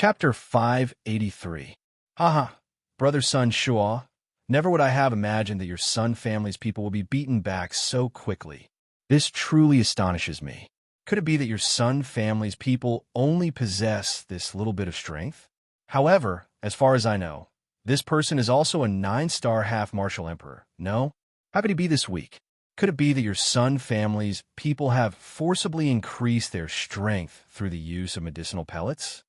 Chapter 583. Haha, brother Sun Shua, never would I have imagined that your Sun family's people will be beaten back so quickly. This truly astonishes me. Could it be that your Sun family's people only possess this little bit of strength? However, as far as I know, this person is also a 9-star half-martial emperor. No? How could he be this weak? Could it be that your Sun family's people have forcibly increased their strength through the use of medicinal pellets?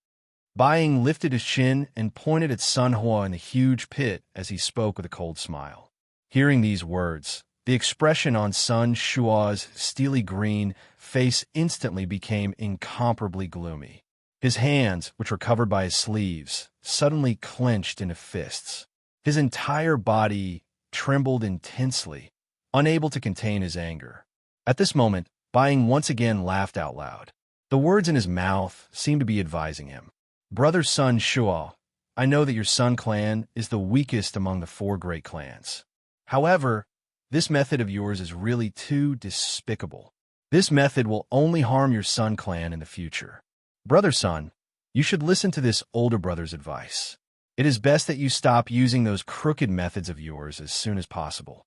Bai Ying lifted his chin and pointed at Sun Hua in the huge pit as he spoke with a cold smile. Hearing these words, the expression on Sun Shua's steely green face instantly became incomparably gloomy. His hands, which were covered by his sleeves, suddenly clenched into fists. His entire body trembled intensely, unable to contain his anger. At this moment, Bai Ying once again laughed out loud. The words in his mouth seemed to be advising him. Brother Sun Shua, I know that your Sun clan is the weakest among the 4 great clans. However, this method of yours is really too despicable. This method will only harm your Sun clan in the future. Brother Sun, you should listen to this older brother's advice. It is best that you stop using those crooked methods of yours as soon as possible.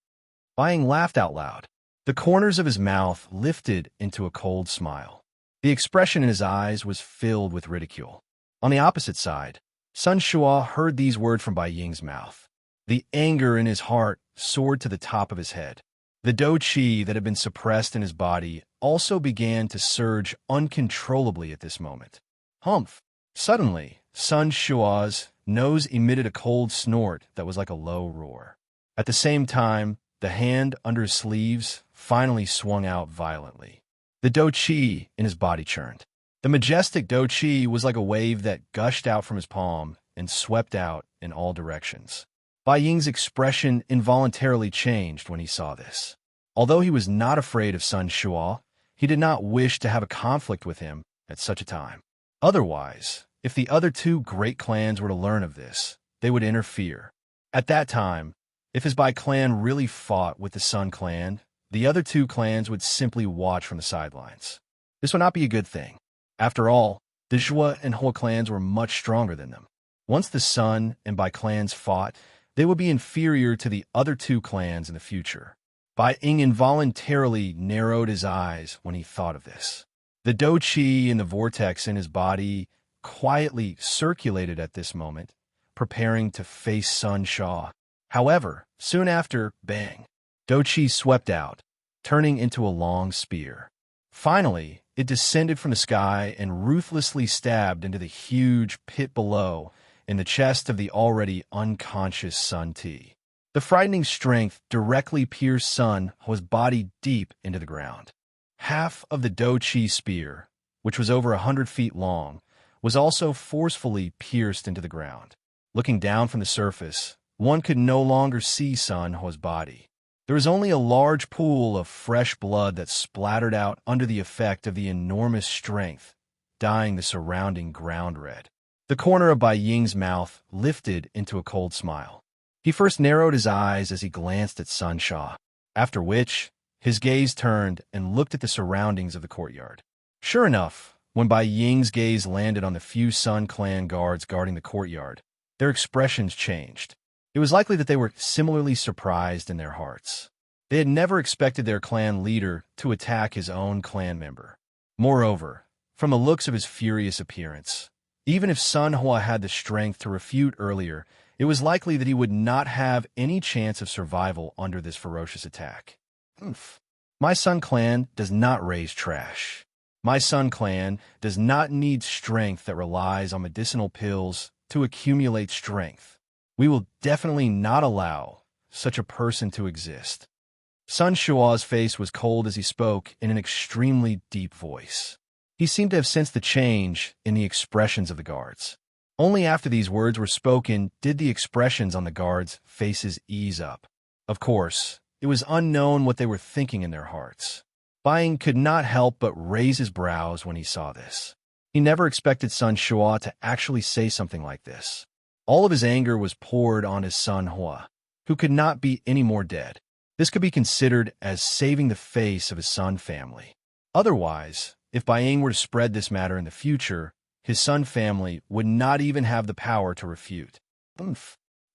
Bai Ying laughed out loud. The corners of his mouth lifted into a cold smile. The expression in his eyes was filled with ridicule. On the opposite side, Sun Shua heard these words from Bai Ying's mouth. The anger in his heart soared to the top of his head. The dou qi that had been suppressed in his body also began to surge uncontrollably at this moment. Humph! Suddenly, Sun Shua's nose emitted a cold snort that was like a low roar. At the same time, the hand under his sleeves finally swung out violently. The dou qi in his body churned. The majestic dou qi was like a wave that gushed out from his palm and swept out in all directions. Bai Ying's expression involuntarily changed when he saw this. Although he was not afraid of Sun Shua, he did not wish to have a conflict with him at such a time. Otherwise, if the other 2 great clans were to learn of this, they would interfere. At that time, if his Bai clan really fought with the Sun clan, the other 2 clans would simply watch from the sidelines. This would not be a good thing. After all, the Zhua and Hua clans were much stronger than them. Once the Sun and Bai clans fought, they would be inferior to the other 2 clans in the future. Bai Ying involuntarily narrowed his eyes when he thought of this. The dou qi in the vortex in his body quietly circulated at this moment, preparing to face Sun Shua. However, soon after, bang, dou qi swept out, turning into a long spear. Finally, it descended from the sky and ruthlessly stabbed into the huge pit below in the chest of the already unconscious Sun Ti. The frightening strength directly pierced Sun Hua's body deep into the ground. Half of the dou qi spear, which was over 100 feet long, was also forcefully pierced into the ground. Looking down from the surface, one could no longer see Sun Hua's body. There was only a large pool of fresh blood that splattered out under the effect of the enormous strength, dyeing the surrounding ground red. The corner of Bai Ying's mouth lifted into a cold smile. He first narrowed his eyes as he glanced at Sun Shua, after which his gaze turned and looked at the surroundings of the courtyard. Sure enough, when Bai Ying's gaze landed on the few Sun clan guards guarding the courtyard, their expressions changed. It was likely that they were similarly surprised in their hearts. They had never expected their clan leader to attack his own clan member. Moreover, from the looks of his furious appearance, even if Sun Hua had the strength to refute earlier, it was likely that he would not have any chance of survival under this ferocious attack. Humph. My Sun clan does not raise trash. My Sun clan does not need strength that relies on medicinal pills to accumulate strength. We will definitely not allow such a person to exist. Sun Shua's face was cold as he spoke in an extremely deep voice. He seemed to have sensed the change in the expressions of the guards. Only after these words were spoken did the expressions on the guards' faces ease up. Of course, it was unknown what they were thinking in their hearts. Bai Ying could not help but raise his brows when he saw this. He never expected Sun Shua to actually say something like this. All of his anger was poured on his Sun Hua, who could not be any more dead. This could be considered as saving the face of his Sun family. Otherwise, if Bai Ying were to spread this matter in the future, his Sun family would not even have the power to refute.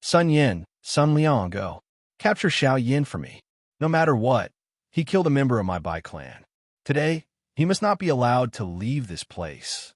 Sun Yin, Sun Liang, go. Capture Xiao Yin for me. No matter what, he killed a member of my Bai clan. Today, he must not be allowed to leave this place.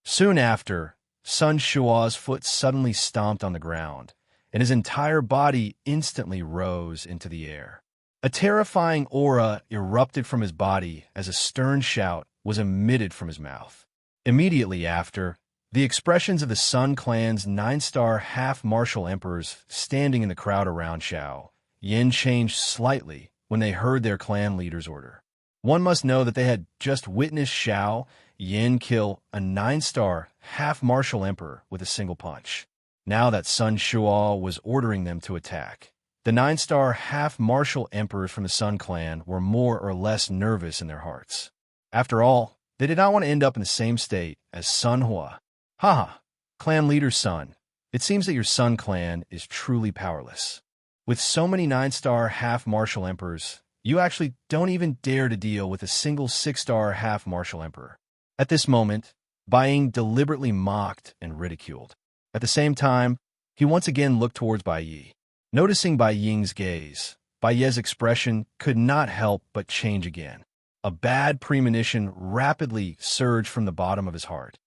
Soon after, Sun Shua's foot suddenly stomped on the ground, and his entire body instantly rose into the air. A terrifying aura erupted from his body as a stern shout was emitted from his mouth. Immediately after, the expressions of the Sun clan's 9-star half-martial emperors standing in the crowd around Xiao Yin changed slightly when they heard their clan leader's order. One must know that they had just witnessed Xiao Yin kill a 9-star half-martial emperor with a single punch. Now that Sun Shua was ordering them to attack, the 9-star half-martial emperors from the Sun clan were more or less nervous in their hearts. After all, they did not want to end up in the same state as Sun Hua. Haha, clan leader's son, it seems that your Sun clan is truly powerless. With so many 9-star half-martial emperors, you actually don't even dare to deal with a single 6-star half-martial emperor. At this moment, Bai Ying deliberately mocked and ridiculed. At the same time, he once again looked towards Bai Yi. Noticing Bai Ying's gaze, Bai Ye's expression could not help but change again. A bad premonition rapidly surged from the bottom of his heart.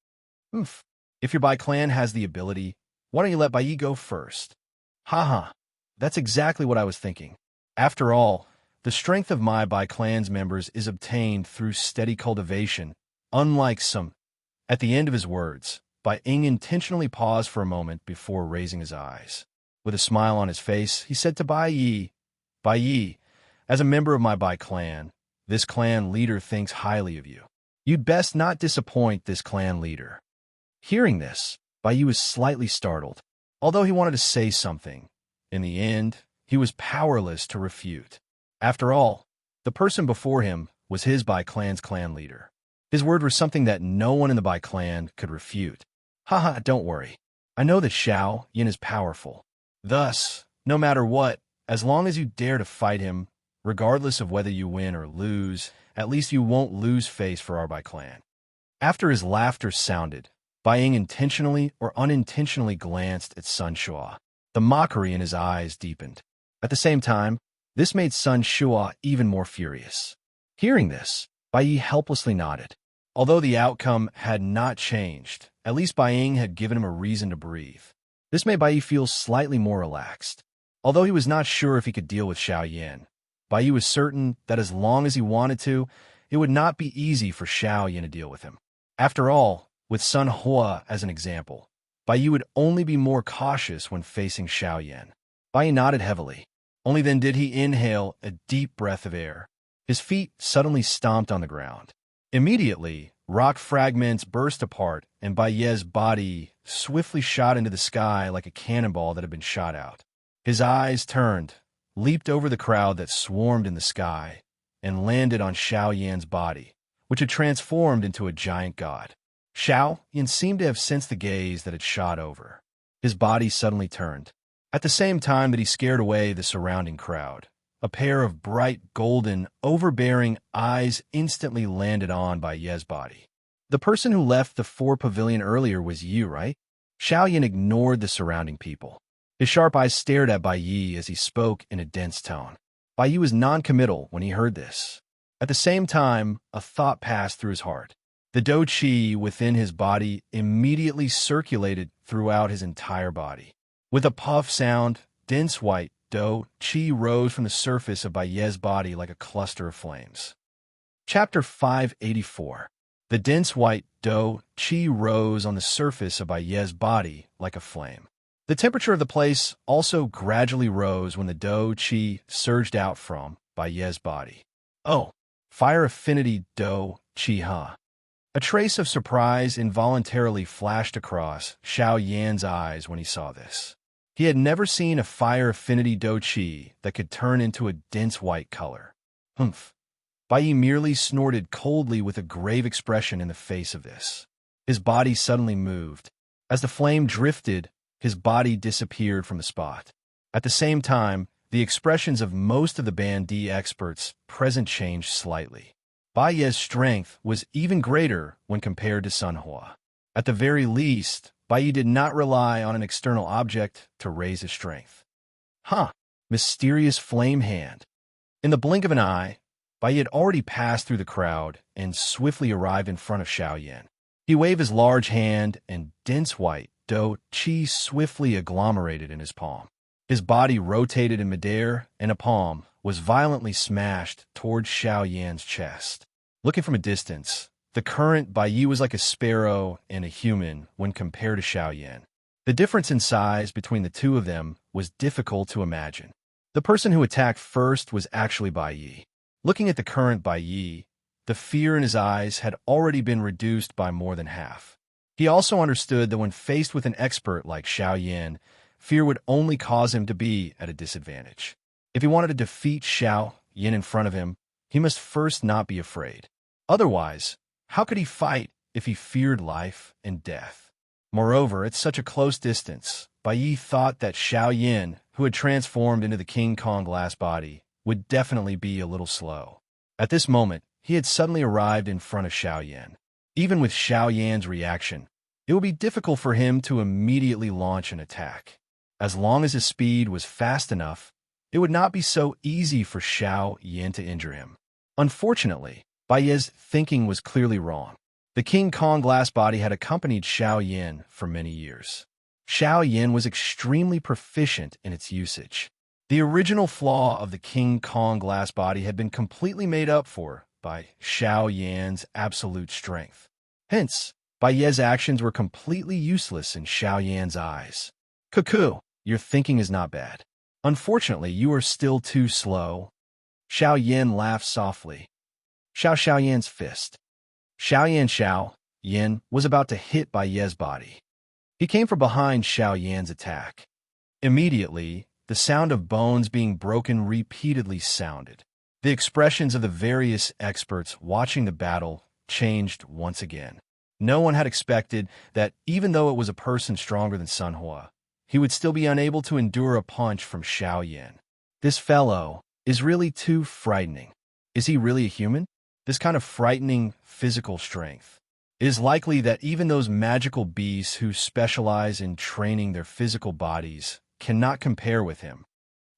If your Bai clan has the ability, why don't you let Bai Yi go first? Haha, that's exactly what I was thinking. After all, the strength of my Bai clan's members is obtained through steady cultivation, unlike some. At the end of his words, Bai Ying intentionally paused for a moment before raising his eyes. With a smile on his face, he said to Bai Yi, as a member of my Bai clan, this clan leader thinks highly of you. You'd best not disappoint this clan leader. Hearing this, Bai Yi was slightly startled. Although he wanted to say something, in the end, he was powerless to refute. After all, the person before him was his Bai clan's clan leader. His word was something that no one in the Bai clan could refute. Haha, don't worry. I know that Xiao Yin is powerful. Thus, no matter what, as long as you dare to fight him, regardless of whether you win or lose, at least you won't lose face for our Bai clan. After his laughter sounded, Bai Ying intentionally or unintentionally glanced at Sun Shua. The mockery in his eyes deepened. At the same time, this made Sun Shua even more furious. Hearing this, Bai Yi helplessly nodded. Although the outcome had not changed, at least Bai Ying had given him a reason to breathe. This made Bai Yi feel slightly more relaxed. Although he was not sure if he could deal with Xiao Yin, Bai Yi was certain that as long as he wanted to, it would not be easy for Xiao Yin to deal with him. After all, with Sun Hua as an example, Bai Yi would only be more cautious when facing Xiao Yin. Bai Yi nodded heavily. Only then did he inhale a deep breath of air. His feet suddenly stomped on the ground. Immediately, rock fragments burst apart, and Bai Ye's body swiftly shot into the sky like a cannonball that had been shot out. His eyes turned, leaped over the crowd that swarmed in the sky, and landed on Xiao Yan's body, which had transformed into a giant god. Xiao Yan seemed to have sensed the gaze that had shot over. His body suddenly turned. At the same time that he scared away the surrounding crowd, a pair of bright golden, overbearing eyes instantly landed on Bai Ye's body. The person who left the 4 pavilion earlier was you, right? Xiao Yan ignored the surrounding people. His sharp eyes stared at Bai Yi as he spoke in a dense tone. Bai Yi was non-committal when he heard this. At the same time, a thought passed through his heart. The dou qi within his body immediately circulated throughout his entire body. With a puff sound, dense white dou qi rose from the surface of Bai Ye's body like a cluster of flames. Chapter 584. The dense white dou qi rose on the surface of Bai Ye's body like a flame. The temperature of the place also gradually rose when the dou qi surged out from Bai Ye's body. Oh, fire affinity dou qi, huh? A trace of surprise involuntarily flashed across Xiao Yan's eyes when he saw this. He had never seen a fire affinity dou qi that could turn into a dense white color. Bai Yi merely snorted coldly with a grave expression in the face of this. His body suddenly moved. As the flame drifted, his body disappeared from the spot. At the same time, the expressions of most of the Band D experts present changed slightly. Bai Ye's strength was even greater when compared to Sun Hua. At the very least, Bai Yi did not rely on an external object to raise his strength. Huh. Mysterious flame hand. In the blink of an eye, Bai Yi had already passed through the crowd and swiftly arrived in front of Xiaoyan. He waved his large hand, and dense white dough qi swiftly agglomerated in his palm. His body rotated in midair, and a palm was violently smashed towards Xiaoyan's chest. Looking from a distance, the current Bai Yi was like a sparrow and a human when compared to Xiaoyan. The difference in size between the two of them was difficult to imagine. The person who attacked first was actually Bai Yi. Looking at the current Bai Yi, the fear in his eyes had already been reduced by more than half. He also understood that when faced with an expert like Xiaoyan, fear would only cause him to be at a disadvantage. If he wanted to defeat Xiaoyan in front of him, he must first not be afraid. Otherwise, how could he fight if he feared life and death? Moreover, at such a close distance, Bai Yi thought that Xiaoyan, who had transformed into the King Kong glass body, would definitely be a little slow. At this moment, he had suddenly arrived in front of Xiaoyan. Even with Xiaoyan's reaction, it would be difficult for him to immediately launch an attack. As long as his speed was fast enough, it would not be so easy for Xiaoyan to injure him. Unfortunately, Bai Yi's thinking was clearly wrong. The King Kong glass body had accompanied Xiaoyan for many years. Xiaoyan was extremely proficient in its usage. The original flaw of the King Kong glass body had been completely made up for by Xiaoyan's absolute strength. Hence, Bai Yi's actions were completely useless in Xiaoyan's eyes. Cuckoo, your thinking is not bad. Unfortunately, you are still too slow. Xiaoyan laughed softly. Xiaoyan's fist. Xiaoyan was about to hit Bai Yi's body. He came from behind Xiaoyan's attack. Immediately, the sound of bones being broken repeatedly sounded. The expressions of the various experts watching the battle changed once again. No one had expected that even though it was a person stronger than Sun Hua, he would still be unable to endure a punch from Xiaoyan. This fellow is really too frightening. Is he really a human? This kind of frightening physical strength. It is likely that even those magical beasts who specialize in training their physical bodies cannot compare with him.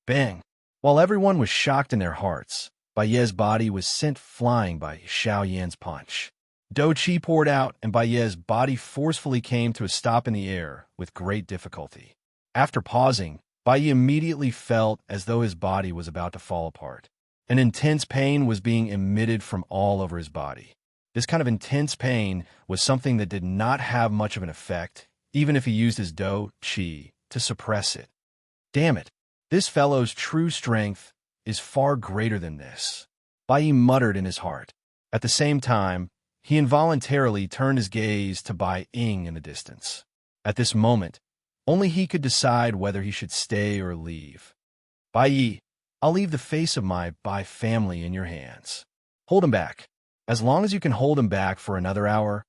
Bang! While everyone was shocked in their hearts, Bai Yi's body was sent flying by Xiaoyan's punch. Dou Qi poured out, and Bai Yi's body forcefully came to a stop in the air with great difficulty. After pausing, Bai Yi immediately felt as though his body was about to fall apart. An intense pain was being emitted from all over his body. This kind of intense pain was something that did not have much of an effect, even if he used his Dou Qi to suppress it. Damn it, this fellow's true strength is far greater than this. Bai Yi muttered in his heart. At the same time, he involuntarily turned his gaze to Bai Ying in the distance. At this moment, only he could decide whether he should stay or leave. Bai Yi, I'll leave the face of my Bai family in your hands. Hold him back. As long as you can hold him back for another hour,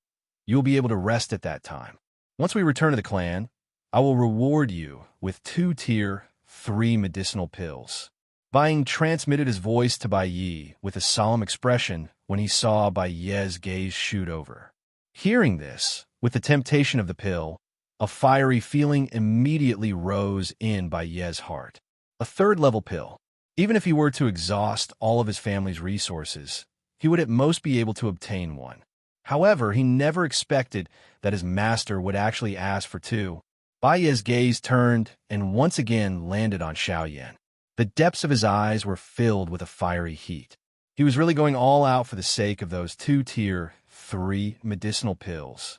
you will be able to rest at that time. Once we return to the clan, I will reward you with 2 tier 3 medicinal pills. Bai Ying transmitted his voice to Bai Yi with a solemn expression when he saw Bai Yi's gaze shoot over. Hearing this, with the temptation of the pill, a fiery feeling immediately rose in Bai Yi's heart. A 3rd-level pill. Even if he were to exhaust all of his family's resources, he would at most be able to obtain one. However, he never expected that his master would actually ask for 2. Bai Yi's gaze turned and once again landed on Xiaoyan. The depths of his eyes were filled with a fiery heat. He was really going all out for the sake of those 2 tier 3 medicinal pills.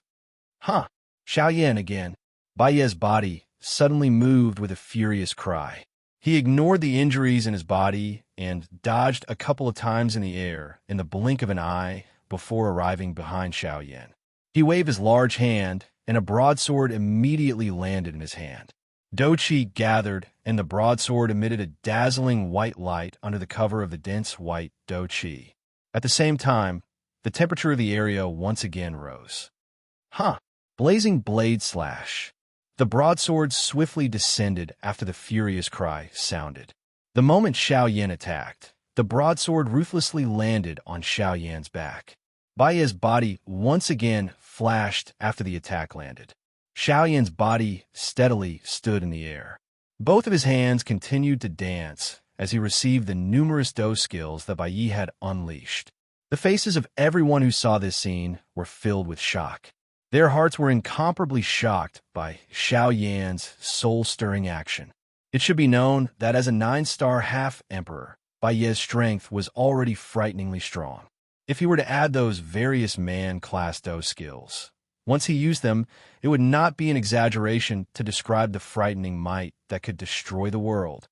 Huh! Xiaoyan again. Bai Yi's body suddenly moved with a furious cry. He ignored the injuries in his body and dodged a couple of times in the air in the blink of an eye before arriving behind Xiaoyan. He waved his large hand, and a broadsword immediately landed in his hand. Dou Qi gathered, and the broadsword emitted a dazzling white light under the cover of the dense white Dou Qi. At the same time, the temperature of the area once again rose. Huh! Blazing blade slash. The broadsword swiftly descended after the furious cry sounded. The moment Xiaoyan attacked, the broadsword ruthlessly landed on Xiaoyan's back. Bai Ye's body once again flashed after the attack landed. Xiao Yan's body steadily stood in the air. Both of his hands continued to dance as he received the numerous dose skills that Bai Yi had unleashed. The faces of everyone who saw this scene were filled with shock. Their hearts were incomparably shocked by Xiao Yan's soul-stirring action. It should be known that as a 9-star half-emperor, Bai Ye's strength was already frighteningly strong. If he were to add those various man-class dose skills, once he used them, it would not be an exaggeration to describe the frightening might that could destroy the world.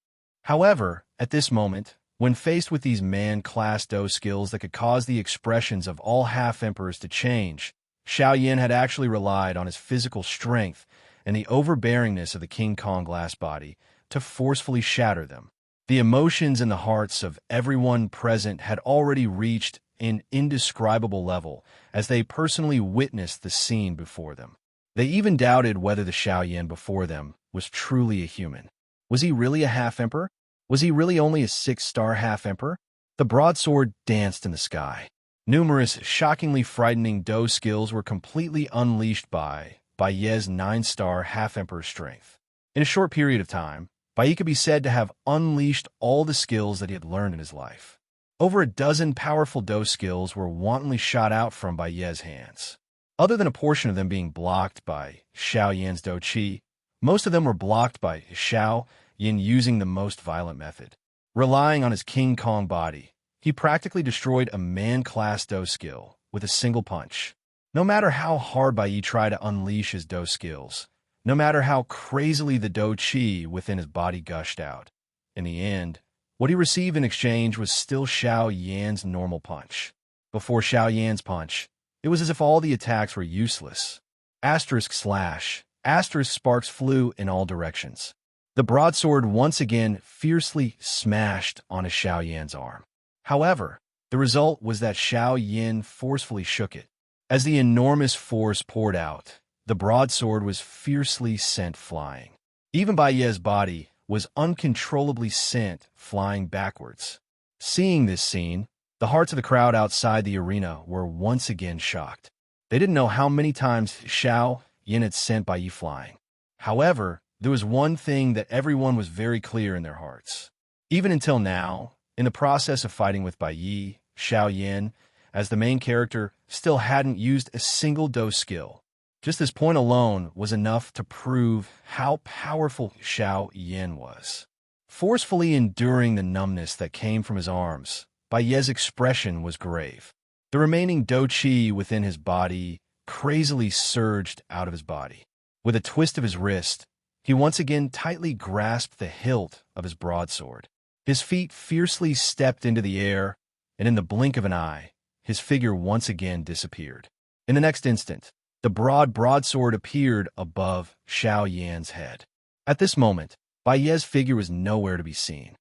However, at this moment, when faced with these man-class dose skills that could cause the expressions of all half-emperors to change, Xiao Yan had actually relied on his physical strength and the overbearingness of the King Kong glass body to forcefully shatter them. The emotions in the hearts of everyone present had already reached an indescribable level as they personally witnessed the scene before them. They even doubted whether the Xiao Yan before them was truly a human. Was he really a half-emperor? Was he really only a 6-star half-emperor? The broadsword danced in the sky. Numerous, shockingly frightening dose skills were completely unleashed by Ye's 9-star half-emperor strength. In a short period of time, Bai Yi could be said to have unleashed all the skills that he had learned in his life. Over a dozen powerful dose skills were wantonly shot out from Bai Ye's hands. Other than a portion of them being blocked by Xiao Yan's Do Qi, most of them were blocked by Xiao Yan using the most violent method. Relying on his King Kong body, he practically destroyed a man-class Do skill with a single punch. No matter how hard Bai Yi tried to unleash his Do skills, no matter how crazily the Do Qi within his body gushed out, in the end, what he received in exchange was still Xiao Yan's normal punch. Before Xiao Yan's punch, it was as if all the attacks were useless. Asterisk slash. Asterisk sparks flew in all directions. The broadsword once again fiercely smashed on Xiao Yan's arm. However, the result was that Xiao Yan forcefully shook it. As the enormous force poured out, the broadsword was fiercely sent flying. Even Bai Ye's body was uncontrollably sent flying backwards. Seeing this scene, the hearts of the crowd outside the arena were once again shocked. They didn't know how many times Xiao Yan had sent Bai Yi flying. However, there was one thing that everyone was very clear in their hearts. Even until now, in the process of fighting with Bai Yi, Xiao Yan, as the main character, still hadn't used a single Do skill. Just this point alone was enough to prove how powerful Xiao Yan was. Forcefully enduring the numbness that came from his arms, Bai Ye's expression was grave. The remaining Do Qi within his body crazily surged out of his body. With a twist of his wrist, he once again tightly grasped the hilt of his broadsword. His feet fiercely stepped into the air, and in the blink of an eye, his figure once again disappeared. In the next instant, the broadsword appeared above Xiao Yan's head. At this moment, Bai Ye's figure was nowhere to be seen.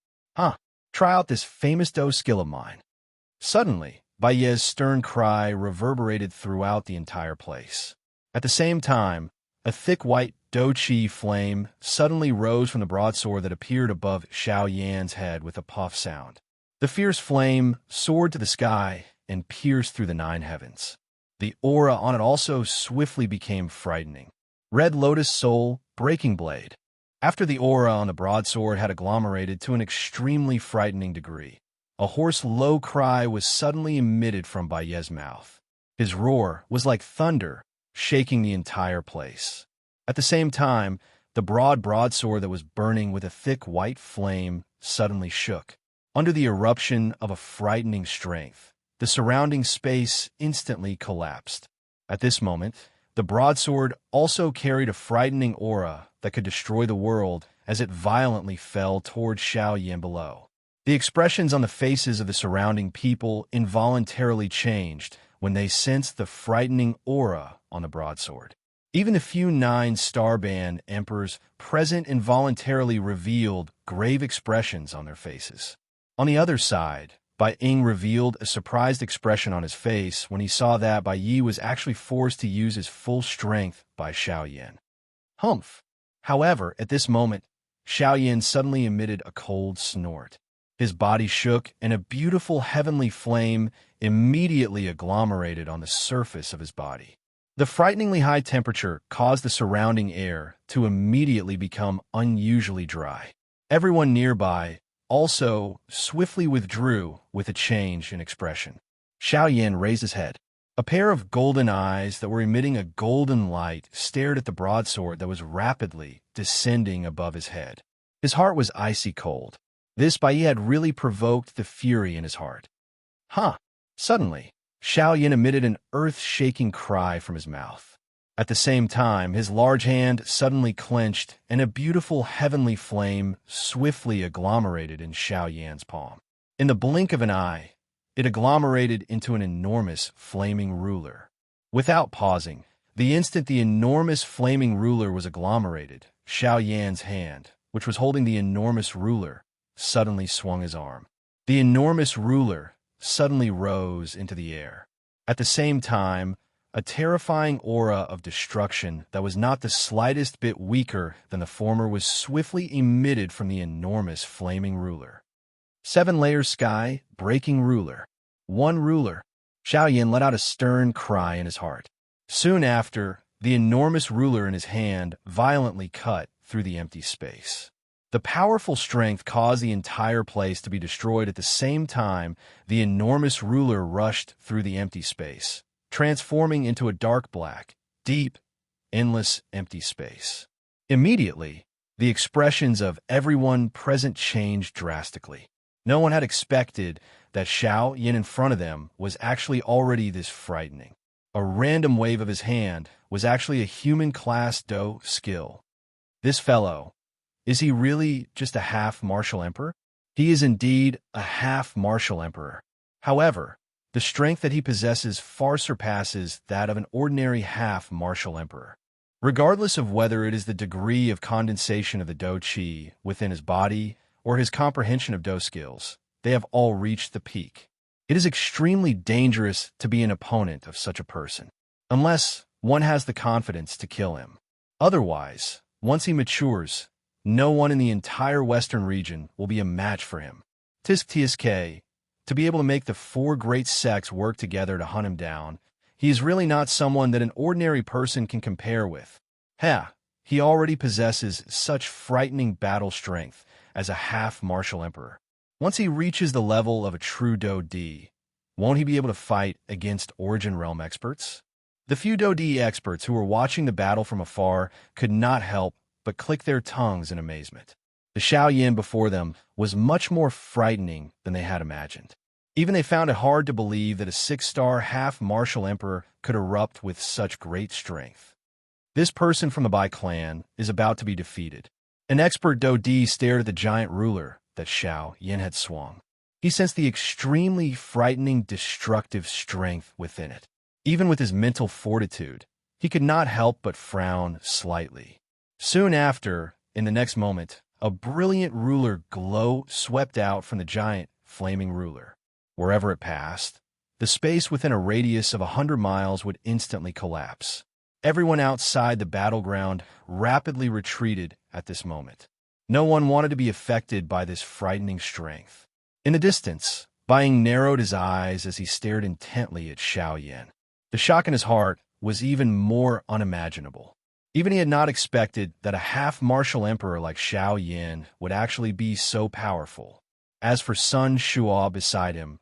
Try out this famous Do skill of mine. Suddenly, Bai Ye's stern cry reverberated throughout the entire place. At the same time, a thick white Do Qi flame suddenly rose from the broadsword that appeared above Xiao Yan's head with a puff sound. The fierce flame soared to the sky and pierced through the 9 heavens. The aura on it also swiftly became frightening. Red Lotus Soul Breaking Blade. After the aura on the broadsword had agglomerated to an extremely frightening degree, a hoarse low cry was suddenly emitted from Bai Ye's mouth. His roar was like thunder, shaking the entire place. At the same time, the broadsword that was burning with a thick white flame suddenly shook. Under the eruption of a frightening strength, the surrounding space instantly collapsed. At this moment, the broadsword also carried a frightening aura that could destroy the world as it violently fell toward Xiao Yan below. The expressions on the faces of the surrounding people involuntarily changed when they sensed the frightening aura on the broadsword. Even the few 9-star band emperors present involuntarily revealed grave expressions on their faces. On the other side, Bai Ying revealed a surprised expression on his face when he saw that Bai Yi was actually forced to use his full strength by Xiao Yan. Humph! However, at this moment, Xiao Yan suddenly emitted a cold snort. His body shook, and a beautiful heavenly flame immediately agglomerated on the surface of his body. The frighteningly high temperature caused the surrounding air to immediately become unusually dry. Everyone nearby also swiftly withdrew with a change in expression. Xiao Yan raised his head. A pair of golden eyes that were emitting a golden light stared at the broadsword that was rapidly descending above his head. His heart was icy cold. This Bai Yi had really provoked the fury in his heart. Huh! Suddenly, Xiao Yan emitted an earth-shaking cry from his mouth. At the same time, his large hand suddenly clenched, and a beautiful heavenly flame swiftly agglomerated in Xiao Yan's palm. In the blink of an eye, it agglomerated into an enormous flaming ruler. Without pausing, the instant the enormous flaming ruler was agglomerated, Xiao Yan's hand, which was holding the enormous ruler, suddenly swung his arm. The enormous ruler suddenly rose into the air. At the same time, a terrifying aura of destruction that was not the slightest bit weaker than the former was swiftly emitted from the enormous flaming ruler. 7-layer sky, breaking ruler. 1 ruler. Xiao Yan let out a stern cry in his heart. Soon after, the enormous ruler in his hand violently cut through the empty space. The powerful strength caused the entire place to be destroyed. At the same time, the enormous ruler rushed through the empty space, transforming into a dark black, deep, endless empty space. Immediately, the expressions of everyone present changed drastically. No one had expected that Xiao Yan in front of them was actually already this frightening. A random wave of his hand was actually a human class Do skill. This fellow, is he really just a half-martial emperor? He is indeed a half-martial emperor. However, the strength that he possesses far surpasses that of an ordinary half-martial emperor. Regardless of whether it is the degree of condensation of the Do Qi within his body or his comprehension of Do skills, they have all reached the peak. It is extremely dangerous to be an opponent of such a person, unless one has the confidence to kill him. Otherwise, once he matures, no one in the entire Western region will be a match for him. TSK, to be able to make the 4 great sects work together to hunt him down, he is really not someone that an ordinary person can compare with. He already possesses such frightening battle strength as a half-martial emperor. Once he reaches the level of a true Do D, won't he be able to fight against Origin Realm experts? The few Do D experts who were watching the battle from afar could not help but click their tongues in amazement. The Xiao Yan before them was much more frightening than they had imagined. Even they found it hard to believe that a 6-star half-martial emperor could erupt with such great strength. This person from the Bai clan is about to be defeated. An expert Do Di stared at the giant ruler that Xiao Yan had swung. He sensed the extremely frightening, destructive strength within it. Even with his mental fortitude, he could not help but frown slightly. Soon after, in the next moment, a brilliant ruler glow swept out from the giant flaming ruler. Wherever it passed, the space within a radius of 100 miles would instantly collapse. Everyone outside the battleground rapidly retreated at this moment. No one wanted to be affected by this frightening strength. In the distance, Bai Ying narrowed his eyes as he stared intently at Xiao Yan. The shock in his heart was even more unimaginable. Even he had not expected that a half-martial emperor like Xiao Yan would actually be so powerful. As for Sun Shuo beside him,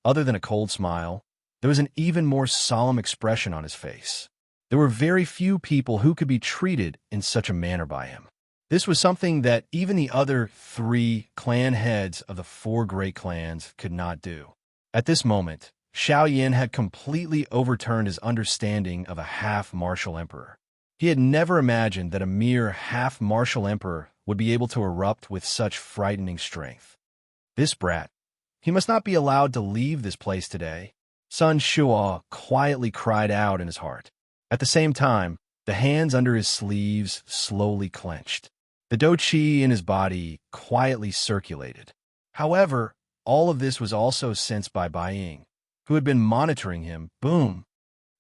other than a cold smile, there was an even more solemn expression on his face. There were very few people who could be treated in such a manner by him. This was something that even the other 3 clan heads of the 4 great clans could not do. At this moment, Xiao Yan had completely overturned his understanding of a half-martial emperor. He had never imagined that a mere half-martial emperor would be able to erupt with such frightening strength. This brat, he must not be allowed to leave this place today. Sun Shuo quietly cried out in his heart. At the same time, the hands under his sleeves slowly clenched. The Do Qi in his body quietly circulated. However, all of this was also sensed by Bai Ying, who had been monitoring him. Boom!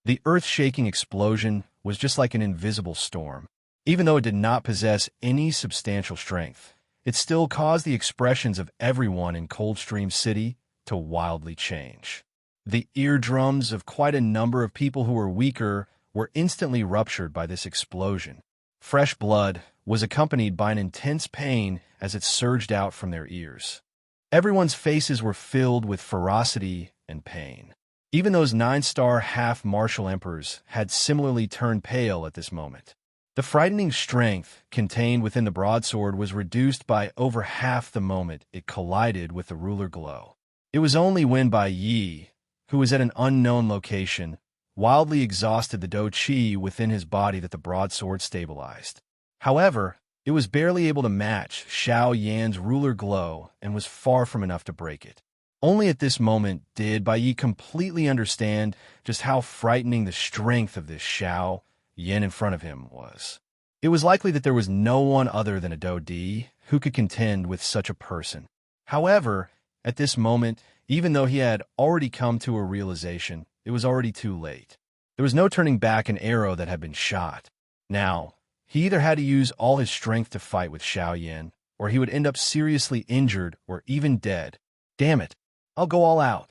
The earth-shaking explosion was just like an invisible storm. Even though it did not possess any substantial strength, it still caused the expressions of everyone in Coldstream City to wildly change. The eardrums of quite a number of people who were weaker were instantly ruptured by this explosion. Fresh blood was accompanied by an intense pain as it surged out from their ears. Everyone's faces were filled with ferocity and pain. Even those 9-star half-martial emperors had similarly turned pale at this moment. The frightening strength contained within the broadsword was reduced by over half the moment it collided with the ruler glow. It was only when Bai Yi, who was at an unknown location, wildly exhausted the Do Chi within his body that the broadsword stabilized. However, it was barely able to match Xiao Yan's ruler glow and was far from enough to break it. Only at this moment did Bai Yi completely understand just how frightening the strength of this Xiao Yan in front of him was. It was likely that there was no one other than a Do Di who could contend with such a person. However, at this moment, even though he had already come to a realization, it was already too late. There was no turning back an arrow that had been shot. Now, he either had to use all his strength to fight with Xiao Yan, or he would end up seriously injured or even dead. Damn it, I'll go all out.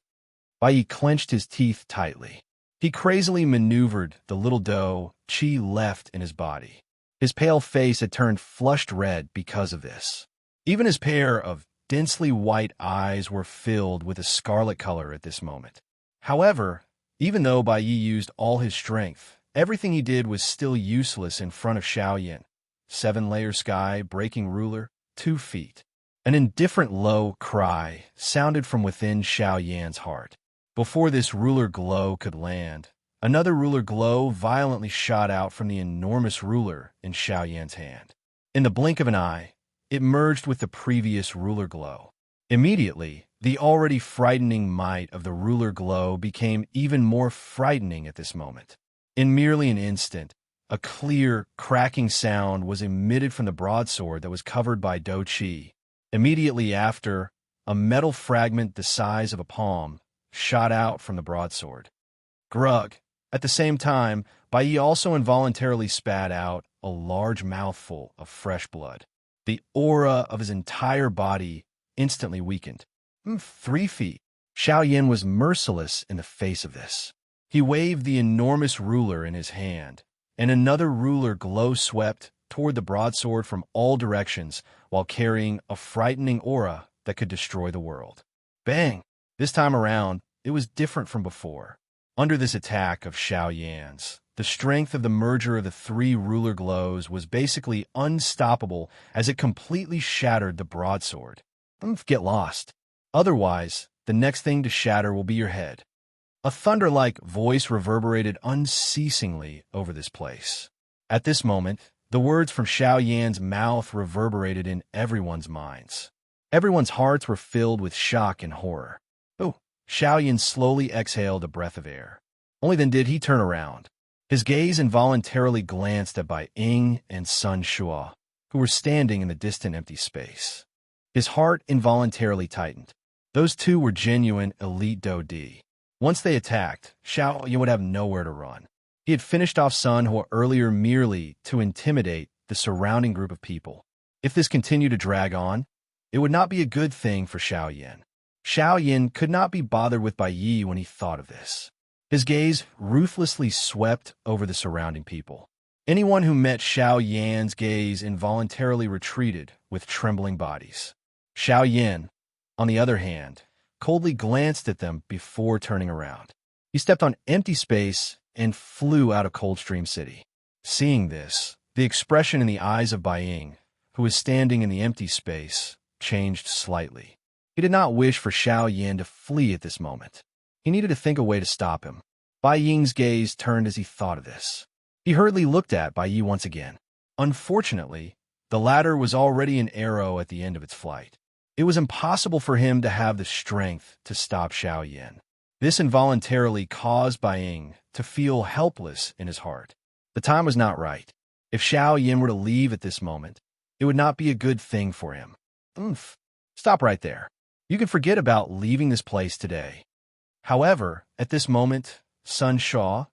Bai Yi clenched his teeth tightly. He crazily maneuvered the little Do Chi left in his body. His pale face had turned flushed red because of this. Even his pair of densely white eyes were filled with a scarlet color at this moment. However, even though Bai Yi used all his strength, everything he did was still useless in front of Xiao Yan. 7-layer sky, breaking ruler, 2 feet. An indifferent low cry sounded from within Xiao Yan's heart. Before this ruler glow could land, another ruler glow violently shot out from the enormous ruler in Xiao Yan's hand. In the blink of an eye, it merged with the previous ruler glow. Immediately, the already frightening might of the ruler glow became even more frightening at this moment. In merely an instant, a clear, cracking sound was emitted from the broadsword that was covered by Do Chi. Immediately after, a metal fragment the size of a palm shot out from the broadsword. Grug. At the same time, Bai Yi also involuntarily spat out a large mouthful of fresh blood. The aura of his entire body instantly weakened. 3 feet. Xiao Yan was merciless in the face of this. He waved the enormous ruler in his hand, and another ruler glow swept toward the broadsword from all directions while carrying a frightening aura that could destroy the world. Bang! This time around, it was different from before. Under this attack of Xiao Yan's, the strength of the merger of the 3 ruler glows was basically unstoppable as it completely shattered the broadsword. Get lost. Otherwise, the next thing to shatter will be your head. A thunder-like voice reverberated unceasingly over this place. At this moment, the words from Xiao Yan's mouth reverberated in everyone's minds. Everyone's hearts were filled with shock and horror. Xiao Yan slowly exhaled a breath of air. Only then did he turn around. His gaze involuntarily glanced at Bai Ying and Sun Shuo, who were standing in the distant empty space. His heart involuntarily tightened. Those two were genuine elite Do Di. Once they attacked, Xiao Yan would have nowhere to run. He had finished off Sun Hua earlier merely to intimidate the surrounding group of people. If this continued to drag on, it would not be a good thing for Xiao Yan. Xiao Yan could not be bothered with Bai Yi when he thought of this. His gaze ruthlessly swept over the surrounding people. Anyone who met Xiao Yan's gaze involuntarily retreated with trembling bodies. Xiao Yan, on the other hand, coldly glanced at them before turning around. He stepped on empty space and flew out of Coldstream City. Seeing this, the expression in the eyes of Bai Ying, who was standing in the empty space, changed slightly. He did not wish for Xiao Yan to flee at this moment. He needed to think a way to stop him. Bai Ying's gaze turned as he thought of this. He hurriedly looked at Bai Yi once again. Unfortunately, the latter was already an arrow at the end of its flight. It was impossible for him to have the strength to stop Xiao Yan. This involuntarily caused Bai Ying to feel helpless in his heart. The time was not right. If Xiao Yan were to leave at this moment, it would not be a good thing for him. Stop right there. You can forget about leaving this place today. However, at this moment, Sun Shuo,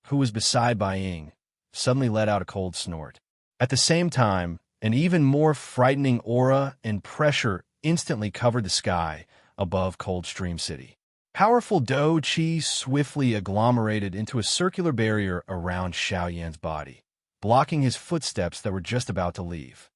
who was beside Bai Ying, suddenly let out a cold snort. At the same time, An even more frightening aura and pressure instantly covered the sky above Coldstream City. Powerful Dou Qi swiftly agglomerated into a circular barrier around Xiaoyan's body, blocking his footsteps that were just about to leave.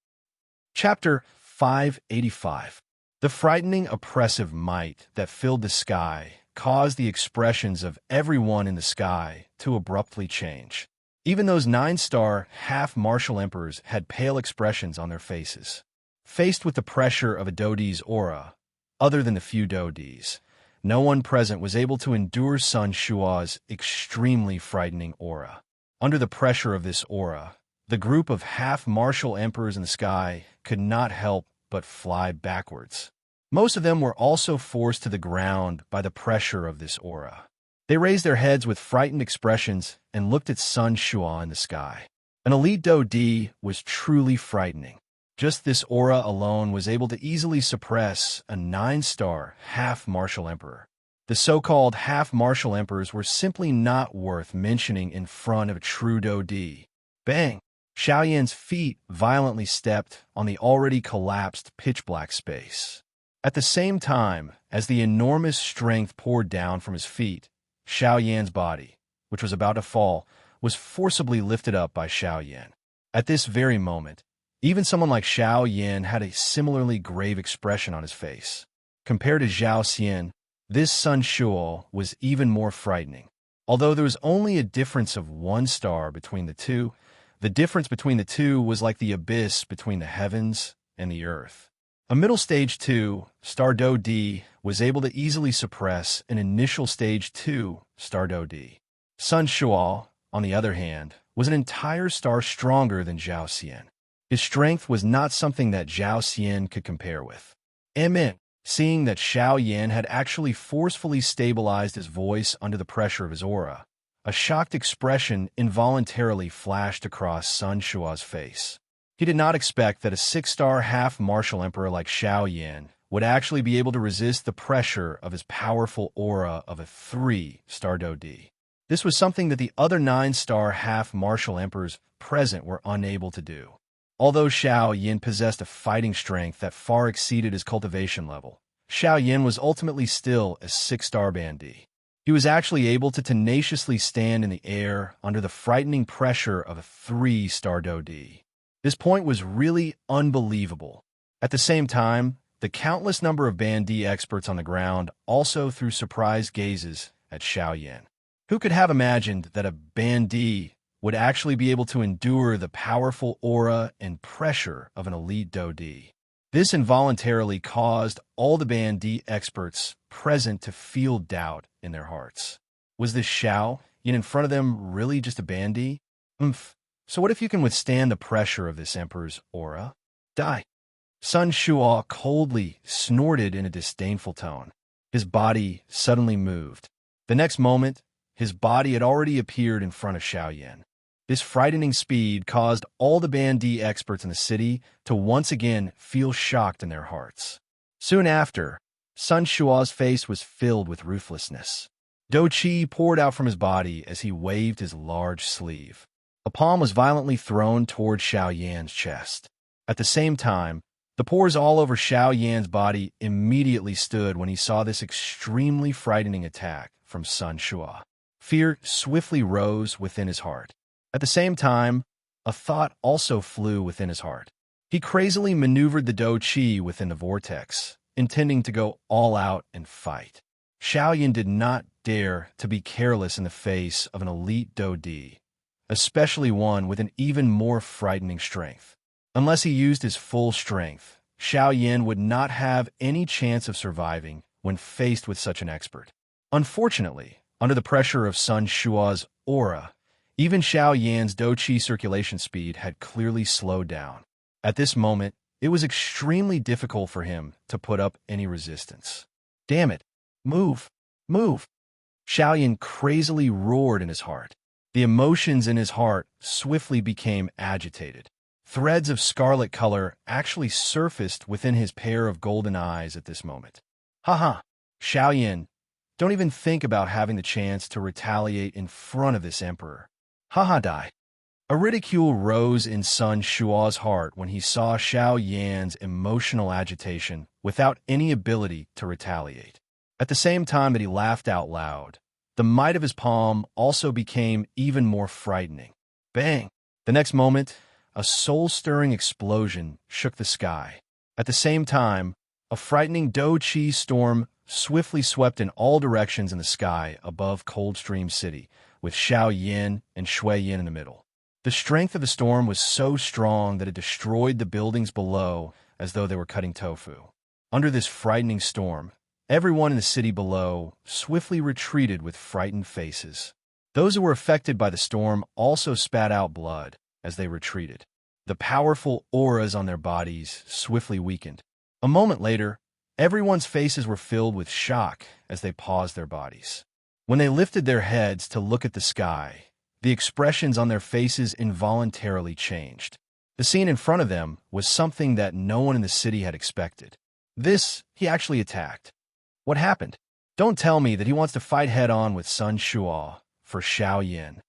Chapter 585. The frightening, oppressive might that filled the sky caused the expressions of everyone in the sky to abruptly change. Even those 9-star half-martial emperors had pale expressions on their faces. Faced with the pressure of a Doudi's aura, other than the few Doudis, no one present was able to endure Sun Shua's extremely frightening aura. Under the pressure of this aura, the group of half-martial emperors in the sky could not help but fly backwards. Most of them were also forced to the ground by the pressure of this aura. They raised their heads with frightened expressions and looked at Sun Shua in the sky. An elite Doudi was truly frightening. Just this aura alone was able to easily suppress a 9-star half-martial emperor. The so-called half-martial emperors were simply not worth mentioning in front of a true Doudi. Bang! Xiaoyan's feet violently stepped on the already collapsed pitch-black space. At the same time, as the enormous strength poured down from his feet, Xiaoyan's body, which was about to fall, was forcibly lifted up by Xiaoyan. At this very moment, even someone like Xiaoyan had a similarly grave expression on his face. Compared to Zhao Xian, this Sun Shuo was even more frightening. Although there was only a difference of 1 star between the two, the difference between the two was like the abyss between the heavens and the earth. A middle stage 2 star Doudi was able to easily suppress an initial stage 2 star Doudi. Sun Shuo, on the other hand, was an entire star stronger than Zhao Xian. His strength was not something that Zhao Xian could compare with. Seeing that Xiaoyan had actually forcefully stabilized his voice under the pressure of his aura, a shocked expression involuntarily flashed across Sun Shua's face. He did not expect that a 6-star half-martial emperor like Xiaoyan would actually be able to resist the pressure of his powerful aura of a 3-star Doudi. This was something that the other 9-star half-martial emperors present were unable to do. Although Xiaoyan possessed a fighting strength that far exceeded his cultivation level, Xiaoyan was ultimately still a 6-star Bandi. He was actually able to tenaciously stand in the air under the frightening pressure of a 3-star Doudi. This point was really unbelievable. At the same time, the countless number of Bandi experts on the ground also threw surprised gazes at Xiaoyan. Who could have imagined that a Bandi would actually be able to endure the powerful aura and pressure of an elite Doudi? This involuntarily caused all the Bandi experts present to feel doubt in their hearts. Was this Xiaoyan in front of them really just a Bandi? So what if you can withstand the pressure of this emperor's aura? Die. Sun Shuo coldly snorted in a disdainful tone. His body suddenly moved. The next moment, his body had already appeared in front of Xiaoyan. This frightening speed caused all the Bandi experts in the city to once again feel shocked in their hearts. Soon after, Sun Shuo's face was filled with ruthlessness. Dou Qi poured out from his body as he waved his large sleeve. A palm was violently thrown toward Xiaoyan's chest. At the same time, the pores all over Xiaoyan's body immediately stood when he saw this extremely frightening attack from Sun Shuo. Fear swiftly rose within his heart. At the same time, a thought also flew within his heart. He crazily maneuvered the Dou Qi within the vortex, intending to go all out and fight. Xiaoyan did not dare to be careless in the face of an elite Doudi, especially one with an even more frightening strength. Unless he used his full strength, Xiaoyan would not have any chance of surviving when faced with such an expert. Unfortunately, under the pressure of Sun Shuo's aura, even Xiaoyan's Dou Qi circulation speed had clearly slowed down. At this moment, it was extremely difficult for him to put up any resistance. Damn it! Move! Move! Xiaoyan crazily roared in his heart. The emotions in his heart swiftly became agitated. Threads of scarlet color actually surfaced within his pair of golden eyes at this moment. Haha! Xiaoyan, don't even think about having the chance to retaliate in front of this emperor. Haha, die. A ridicule rose in Sun Shua's heart when he saw Xiao Yan's emotional agitation without any ability to retaliate. At the same time that he laughed out loud, the might of his palm also became even more frightening. Bang! The next moment, a soul-stirring explosion shook the sky. At the same time, a frightening Do-Chi storm swiftly swept in all directions in the sky above Coldstream City, with Xiao Yin and Shui Yin in the middle. The strength of the storm was so strong that it destroyed the buildings below as though they were cutting tofu. Under this frightening storm, everyone in the city below swiftly retreated with frightened faces. Those who were affected by the storm also spat out blood as they retreated. The powerful auras on their bodies swiftly weakened. A moment later, everyone's faces were filled with shock as they paused their bodies. When they lifted their heads to look at the sky, the expressions on their faces involuntarily changed. The scene in front of them was something that no one in the city had expected. He actually attacked. What happened? Don't tell me that he wants to fight head-on with Sun Shua for Xiao Yin.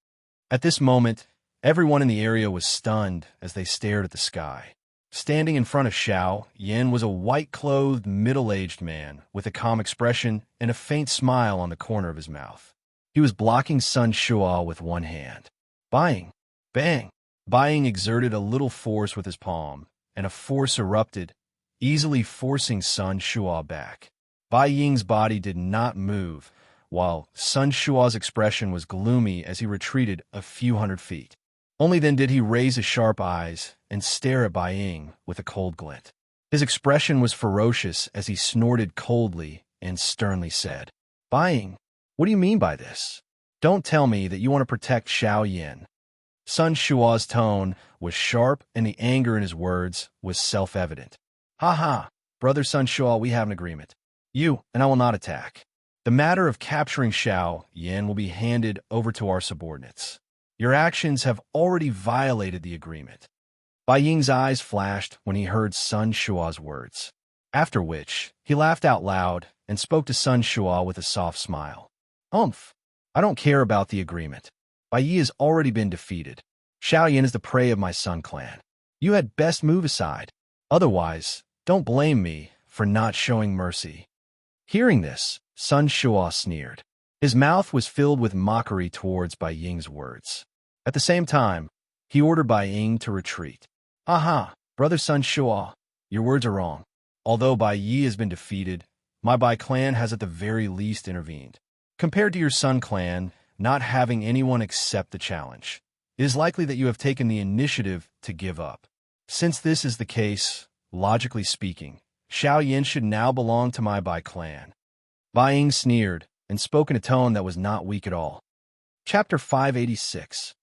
At this moment, everyone in the area was stunned as they stared at the sky. Standing in front of Xiao Yin was a white-clothed, middle-aged man with a calm expression and a faint smile on the corner of his mouth. He was blocking Sun Shua with one hand. Bang! Bang! Buying exerted a little force with his palm, and a force erupted, easily forcing Sun Shua back. Bai Ying's body did not move, while Sun Shua's expression was gloomy as he retreated a few hundred feet. Only then did he raise his sharp eyes and stare at Bai Ying with a cold glint. His expression was ferocious as he snorted coldly and sternly said, Bai Ying, what do you mean by this? Don't tell me that you want to protect Xiao Yin. Sun Shua's tone was sharp and the anger in his words was self-evident. Ha ha, brother Sun Shua, we have an agreement. You and I will not attack. The matter of capturing Xiao Yin will be handed over to our subordinates. Your actions have already violated the agreement. Bai Ying's eyes flashed when he heard Sun Shua's words, after which he laughed out loud and spoke to Sun Shua with a soft smile. I don't care about the agreement. Bai Yi has already been defeated. Xiao Yin is the prey of my Sun clan. You had best move aside. Otherwise, don't blame me for not showing mercy. Hearing this, Sun Shua sneered. His mouth was filled with mockery towards Bai Ying's words. At the same time, he ordered Bai Ying to retreat. Aha, brother Sun Shua, your words are wrong. Although Bai Yi has been defeated, my Bai clan has at the very least intervened. Compared to your Sun clan, not having anyone accept the challenge, it is likely that you have taken the initiative to give up. Since this is the case, logically speaking, Xiao Yin should now belong to my Bai clan. Bai Ying sneered and spoke in a tone that was not weak at all. Chapter 586.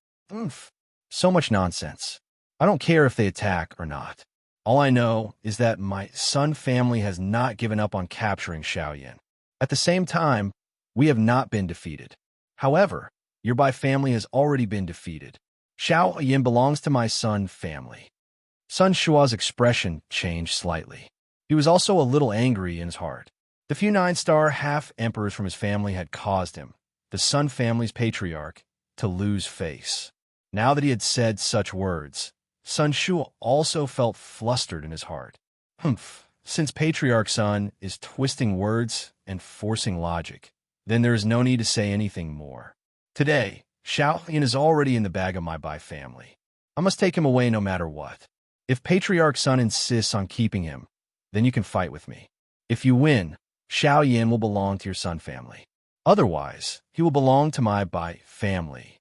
So much nonsense. I don't care if they attack or not. All I know is that my Sun family has not given up on capturing Xiao Yin. At the same time, we have not been defeated. However, your Bai family has already been defeated. Xiao Yin belongs to my Sun family. Sun Shua's expression changed slightly. He was also a little angry in his heart. The few 9-star half-emperors from his family had caused him, the Sun family's patriarch, to lose face. Now that he had said such words, Sun Shua also felt flustered in his heart. Since Patriarch Sun is twisting words and forcing logic, then there is no need to say anything more. Today, Xiao Yin is already in the bag of my Bai family. I must take him away no matter what. If Patriarch Sun insists on keeping him, then you can fight with me. If you win, Xiao Yin will belong to your Sun family. Otherwise, he will belong to my Bai family.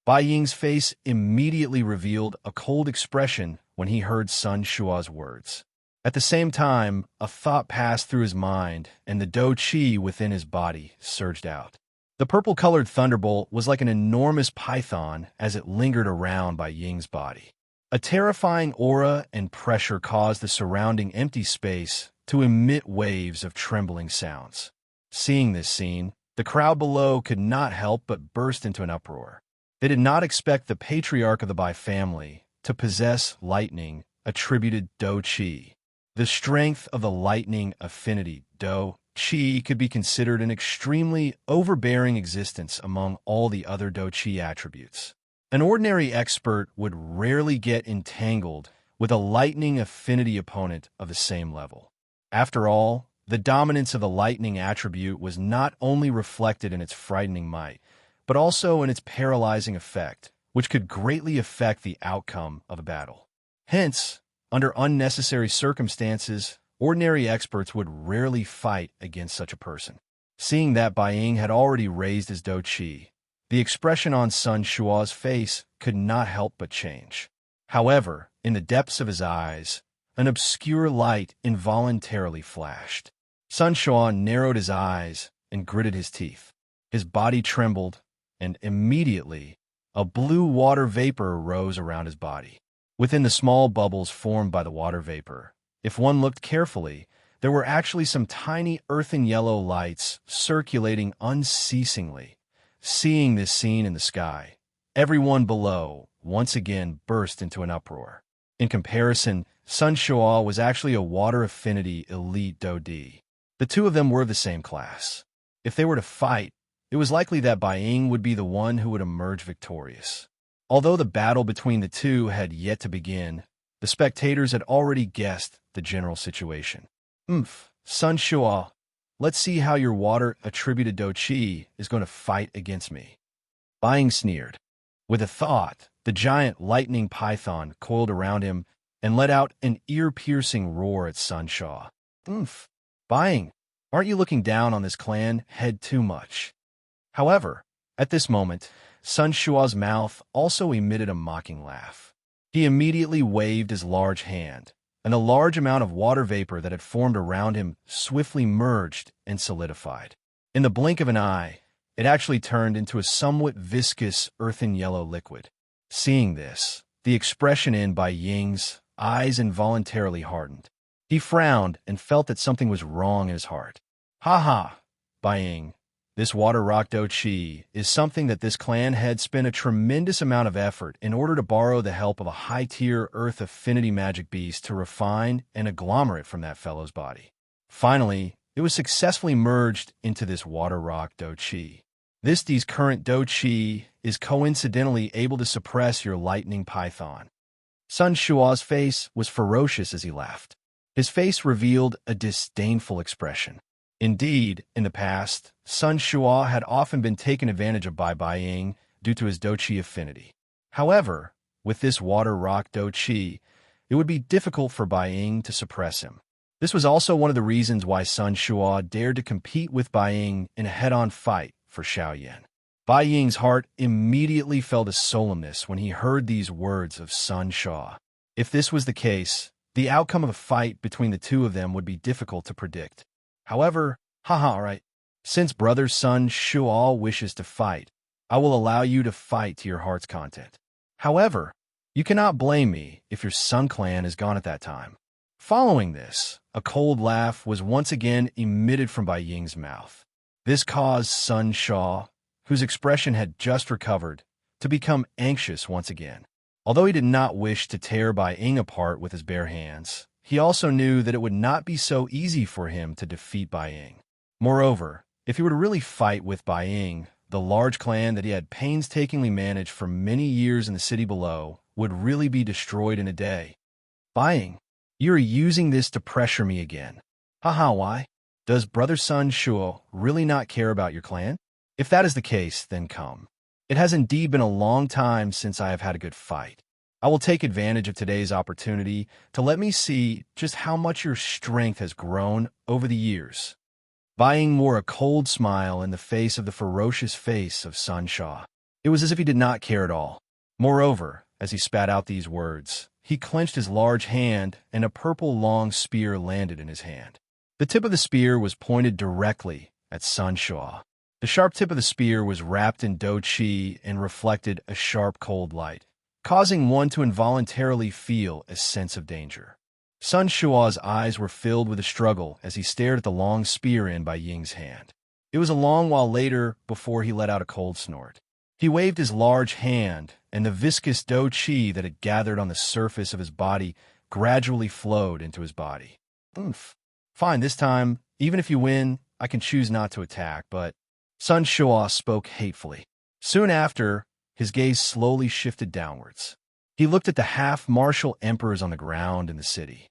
Bai Ying's face immediately revealed a cold expression when he heard Sun Shua's words. At the same time, a thought passed through his mind, and the Do-Chi within his body surged out. The purple-colored thunderbolt was like an enormous python as it lingered around Bai Ying's body. A terrifying aura and pressure caused the surrounding empty space to emit waves of trembling sounds. Seeing this scene, the crowd below could not help but burst into an uproar. They did not expect the patriarch of the Bai family to possess lightning attributed Do-Chi. The strength of the lightning affinity Do-Chi could be considered an extremely overbearing existence among all the other Do-Chi attributes. An ordinary expert would rarely get entangled with a lightning affinity opponent of the same level. After all, the dominance of the lightning attribute was not only reflected in its frightening might, but also in its paralyzing effect, which could greatly affect the outcome of a battle. Hence, under unnecessary circumstances, ordinary experts would rarely fight against such a person. Seeing that Bai Ying had already raised his Do Qi, the expression on Sun Shua's face could not help but change. However, in the depths of his eyes, an obscure light involuntarily flashed. Sun Shua narrowed his eyes and gritted his teeth. His body trembled, and immediately, a blue water vapor rose around his body. Within the small bubbles formed by the water vapor, if one looked carefully, there were actually some tiny earthen yellow lights circulating unceasingly. Seeing this scene in the sky, everyone below once again burst into an uproar. In comparison, Sun Shua was actually a water affinity elite Do Di. The two of them were of the same class. If they were to fight, it was likely that Bai Ying would be the one who would emerge victorious. Although the battle between the two had yet to begin, the spectators had already guessed the general situation. Sun Shua, let's see how your water-attributed Do Qi is going to fight against me. Bai Ying sneered. With a thought, the giant lightning python coiled around him and let out an ear-piercing roar at Sun Shua. Bai Ying, aren't you looking down on this clan head too much? However, at this moment, Sun Shua's mouth also emitted a mocking laugh. He immediately waved his large hand, and a large amount of water vapor that had formed around him swiftly merged and solidified. In the blink of an eye, it actually turned into a somewhat viscous earthen yellow liquid. Seeing this, the expression in Bai Ying's eyes involuntarily hardened. He frowned and felt that something was wrong in his heart. Ha, Bai Ying, this water rock Do Qi is something that this clan had spent a tremendous amount of effort in order to borrow the help of a high-tier earth affinity magic beast to refine and agglomerate from that fellow's body. Finally, it was successfully merged into this water rock Do Qi. This D's current Do Qi is coincidentally able to suppress your lightning python. Sun Shua's face was ferocious as he laughed. His face revealed a disdainful expression. Indeed, in the past, Sun Shua had often been taken advantage of by Bai Ying due to his Do Qi affinity. However, with this water rock Do Qi, it would be difficult for Bai Ying to suppress him. This was also one of the reasons why Sun Shua dared to compete with Bai Ying in a head-on fight for Xiaoyan. Bai Ying's heart immediately fell to solemnness when he heard these words of Sun Shua. If this was the case, the outcome of a fight between the two of them would be difficult to predict. However, alright, since brother Sun Shua wishes to fight, I will allow you to fight to your heart's content. However, you cannot blame me if your Sun clan is gone at that time. Following this, a cold laugh was once again emitted from Bai Ying's mouth. This caused Sun Shua, whose expression had just recovered, to become anxious once again. Although he did not wish to tear Bai Ying apart with his bare hands, he also knew that it would not be so easy for him to defeat Bai Ying. Moreover, if he were to really fight with Bai Ying, the large clan that he had painstakingly managed for many years in the city below would really be destroyed in a day. Bai Ying, you are using this to pressure me again. Why? Does brother Sun Shua really not care about your clan? If that is the case, then come. It has indeed been a long time since I have had a good fight. I will take advantage of today's opportunity to let me see just how much your strength has grown over the years. Bai Ying wore a cold smile in the face of the ferocious face of Sun Shua. It was as if he did not care at all. Moreover, as he spat out these words, he clenched his large hand and a purple long spear landed in his hand. The tip of the spear was pointed directly at Sun Shua. The sharp tip of the spear was wrapped in Do Qi and reflected a sharp cold light, causing one to involuntarily feel a sense of danger. Sun Shua's eyes were filled with a struggle as he stared at the long spear in Bai Ying's hand. It was a long while later before he let out a cold snort. He waved his large hand, and the viscous Do Qi that had gathered on the surface of his body gradually flowed into his body. Fine, this time, even if you win, I can choose not to attack, but Sun Shua spoke hatefully. Soon after, his gaze slowly shifted downwards. He looked at the half-martial emperors on the ground in the city.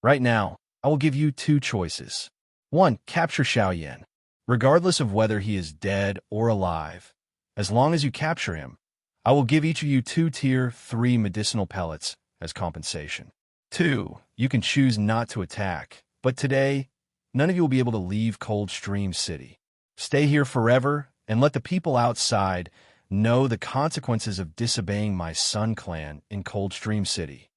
Right now, I will give you two choices. 1. Capture Xiaoyan, regardless of whether he is dead or alive. As long as you capture him, I will give each of you 2 Tier 3 medicinal pellets as compensation. 2. You can choose not to attack, but today, none of you will be able to leave Coldstream City. Stay here forever and let the people outside know the consequences of disobeying my Sun clan in Coldstream City.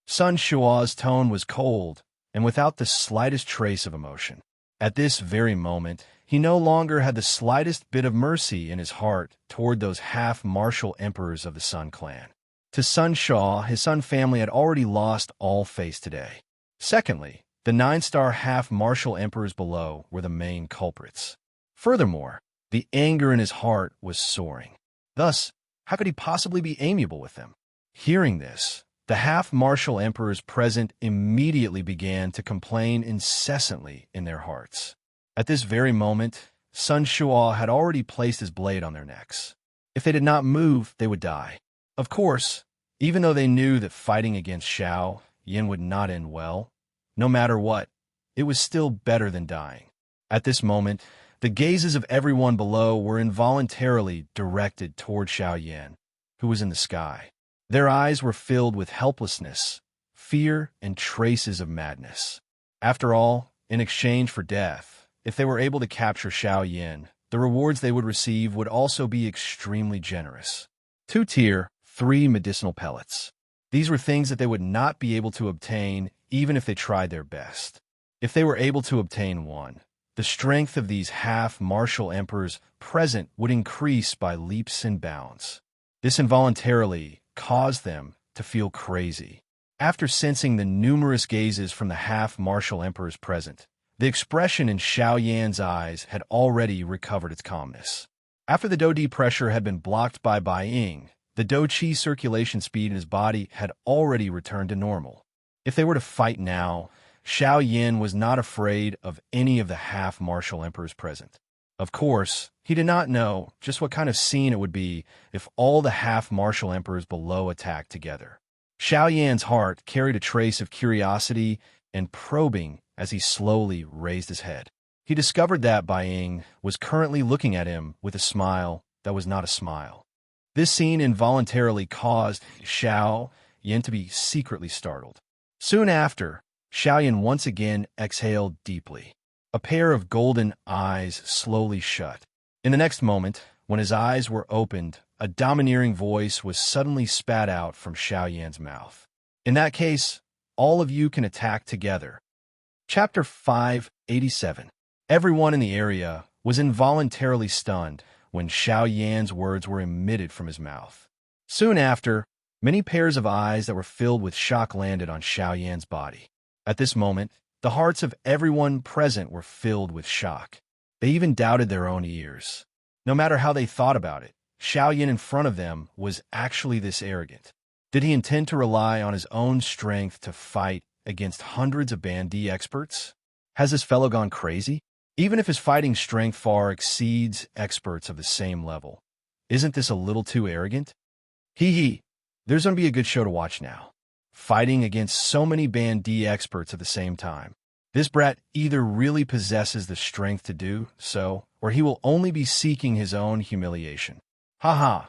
Sun Shua's tone was cold and without the slightest trace of emotion. At this very moment, he no longer had the slightest bit of mercy in his heart toward those half-martial emperors of the Sun clan. To Sun Sha, his Sun family had already lost all face today. Secondly, the 9-star half-martial emperors below were the main culprits. Furthermore, the anger in his heart was soaring. Thus, how could he possibly be amiable with them? Hearing this, the half-martial emperors present immediately began to complain incessantly in their hearts. At this very moment, Sun Shua had already placed his blade on their necks. If they did not move, they would die. Of course, even though they knew that fighting against Xiao Yin would not end well, no matter what, it was still better than dying. At this moment, the gazes of everyone below were involuntarily directed toward Xiao Yan, who was in the sky. Their eyes were filled with helplessness, fear, and traces of madness. After all, in exchange for death, if they were able to capture Xiao Yan, the rewards they would receive would also be extremely generous. 2 Tier 3 medicinal pellets. These were things that they would not be able to obtain even if they tried their best. If they were able to obtain one, the strength of these half-martial emperors present would increase by leaps and bounds. This involuntarily caused them to feel crazy. After sensing the numerous gazes from the half-martial emperors present, the expression in Xiao Yan's eyes had already recovered its calmness. After the Dou-Di pressure had been blocked by Bai Ying, the Dou-Qi circulation speed in his body had already returned to normal. If they were to fight now, Xiao Yan was not afraid of any of the half-martial emperors present. Of course, he did not know just what kind of scene it would be if all the half-martial emperors below attacked together. Xiao Yan's heart carried a trace of curiosity and probing as he slowly raised his head. He discovered that Bai Ying was currently looking at him with a smile that was not a smile. This scene involuntarily caused Xiao Yan to be secretly startled. Soon after, Xiao Yan once again exhaled deeply. A pair of golden eyes slowly shut. In the next moment, when his eyes were opened, a domineering voice was suddenly spat out from Xiao Yan's mouth. In that case, all of you can attack together. Chapter 587. Everyone in the area was involuntarily stunned when Xiao Yan's words were emitted from his mouth. Soon after, many pairs of eyes that were filled with shock landed on Xiao Yan's body. At this moment, the hearts of everyone present were filled with shock. They even doubted their own ears. No matter how they thought about it, Xiao Yan in front of them was actually this arrogant. Did he intend to rely on his own strength to fight against hundreds of Bandi experts? Has this fellow gone crazy? Even if his fighting strength far exceeds experts of the same level, isn't this a little too arrogant? Hee, there's going to be a good show to watch now. Fighting against so many Bandi experts at the same time. This brat either really possesses the strength to do so, or he will only be seeking his own humiliation. Haha,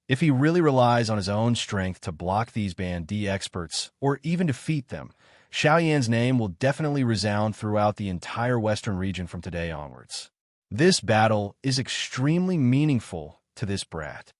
if he really relies on his own strength to block these Bandi experts, or even defeat them, Xiao Yan's name will definitely resound throughout the entire western region from today onwards. This battle is extremely meaningful to this brat.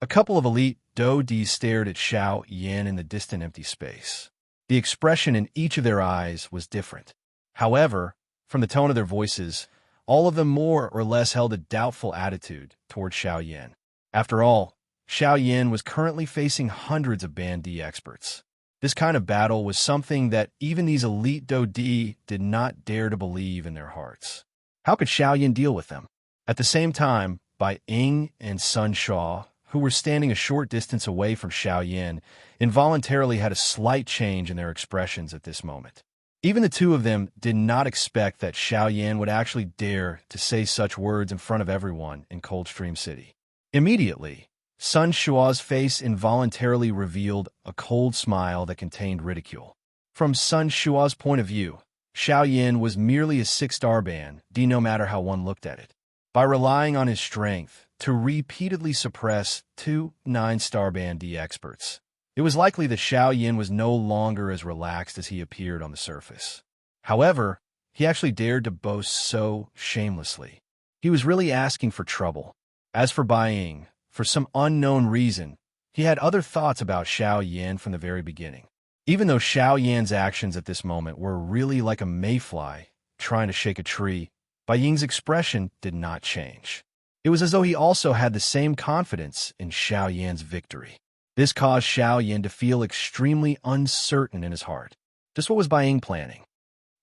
A couple of elite Dou-Di stared at Xiao Yan in the distant empty space. The expression in each of their eyes was different. However, from the tone of their voices, all of them more or less held a doubtful attitude toward Xiao Yan. After all, Xiao Yan was currently facing hundreds of Bandi experts. This kind of battle was something that even these elite Dou-Di did not dare to believe in their hearts. How could Xiao Yan deal with them? At the same time, Bai Ying and Sun Sha, who were standing a short distance away from Xiao Yan, involuntarily had a slight change in their expressions at this moment. Even the two of them did not expect that Xiao Yan would actually dare to say such words in front of everyone in Coldstream City. Immediately, Sun Shua's face involuntarily revealed a cold smile that contained ridicule. From Sun Shua's point of view, Xiao Yin was merely a 6-star band D no matter how one looked at it. By relying on his strength to repeatedly suppress 2 9-star band D experts, it was likely that Xiao Yin was no longer as relaxed as he appeared on the surface. However, he actually dared to boast so shamelessly. He was really asking for trouble. As for Bai Ying, for some unknown reason, he had other thoughts about Xiao Yin from the very beginning. Even though Xiao Yan's actions at this moment were really like a mayfly trying to shake a tree, Bai Ying's expression did not change. It was as though he also had the same confidence in Xiao Yan's victory. This caused Xiao Yin to feel extremely uncertain in his heart. Just what was Bai Ying planning?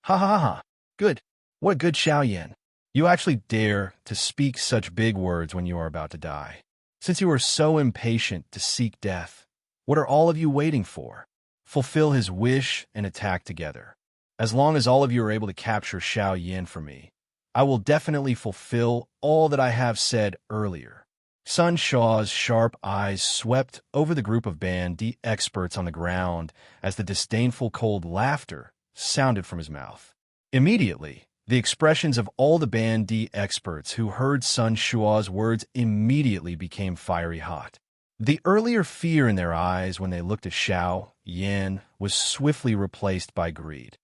Ha ha ha ha. Good. What good Xiao Yin. You actually dare to speak such big words when you are about to die. Since you are so impatient to seek death, what are all of you waiting for? Fulfill his wish and attack together. As long as all of you are able to capture Xiao Yin for me, I will definitely fulfill all that I have said earlier. Sun Shua's sharp eyes swept over the group of Band D experts on the ground as the disdainful cold laughter sounded from his mouth. Immediately, the expressions of all the Band D experts who heard Sun Shua's words immediately became fiery hot. The earlier fear in their eyes when they looked at Xiao Yin was swiftly replaced by greed.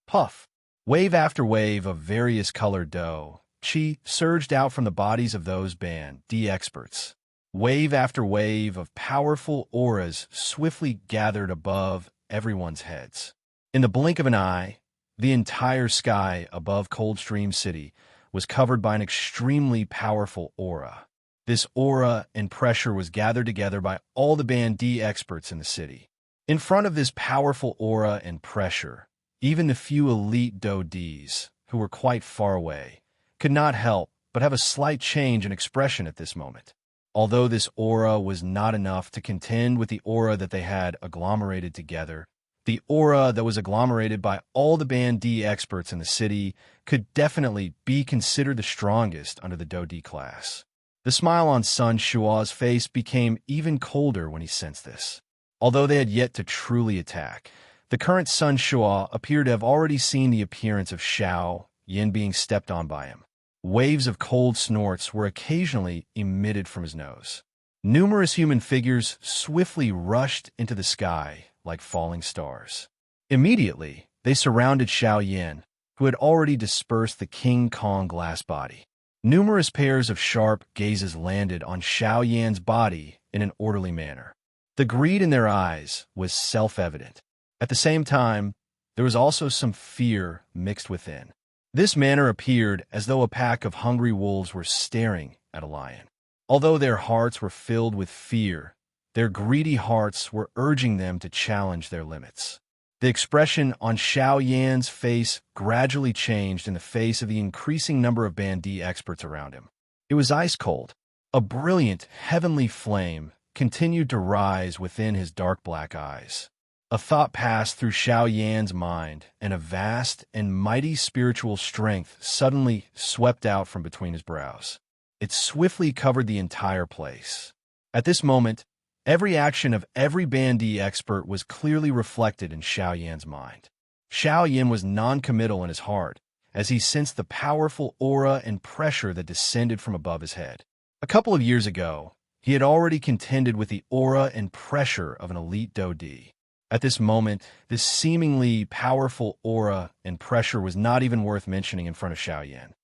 Puff! Wave after wave of various colored dough, qi surged out from the bodies of those Band D experts. Wave after wave of powerful auras swiftly gathered above everyone's heads. In the blink of an eye, the entire sky above Coldstream City was covered by an extremely powerful aura. This aura and pressure was gathered together by all the Band D experts in the city. In front of this powerful aura and pressure, even the few elite Do Ds, who were quite far away, could not help but have a slight change in expression at this moment. Although this aura was not enough to contend with the aura that they had agglomerated together, the aura that was agglomerated by all the Band D experts in the city could definitely be considered the strongest under the Do D class. The smile on Sun Shua's face became even colder when he sensed this. Although they had yet to truly attack, the current Sun Shua appeared to have already seen the appearance of Xiao Yin being stepped on by him. Waves of cold snorts were occasionally emitted from his nose. Numerous human figures swiftly rushed into the sky like falling stars. Immediately, they surrounded Xiao Yin, who had already dispersed the King Kong glass body. Numerous pairs of sharp gazes landed on Xiao Yan's body in an orderly manner. The greed in their eyes was self-evident. At the same time, there was also some fear mixed within. This manner appeared as though a pack of hungry wolves were staring at a lion. Although their hearts were filled with fear, their greedy hearts were urging them to challenge their limits. The expression on Xiao Yan's face gradually changed in the face of the increasing number of Band D experts around him. It was ice cold. A brilliant, heavenly flame continued to rise within his dark black eyes. A thought passed through Xiao Yan's mind, and a vast and mighty spiritual strength suddenly swept out from between his brows. It swiftly covered the entire place. At this moment, every action of every Band D expert was clearly reflected in Xiao Yan's mind. Xiao Yan was non-committal in his heart, as he sensed the powerful aura and pressure that descended from above his head. A couple of years ago, he had already contended with the aura and pressure of an elite Do D. At this moment, this seemingly powerful aura and pressure was not even worth mentioning in front of Xiao Yan.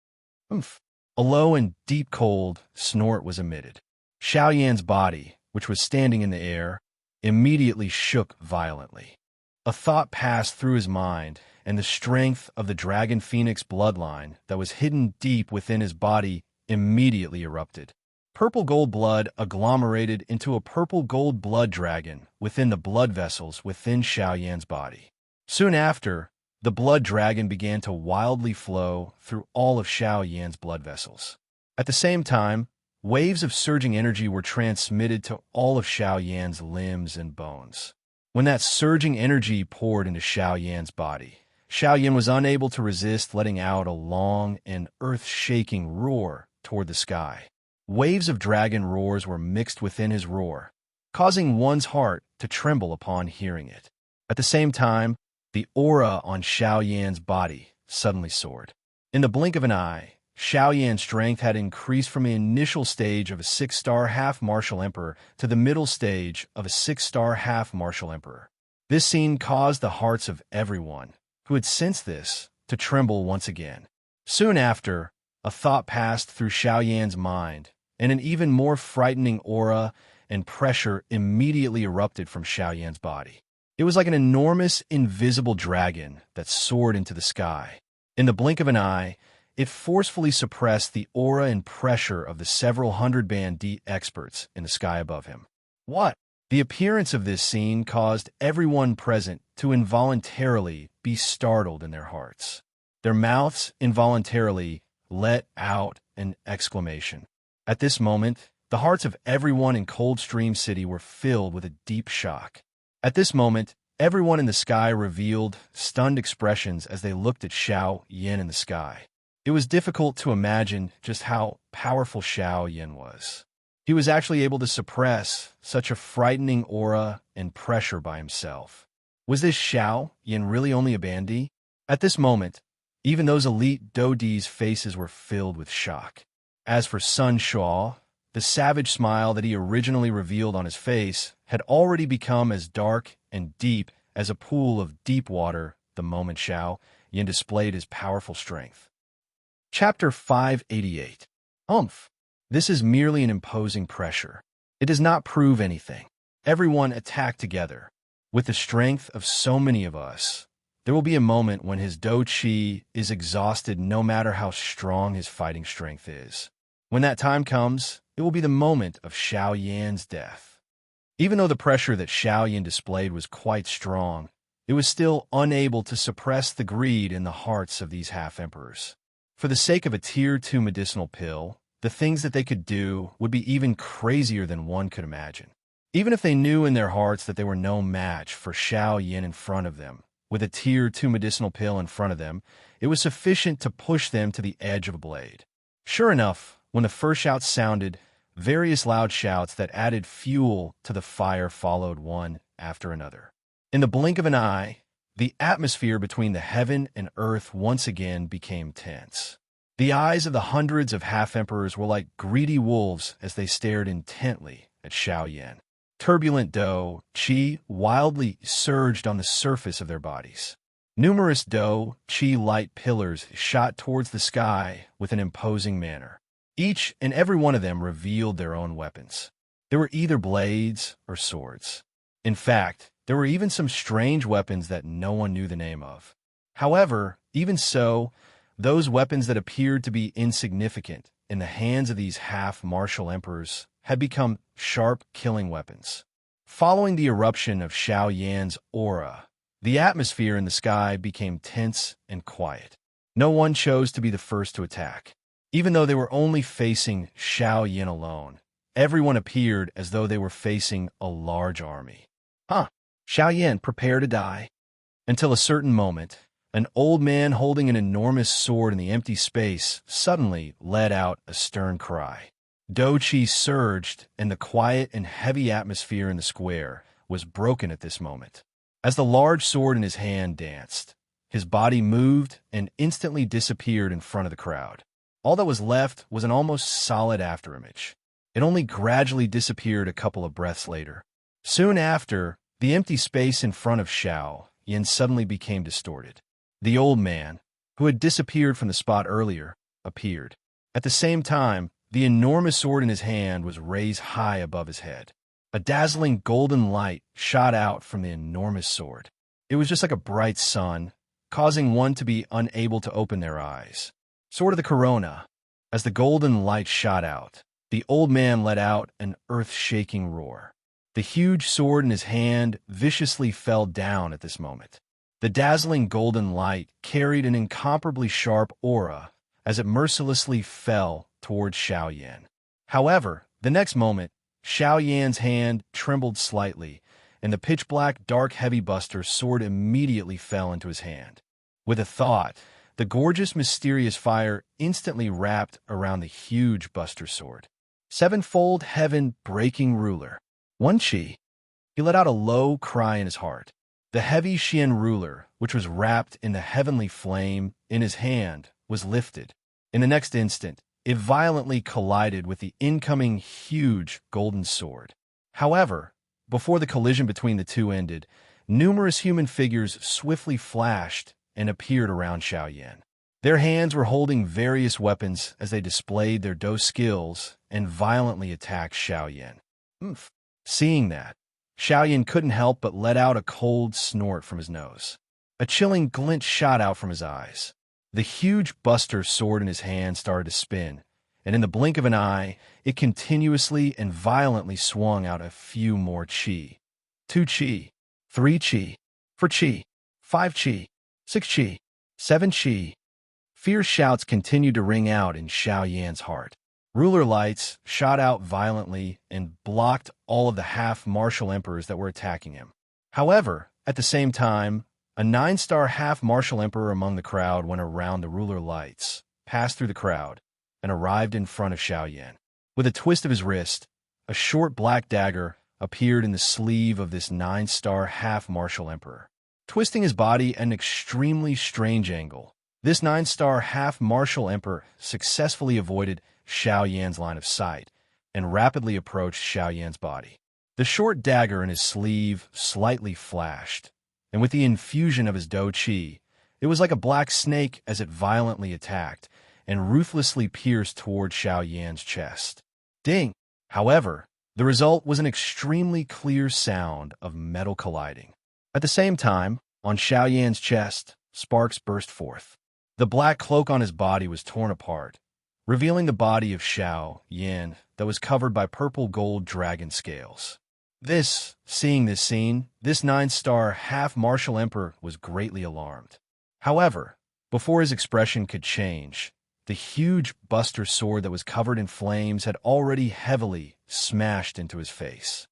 Oomph! A low and deep cold snort was emitted. Xiao Yan's body, which was standing in the air, immediately shook violently. A thought passed through his mind, and the strength of the Dragon Phoenix bloodline that was hidden deep within his body immediately erupted. Purple gold blood agglomerated into a purple gold blood dragon within the blood vessels within Xiao Yan's body. Soon after, the blood dragon began to wildly flow through all of Xiao Yan's blood vessels. At the same time, waves of surging energy were transmitted to all of Xiao Yan's limbs and bones. When that surging energy poured into Xiao Yan's body, Xiao Yan was unable to resist letting out a long and earth-shaking roar toward the sky. Waves of dragon roars were mixed within his roar, causing one's heart to tremble upon hearing it. At the same time, the aura on Xiao Yan's body suddenly soared. In the blink of an eye, Xiao Yan's strength had increased from the initial stage of a 6-star half-martial emperor to the middle stage of a 6-star half-martial emperor. This scene caused the hearts of everyone who had sensed this to tremble once again. Soon after, a thought passed through Xiao Yan's mind, and an even more frightening aura and pressure immediately erupted from Xiao Yan's body. It was like an enormous, invisible dragon that soared into the sky. In the blink of an eye, it forcefully suppressed the aura and pressure of the several hundred bandit experts in the sky above him. What? The appearance of this scene caused everyone present to involuntarily be startled in their hearts. Their mouths involuntarily let out an exclamation. At this moment, the hearts of everyone in Coldstream City were filled with a deep shock. At this moment, everyone in the sky revealed stunned expressions as they looked at Xiao Yan in the sky. It was difficult to imagine just how powerful Xiao Yan was. He was actually able to suppress such a frightening aura and pressure by himself. Was this Xiao Yan really only a bandit? At this moment, even those elite Dodi's faces were filled with shock. As for Sun Shuo, the savage smile that he originally revealed on his face had already become as dark and deep as a pool of deep water the moment Xiao Yan displayed his powerful strength. Chapter 588. This is merely an imposing pressure. It does not prove anything. Everyone attacked together. With the strength of so many of us, there will be a moment when his Do Chi is exhausted no matter how strong his fighting strength is. When that time comes, it will be the moment of Xiao Yan's death. Even though the pressure that Xiao Yan displayed was quite strong, it was still unable to suppress the greed in the hearts of these half-emperors. For the sake of a Tier 2 medicinal pill, the things that they could do would be even crazier than one could imagine. Even if they knew in their hearts that they were no match for Xiao Yan in front of them, with a Tier 2 medicinal pill in front of them, it was sufficient to push them to the edge of a blade. Sure enough, when the first shouts sounded, various loud shouts that added fuel to the fire followed one after another. In the blink of an eye, the atmosphere between the heaven and earth once again became tense. The eyes of the hundreds of half-emperors were like greedy wolves as they stared intently at Xiao Yan. Turbulent Do Chi wildly surged on the surface of their bodies. Numerous Do Chi light pillars shot towards the sky with an imposing manner. Each and every one of them revealed their own weapons. They were either blades or swords. In fact, there were even some strange weapons that no one knew the name of. However, even so, those weapons that appeared to be insignificant in the hands of these half-martial emperors had become sharp killing weapons. Following the eruption of Xiao Yan's aura, the atmosphere in the sky became tense and quiet. No one chose to be the first to attack. Even though they were only facing Xiao Yan alone, everyone appeared as though they were facing a large army. Xiao Yan, prepare to die. Until a certain moment, an old man holding an enormous sword in the empty space suddenly let out a stern cry. Do Chi surged, and the quiet and heavy atmosphere in the square was broken at this moment. As the large sword in his hand danced, his body moved and instantly disappeared in front of the crowd. All that was left was an almost solid afterimage. It only gradually disappeared a couple of breaths later. Soon after, the empty space in front of Xiao Yan suddenly became distorted. The old man, who had disappeared from the spot earlier, appeared. At the same time, the enormous sword in his hand was raised high above his head. A dazzling golden light shot out from the enormous sword. It was just like a bright sun, causing one to be unable to open their eyes. Sort of the corona. As the golden light shot out, the old man let out an earth-shaking roar. The huge sword in his hand viciously fell down at this moment. The dazzling golden light carried an incomparably sharp aura as it mercilessly fell towards Xiao Yan. However, the next moment, Xiao Yan's hand trembled slightly, and the pitch-black dark heavy buster sword immediately fell into his hand. With a thought, the gorgeous mysterious fire instantly wrapped around the huge buster sword. sevenfold heaven-breaking ruler. One Qi. He let out a low cry in his heart. The heavy Xian ruler, which was wrapped in the heavenly flame in his hand, was lifted. In the next instant, it violently collided with the incoming huge golden sword. However, before the collision between the two ended, numerous human figures swiftly flashed and appeared around Xiaoyan. Their hands were holding various weapons as they displayed their Do skills and violently attacked Xiaoyan. Seeing that, Xiaoyan couldn't help but let out a cold snort from his nose. A chilling glint shot out from his eyes. The huge buster sword in his hand started to spin, and in the blink of an eye, it continuously and violently swung out a few more Qi. 2 Qi, 3 Qi, 4 Qi, 5 Qi, 6 Qi, 7 Qi. Fierce shouts continued to ring out in Xiaoyan's heart. Ruler lights shot out violently and blocked all of the half-martial emperors that were attacking him. However, at the same time, a 9-star half-martial emperor among the crowd went around the ruler lights, passed through the crowd, and arrived in front of Xiaoyan. With a twist of his wrist, a short black dagger appeared in the sleeve of this 9-star half-martial emperor. Twisting his body at an extremely strange angle, this 9-star half-martial emperor successfully avoided Xiaoyan's line of sight and rapidly approached Xiaoyan's body. The short dagger in his sleeve slightly flashed, and with the infusion of his Do Qi, it was like a black snake as it violently attacked and ruthlessly pierced toward Xiaoyan's chest. Ding! However, the result was an extremely clear sound of metal colliding. At the same time, on Xiaoyan's chest, sparks burst forth. The black cloak on his body was torn apart, revealing the body of Xiaoyan that was covered by purple-gold dragon scales. Seeing this scene, this 9-star half-martial emperor was greatly alarmed. However, before his expression could change, the huge buster sword that was covered in flames had already heavily smashed into his face.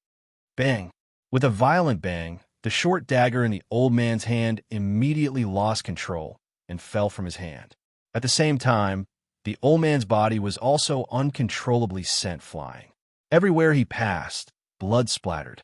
Bang! With a violent bang, the short dagger in the old man's hand immediately lost control and fell from his hand. At the same time, the old man's body was also uncontrollably sent flying. Everywhere he passed, blood splattered.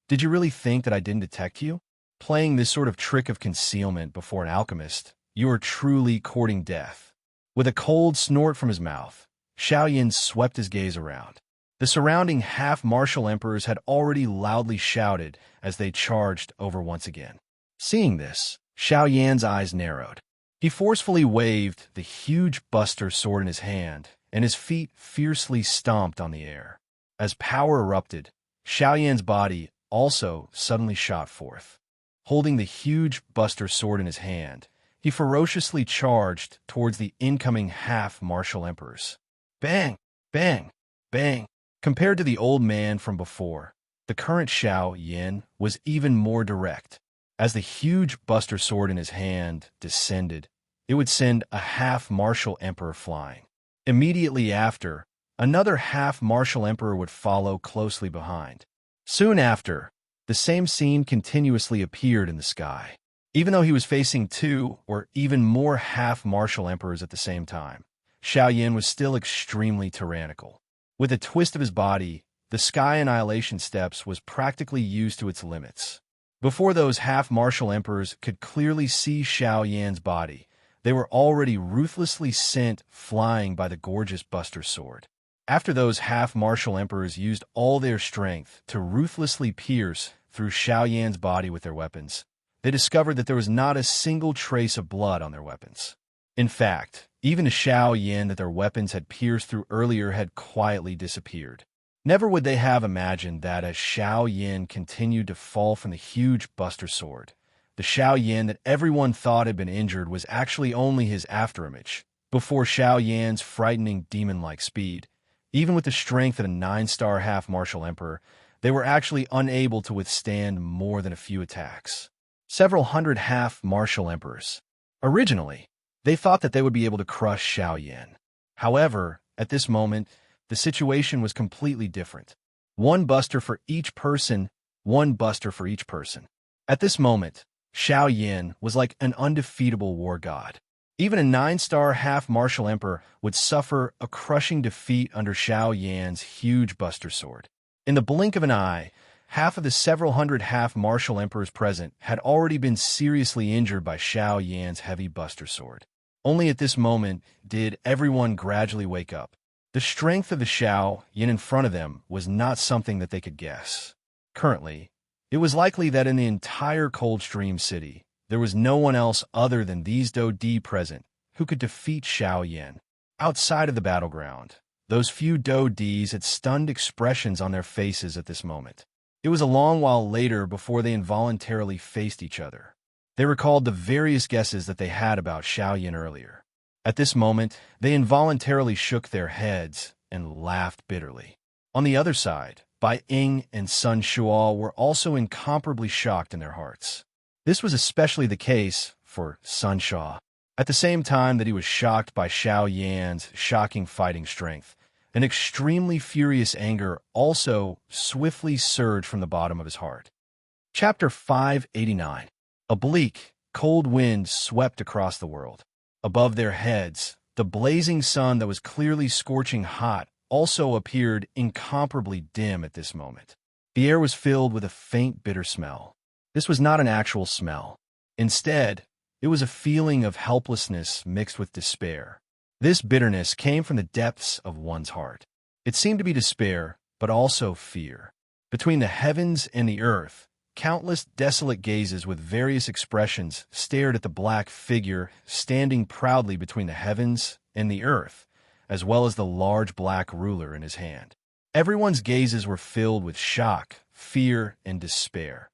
Did you really think that I didn't detect you? Playing this sort of trick of concealment before an alchemist, you are truly courting death. With a cold snort from his mouth, Xiaoyan swept his gaze around. The surrounding half-martial emperors had already loudly shouted as they charged over once again. Seeing this, Xiaoyan's eyes narrowed. He forcefully waved the huge buster sword in his hand, and his feet fiercely stomped on the air. As power erupted, Xiaoyan's body also suddenly shot forth. Holding the huge buster sword in his hand, he ferociously charged towards the incoming half-martial emperors. Bang! Bang! Bang! Compared to the old man from before, the current Xiaoyan was even more direct. As the huge buster sword in his hand descended, it would send a half-martial emperor flying. Immediately after, another half-martial emperor would follow closely behind. Soon after, the same scene continuously appeared in the sky. Even though he was facing 2 or even more half-martial emperors at the same time, Xiaoyan was still extremely tyrannical. With a twist of his body, the Sky Annihilation Steps was practically used to its limits. Before those half-martial emperors could clearly see Xiaoyan's body, they were already ruthlessly sent flying by the gorgeous buster sword. After those half-martial emperors used all their strength to ruthlessly pierce through Xiaoyan's body with their weapons, they discovered that there was not a single trace of blood on their weapons. In fact, even the Xiaoyan that their weapons had pierced through earlier had quietly disappeared. Never would they have imagined that as Xiaoyan continued to fall from the huge buster sword, the Xiaoyan that everyone thought had been injured was actually only his afterimage. Before Xiaoyan's frightening demon-like speed, even with the strength of a 9-star half-martial emperor, they were actually unable to withstand more than a few attacks. Several hundred half-martial emperors. Originally, they thought that they would be able to crush Xiaoyan. However, at this moment, the situation was completely different. One buster for each person. At this moment, Xiaoyan was like an undefeatable war god. Even a 9-star half-martial emperor would suffer a crushing defeat under Xiao Yan's huge Buster Sword. In the blink of an eye, half of the several hundred half-martial emperors present had already been seriously injured by Xiao Yan's heavy Buster Sword. Only at this moment did everyone gradually wake up. The strength of the Xiao Yan in front of them was not something that they could guess. Currently, it was likely that in the entire Coldstream City, there was no one else other than these Do Di present who could defeat Xiao Yan. Outside of the battleground, those few Do Dis had stunned expressions on their faces at this moment. It was a long while later before they involuntarily faced each other. They recalled the various guesses that they had about Xiao Yan earlier. At this moment, they involuntarily shook their heads and laughed bitterly. On the other side, Bai Ying and Sun Shuo were also incomparably shocked in their hearts. This was especially the case for Sun Shuo. At the same time that he was shocked by Xiao Yan's shocking fighting strength, an extremely furious anger also swiftly surged from the bottom of his heart. Chapter 589. A bleak, cold wind swept across the world. Above their heads, the blazing sun that was clearly scorching hot also appeared incomparably dim at this moment. The air was filled with a faint bitter smell. This was not an actual smell. Instead, it was a feeling of helplessness mixed with despair. This bitterness came from the depths of one's heart. It seemed to be despair, but also fear. Between the heavens and the earth, countless desolate gazes with various expressions stared at the black figure standing proudly between the heavens and the earth, as well as the large black ruler in his hand. Everyone's gazes were filled with shock, fear, and despair.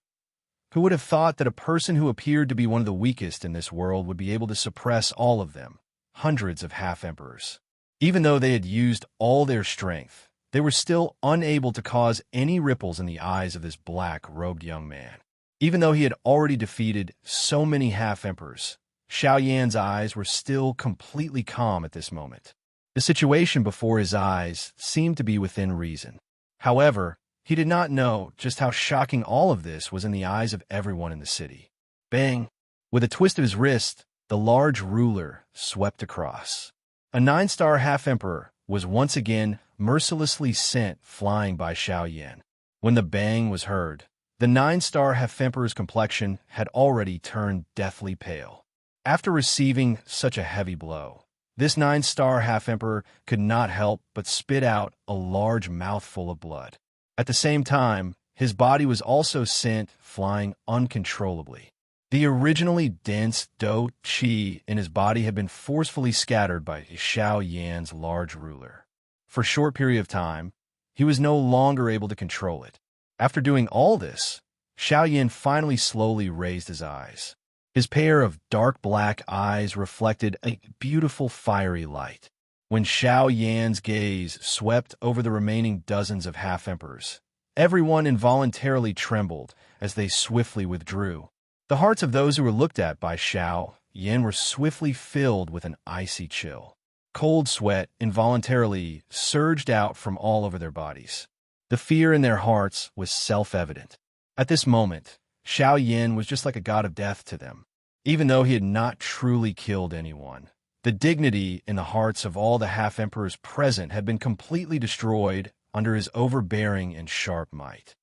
Who would have thought that a person who appeared to be one of the weakest in this world would be able to suppress all of them, hundreds of half-emperors? Even though they had used all their strength, they were still unable to cause any ripples in the eyes of this black-robed young man. Even though he had already defeated so many half-emperors, Xiao Yan's eyes were still completely calm at this moment. The situation before his eyes seemed to be within reason. However, he did not know just how shocking all of this was in the eyes of everyone in the city. Bang! With a twist of his wrist, the large ruler swept across. A 9-star half-emperor was once again mercilessly sent flying by Xiao Yan. When the bang was heard, the 9-star half-emperor's complexion had already turned deathly pale. After receiving such a heavy blow, this 9-star half-emperor could not help but spit out a large mouthful of blood. At the same time, his body was also sent flying uncontrollably. The originally dense Do Qi in his body had been forcefully scattered by Xiao Yan's large ruler. For a short period of time, he was no longer able to control it. After doing all this, Xiao Yan finally slowly raised his eyes. His pair of dark black eyes reflected a beautiful fiery light. When Xiao Yan's gaze swept over the remaining dozens of half-emperors, everyone involuntarily trembled as they swiftly withdrew. The hearts of those who were looked at by Xiao Yan were swiftly filled with an icy chill. Cold sweat involuntarily surged out from all over their bodies. The fear in their hearts was self-evident. At this moment, Xiao Yan was just like a god of death to them. Even though he had not truly killed anyone, the dignity in the hearts of all the half-emperors present had been completely destroyed under his overbearing and sharp might.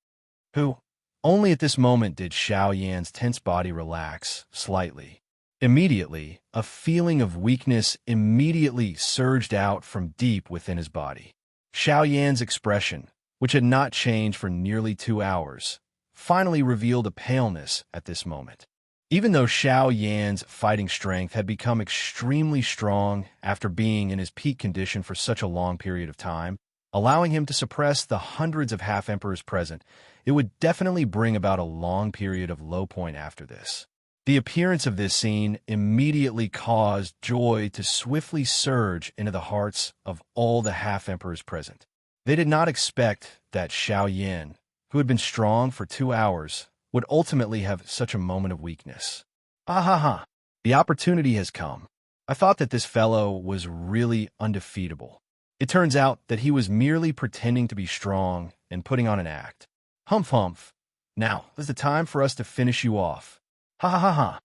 Only at this moment did Xiao Yan's tense body relax slightly. Immediately, a feeling of weakness immediately surged out from deep within his body. Xiao Yan's expression, which had not changed for nearly 2 hours, finally revealed a paleness at this moment. Even though Xiao Yan's fighting strength had become extremely strong after being in his peak condition for such a long period of time, allowing him to suppress the hundreds of half-emperors present, it would definitely bring about a long period of low point after this. The appearance of this scene immediately caused joy to swiftly surge into the hearts of all the half-emperors present. They did not expect that Xiao Yan, who had been strong for 2 hours, would ultimately have such a moment of weakness. Ah ha ha! The opportunity has come. I thought that this fellow was really undefeatable. It turns out that he was merely pretending to be strong and putting on an act. Humph humph. Now is the time for us to finish you off. Ha ha ha ha.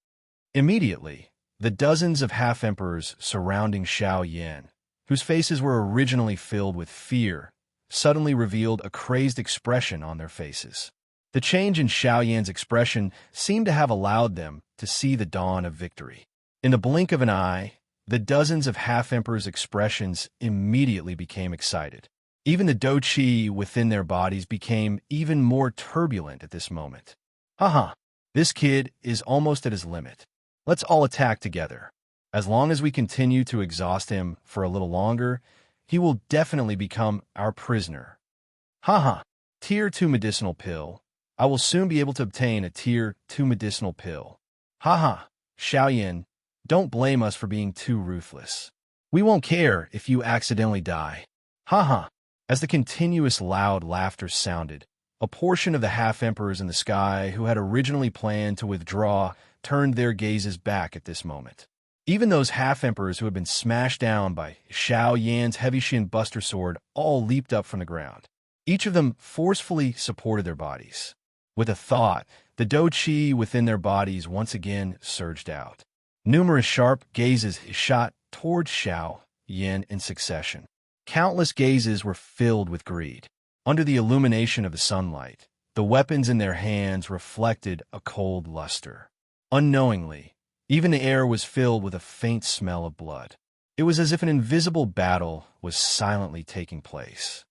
Immediately, the dozens of half-emperors surrounding Xiao Yan, whose faces were originally filled with fear, suddenly revealed a crazed expression on their faces. The change in Xiao Yan's expression seemed to have allowed them to see the dawn of victory. In the blink of an eye, the dozens of half-emperors' expressions immediately became excited. Even the dou qi within their bodies became even more turbulent at this moment. Haha, this kid is almost at his limit. Let's all attack together. As long as we continue to exhaust him for a little longer, he will definitely become our prisoner. Haha, Tier 2 medicinal pill. I will soon be able to obtain a Tier 2 medicinal pill. Haha, Xiaoyan, don't blame us for being too ruthless. We won't care if you accidentally die. Haha. As the continuous loud laughter sounded, a portion of the half-emperors in the sky who had originally planned to withdraw turned their gazes back at this moment. Even those half-emperors who had been smashed down by Xiao Yan's heavy-shin buster sword all leaped up from the ground. Each of them forcefully supported their bodies. With a thought, the dou qi within their bodies once again surged out. Numerous sharp gazes shot towards Xiao Yan in succession. Countless gazes were filled with greed. Under the illumination of the sunlight, the weapons in their hands reflected a cold luster. Unknowingly, even the air was filled with a faint smell of blood. It was as if an invisible battle was silently taking place.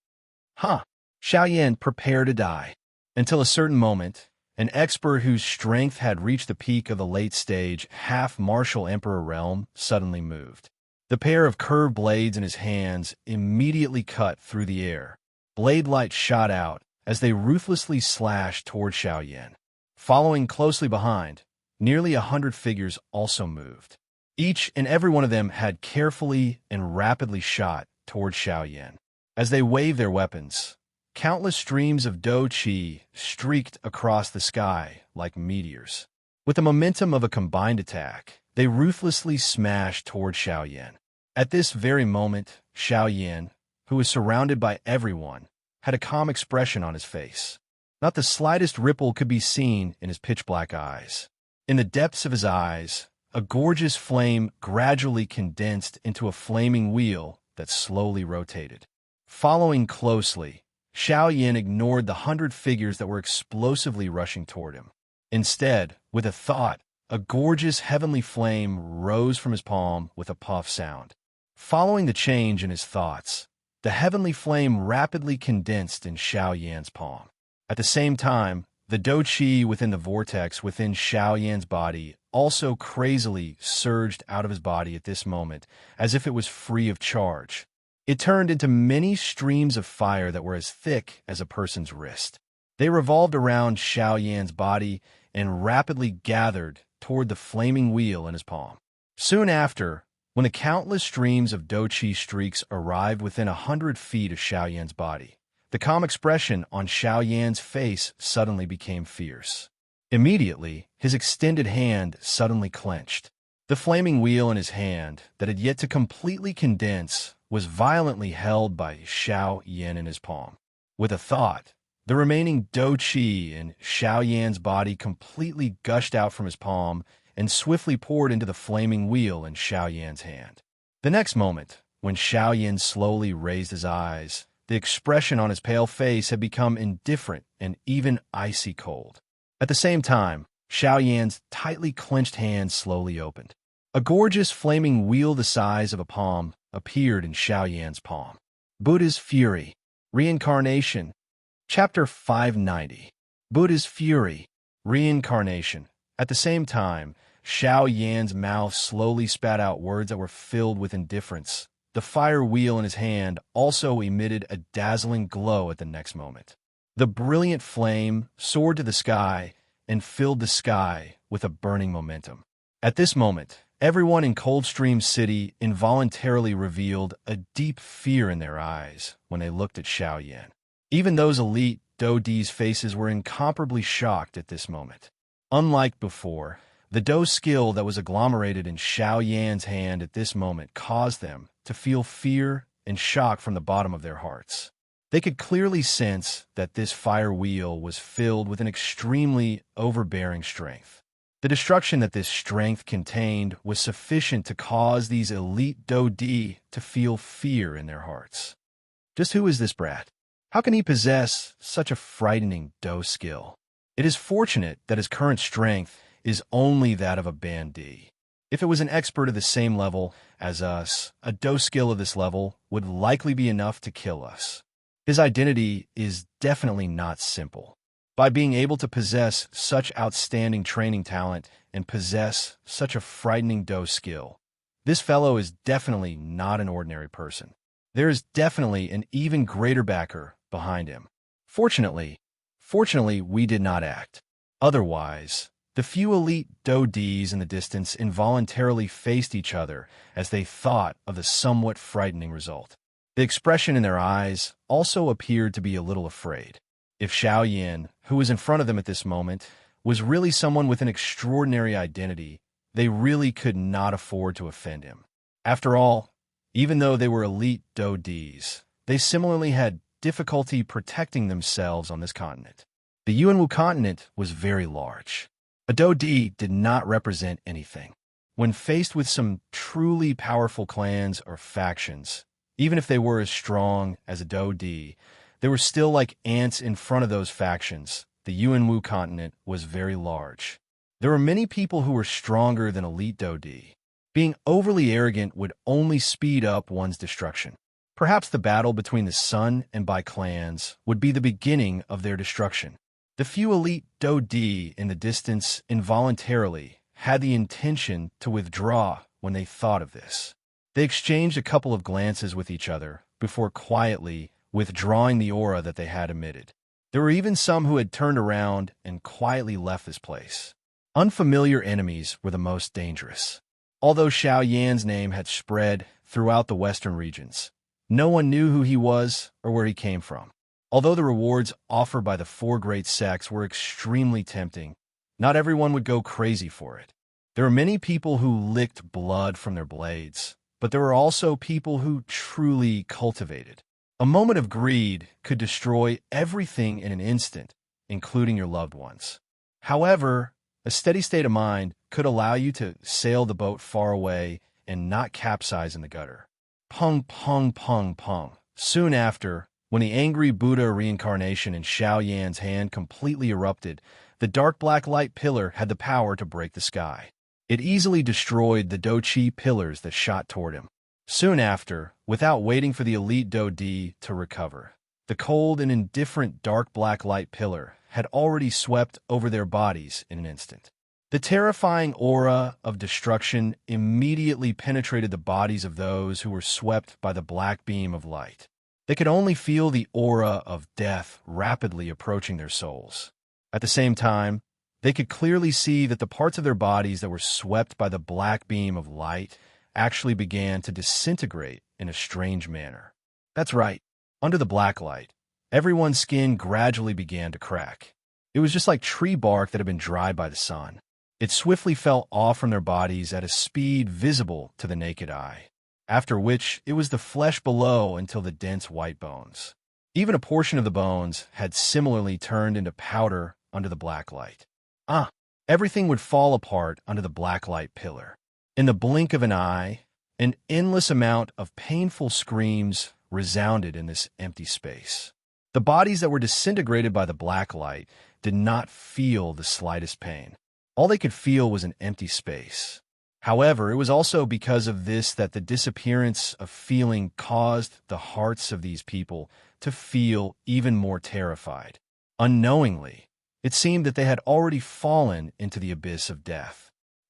Xiao Yan, prepare to die. Until a certain moment, an expert whose strength had reached the peak of the late-stage half-martial emperor realm suddenly moved. The pair of curved blades in his hands immediately cut through the air. Blade light shot out as they ruthlessly slashed toward Xiao Yan. Following closely behind, nearly 100 figures also moved. Each and every one of them had carefully and rapidly shot toward Xiao Yan. As they waved their weapons, countless streams of dou qi streaked across the sky like meteors. With the momentum of a combined attack, they ruthlessly smashed toward Xiao Yan. At this very moment, Xiao Yan, who was surrounded by everyone, had a calm expression on his face. Not the slightest ripple could be seen in his pitch-black eyes. In the depths of his eyes, a gorgeous flame gradually condensed into a flaming wheel that slowly rotated. Following closely, Xiao Yan ignored the 100 figures that were explosively rushing toward him. Instead, with a thought, a gorgeous heavenly flame rose from his palm with a puff sound. Following the change in his thoughts, the heavenly flame rapidly condensed in Xiao Yan's palm. At the same time, the dou qi within the vortex within Xiao Yan's body also crazily surged out of his body at this moment, as if it was free of charge. It turned into many streams of fire that were as thick as a person's wrist. They revolved around Xiao Yan's body and rapidly gathered toward the flaming wheel in his palm. Soon after, when the countless streams of dou qi streaks arrived within 100 feet of Xiao Yan's body, the calm expression on Xiao Yan's face suddenly became fierce. Immediately, his extended hand suddenly clenched. The flaming wheel in his hand that had yet to completely condense was violently held by Xiao Yan in his palm. With a thought, the remaining dou qi in Xiao Yan's body completely gushed out from his palm and swiftly poured into the flaming wheel in Xiao Yan's hand. The next moment, when Xiao Yan slowly raised his eyes, the expression on his pale face had become indifferent and even icy cold. At the same time, Xiao Yan's tightly clenched hand slowly opened. A gorgeous flaming wheel the size of a palm appeared in Xiao Yan's palm. Buddha's Fury, Reincarnation. Chapter 590. Buddha's Fury, Reincarnation. At the same time, Xiao Yan's mouth slowly spat out words that were filled with indifference. The fire wheel in his hand also emitted a dazzling glow at the next moment. The brilliant flame soared to the sky and filled the sky with a burning momentum. At this moment, everyone in Coldstream City involuntarily revealed a deep fear in their eyes when they looked at Xiao Yan. Even those elite dou Di's faces were incomparably shocked at this moment. Unlike before, the dou skill that was agglomerated in Xiao Yan's hand at this moment caused them to feel fear and shock from the bottom of their hearts. They could clearly sense that this fire wheel was filled with an extremely overbearing strength. The destruction that this strength contained was sufficient to cause these elite Dodi to feel fear in their hearts. Just who is this brat? How can he possess such a frightening Do skill? It is fortunate that his current strength is only that of a bandit. If it was an expert of the same level as us, a Do skill of this level would likely be enough to kill us. His identity is definitely not simple. By being able to possess such outstanding training talent and possess such a frightening Do skill, this fellow is definitely not an ordinary person. There is definitely an even greater backer behind him. Fortunately, we did not act. Otherwise, the few elite Dodis in the distance involuntarily faced each other as they thought of the somewhat frightening result. The expression in their eyes also appeared to be a little afraid. If Xiao Yan, who was in front of them at this moment, was really someone with an extraordinary identity, they really could not afford to offend him. After all, even though they were elite Dodis, they similarly had difficulty protecting themselves on this continent. The Yuanwu continent was very large. A Dodi did not represent anything. When faced with some truly powerful clans or factions, even if they were as strong as a Dodi, they were still like ants in front of those factions. The Yuanwu continent was very large. There were many people who were stronger than elite Dodi. Being overly arrogant would only speed up one's destruction. Perhaps the battle between the Sun and Bai clans would be the beginning of their destruction. The few elite Dodi in the distance involuntarily had the intention to withdraw when they thought of this. They exchanged a couple of glances with each other before quietly withdrawing the aura that they had emitted. There were even some who had turned around and quietly left this place. Unfamiliar enemies were the most dangerous. Although Xiao Yan's name had spread throughout the western regions, no one knew who he was or where he came from. Although the rewards offered by the four great sects were extremely tempting, not everyone would go crazy for it. There were many people who licked blood from their blades, but there were also people who truly cultivated. A moment of greed could destroy everything in an instant, including your loved ones. However, a steady state of mind could allow you to sail the boat far away and not capsize in the gutter. Pung, pung, pung, pung. Soon after, when the angry Buddha reincarnation in Xiao Yan's hand completely erupted, the dark black light pillar had the power to break the sky. It easily destroyed the Dochi pillars that shot toward him. Soon after, without waiting for the elite Dodi to recover, the cold and indifferent dark black light pillar had already swept over their bodies in an instant. The terrifying aura of destruction immediately penetrated the bodies of those who were swept by the black beam of light. They could only feel the aura of death rapidly approaching their souls. At the same time, they could clearly see that the parts of their bodies that were swept by the black beam of light actually began to disintegrate in a strange manner. That's right, under the black light, everyone's skin gradually began to crack. It was just like tree bark that had been dried by the sun. It swiftly fell off from their bodies at a speed visible to the naked eye, after which it was the flesh below until the dense white bones. Even a portion of the bones had similarly turned into powder under the black light. Everything would fall apart under the black light pillar. In the blink of an eye, an endless amount of painful screams resounded in this empty space. The bodies that were disintegrated by the black light did not feel the slightest pain. All they could feel was an empty space. However, it was also because of this that the disappearance of feeling caused the hearts of these people to feel even more terrified. Unknowingly, it seemed that they had already fallen into the abyss of death.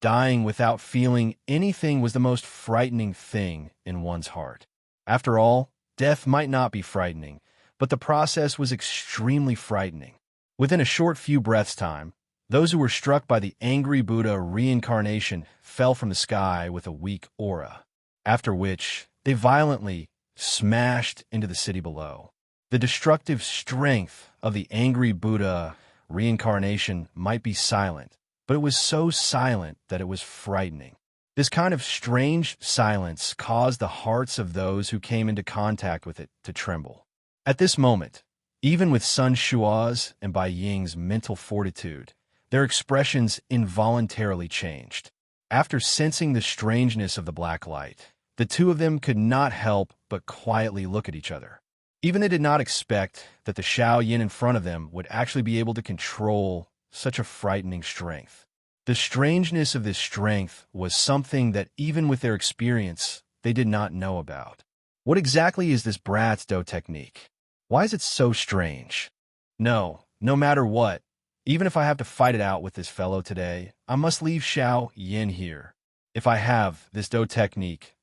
Dying without feeling anything was the most frightening thing in one's heart. After all, death might not be frightening, but the process was extremely frightening. Within a short few breaths' time, those who were struck by the angry Buddha reincarnation fell from the sky with a weak aura, after which they violently smashed into the city below. The destructive strength of the angry Buddha reincarnation might be silent, but it was so silent that it was frightening. This kind of strange silence caused the hearts of those who came into contact with it to tremble. At this moment, even with Sun Shua's and Bai Ying's mental fortitude, their expressions involuntarily changed. After sensing the strangeness of the black light, the two of them could not help but quietly look at each other. Even they did not expect that the Xiao Yin in front of them would actually be able to control such a frightening strength. The strangeness of this strength was something that even with their experience, they did not know about. What exactly is this Brat's Do technique? Why is it so strange? No matter what, even if I have to fight it out with this fellow today, I must leave Xiao Yin here. If I have this Do technique,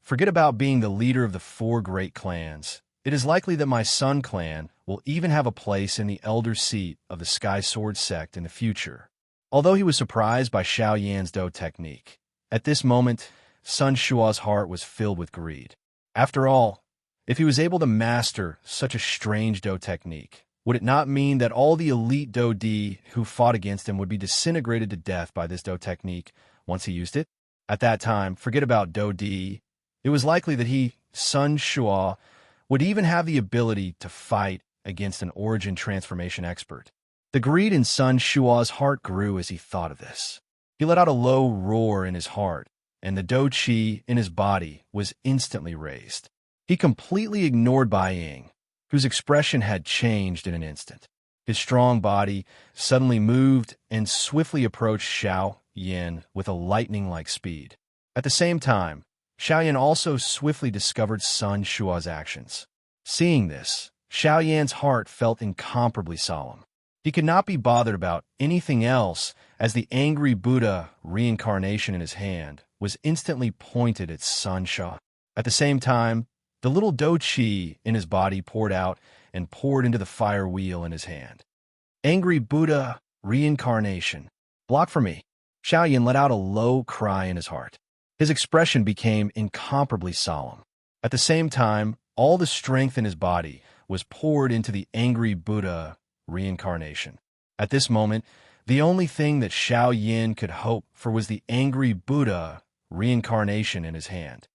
forget about being the leader of the 4 great clans. It is likely that my Sun clan will even have a place in the elder seat of the Sky Sword sect in the future. Although he was surprised by Xiao Yan's Do technique, at this moment, Sun Shua's heart was filled with greed. After all, if he was able to master such a strange Do technique, would it not mean that all the elite Do Di who fought against him would be disintegrated to death by this Do technique once he used it? At that time, forget about Do Di. It was likely that he, Sun Shua, would even have the ability to fight against an origin transformation expert. The greed in Sun Shua's heart grew as he thought of this. He let out a low roar in his heart, and the Do Qi in his body was instantly raised. He completely ignored Bai Ying, whose expression had changed in an instant. His strong body suddenly moved and swiftly approached Xiao Yin with a lightning-like speed. At the same time, Xiao Yin also swiftly discovered Sun Shua's actions. Seeing this, Xiao Yan's heart felt incomparably solemn. He could not be bothered about anything else as the angry Buddha reincarnation in his hand was instantly pointed at Sun Sha. At the same time, the little Do Qi in his body poured out and poured into the fire wheel in his hand. Angry Buddha reincarnation. Block for me. Xiao Yin let out a low cry in his heart. His expression became incomparably solemn. At the same time, all the strength in his body was poured into the angry Buddha reincarnation. At this moment, the only thing that Xiao Yin could hope for was the angry Buddha reincarnation in his hand.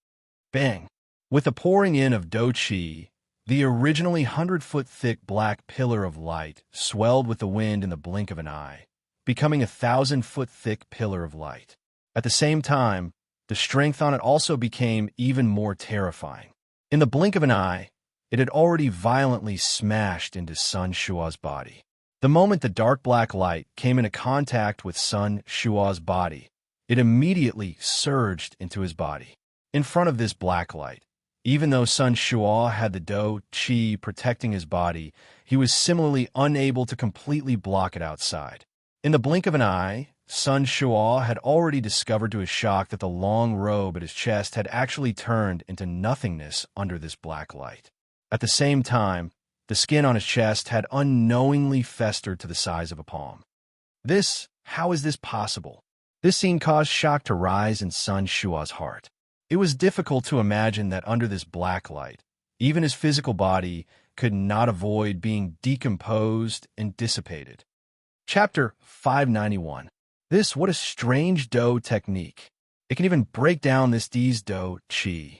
Bang! With the pouring in of Do Qi, the originally 100-foot-thick black pillar of light swelled with the wind in the blink of an eye, becoming a 1,000-foot-thick pillar of light. At the same time, the strength on it also became even more terrifying. In the blink of an eye, it had already violently smashed into Sun Shua's body. The moment the dark black light came into contact with Sun Shua's body, it immediately surged into his body. In front of this black light, even though Sun Shua had the Do Qi protecting his body, he was similarly unable to completely block it outside. In the blink of an eye, Sun Shua had already discovered to his shock that the long robe at his chest had actually turned into nothingness under this black light. At the same time, the skin on his chest had unknowingly festered to the size of a palm. How is this possible? This scene caused shock to rise in Sun Shua's heart. It was difficult to imagine that under this black light, even his physical body could not avoid being decomposed and dissipated. Chapter 591. What a strange Do technique. It can even break down this Di's Do Qi.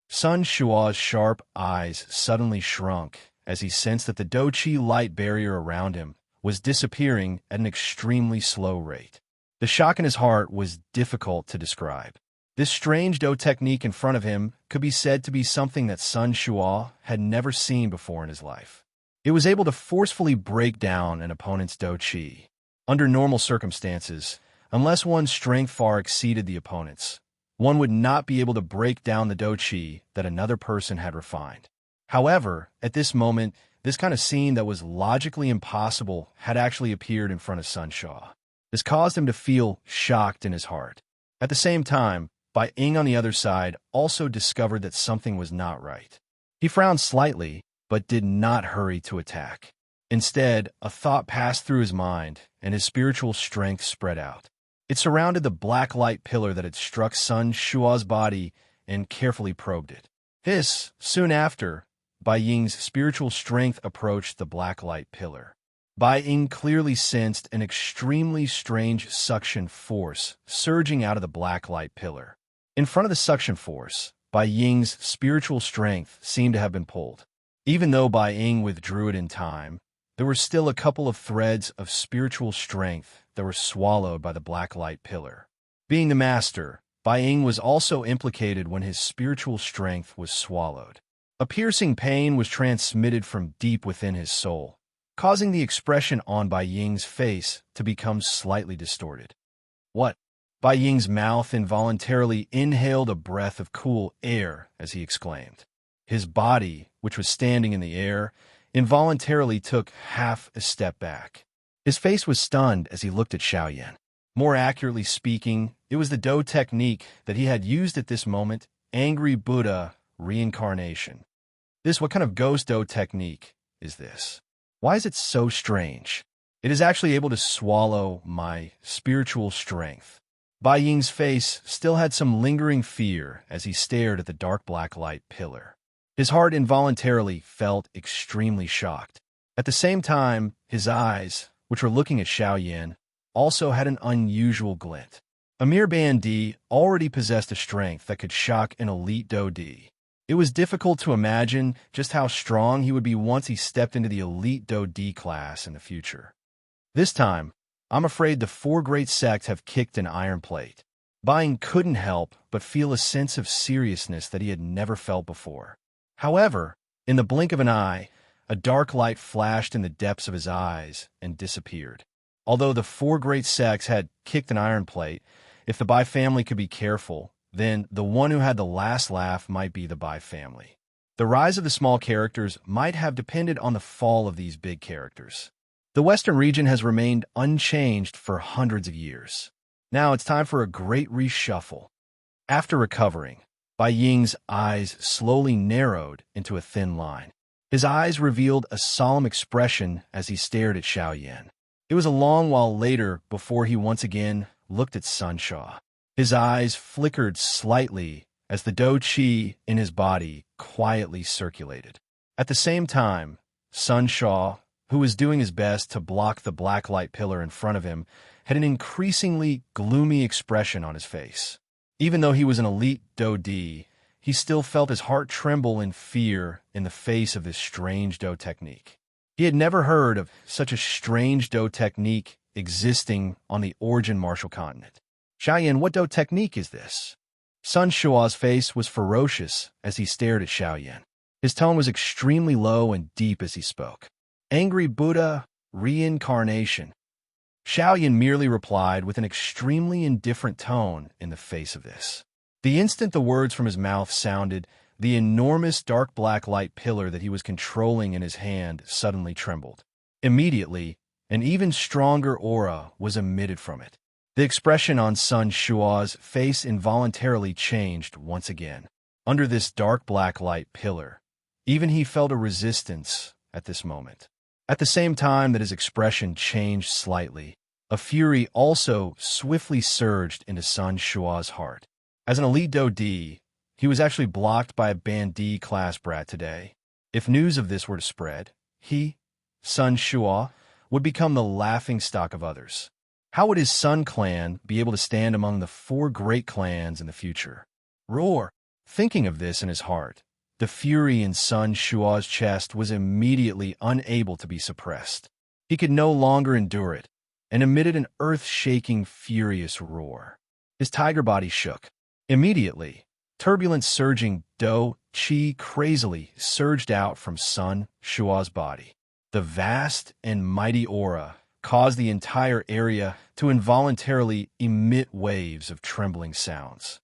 Sun Shua's sharp eyes suddenly shrunk as he sensed that the Do Qi light barrier around him was disappearing at an extremely slow rate. The shock in his heart was difficult to describe. This strange Do technique in front of him could be said to be something that Sun Shua had never seen before in his life. It was able to forcefully break down an opponent's Do Qi. Under normal circumstances, unless one's strength far exceeded the opponent's, one would not be able to break down the Do Qi that another person had refined. However, at this moment, this kind of scene that was logically impossible had actually appeared in front of Sun Sha. This caused him to feel shocked in his heart. At the same time, Bai Ying on the other side also discovered that something was not right. He frowned slightly, but did not hurry to attack. Instead, a thought passed through his mind, and his spiritual strength spread out. It surrounded the black light pillar that had struck Sun Shua's body and carefully probed it. Soon after, Bai Ying's spiritual strength approached the black light pillar. Bai Ying clearly sensed an extremely strange suction force surging out of the black light pillar. In front of the suction force, Bai Ying's spiritual strength seemed to have been pulled. Even though Bai Ying withdrew it in time, there were still a couple of threads of spiritual strength that were swallowed by the black light pillar. Being the master, Bai Ying was also implicated when his spiritual strength was swallowed. A piercing pain was transmitted from deep within his soul, causing the expression on Bai Ying's face to become slightly distorted. What? Bai Ying's mouth involuntarily inhaled a breath of cool air as he exclaimed. His body, which was standing in the air, involuntarily took half a step back. His face was stunned as he looked at Xiaoyan. More accurately speaking, it was the Do technique that he had used at this moment, Angry Buddha Reincarnation. What kind of ghost Do technique is this? Why is it so strange? It is actually able to swallow my spiritual strength. Bai Ying's face still had some lingering fear as he stared at the dark black light pillar. His heart involuntarily felt extremely shocked. At the same time, his eyes, which were looking at Xiaoyan, also had an unusual glint. Amir Bandi already possessed a strength that could shock an elite Do D. It was difficult to imagine just how strong he would be once he stepped into the elite Do D class in the future. This time, I'm afraid the four great sects have kicked an iron plate. Bai Ying couldn't help but feel a sense of seriousness that he had never felt before. However, in the blink of an eye, a dark light flashed in the depths of his eyes and disappeared. Although the four great sects had kicked an iron plate, if the Bai family could be careful, then the one who had the last laugh might be the Bai family. The rise of the small characters might have depended on the fall of these big characters. The Western region has remained unchanged for hundreds of years. Now it's time for a great reshuffle. After recovering, Bai Ying's eyes slowly narrowed into a thin line. His eyes revealed a solemn expression as he stared at Xiaoyan. It was a long while later before he once again looked at Sun Sha. His eyes flickered slightly as the Do Qi in his body quietly circulated. At the same time, Sun Sha, who was doing his best to block the black light pillar in front of him, had an increasingly gloomy expression on his face. Even though he was an elite Do D, he still felt his heart tremble in fear in the face of this strange Do technique. He had never heard of such a strange Do technique existing on the Origin Martial Continent. Xiaoyan, what Do technique is this? Sun Shua's face was ferocious as he stared at Xiaoyan. His tone was extremely low and deep as he spoke. Angry Buddha Reincarnation. Xiaoyan merely replied with an extremely indifferent tone in the face of this. The instant the words from his mouth sounded, the enormous dark black light pillar that he was controlling in his hand suddenly trembled. Immediately, an even stronger aura was emitted from it. The expression on Sun Shua's face involuntarily changed once again. Under this dark black light pillar, even he felt a resistance at this moment. At the same time that his expression changed slightly, a fury also swiftly surged into Sun Shua's heart. As an elite Do D, he was actually blocked by a Bandi class brat today. If news of this were to spread, he, Sun Shua, would become the laughingstock of others. How would his Sun clan be able to stand among the four great clans in the future? Roar! Thinking of this in his heart, the fury in Sun Shua's chest was immediately unable to be suppressed. He could no longer endure it, and emitted an earth-shaking, furious roar. His tiger body shook. Immediately, turbulent surging Do Qi crazily surged out from Sun Shua's body. The vast and mighty aura caused the entire area to involuntarily emit waves of trembling sounds.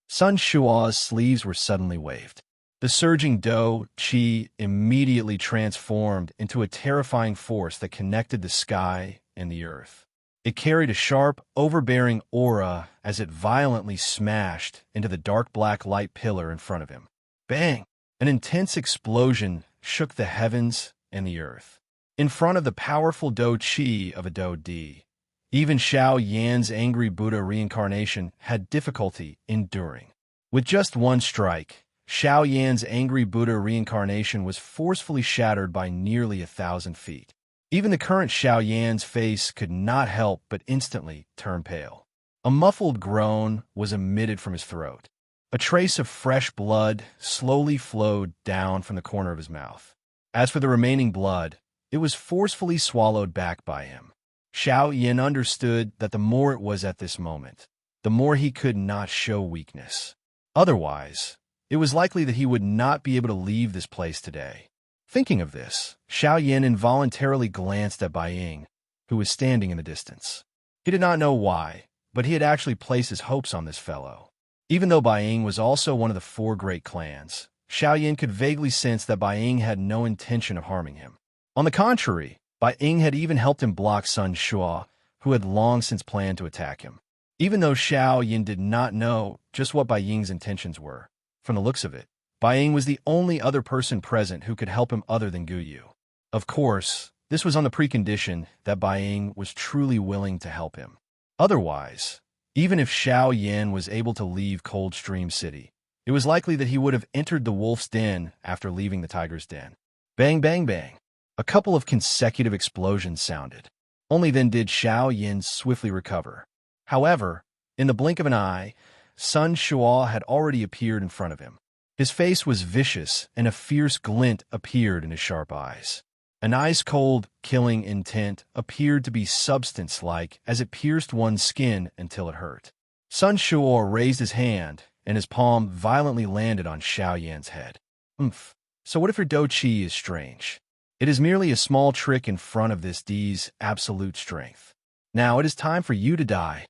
Sun Shua's sleeves were suddenly waved. The surging Do Qi immediately transformed into a terrifying force that connected the sky and the earth. It carried a sharp, overbearing aura as it violently smashed into the dark black light pillar in front of him. Bang! An intense explosion shook the heavens and the earth. In front of the powerful Do Qi of a Do D, even Xiaoyan's angry Buddha reincarnation had difficulty enduring. With just one strike, Xiaoyan's angry Buddha reincarnation was forcefully shattered by nearly 1,000 feet. Even the current Xiaoyan's face could not help but instantly turn pale. A muffled groan was emitted from his throat. A trace of fresh blood slowly flowed down from the corner of his mouth. As for the remaining blood, it was forcefully swallowed back by him. Xiao Yin understood that the more it was at this moment, the more he could not show weakness. Otherwise, it was likely that he would not be able to leave this place today. Thinking of this, Xiao Yin involuntarily glanced at Bai Ying, who was standing in the distance. He did not know why, but he had actually placed his hopes on this fellow. Even though Bai Ying was also one of the 4 great clans, Xiao Yin could vaguely sense that Bai Ying had no intention of harming him. On the contrary, Bai Ying had even helped him block Sun Shuo, who had long since planned to attack him. Even though Xiao Yin did not know just what Bai Ying's intentions were, from the looks of it, Bai Ying was the only other person present who could help him other than Gu Yu. Of course, this was on the precondition that Bai Ying was truly willing to help him. Otherwise, even if Xiao Yin was able to leave Coldstream City, it was likely that he would have entered the wolf's den after leaving the tiger's den. Bang, bang, bang. A couple of consecutive explosions sounded. Only then did Xiao Yin swiftly recover. However, in the blink of an eye, Sun Shuo had already appeared in front of him. His face was vicious, and a fierce glint appeared in his sharp eyes. An ice-cold, killing intent appeared to be substance-like as it pierced one's skin until it hurt. Sun Shuo raised his hand, and his palm violently landed on Xiao Yan's head. Oomph. So what if your Do Qi is strange? It is merely a small trick in front of this D's absolute strength. Now it is time for you to die.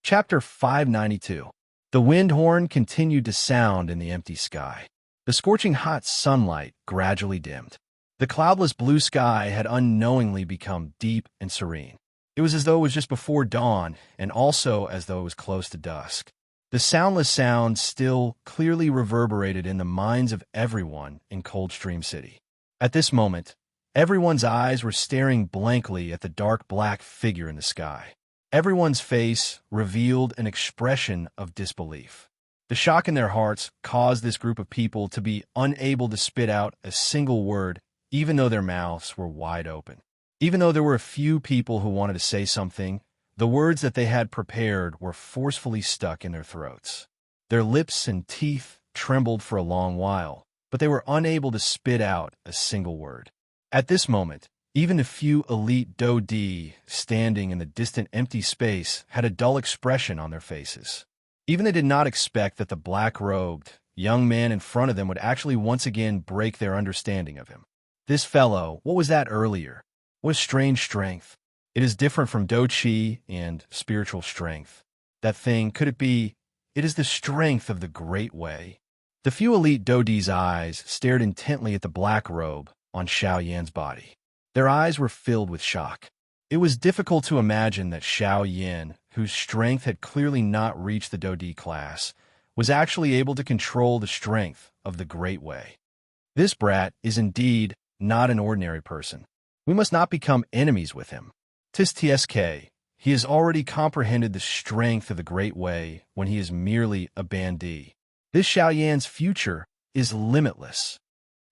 Chapter 592. The wind horn continued to sound in the empty sky. The scorching hot sunlight gradually dimmed. The cloudless blue sky had unknowingly become deep and serene. It was as though it was just before dawn, and also as though it was close to dusk. The soundless sound still clearly reverberated in the minds of everyone in Coldstream City. At this moment, everyone's eyes were staring blankly at the dark black figure in the sky. Everyone's face revealed an expression of disbelief. The shock in their hearts caused this group of people to be unable to spit out a single word, even though their mouths were wide open. Even though there were a few people who wanted to say something, the words that they had prepared were forcefully stuck in their throats. Their lips and teeth trembled for a long while, but they were unable to spit out a single word. At this moment, even the few elite Do Di standing in the distant empty space had a dull expression on their faces. Even they did not expect that the black-robed young man in front of them would actually once again break their understanding of him. This fellow, what was that earlier? What strange strength. It is different from Do Qi and spiritual strength. That thing, could it be? It is the strength of the Great Way. The few elite Do Di's eyes stared intently at the black robe on Xiao Yan's body. Their eyes were filled with shock. It was difficult to imagine that Xiao Yan, whose strength had clearly not reached the Do Di class, was actually able to control the strength of the Great Way. This brat is indeed not an ordinary person. We must not become enemies with him. Tis TSK, he has already comprehended the strength of the Great Way when he is merely a bandit. This Xiao Yan's future is limitless.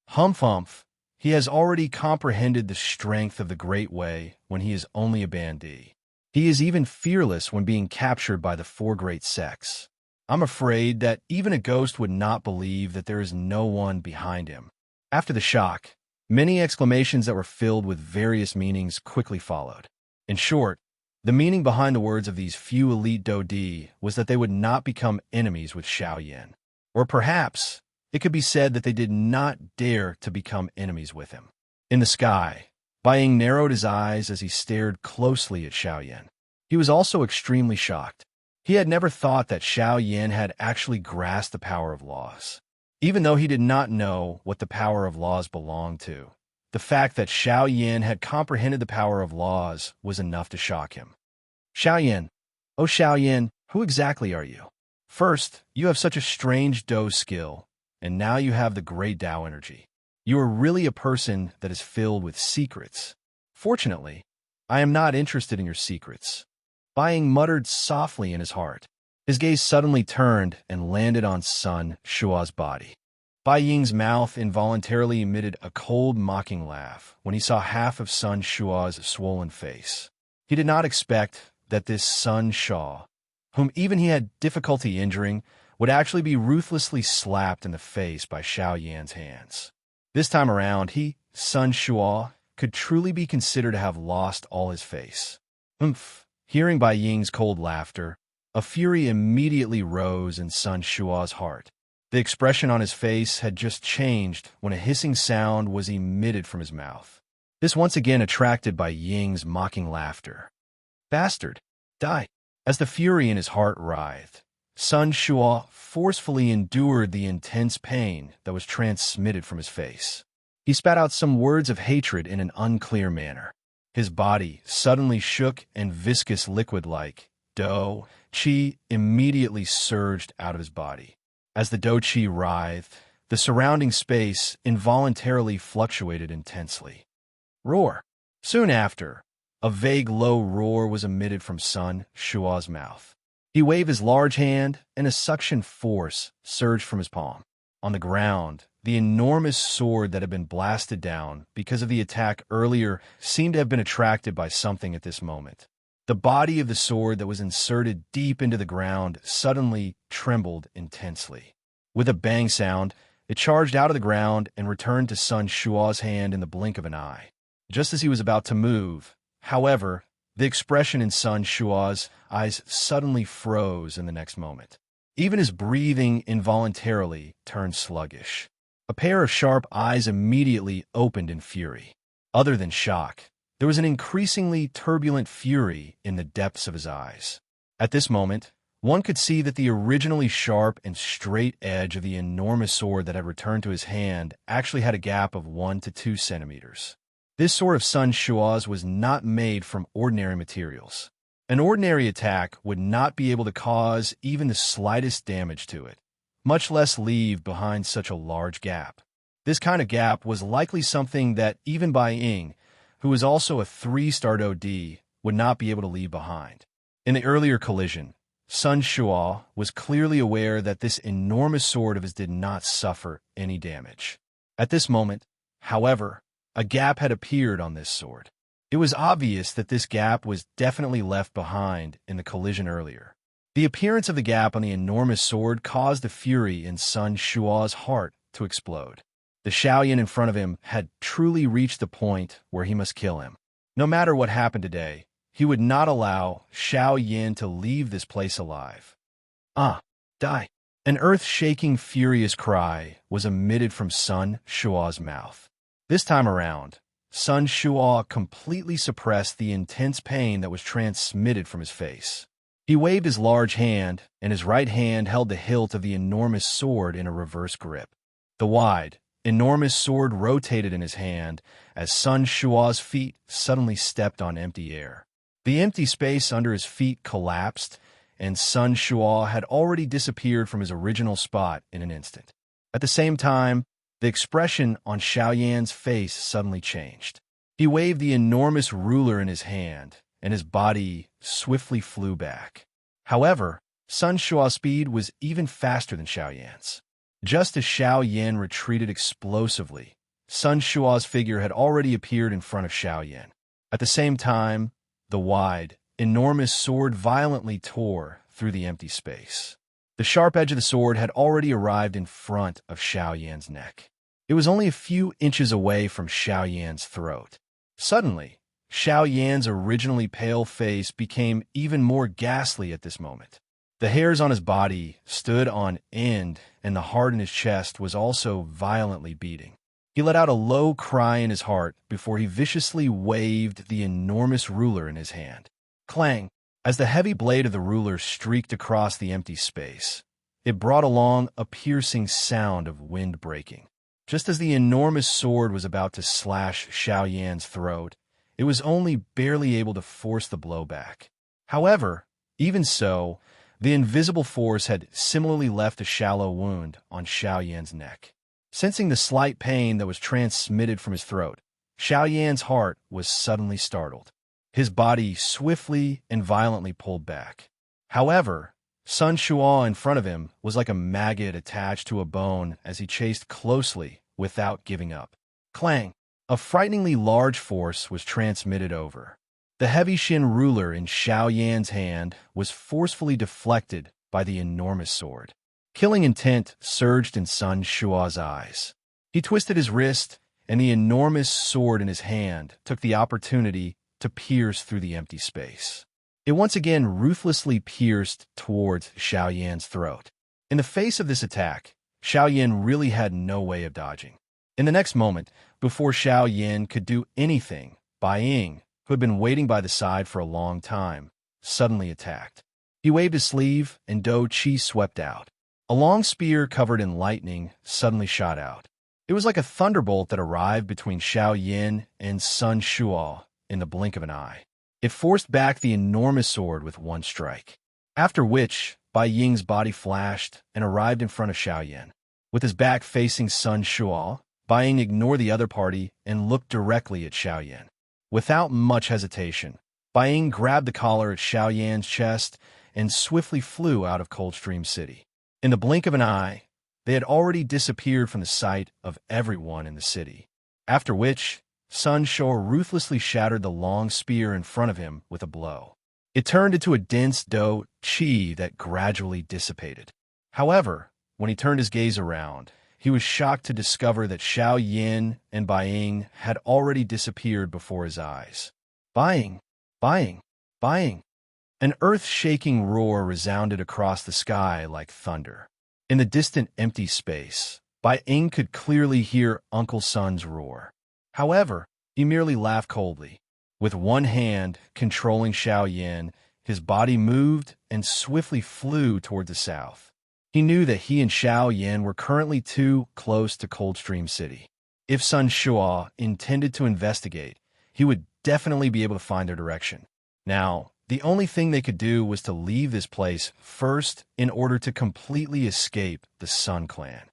Humph humph. He has already comprehended the strength of the Great Way when he is only a bandit. He is even fearless when being captured by the 4 great sects. I'm afraid that even a ghost would not believe that there is no one behind him. After the shock, many exclamations that were filled with various meanings quickly followed. In short, the meaning behind the words of these few elite Do Di was that they would not become enemies with Xiao Yan. Or perhaps it could be said that they did not dare to become enemies with him. In the sky, Bai Ying narrowed his eyes as he stared closely at Xiao Yan. He was also extremely shocked. He had never thought that Xiao Yan had actually grasped the power of laws. Even though he did not know what the power of laws belonged to, the fact that Xiao Yan had comprehended the power of laws was enough to shock him. Xiao Yan, oh Xiao Yan, who exactly are you? First, you have such a strange Do skill, and now you have the great Tao energy. You are really a person that is filled with secrets. Fortunately, I am not interested in your secrets. Bai Ying muttered softly in his heart. His gaze suddenly turned and landed on Sun Shuo's body. Bai Ying's mouth involuntarily emitted a cold, mocking laugh when he saw half of Sun Shuo's swollen face. He did not expect that this Sun Shuo, whom even he had difficulty injuring, would actually be ruthlessly slapped in the face by Xiao Yan's hands. This time around, he, Sun Shuo, could truly be considered to have lost all his face. Oomph! Hearing Bai Ying's cold laughter, a fury immediately rose in Sun Shua's heart. The expression on his face had just changed when a hissing sound was emitted from his mouth. This once again attracted Bai Ying's mocking laughter. Bastard! Die! As the fury in his heart writhed, Sun Shua forcefully endured the intense pain that was transmitted from his face. He spat out some words of hatred in an unclear manner. His body suddenly shook and viscous liquid-like dough qi immediately surged out of his body. As the dough qi writhed, the surrounding space involuntarily fluctuated intensely. Roar! Soon after, a vague low roar was emitted from Sun Shua's mouth. He waved his large hand, and a suction force surged from his palm. On the ground, the enormous sword that had been blasted down because of the attack earlier seemed to have been attracted by something at this moment. The body of the sword that was inserted deep into the ground suddenly trembled intensely. With a bang sound, it charged out of the ground and returned to Sun Shua's hand in the blink of an eye. Just as he was about to move, however, the expression in Sun Shua's eyes suddenly froze in the next moment. Even his breathing involuntarily turned sluggish. A pair of sharp eyes immediately opened in fury. Other than shock, there was an increasingly turbulent fury in the depths of his eyes. At this moment, one could see that the originally sharp and straight edge of the enormous sword that had returned to his hand actually had a gap of 1 to 2 centimeters. This sword of Sun Shua's was not made from ordinary materials. An ordinary attack would not be able to cause even the slightest damage to it, much less leave behind such a large gap. This kind of gap was likely something that even Bai Ying, who was also a 3-star OD, would not be able to leave behind. In the earlier collision, Sun Shua was clearly aware that this enormous sword of his did not suffer any damage. At this moment, however, a gap had appeared on this sword. It was obvious that this gap was definitely left behind in the collision earlier. The appearance of the gap on the enormous sword caused the fury in Sun Shua's heart to explode. The Xiaoyan in front of him had truly reached the point where he must kill him. No matter what happened today, he would not allow Xiaoyan to leave this place alive. Die! An earth-shaking, furious cry was emitted from Sun Shua's mouth. This time around, Sun Shua completely suppressed the intense pain that was transmitted from his face. He waved his large hand, and his right hand held the hilt of the enormous sword in a reverse grip. The wide, enormous sword rotated in his hand as Sun Shua's feet suddenly stepped on empty air. The empty space under his feet collapsed, and Sun Shua had already disappeared from his original spot in an instant. At the same time, the expression on Xiaoyan's face suddenly changed. He waved the enormous ruler in his hand, and his body swiftly flew back. However, Sun Shua's speed was even faster than Xiaoyan's. Just as Xiaoyan retreated explosively, Sun Shua's figure had already appeared in front of Xiaoyan. At the same time, the wide, enormous sword violently tore through the empty space. The sharp edge of the sword had already arrived in front of Xiaoyan's neck. It was only a few inches away from Xiaoyan's throat. Suddenly, Xiaoyan's originally pale face became even more ghastly at this moment. The hairs on his body stood on end, and the heart in his chest was also violently beating. He let out a low cry in his heart before he viciously waved the enormous ruler in his hand. Clang! As the heavy blade of the ruler streaked across the empty space, it brought along a piercing sound of wind breaking. Just as the enormous sword was about to slash Xiaoyan's throat, it was only barely able to force the blow back. However, even so, the invisible force had similarly left a shallow wound on Xiaoyan's neck. Sensing the slight pain that was transmitted from his throat, Xiaoyan's heart was suddenly startled. His body swiftly and violently pulled back. However, Sun Shua in front of him was like a maggot attached to a bone as he chased closely without giving up. Clang! A frighteningly large force was transmitted over. The heavy Shin ruler in Xiaoyan's hand was forcefully deflected by the enormous sword. Killing intent surged in Sun Shua's eyes. He twisted his wrist, and the enormous sword in his hand took the opportunity to pierce through the empty space. It once again ruthlessly pierced towards Xiao Yan's throat. In the face of this attack, Xiao Yan really had no way of dodging. In the next moment, before Xiao Yan could do anything, Bai Ying, who had been waiting by the side for a long time, suddenly attacked. He waved his sleeve, and Dou Qi swept out. A long spear covered in lightning suddenly shot out. It was like a thunderbolt that arrived between Xiao Yan and Sun Shuo in the blink of an eye. It forced back the enormous sword with one strike, after which Bai Ying's body flashed and arrived in front of Xiao Yan. With his back facing Sun Shuo, Bai Ying ignored the other party and looked directly at Xiao Yan. Without much hesitation, Bai Ying grabbed the collar at Xiao Yan's chest and swiftly flew out of Coldstream City. In the blink of an eye, they had already disappeared from the sight of everyone in the city, after which Sun Shuo ruthlessly shattered the long spear in front of him with a blow. It turned into a dense Dou Qi that gradually dissipated. However, when he turned his gaze around, he was shocked to discover that Xiao Yan and Bai Ying had already disappeared before his eyes. Bai Ying! Bai Ying! Bai Ying! An earth-shaking roar resounded across the sky like thunder. In the distant empty space, Bai Ying could clearly hear Uncle Sun's roar. However, he merely laughed coldly. With one hand controlling Xiao Yan, his body moved and swiftly flew toward the south. He knew that he and Xiao Yan were currently too close to Coldstream City. If Sun Shuo intended to investigate, he would definitely be able to find their direction. Now, the only thing they could do was to leave this place first in order to completely escape the Sun Clan.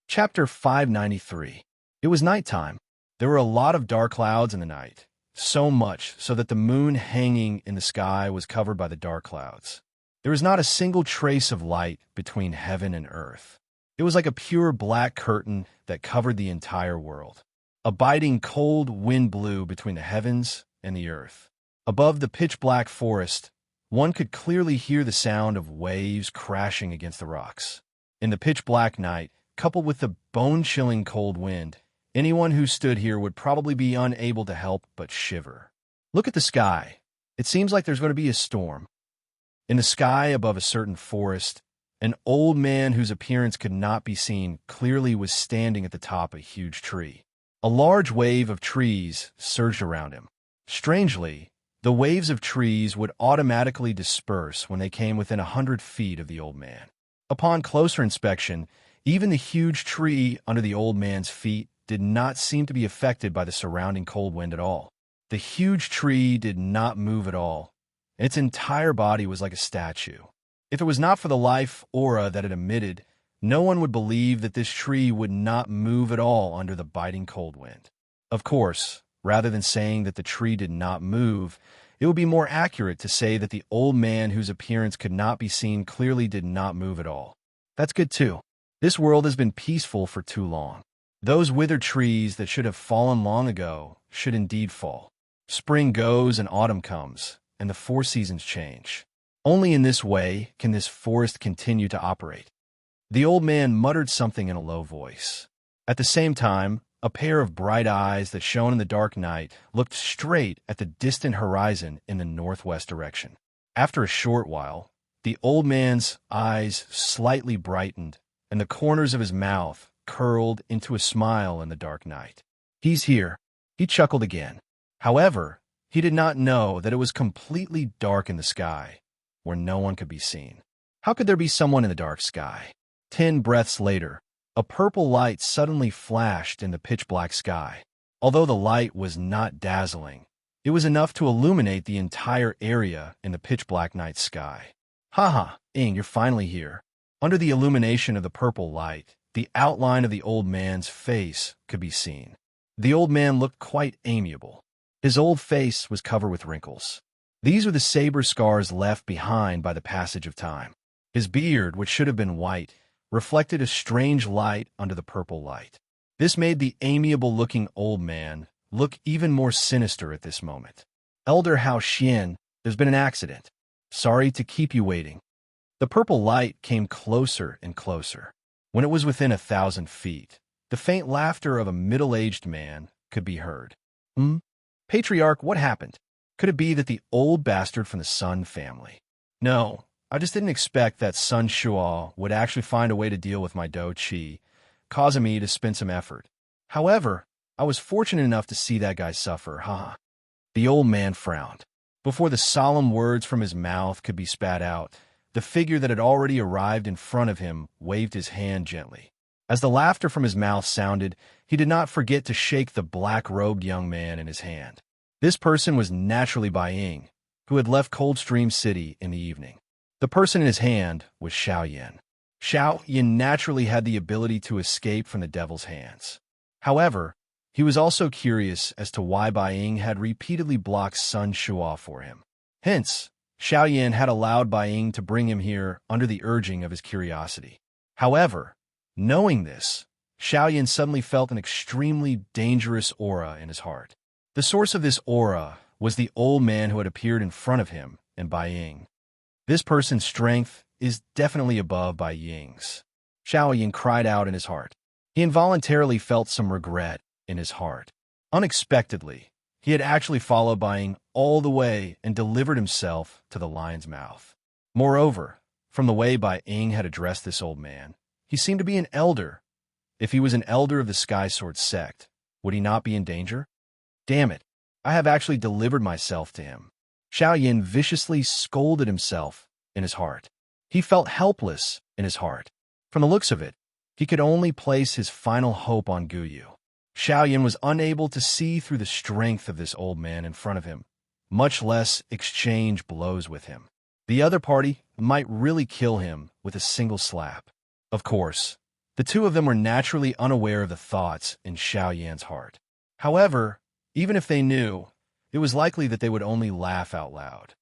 Chapter 593. It was nighttime. There were a lot of dark clouds in the night, so much so that the moon hanging in the sky was covered by the dark clouds. There was not a single trace of light between heaven and earth. It was like a pure black curtain that covered the entire world. A biting cold wind blew between the heavens and the earth. Above the pitch-black forest, one could clearly hear the sound of waves crashing against the rocks. In the pitch-black night, coupled with the bone-chilling cold wind, anyone who stood here would probably be unable to help but shiver. Look at the sky. It seems like there's going to be a storm. In the sky above a certain forest, an old man whose appearance could not be seen clearly was standing at the top of a huge tree. A large wave of trees surged around him. Strangely, the waves of trees would automatically disperse when they came within 100 feet of the old man. Upon closer inspection, even the huge tree under the old man's feet did not seem to be affected by the surrounding cold wind at all. The huge tree did not move at all. Its entire body was like a statue. If it was not for the life aura that it emitted, no one would believe that this tree would not move at all under the biting cold wind. Of course, rather than saying that the tree did not move, it would be more accurate to say that the old man whose appearance could not be seen clearly did not move at all. That's good too. This world has been peaceful for too long. Those withered trees that should have fallen long ago should indeed fall. Spring goes and autumn comes, and the four seasons change. Only in this way can this forest continue to operate. The old man muttered something in a low voice. At the same time, a pair of bright eyes that shone in the dark night looked straight at the distant horizon in the northwest direction. After a short while, the old man's eyes slightly brightened, and the corners of his mouth curled into a smile in the dark night. "He's here," he chuckled again. However, he did not know that it was completely dark in the sky, where no one could be seen. How could there be someone in the dark sky? 10 breaths later, a purple light suddenly flashed in the pitch-black sky. Although the light was not dazzling, it was enough to illuminate the entire area in the pitch-black night sky. "Haha, Ing, you're finally here." Under the illumination of the purple light, the outline of the old man's face could be seen. The old man looked quite amiable. His old face was covered with wrinkles. These were the saber scars left behind by the passage of time. His beard, which should have been white, reflected a strange light under the purple light. This made the amiable-looking old man look even more sinister at this moment. "Elder Hao Xian, there's been an accident. Sorry to keep you waiting." The purple light came closer and closer. When it was within 1,000 feet, The faint laughter of a middle-aged man could be heard. Patriarch, what happened? Could it be that the old bastard from the Sun family? No, I just didn't expect that Sun Shuo would actually find a way to deal with my Do Chi, causing me to spend some effort. However, I was fortunate enough to see that guy suffer, haha. The old man frowned. Before the solemn words from his mouth could be spat out, the figure that had already arrived in front of him waved his hand gently. As the laughter from his mouth sounded, he did not forget to shake the black-robed young man in his hand. This person was naturally Bai Ying, who had left Coldstream City in the evening. The person in his hand was Xiao Yan. Xiao Yan naturally had the ability to escape from the devil's hands. However, he was also curious as to why Bai Ying had repeatedly blocked Sun Shuo for him. Hence, Xiao Yan had allowed Bai Ying to bring him here under the urging of his curiosity. However, knowing this, Xiao Yan suddenly felt an extremely dangerous aura in his heart. The source of this aura was the old man who had appeared in front of him and Bai Ying. This person's strength is definitely above Bai Ying's. Xiao Yan cried out in his heart. He involuntarily felt some regret in his heart. Unexpectedly, he had actually followed Bai Ying all the way and delivered himself to the lion's mouth. Moreover, from the way Bai Ying had addressed this old man, he seemed to be an elder. If he was an elder of the Sky Sword sect, would he not be in danger? Damn it, I have actually delivered myself to him. Xiao Yan viciously scolded himself in his heart. He felt helpless in his heart. From the looks of it, he could only place his final hope on Guyu. Xiao Yan was unable to see through the strength of this old man in front of him, much less exchange blows with him. The other party might really kill him with a single slap. Of course, the two of them were naturally unaware of the thoughts in Xiao Yan's heart. However, even if they knew, it was likely that they would only laugh out loud.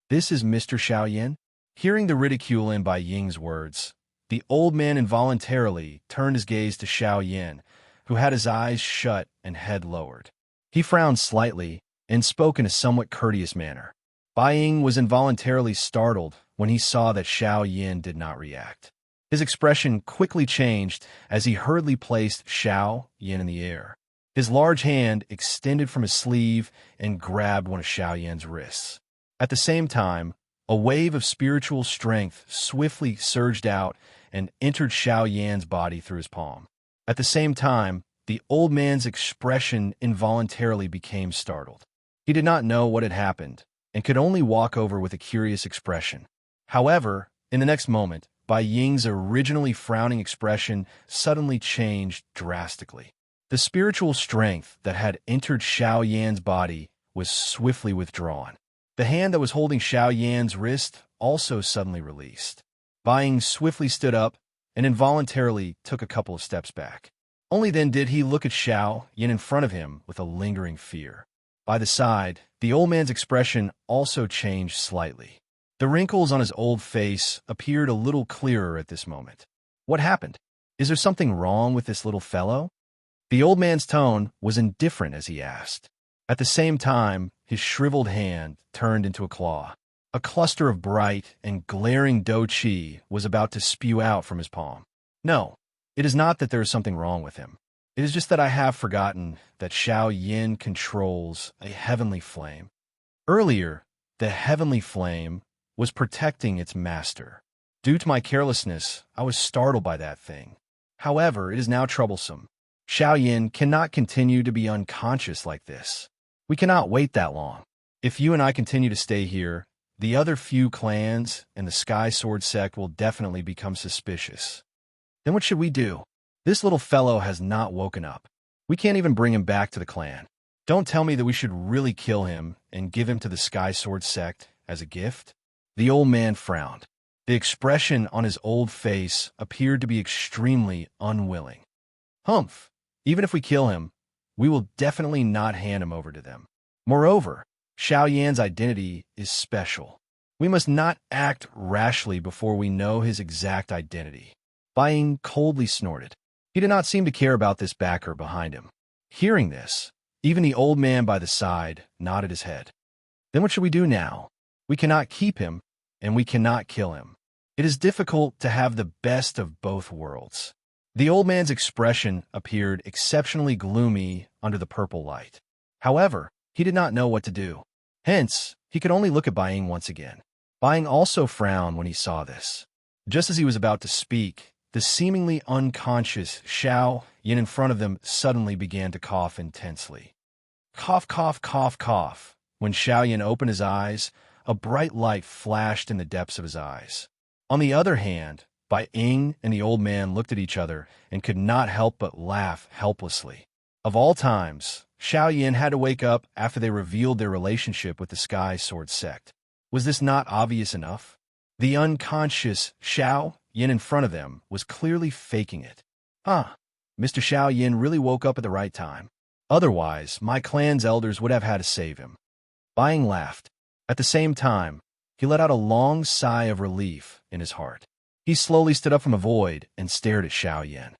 This is Mr. Xiao Yan? Hearing the ridicule in Bai Ying's words, the old man involuntarily turned his gaze to Xiao Yan, who had his eyes shut and head lowered. He frowned slightly and spoke in a somewhat courteous manner. Bai Ying was involuntarily startled when he saw that Xiao Yan did not react. His expression quickly changed as he hurriedly placed Xiao Yan in the air. His large hand extended from his sleeve and grabbed one of Xiao Yan's wrists. At the same time, a wave of spiritual strength swiftly surged out and entered Xiao Yan's body through his palm. At the same time, the old man's expression involuntarily became startled. He did not know what had happened and could only walk over with a curious expression. However, in the next moment, Bai Ying's originally frowning expression suddenly changed drastically. The spiritual strength that had entered Xiao Yan's body was swiftly withdrawn. The hand that was holding Xiao Yan's wrist also suddenly released. Bai Ying swiftly stood up and involuntarily took a couple of steps back. Only then did he look at Xiao Yan in front of him with a lingering fear. By the side, the old man's expression also changed slightly. The wrinkles on his old face appeared a little clearer at this moment. What happened? Is there something wrong with this little fellow? The old man's tone was indifferent as he asked. At the same time, his shriveled hand turned into a claw. A cluster of bright and glaring Do Chi was about to spew out from his palm. No, it is not that there is something wrong with him. It is just that I have forgotten that Xiao Yan controls a heavenly flame. Earlier, the heavenly flame was protecting its master. Due to my carelessness, I was startled by that thing. However, it is now troublesome. Xiao Yan cannot continue to be unconscious like this. We cannot wait that long. If you and I continue to stay here, the other few clans and the Sky Sword sect will definitely become suspicious. Then what should we do? This little fellow has not woken up. We can't even bring him back to the clan. Don't tell me that we should really kill him and give him to the Sky Sword sect as a gift. The old man frowned. The expression on his old face appeared to be extremely unwilling. Humph! Even if we kill him, we will definitely not hand him over to them. Moreover, Xiao Yan's identity is special. We must not act rashly before we know his exact identity. Bai Ying coldly snorted. He did not seem to care about this backer behind him. Hearing this, even the old man by the side nodded his head. Then what should we do now? We cannot keep him, and we cannot kill him. It is difficult to have the best of both worlds. The old man's expression appeared exceptionally gloomy under the purple light. However, he did not know what to do. Hence, he could only look at Bai Ying once again. Bai Ying also frowned when he saw this. Just as he was about to speak, the seemingly unconscious Xiao Yin in front of them suddenly began to cough intensely. Cough, cough, cough, cough. When Xiao Yin opened his eyes, a bright light flashed in the depths of his eyes. On the other hand, Bai Ying and the old man looked at each other and could not help but laugh helplessly. Of all times, Xiao Yin had to wake up after they revealed their relationship with the Sky Sword sect. Was this not obvious enough? The unconscious Xiao Yin in front of them was clearly faking it. Mr. Xiao Yin really woke up at the right time. Otherwise, my clan's elders would have had to save him. Bai Ying laughed. At the same time, he let out a long sigh of relief in his heart. He slowly stood up from a void and stared at Xiao Yin.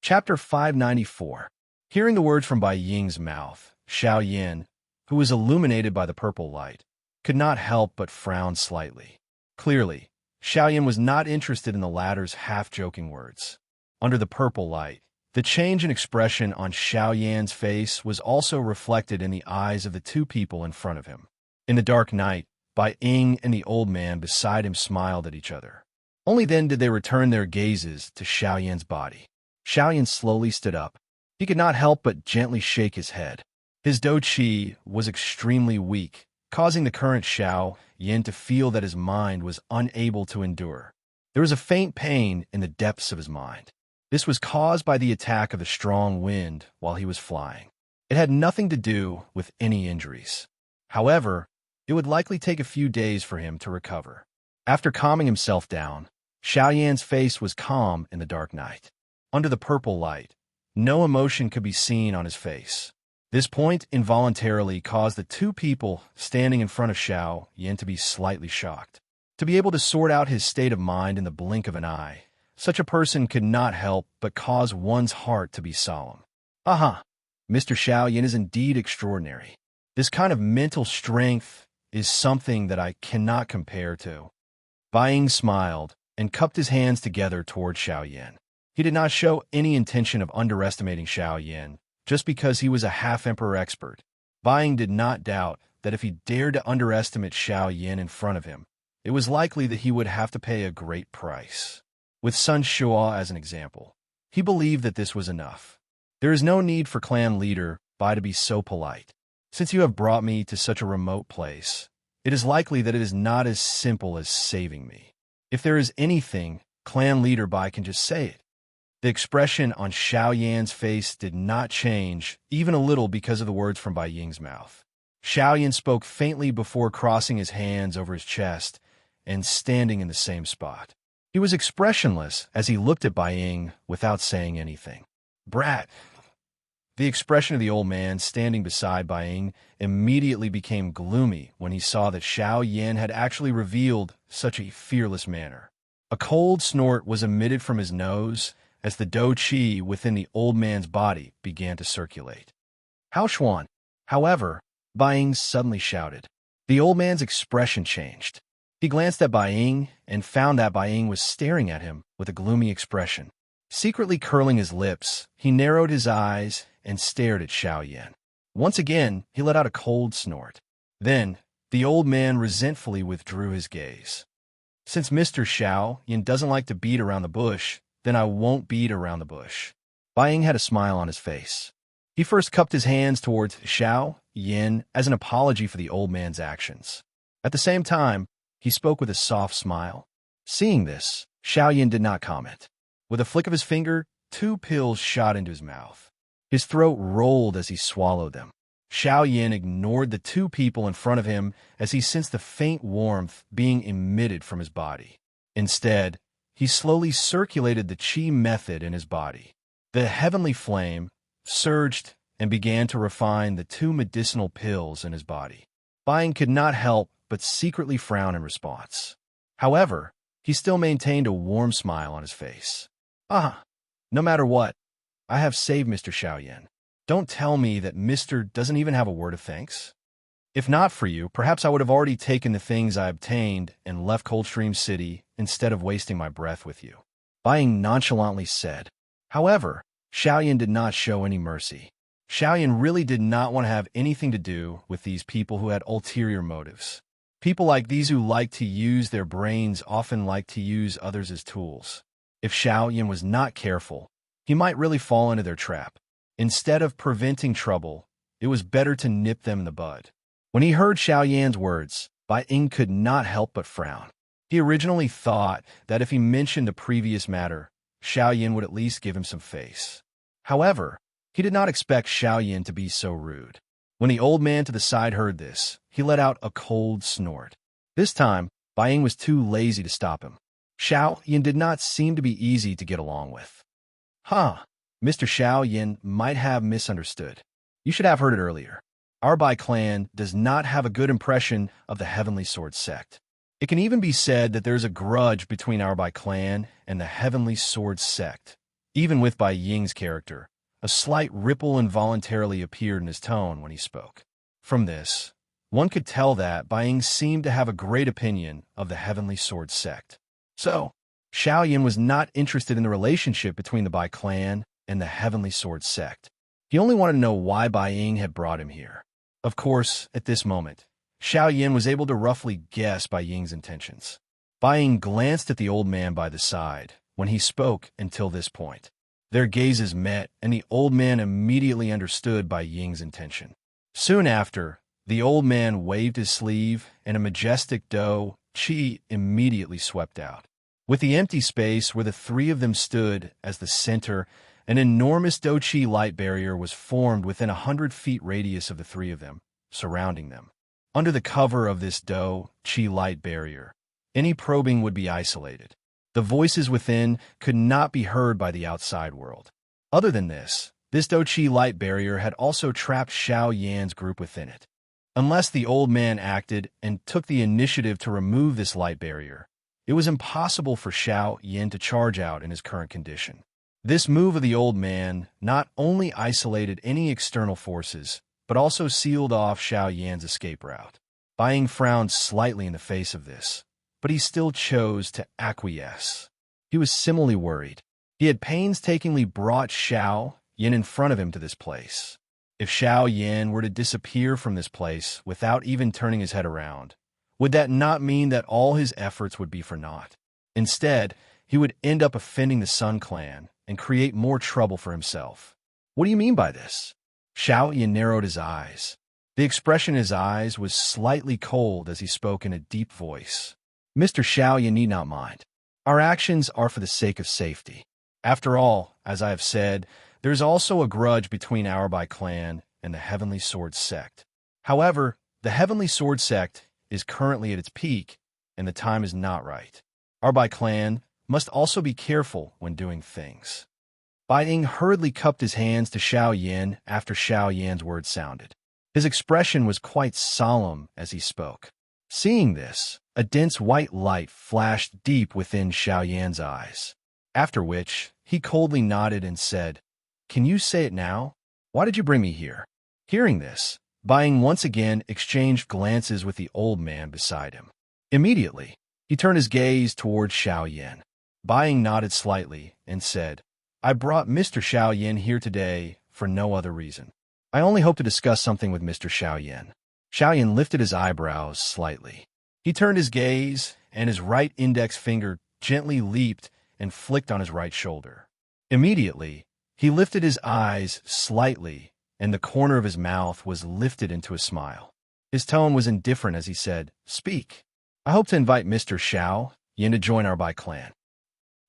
Chapter 594. Hearing the words from Bai Ying's mouth, Xiao Yin, who was illuminated by the purple light, could not help but frown slightly. Clearly, Xiao Yin was not interested in the latter's half-joking words. Under the purple light, the change in expression on Xiao Yan's face was also reflected in the eyes of the two people in front of him. In the dark night, Bai Ying and the old man beside him smiled at each other. Only then did they return their gazes to Xiao Yan's body. Xiao Yan slowly stood up. He could not help but gently shake his head. His dou qi was extremely weak, causing the current Xiao Yan to feel that his mind was unable to endure. There was a faint pain in the depths of his mind. This was caused by the attack of the strong wind while he was flying. It had nothing to do with any injuries. However, it would likely take a few days for him to recover. After calming himself down, Xiao Yan's face was calm in the dark night. Under the purple light, no emotion could be seen on his face. This point involuntarily caused the two people standing in front of Xiao Yan to be slightly shocked. To be able to sort out his state of mind in the blink of an eye, such a person could not help but cause one's heart to be solemn. Mr. Xiao Yan is indeed extraordinary. This kind of mental strength is something that I cannot compare to. Bai Ying smiled and cupped his hands together toward Xiao Yan. He did not show any intention of underestimating Xiao Yan just because he was a half-emperor expert. Bai Ying did not doubt that if he dared to underestimate Xiao Yan in front of him, it was likely that he would have to pay a great price. With Sun Shuo as an example, he believed that this was enough. There is no need for clan leader Bai to be so polite. Since you have brought me to such a remote place, it is likely that it is not as simple as saving me. If there is anything, clan leader Bai can just say it. The expression on Xiao Yan's face did not change even a little because of the words from Bai Ying's mouth. Xiao Yan spoke faintly before crossing his hands over his chest and standing in the same spot. He was expressionless as he looked at Bai Ying without saying anything. Brat! The expression of the old man standing beside Bai Ying immediately became gloomy when he saw that Xiao Yan had actually revealed such a fearless manner. A cold snort was emitted from his nose as the dou qi within the old man's body began to circulate. Hao Xuan! However, Bai Ying suddenly shouted. The old man's expression changed. He glanced at Bai Ying and found that Bai Ying was staring at him with a gloomy expression. Secretly curling his lips, he narrowed his eyes and stared at Xiao Yan. Once again, he let out a cold snort. Then, the old man resentfully withdrew his gaze. Since Mr. Xiao Yan doesn't like to beat around the bush, then I won't beat around the bush. Bai Ying had a smile on his face. He first cupped his hands towards Xiao Yan as an apology for the old man's actions. At the same time, he spoke with a soft smile. Seeing this, Xiao Yan did not comment. With a flick of his finger, 2 pills shot into his mouth. His throat rolled as he swallowed them. Xiao Yan ignored the 2 people in front of him as he sensed the faint warmth being emitted from his body. Instead, he slowly circulated the qi method in his body. The heavenly flame surged and began to refine the 2 medicinal pills in his body. Bai Ying could not help but secretly frown in response. However, he still maintained a warm smile on his face. No matter what, I have saved Mr. Xiao Yan. Don't tell me that Mr. doesn't even have a word of thanks. If not for you, perhaps I would have already taken the things I obtained and left Coldstream City instead of wasting my breath with you. Bai Ying nonchalantly said. However, Xiaoyan did not show any mercy. Xiaoyan really did not want to have anything to do with these people who had ulterior motives. People like these who like to use their brains often like to use others as tools. If Xiaoyan was not careful, he might really fall into their trap. Instead of preventing trouble, it was better to nip them in the bud. When he heard Xiaoyan's words, Bai Ying could not help but frown. He originally thought that if he mentioned the previous matter, Xiaoyan would at least give him some face. However, he did not expect Xiaoyan to be so rude. When the old man to the side heard this, he let out a cold snort. This time, Bai Ying was too lazy to stop him. Xiaoyan did not seem to be easy to get along with. Mr. Xiaoyan might have misunderstood. You should have heard it earlier. Our Bai clan does not have a good impression of the Heavenly Sword sect. It can even be said that there's a grudge between our Bai clan and the Heavenly Sword sect. Even with Bai Ying's character, a slight ripple involuntarily appeared in his tone when he spoke. From this, one could tell that Bai Ying seemed to have a great opinion of the Heavenly Sword sect. So, Xiaoyan was not interested in the relationship between the Bai clan and the Heavenly Sword sect. He only wanted to know why Bai Ying had brought him here. Of course, at this moment, Xiaoyan was able to roughly guess Bai Ying's intentions. Bai Ying glanced at the old man by the side when he spoke until this point. Their gazes met, and the old man immediately understood Bai Ying's intention. Soon after, the old man waved his sleeve, and a majestic dough qi immediately swept out. With the empty space where the three of them stood as the center, an enormous dough qi light barrier was formed within 100 feet radius of the three of them, surrounding them. Under the cover of this dough qi light barrier, any probing would be isolated. The voices within could not be heard by the outside world. Other than this dough qi light barrier had also trapped Xiaoyan's group within it. Unless the old man acted and took the initiative to remove this light barrier, it was impossible for Xiaoyan to charge out in his current condition. This move of the old man not only isolated any external forces, but also sealed off Xiaoyan's escape route. Bai Ying frowned slightly in the face of this, but he still chose to acquiesce. He was similarly worried. He had painstakingly brought Xiaoyan in front of him to this place. If Xiaoyan were to disappear from this place without even turning his head around, would that not mean that all his efforts would be for naught? Instead, he would end up offending the Sun Clan and create more trouble for himself. What do you mean by this? Xiaoyan narrowed his eyes. The expression in his eyes was slightly cold as he spoke in a deep voice. Mr. Xiaoyan need not mind. Our actions are for the sake of safety. After all, as I have said, there is also a grudge between our Bai clan and the Heavenly Sword sect. However, the Heavenly Sword sect is currently at its peak, and the time is not right. Our Bai clan must also be careful when doing things. Bai Ying hurriedly cupped his hands to Xiaoyan after Xiaoyan's words sounded. His expression was quite solemn as he spoke. Seeing this, a dense white light flashed deep within Xiaoyan's eyes, after which he coldly nodded and said, "Can you say it now? Why did you bring me here?" Hearing this, Bai Ying once again exchanged glances with the old man beside him. Immediately, he turned his gaze towards Xiaoyan. Bai Ying nodded slightly and said, "I brought Mr. Xiaoyan here today for no other reason. I only hope to discuss something with Mr. Xiaoyan." Xiaoyan lifted his eyebrows slightly. He turned his gaze, and his right index finger gently leaped and flicked on his right shoulder. Immediately, he lifted his eyes slightly, and the corner of his mouth was lifted into a smile. His tone was indifferent as he said, "Speak. I hope to invite Mr. Xiaoyan to join our Bai clan."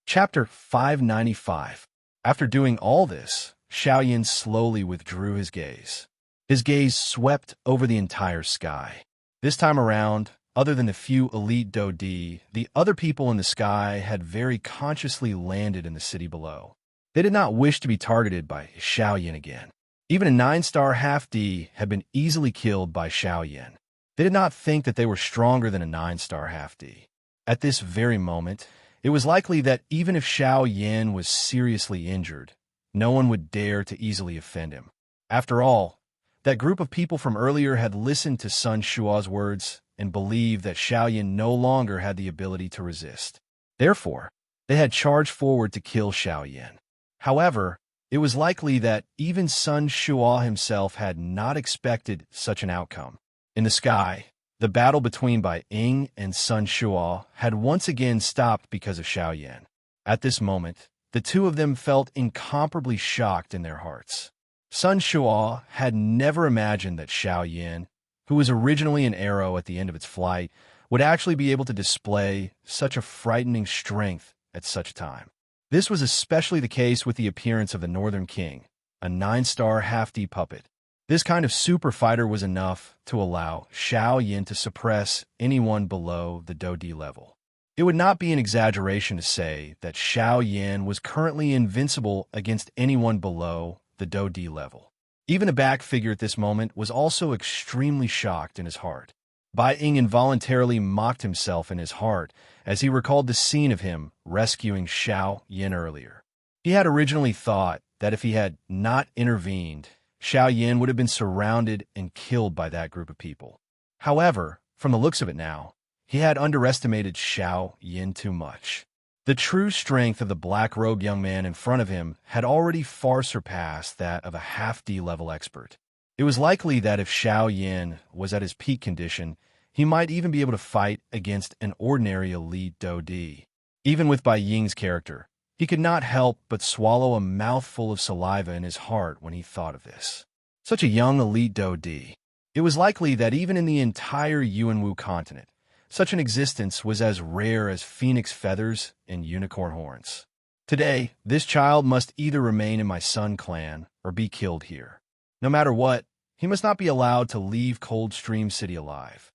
Chapter 595. After doing all this, Xiaoyan slowly withdrew his gaze. His gaze swept over the entire sky. This time around, other than the few elite Dodi, the other people in the sky had very consciously landed in the city below. They did not wish to be targeted by Xiaoyan again. Even a 9-star half-D had been easily killed by Xiaoyan. They did not think that they were stronger than a 9-star half-D. At this very moment, it was likely that even if Xiaoyan was seriously injured, no one would dare to easily offend him. After all, that group of people from earlier had listened to Sun Shua's words and believed that Xiaoyan no longer had the ability to resist. Therefore, they had charged forward to kill Xiaoyan. However, it was likely that even Sun Shuo himself had not expected such an outcome. In the sky, the battle between Bai Ying and Sun Shuo had once again stopped because of Xiao Yan. At this moment, the two of them felt incomparably shocked in their hearts. Sun Shuo had never imagined that Xiao Yan, who was originally an arrow at the end of its flight, would actually be able to display such a frightening strength at such a time. This was especially the case with the appearance of the Northern King, a 9-star half-D puppet. This kind of super fighter was enough to allow Xiao Yan to suppress anyone below the Do-D level. It would not be an exaggeration to say that Xiao Yan was currently invincible against anyone below the Do-D level. Even the back figure at this moment was also extremely shocked in his heart. Bai Ying involuntarily mocked himself in his heart as he recalled the scene of him rescuing Xiao Yan earlier. He had originally thought that if he had not intervened, Xiao Yan would have been surrounded and killed by that group of people. However, from the looks of it now, he had underestimated Xiao Yan too much. The true strength of the black-robed young man in front of him had already far surpassed that of a half-D level expert. It was likely that if Xiao Yan was at his peak condition, he might even be able to fight against an ordinary elite Do-D. Even with Bai Ying's character, he could not help but swallow a mouthful of saliva in his heart when he thought of this. Such a young elite Do-D. It was likely that even in the entire Yuanwu continent, such an existence was as rare as phoenix feathers and unicorn horns. Today, this child must either remain in my Sun clan or be killed here. No matter what, he must not be allowed to leave Coldstream City alive.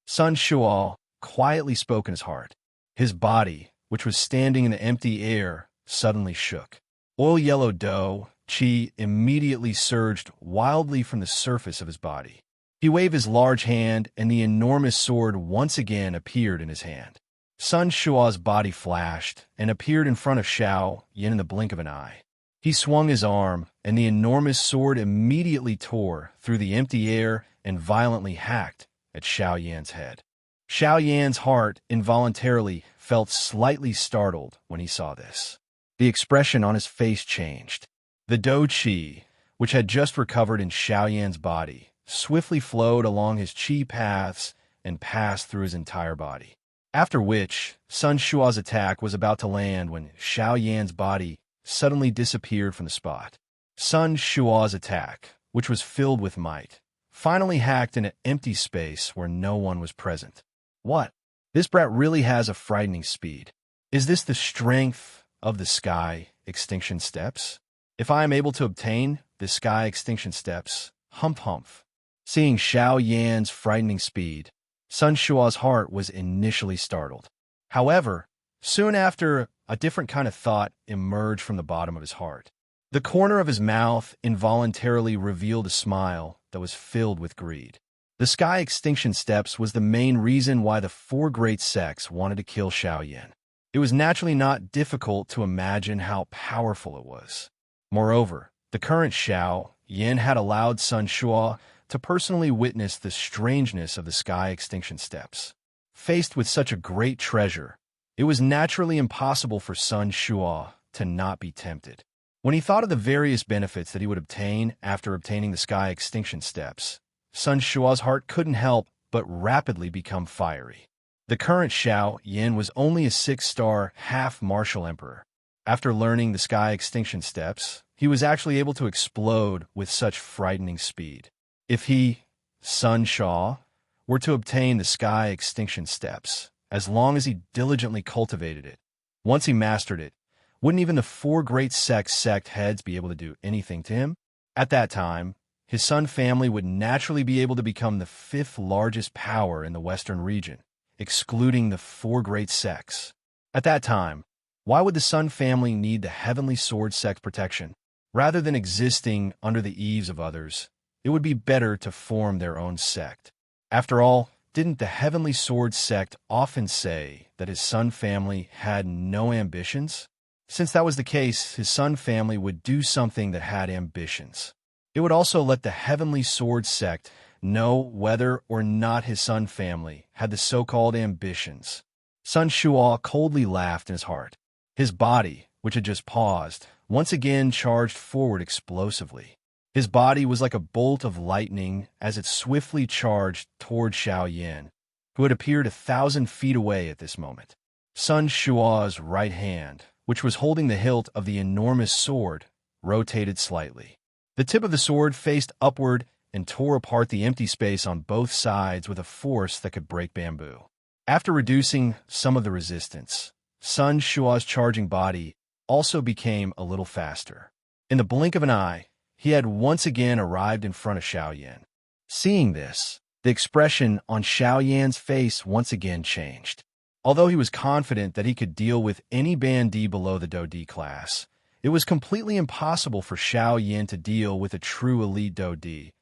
Sun Shuo quietly spoke in his heart. His body, which was standing in the empty air, suddenly shook. Oil-yellow dough, qi immediately surged wildly from the surface of his body. He waved his large hand, and the enormous sword once again appeared in his hand. Sun Shuo's body flashed and appeared in front of Xiao Yan in the blink of an eye. He swung his arm, and the enormous sword immediately tore through the empty air and violently hacked at Xiao Yan's head. Xiao Yan's heart involuntarily felt slightly startled when he saw this. The expression on his face changed. The Do Qi, which had just recovered in Xiao Yan's body, swiftly flowed along his Qi paths and passed through his entire body. After which, Sun Shuo's attack was about to land when Xiao Yan's body suddenly disappeared from the spot. Sun Shuo's attack, which was filled with might, finally hacked in an empty space where no one was present. What? This brat really has a frightening speed. Is this the strength of the Sky Extinction Steps? If I am able to obtain the Sky Extinction Steps, humph. Seeing Xiao Yan's frightening speed, Sun Shuo's heart was initially startled. However, soon after, a different kind of thought emerged from the bottom of his heart. The corner of his mouth involuntarily revealed a smile that was filled with greed. The Sky Extinction Steps was the main reason why the 4 great sects wanted to kill Xiao Yan. It was naturally not difficult to imagine how powerful it was. Moreover, the current Xiao Yan had allowed Sun Shuo to personally witness the strangeness of the Sky Extinction Steps. Faced with such a great treasure, it was naturally impossible for Sun Shuo to not be tempted. When he thought of the various benefits that he would obtain after obtaining the Sky Extinction Steps, Sun Shuo's heart couldn't help but rapidly become fiery. The current Xiao Yan was only a 6-star half-martial emperor. After learning the Sky Extinction Steps, he was actually able to explode with such frightening speed. If he, Sun Shuo, were to obtain the Sky Extinction Steps, as long as he diligently cultivated it, once he mastered it, wouldn't even the 4 great sect heads be able to do anything to him? At that time, his Sun family would naturally be able to become the 5th largest power in the Western region, excluding the 4 great sects. At that time, why would the Sun family need the Heavenly Sword sect protection? Rather than existing under the eaves of others, it would be better to form their own sect. After all, didn't the Heavenly Sword sect often say that his Sun family had no ambitions? Since that was the case, his Sun family would do something that had ambitions. It would also let the Heavenly Sword sect know whether or not his Sun family had the so-called ambitions. Sun Shuo coldly laughed in his heart. His body, which had just paused, once again charged forward explosively. His body was like a bolt of lightning as it swiftly charged toward Xiao Yan, who had appeared 1,000 feet away at this moment. Sun Shua's right hand, which was holding the hilt of the enormous sword, rotated slightly. The tip of the sword faced upward and tore apart the empty space on both sides with a force that could break bamboo. After reducing some of the resistance, Sun Shua's charging body also became a little faster. In the blink of an eye, he had once again arrived in front of Xiao Yan. Seeing this, the expression on Xiao Yan's face once again changed. Although he was confident that he could deal with any bandit below the Do-D class, it was completely impossible for Xiao Yan to deal with a true elite Do-D,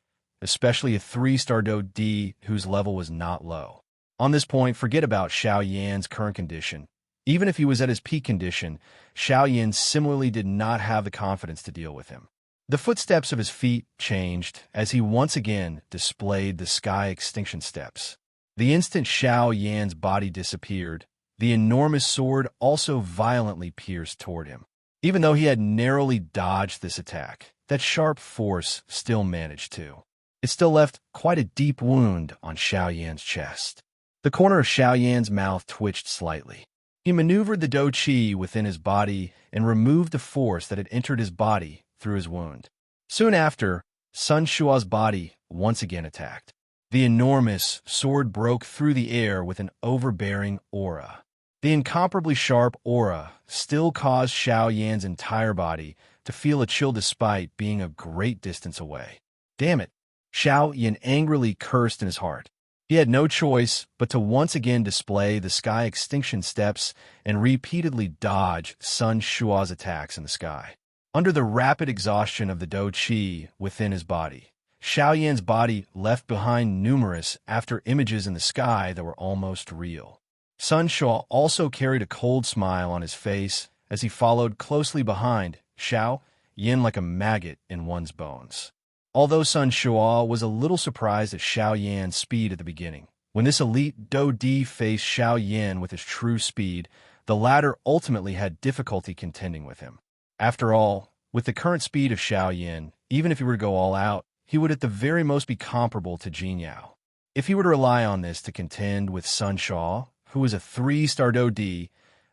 especially a 3-star Do-D whose level was not low. On this point, forget about Xiao Yan's current condition. Even if he was at his peak condition, Xiao Yan similarly did not have the confidence to deal with him. The footsteps of his feet changed as he once again displayed the sky extinction steps. The instant Xiao Yan's body disappeared, the enormous sword also violently pierced toward him. Even though he had narrowly dodged this attack, that sharp force still managed to. It still left quite a deep wound on Xiao Yan's chest. The corner of Xiao Yan's mouth twitched slightly. He maneuvered the Do Qi within his body and removed the force that had entered his body through his wound. Soon after, Sun Shua's body once again attacked. The enormous sword broke through the air with an overbearing aura. The incomparably sharp aura still caused Xiao Yan's entire body to feel a chill despite being a great distance away. Damn it! Xiao Yan angrily cursed in his heart. He had no choice but to once again display the sky extinction steps and repeatedly dodge Sun Shua's attacks in the sky. Under the rapid exhaustion of the Do Qi within his body, Xiao Yan's body left behind numerous after images in the sky that were almost real. Sun Shua also carried a cold smile on his face as he followed closely behind Xiao Yan like a maggot in one's bones. Although Sun Shua was a little surprised at Xiao Yan's speed at the beginning, when this elite Do-D faced Xiao Yan with his true speed, the latter ultimately had difficulty contending with him. After all, with the current speed of Xiao Yan, even if he were to go all out, he would at the very most be comparable to Jin Yao. If he were to rely on this to contend with Sun Shua, who was a 3-star Do-D,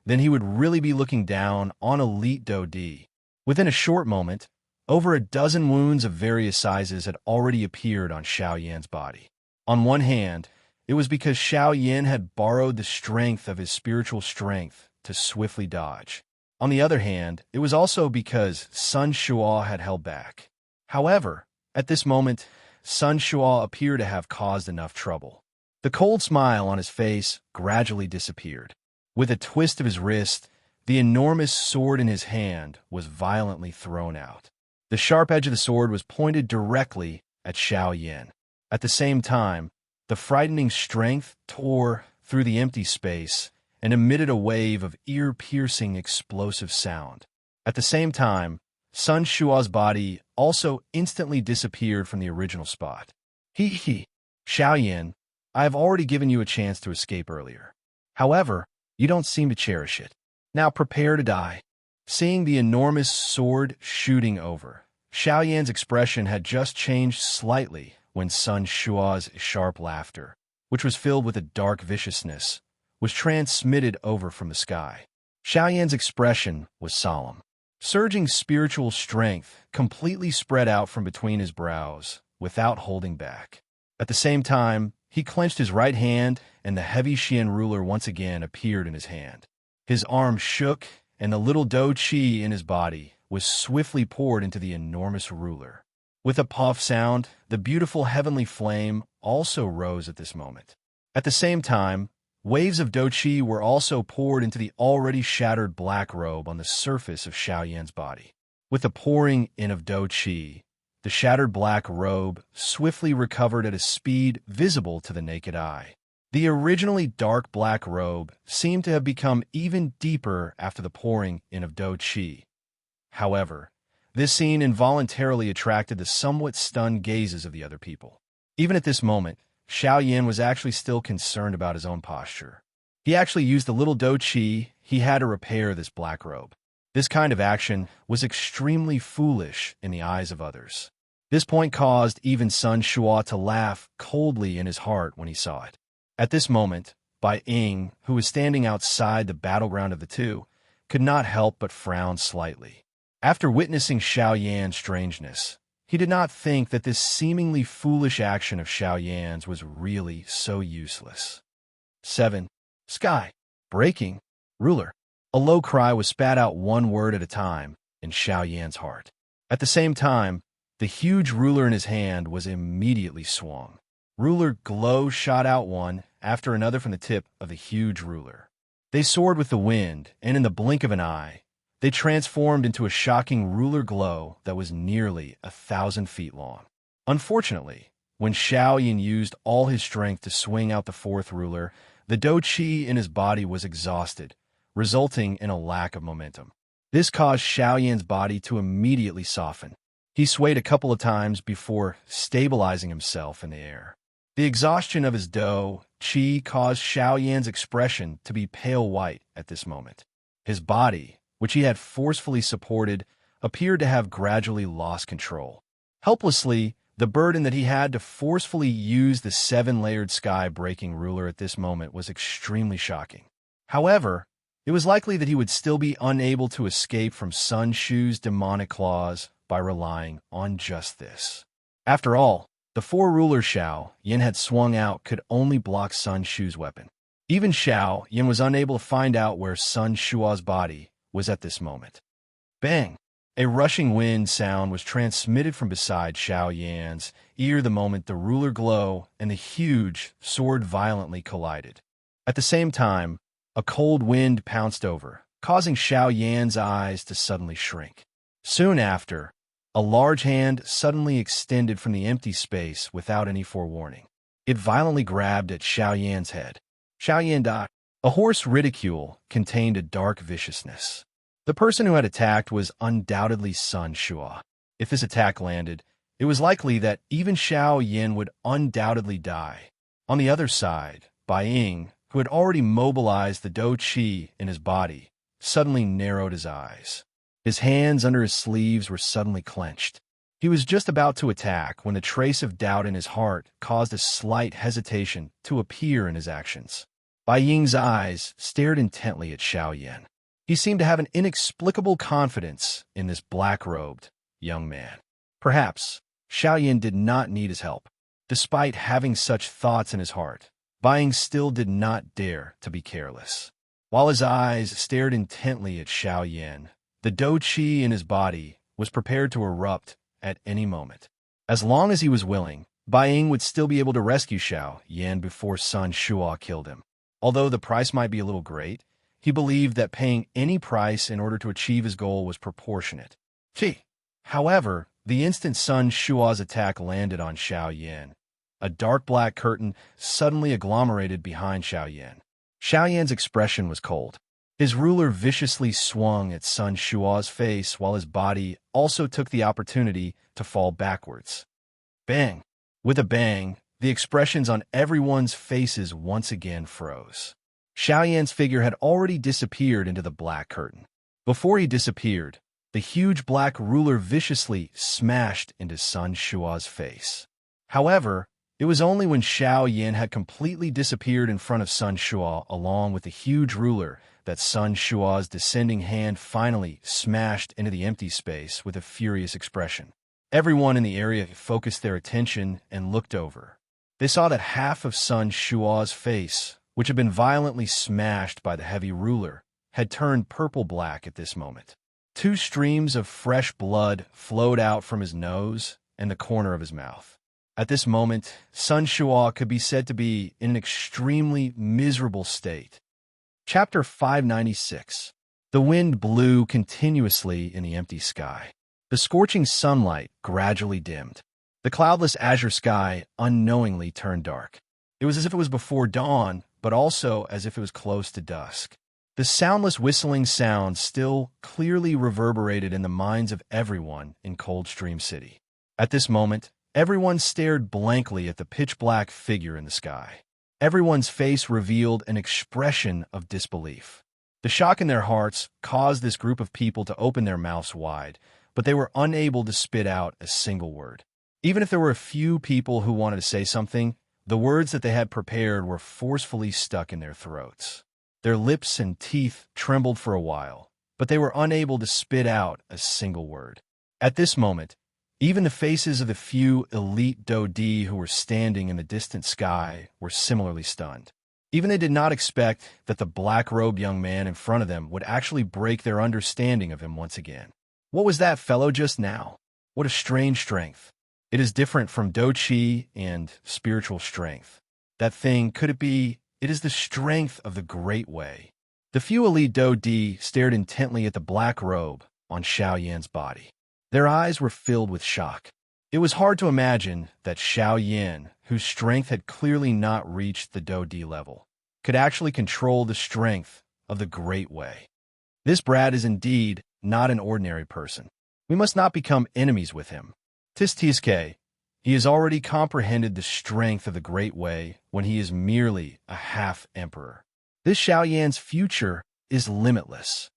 then he would really be looking down on elite Do-D. Within a short moment, over a dozen wounds of various sizes had already appeared on Xiao Yan's body. On one hand, it was because Xiao Yan had borrowed the strength of his spiritual strength to swiftly dodge. On the other hand, it was also because Sun Shua had held back. However, at this moment, Sun Shua appeared to have caused enough trouble. The cold smile on his face gradually disappeared. With a twist of his wrist, the enormous sword in his hand was violently thrown out. The sharp edge of the sword was pointed directly at Xiao Yan. At the same time, the frightening strength tore through the empty space and emitted a wave of ear-piercing explosive sound. At the same time, Sun Shua's body also instantly disappeared from the original spot. He, Xiao Yan, I have already given you a chance to escape earlier. However, you don't seem to cherish it. Now prepare to die. Seeing the enormous sword shooting over, Xiao Yan's expression had just changed slightly when Sun Shua's sharp laughter, which was filled with a dark viciousness, was transmitted over from the sky. Xiao Yan's expression was solemn. Surging spiritual strength completely spread out from between his brows without holding back. At the same time, he clenched his right hand and the heavy Xian ruler once again appeared in his hand. His arm shook and the little Do Qi in his body was swiftly poured into the enormous ruler. With a puff sound, the beautiful heavenly flame also rose at this moment. At the same time, waves of Do Qi were also poured into the already shattered black robe on the surface of Xiao Yan's body. With the pouring in of Do Qi, the shattered black robe swiftly recovered at a speed visible to the naked eye. The originally dark black robe seemed to have become even deeper after the pouring in of Do Qi. However, this scene involuntarily attracted the somewhat stunned gazes of the other people. Even at this moment, Xiao Yan was actually still concerned about his own posture. He actually used the little Do Qi he had to repair this black robe. This kind of action was extremely foolish in the eyes of others. This point caused even Sun Shua to laugh coldly in his heart when he saw it. At this moment, Bai Ying, who was standing outside the battleground of the two, could not help but frown slightly. After witnessing Xiao Yan's strangeness, he did not think that this seemingly foolish action of Xiao Yan's was really so useless. 7. Sky. Breaking. Ruler. A low cry was spat out one word at a time in Xiao Yan's heart. At the same time, the huge ruler in his hand was immediately swung. Ruler glow shot out one after another from the tip of the huge ruler. They soared with the wind, and in the blink of an eye, they transformed into a shocking ruler glow that was nearly 1,000 feet long. Unfortunately, when Xiao Yan used all his strength to swing out the fourth ruler, the dou qi in his body was exhausted, resulting in a lack of momentum. This caused Xiao Yan's body to immediately soften. He swayed a couple of times before stabilizing himself in the air. The exhaustion of his dou qi caused Xiao Yan's expression to be pale white at this moment. His body, which he had forcefully supported, appeared to have gradually lost control. Helplessly, the burden that he had to forcefully use the 7-layered sky-breaking ruler at this moment was extremely shocking. However, it was likely that he would still be unable to escape from Sun Shu's demonic claws by relying on just this. After all, the 4-ruler Xiao Yan had swung out could only block Sun Shu's weapon. Even Xiao Yan was unable to find out where Sun Shua's body was at this moment. Bang! A rushing wind sound was transmitted from beside Xiao Yan's ear the moment the ruler glow and the huge sword violently collided. At the same time, a cold wind pounced over, causing Xiao Yan's eyes to suddenly shrink. Soon after, a large hand suddenly extended from the empty space without any forewarning. It violently grabbed at Xiao Yan's head. Xiao Yan died. A hoarse ridicule contained a dark viciousness. The person who had attacked was undoubtedly Sun Shua. If this attack landed, it was likely that even Xiao Yan would undoubtedly die. On the other side, Bai Ying, who had already mobilized the dou qi in his body, suddenly narrowed his eyes. His hands under his sleeves were suddenly clenched. He was just about to attack when a trace of doubt in his heart caused a slight hesitation to appear in his actions. Bai Ying's eyes stared intently at Xiao Yan. He seemed to have an inexplicable confidence in this black-robed young man. Perhaps Xiao Yan did not need his help. Despite having such thoughts in his heart, Bai Ying still did not dare to be careless. While his eyes stared intently at Xiao Yan, the dou qi in his body was prepared to erupt at any moment. As long as he was willing, Bai Ying would still be able to rescue Xiao Yan before Sun Shua killed him. Although the price might be a little great, he believed that paying any price in order to achieve his goal was proportionate. However, the instant Sun Shua's attack landed on Xiao Yan, a dark black curtain suddenly agglomerated behind Xiao Yan. Xiao Yan's expression was cold. His ruler viciously swung at Sun Shua's face while his body also took the opportunity to fall backwards. Bang! With a bang, the expressions on everyone's faces once again froze. Xiao Yan's figure had already disappeared into the black curtain. Before he disappeared, the huge black ruler viciously smashed into Sun Shua's face. However, it was only when Xiao Yan had completely disappeared in front of Sun Shua along with the huge ruler that Sun Shua's descending hand finally smashed into the empty space with a furious expression. Everyone in the area focused their attention and looked over. They saw that half of Sun Shua's face, which had been violently smashed by the heavy ruler, had turned purple-black at this moment. 2 streams of fresh blood flowed out from his nose and the corner of his mouth. At this moment, Sun Shua could be said to be in an extremely miserable state. Chapter 596. The wind blew continuously in the empty sky. The scorching sunlight gradually dimmed. The cloudless azure sky unknowingly turned dark. It was as if it was before dawn, but also as if it was close to dusk. The soundless whistling sound still clearly reverberated in the minds of everyone in Coldstream City. At this moment, everyone stared blankly at the pitch-black figure in the sky. Everyone's face revealed an expression of disbelief. The shock in their hearts caused this group of people to open their mouths wide, but they were unable to spit out a single word. Even if there were a few people who wanted to say something, the words that they had prepared were forcefully stuck in their throats. Their lips and teeth trembled for a while, but they were unable to spit out a single word. At this moment, even the faces of the few elite Dodi who were standing in the distant sky were similarly stunned. Even they did not expect that the black-robed young man in front of them would actually break their understanding of him once again. What was that fellow just now? What a strange strength. It is different from Do-Chi and spiritual strength. That thing, could it be, it is the strength of the Great Way. The few elite Do-Di stared intently at the black robe on Xiao Yan's body. Their eyes were filled with shock. It was hard to imagine that Xiao Yan, whose strength had clearly not reached the Do-Di level, could actually control the strength of the Great Way. This brat is indeed not an ordinary person. We must not become enemies with him. Tiske, he has already comprehended the strength of the Great Way when he is merely a half-emperor. This Xiao Yan's future is limitless.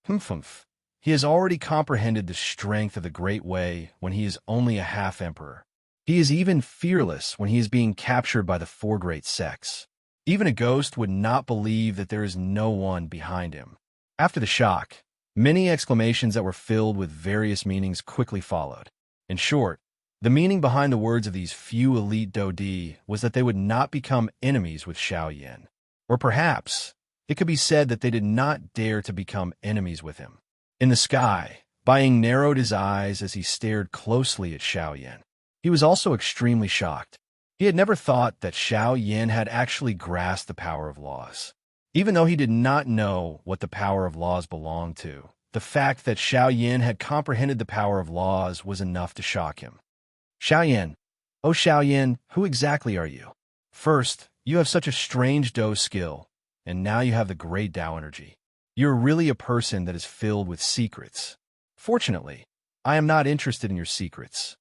Humph. He has already comprehended the strength of the Great Way when he is only a half-emperor. He is even fearless when he is being captured by the four great sects. Even a ghost would not believe that there is no one behind him. After the shock, many exclamations that were filled with various meanings quickly followed. In short, the meaning behind the words of these few elite Dodi was that they would not become enemies with Xiao Yan. Or perhaps, it could be said that they did not dare to become enemies with him. In the sky, Bai Ying narrowed his eyes as he stared closely at Xiao Yan. He was also extremely shocked. He had never thought that Xiao Yan had actually grasped the power of laws. Even though he did not know what the power of laws belonged to, the fact that Xiao Yan had comprehended the power of laws was enough to shock him. Xiao Yan, oh Xiao Yan, who exactly are you? First, you have such a strange Do skill, and now you have the great Dao energy. You're really a person that is filled with secrets. Fortunately, I am not interested in your secrets.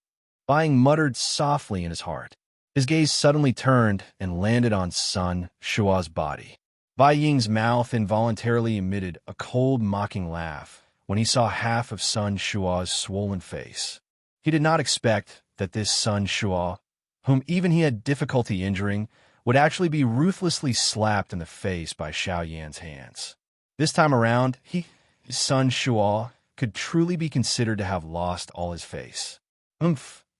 Bai Ying muttered softly in his heart. His gaze suddenly turned and landed on Sun Shua's body. Bai Ying's mouth involuntarily emitted a cold, mocking laugh when he saw half of Sun Shua's swollen face. He did not expect that this Sun Shua, whom even he had difficulty injuring, would actually be ruthlessly slapped in the face by Xiao Yan's hands. This time around, Sun Shua, could truly be considered to have lost all his face.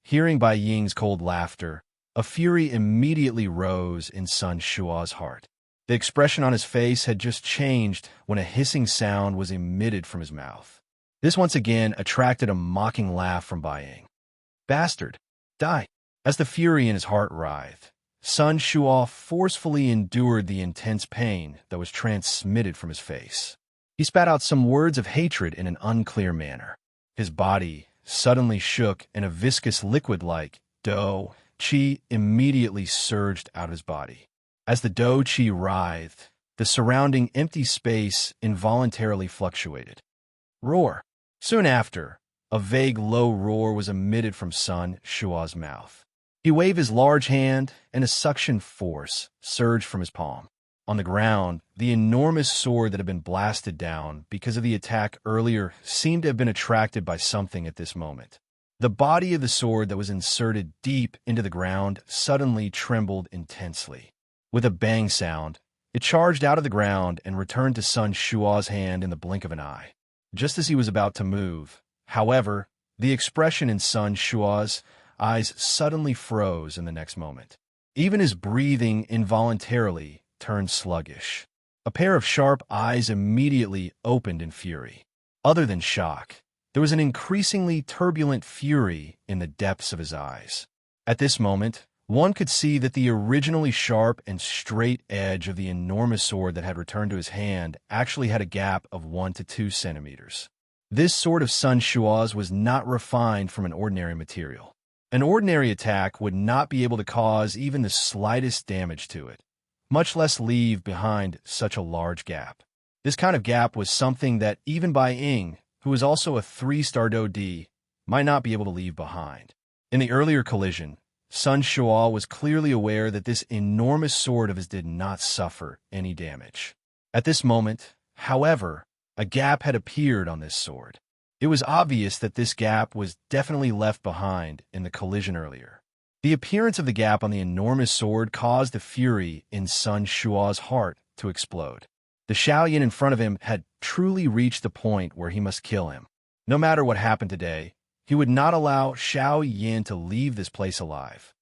Hearing Bai Ying's cold laughter, a fury immediately rose in Sun Shua's heart. The expression on his face had just changed when a hissing sound was emitted from his mouth. This once again attracted a mocking laugh from Bai Ying. Bastard! Die! As the fury in his heart writhed, Sun Shua forcefully endured the intense pain that was transmitted from his face. He spat out some words of hatred in an unclear manner. His body suddenly shook and a viscous liquid like Do-Chi immediately surged out of his body. As the Do-Chi writhed, the surrounding empty space involuntarily fluctuated. Roar! Soon after, a vague low roar was emitted from Sun Shua's mouth. He waved his large hand, and a suction force surged from his palm. On the ground, the enormous sword that had been blasted down because of the attack earlier seemed to have been attracted by something at this moment. The body of the sword that was inserted deep into the ground suddenly trembled intensely. With a bang sound, it charged out of the ground and returned to Sun Shua's hand in the blink of an eye. Just as he was about to move, however, the expression in Sun Shua's eyes suddenly froze in the next moment. Even his breathing involuntarily turned sluggish. A pair of sharp eyes immediately opened in fury. Other than shock, there was an increasingly turbulent fury in the depths of his eyes. At this moment, one could see that the originally sharp and straight edge of the enormous sword that had returned to his hand actually had a gap of 1 to 2 centimeters. This sword of Sun Shua's was not refined from an ordinary material. An ordinary attack would not be able to cause even the slightest damage to it, much less leave behind such a large gap. This kind of gap was something that even Bai Ying, who was also a 3-star Do-Di, might not be able to leave behind. In the earlier collision, Sun Shua was clearly aware that this enormous sword of his did not suffer any damage. At this moment, However, a gap had appeared on this sword. It was obvious that this gap was definitely left behind in the collision earlier. The appearance of the gap on the enormous sword caused the fury in Sun Shua's heart to explode. The Xiaoyan in front of him had truly reached the point where he must kill him. No matter what happened today, he would not allow Xiao Yin to leave this place alive.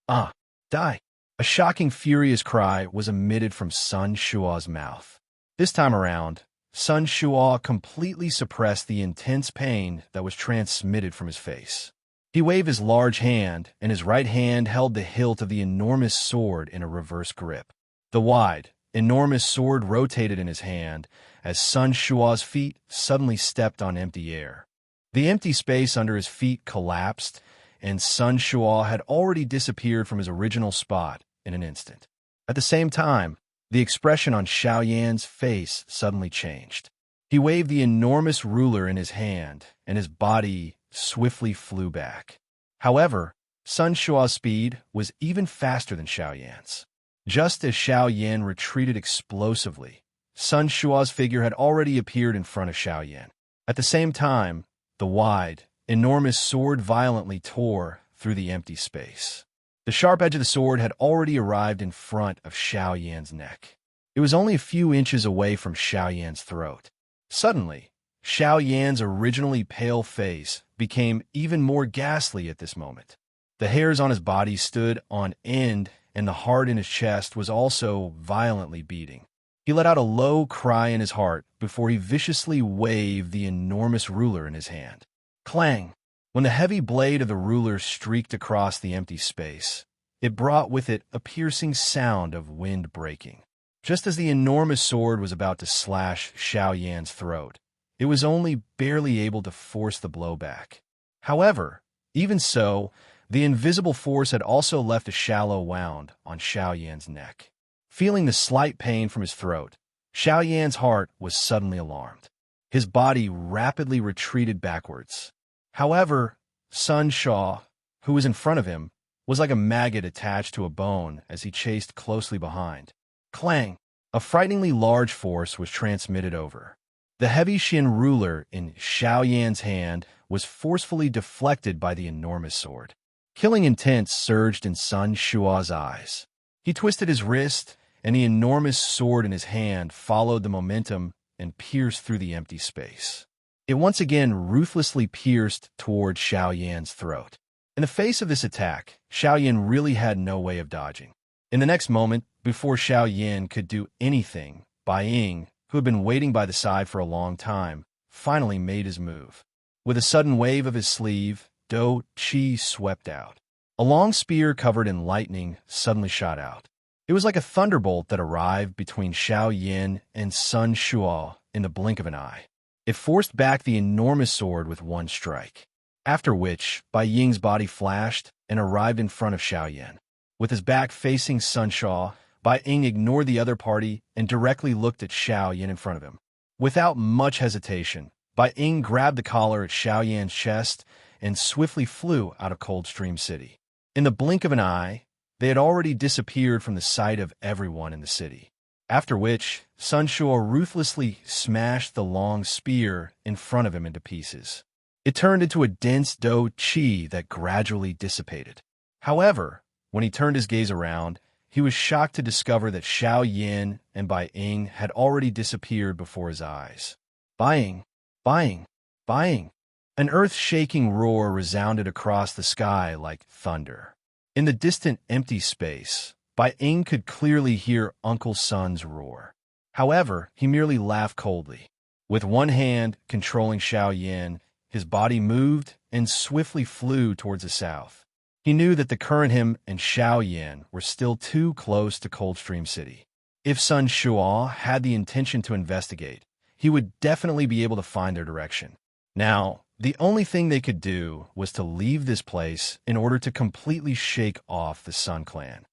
Die! A shocking, furious cry was emitted from Sun Shua's mouth. This time around, Sun Shua completely suppressed the intense pain that was transmitted from his face. He waved his large hand, and his right hand held the hilt of the enormous sword in a reverse grip. The wide, enormous sword rotated in his hand as Sun Shua's feet suddenly stepped on empty air. The empty space under his feet collapsed, and Sun Shua had already disappeared from his original spot in an instant. At the same time, the expression on Xiao Yan's face suddenly changed. He waved the enormous ruler in his hand, and his body swiftly flew back. However, Sun Shua's speed was even faster than Xiao Yan's. Just as Xiao Yan retreated explosively, Sun Shua's figure had already appeared in front of Xiao Yan. At the same time, the wide, enormous sword violently tore through the empty space. The sharp edge of the sword had already arrived in front of Xiao Yan's neck. It was only a few inches away from Xiao Yan's throat. Suddenly, Xiao Yan's originally pale face became even more ghastly at this moment. The hairs on his body stood on end, and the heart in his chest was also violently beating. He let out a low cry in his heart before he viciously waved the enormous ruler in his hand. Clang! When the heavy blade of the ruler streaked across the empty space, it brought with it a piercing sound of wind breaking. Just as the enormous sword was about to slash Xiao Yan's throat, it was only barely able to force the blow back. However, even so, the invisible force had also left a shallow wound on Xiao Yan's neck. Feeling the slight pain from his throat, Xiao Yan's heart was suddenly alarmed. His body rapidly retreated backwards. However, Sun Shu, who was in front of him, was like a maggot attached to a bone as he chased closely behind. Clang! A frighteningly large force was transmitted over. The heavy Xin ruler in Xiao Yan's hand was forcefully deflected by the enormous sword. Killing intent surged in Sun Shua's eyes. He twisted his wrist, and the enormous sword in his hand followed the momentum and pierced through the empty space. It once again ruthlessly pierced toward Xiao Yan's throat. In the face of this attack, Xiao Yan really had no way of dodging. In the next moment, before Xiao Yan could do anything, Bai Ying, who had been waiting by the side for a long time, finally made his move. With a sudden wave of his sleeve, Do Qi swept out. A long spear covered in lightning suddenly shot out. It was like a thunderbolt that arrived between Xiao Yan and Sun Shua in the blink of an eye. It forced back the enormous sword with one strike, after which Bai Ying's body flashed and arrived in front of Xiao Yan. With his back facing Sun Shu, Bai Ying ignored the other party and directly looked at Xiao Yan in front of him. Without much hesitation, Bai Ying grabbed the collar at Xiao Yan's chest and swiftly flew out of Coldstream City. In the blink of an eye, they had already disappeared from the sight of everyone in the city. After which, Sun Shu ruthlessly smashed the long spear in front of him into pieces. It turned into a dense Do Qi that gradually dissipated. However, when he turned his gaze around, he was shocked to discover that Xiao Yan and Bai Ying had already disappeared before his eyes. Bai Ying! Bai Ying! Bai Ying! An earth-shaking roar resounded across the sky like thunder. In the distant empty space, Bai Ying could clearly hear Uncle Sun's roar. However, he merely laughed coldly. With one hand controlling Xiao Yan, his body moved and swiftly flew towards the south. He knew that the current him and Xiao Yan were still too close to Coldstream City. If Sun Shua had the intention to investigate, he would definitely be able to find their direction. Now, the only thing they could do was to leave this place in order to completely shake off the Sun Clan.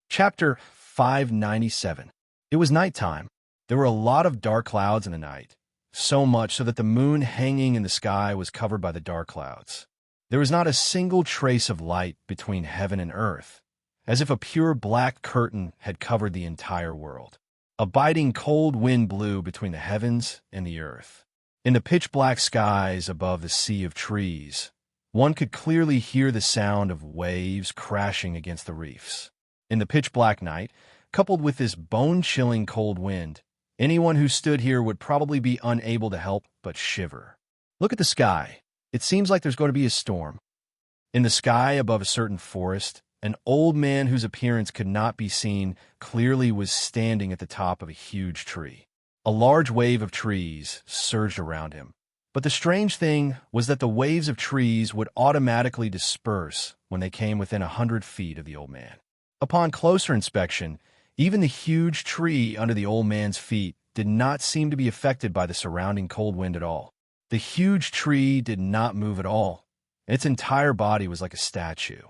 Chapter 597. It was nighttime. There were a lot of dark clouds in the night, so much so that the moon hanging in the sky was covered by the dark clouds. There was not a single trace of light between heaven and earth, as if a pure black curtain had covered the entire world. A biting cold wind blew between the heavens and the earth. In the pitch-black skies above the sea of trees, one could clearly hear the sound of waves crashing against the reefs. In the pitch-black night, coupled with this bone-chilling cold wind, anyone who stood here would probably be unable to help but shiver. Look at the sky. It seems like there's going to be a storm. In the sky above a certain forest, an old man whose appearance could not be seen clearly was standing at the top of a huge tree. A large wave of trees surged around him. But the strange thing was that the waves of trees would automatically disperse when they came within 100 feet of the old man. Upon closer inspection, even the huge tree under the old man's feet did not seem to be affected by the surrounding cold wind at all. The huge tree did not move at all. Its entire body was like a statue.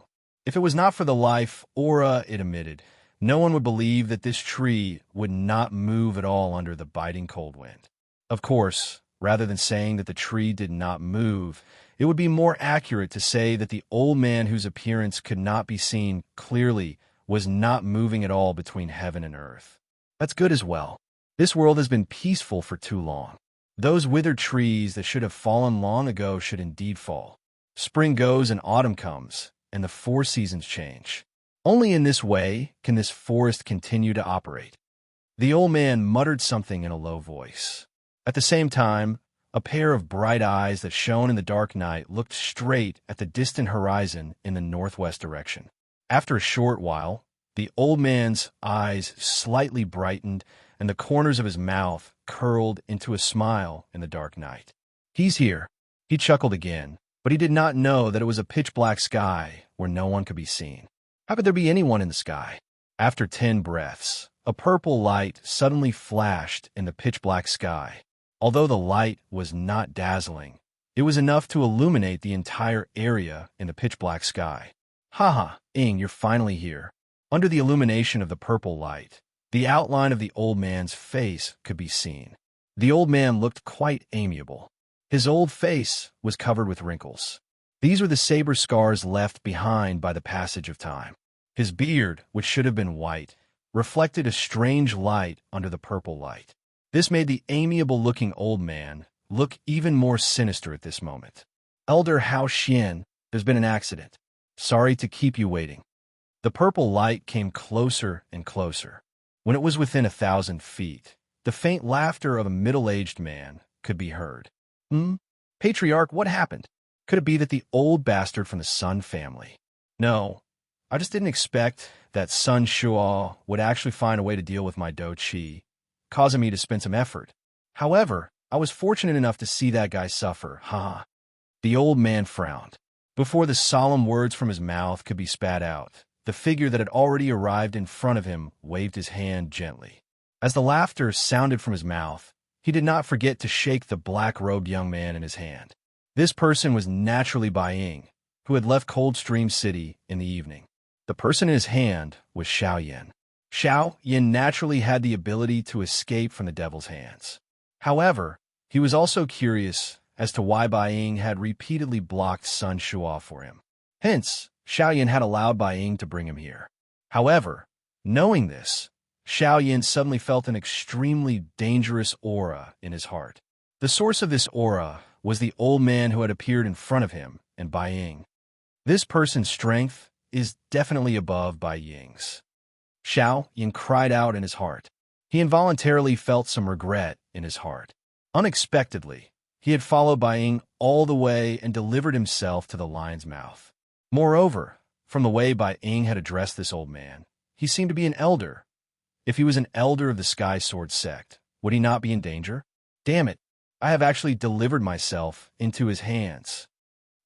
If it was not for the life aura it emitted, no one would believe that this tree would not move at all under the biting cold wind. Of course, rather than saying that the tree did not move, it would be more accurate to say that the old man whose appearance could not be seen clearly was not moving at all between heaven and earth. That's good as well. This world has been peaceful for too long. Those withered trees that should have fallen long ago should indeed fall. Spring goes and autumn comes, and the 4 seasons change. Only in this way can this forest continue to operate. The old man muttered something in a low voice. At the same time, a pair of bright eyes that shone in the dark night looked straight at the distant horizon in the northwest direction. After a short while, the old man's eyes slightly brightened and the corners of his mouth curled into a smile in the dark night. "He's here." He chuckled again, but he did not know that it was a pitch-black sky where no one could be seen. How could there be anyone in the sky? After 10 breaths, a purple light suddenly flashed in the pitch-black sky. Although the light was not dazzling, it was enough to illuminate the entire area in the pitch-black sky. "Haha, Ing, you're finally here." Under the illumination of the purple light, the outline of the old man's face could be seen. The old man looked quite amiable. His old face was covered with wrinkles. These were the saber scars left behind by the passage of time. His beard, which should have been white, reflected a strange light under the purple light. This made the amiable-looking old man look even more sinister at this moment. "Elder Hao Xian, there's been an accident. Sorry to keep you waiting." The purple light came closer and closer. When it was within 1,000 feet, the faint laughter of a middle-aged man could be heard. Patriarch, what happened? Could it be that the old bastard from the Sun family? No, I just didn't expect that Sun Shuo would actually find a way to deal with my Do Chi, causing me to spend some effort. However, I was fortunate enough to see that guy suffer, haha. The old man frowned. Before the solemn words from his mouth could be spat out, the figure that had already arrived in front of him waved his hand gently. As the laughter sounded from his mouth, he did not forget to shake the black-robed young man in his hand. This person was naturally Bai Ying, who had left Coldstream City in the evening. The person in his hand was Xiao Yan. Xiao Yan naturally had the ability to escape from the devil's hands. However, he was also curious as to why Bai Ying had repeatedly blocked Sun Shuo for him. Hence, Xiao Yan had allowed Bai Ying to bring him here. However, knowing this, Xiao Yan suddenly felt an extremely dangerous aura in his heart. The source of this aura was the old man who had appeared in front of him and Bai Ying. This person's strength is definitely above Bai Ying's. Xiao Yan cried out in his heart. He involuntarily felt some regret in his heart. Unexpectedly, he had followed Bai Ying all the way and delivered himself to the lion's mouth. Moreover, from the way Bai Ying had addressed this old man, he seemed to be an elder. If he was an elder of the Sky Sword sect, would he not be in danger? Damn it, I have actually delivered myself into his hands.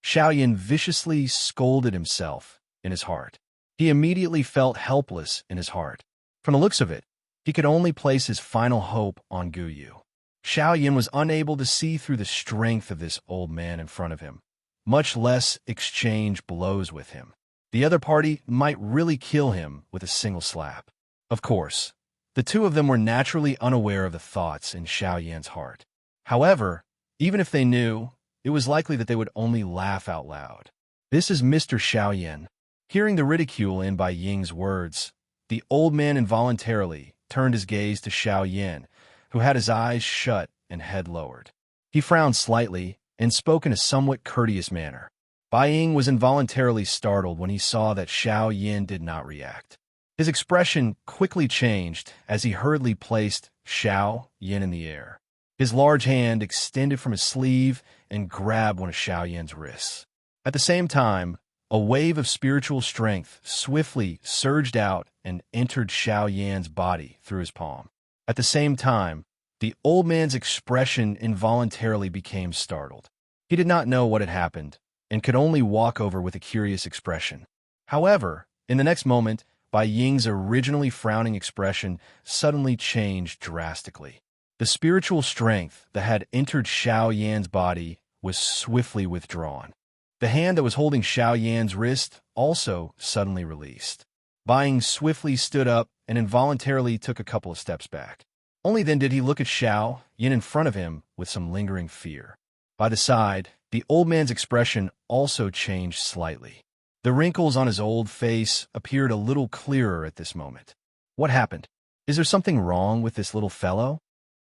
Xiao Yan viciously scolded himself in his heart. He immediately felt helpless in his heart. From the looks of it, he could only place his final hope on Gu Yu. Xiao Yan was unable to see through the strength of this old man in front of him, much less exchange blows with him. The other party might really kill him with a single slap. Of course, the two of them were naturally unaware of the thoughts in Xiao Yan's heart. However, even if they knew, it was likely that they would only laugh out loud. This is Mr. Xiao Yan. Hearing the ridicule in Bai Ying's words, the old man involuntarily turned his gaze to Xiao Yin, who had his eyes shut and head lowered. He frowned slightly and spoke in a somewhat courteous manner. Bai Ying was involuntarily startled when he saw that Xiao Yin did not react. His expression quickly changed as he hurriedly placed Xiao Yin in the air. His large hand extended from his sleeve and grabbed one of Xiao Yin's wrists. At the same time, a wave of spiritual strength swiftly surged out and entered Xiao Yan's body through his palm. At the same time, the old man's expression involuntarily became startled. He did not know what had happened and could only walk over with a curious expression. However, in the next moment, Bai Ying's originally frowning expression suddenly changed drastically. The spiritual strength that had entered Xiao Yan's body was swiftly withdrawn. The hand that was holding Xiao Yan's wrist also suddenly released. Bai Ying swiftly stood up and involuntarily took a couple of steps back. Only then did he look at Xiao Yin in front of him with some lingering fear. By the side, the old man's expression also changed slightly. The wrinkles on his old face appeared a little clearer at this moment. What happened? Is there something wrong with this little fellow?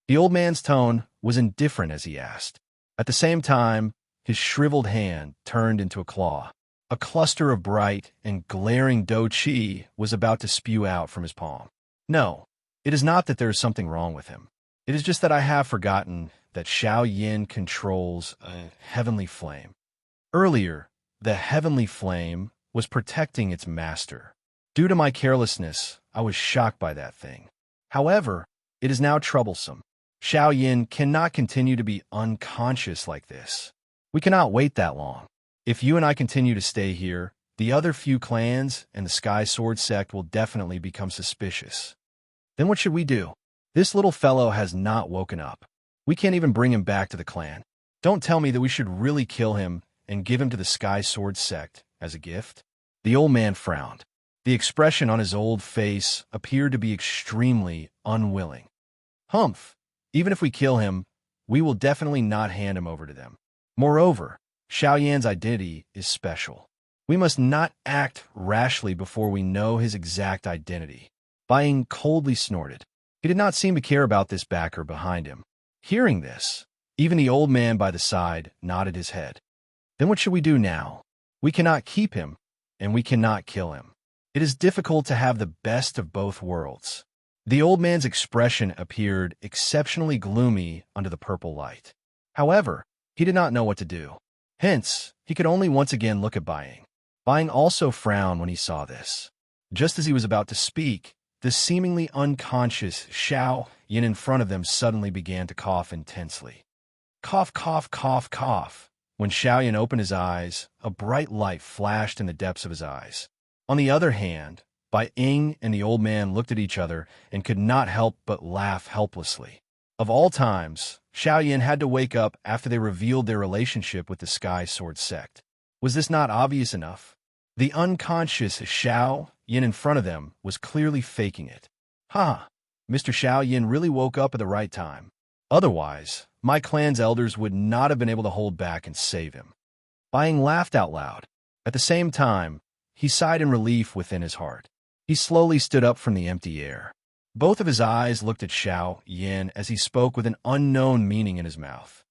The old man's tone was indifferent as he asked. At the same time, his shriveled hand turned into a claw. A cluster of bright and glaring dou qi was about to spew out from his palm. No, it is not that there is something wrong with him. It is just that I have forgotten that Xiao Yin controls a heavenly flame. Earlier, the heavenly flame was protecting its master. Due to my carelessness, I was shocked by that thing. However, it is now troublesome. Xiao Yin cannot continue to be unconscious like this. We cannot wait that long. If you and I continue to stay here, the other few clans and the Sky Sword sect will definitely become suspicious. Then what should we do? This little fellow has not woken up. We can't even bring him back to the clan. Don't tell me that we should really kill him and give him to the Sky Sword sect as a gift. The old man frowned. The expression on his old face appeared to be extremely unwilling. Humph! Even if we kill him, we will definitely not hand him over to them. Moreover, Xiao Yan's identity is special. We must not act rashly before we know his exact identity. Bai Ying coldly snorted. He did not seem to care about this backer behind him. Hearing this, even the old man by the side nodded his head. Then what should we do now? We cannot keep him, and we cannot kill him. It is difficult to have the best of both worlds. The old man's expression appeared exceptionally gloomy under the purple light. However, he did not know what to do. Hence, he could only once again look at Bai Ying. Bai Ying also frowned when he saw this. Just as he was about to speak, the seemingly unconscious Xiao Yin in front of them suddenly began to cough intensely. Cough, cough, cough, cough. When Xiao Yin opened his eyes, a bright light flashed in the depths of his eyes. On the other hand, Bai Ying and the old man looked at each other and could not help but laugh helplessly. Of all times, Xiao Yin had to wake up after they revealed their relationship with the Sky Sword sect. Was this not obvious enough? The unconscious Xiao Yin in front of them was clearly faking it. Ha! Mr. Xiao Yin really woke up at the right time. Otherwise, my clan's elders would not have been able to hold back and save him. Bai Ying laughed out loud. At the same time, he sighed in relief within his heart. He slowly stood up from the empty air. Both of his eyes looked at Xiao Yin as he spoke with an unknown meaning in his mouth.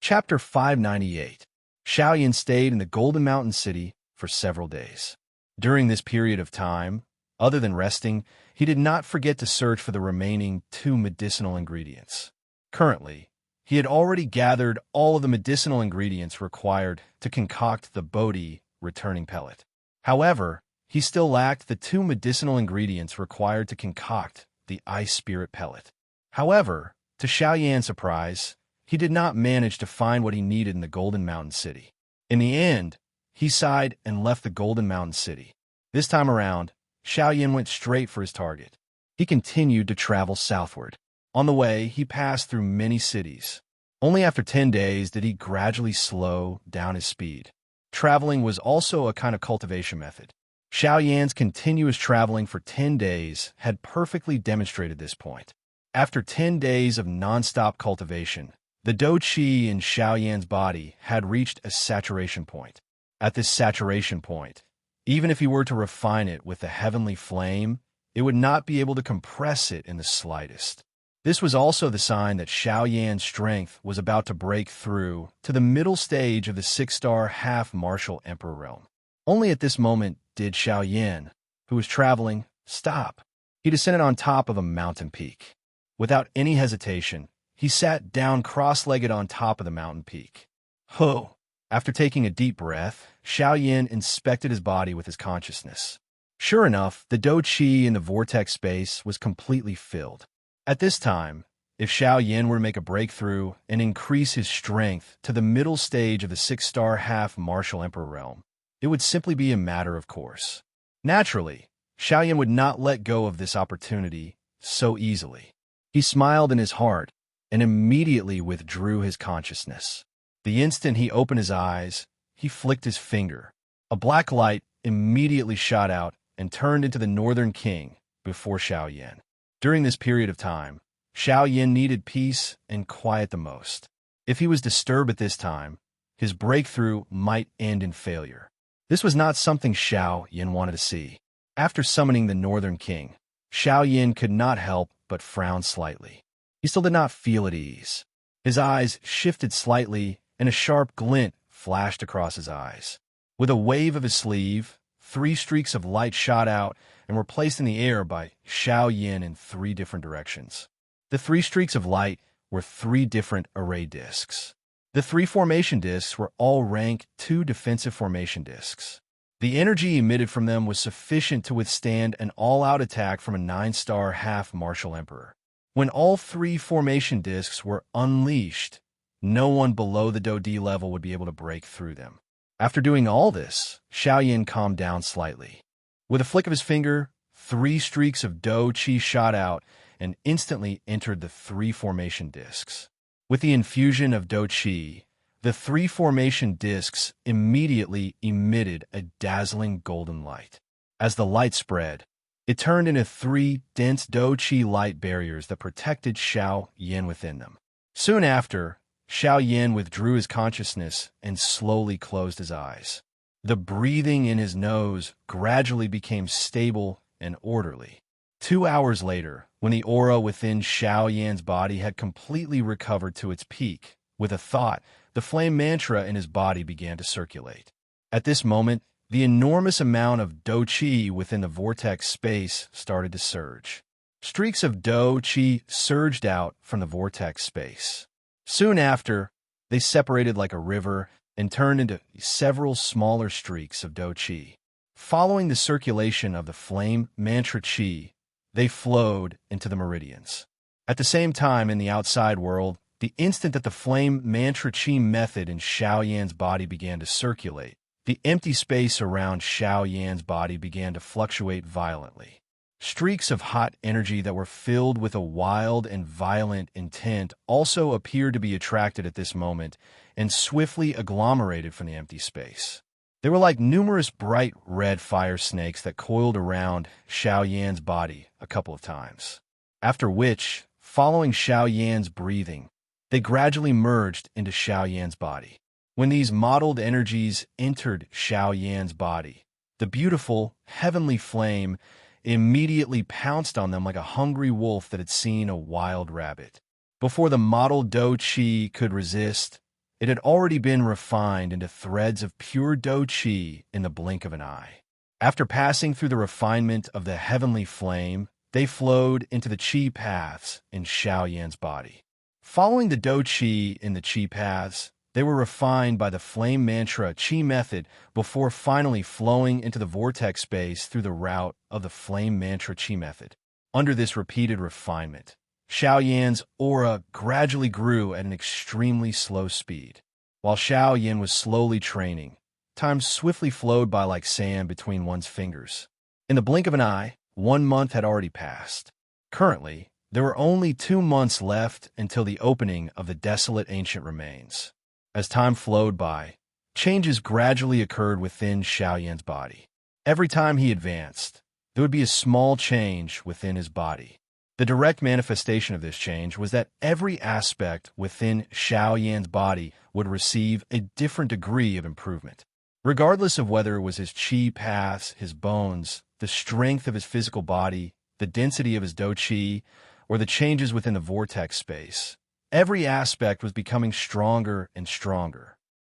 Chapter 598. Xiao Yin stayed in the Golden Mountain City for several days. During this period of time, other than resting, he did not forget to search for the remaining 2 medicinal ingredients. Currently, he had already gathered all of the medicinal ingredients required to concoct the Bodhi returning pellet. However, he still lacked the 2 medicinal ingredients required to concoct the Ice Spirit pellet. However, to Xiao Yan's surprise, he did not manage to find what he needed in the Golden Mountain City. In the end, he sighed and left the Golden Mountain City. This time around, Xiao Yin went straight for his target. He continued to travel southward. On the way, he passed through many cities. Only after 10 days did he gradually slow down his speed. Traveling was also a kind of cultivation method. Xiao Yan's continuous traveling for 10 days had perfectly demonstrated this point. After 10 days of non-stop cultivation, the dou qi in Xiao Yan's body had reached a saturation point. At this saturation point, even if he were to refine it with the heavenly flame, it would not be able to compress it in the slightest. This was also the sign that Xiao Yan's strength was about to break through to the middle stage of the 6-star half-martial emperor realm. Only at this moment did Xiao Yan, who was traveling, stop. He descended on top of a mountain peak. Without any hesitation, he sat down cross-legged on top of the mountain peak. Ho! After taking a deep breath, Xiao Yan inspected his body with his consciousness. Sure enough, the dou qi in the vortex space was completely filled. At this time, if Xiao Yan were to make a breakthrough and increase his strength to the middle stage of the 6-star half-martial emperor realm, it would simply be a matter of course. Naturally, Xiao Yan would not let go of this opportunity so easily. He smiled in his heart and immediately withdrew his consciousness. The instant he opened his eyes, he flicked his finger. A black light immediately shot out and turned into the Northern King before Xiao Yan. During this period of time, Xiao Yan needed peace and quiet the most. If he was disturbed at this time, his breakthrough might end in failure. This was not something Xiao Yan wanted to see. After summoning the Northern King, Xiao Yan could not help but frown slightly. He still did not feel at ease. His eyes shifted slightly, and a sharp glint flashed across his eyes. With a wave of his sleeve, 3 streaks of light shot out and were placed in the air by Xiao Yan in 3 different directions. The 3 streaks of light were 3 different array discs. The 3 formation discs were all rank 2 defensive formation discs. The energy emitted from them was sufficient to withstand an all-out attack from a 9-star half-martial emperor. When all 3 formation discs were unleashed, no one below the Dou-D level would be able to break through them. After doing all this, Xiao Yan calmed down slightly. With a flick of his finger, 3 streaks of Dou Qi shot out and instantly entered the 3 formation discs. With the infusion of Dou Qi, the 3 formation discs immediately emitted a dazzling golden light. As the light spread, it turned into 3 dense Dou Qi light barriers that protected Xiao Yan within them. Soon after, Xiao Yan withdrew his consciousness and slowly closed his eyes. The breathing in his nose gradually became stable and orderly. 2 hours later, when the aura within Xiao Yan's body had completely recovered to its peak, with a thought, the flame mantra in his body began to circulate. At this moment, the enormous amount of Dou Qi within the vortex space started to surge. Streaks of Dou Qi surged out from the vortex space. Soon after, they separated like a river and turned into several smaller streaks of Dou Qi. Following the circulation of the flame mantra Qi, they flowed into the meridians. At the same time, in the outside world, the instant that the flame mantra Qi method in Xiao Yan's body began to circulate, the empty space around Xiao Yan's body began to fluctuate violently. Streaks of hot energy that were filled with a wild and violent intent also appeared to be attracted at this moment and swiftly agglomerated from the empty space. They were like numerous bright red fire snakes that coiled around Xiao Yan's body a couple of times. After which, following Xiao Yan's breathing, they gradually merged into Xiao Yan's body. When these mottled energies entered Xiao Yan's body, the beautiful, heavenly flame immediately pounced on them like a hungry wolf that had seen a wild rabbit. Before the mottled Dou Qi could resist, it had already been refined into threads of pure Dou Qi in the blink of an eye. After passing through the refinement of the heavenly flame, they flowed into the Qi paths in Xiao Yan's body. Following the Dou Qi in the Qi paths, they were refined by the flame mantra Qi method before finally flowing into the vortex space through the route of the flame mantra Qi method. Under this repeated refinement, Xiao Yan's aura gradually grew at an extremely slow speed. While Xiao Yan was slowly training, time swiftly flowed by like sand between one's fingers. In the blink of an eye, 1 month had already passed. Currently, there were only 2 months left until the opening of the desolate ancient remains. As time flowed by, changes gradually occurred within Xiao Yan's body. Every time he advanced, there would be a small change within his body. The direct manifestation of this change was that every aspect within Xiao Yan's body would receive a different degree of improvement. Regardless of whether it was his qi paths, his bones, the strength of his physical body, the density of his do chi, or the changes within the vortex space. Every aspect was becoming stronger and stronger.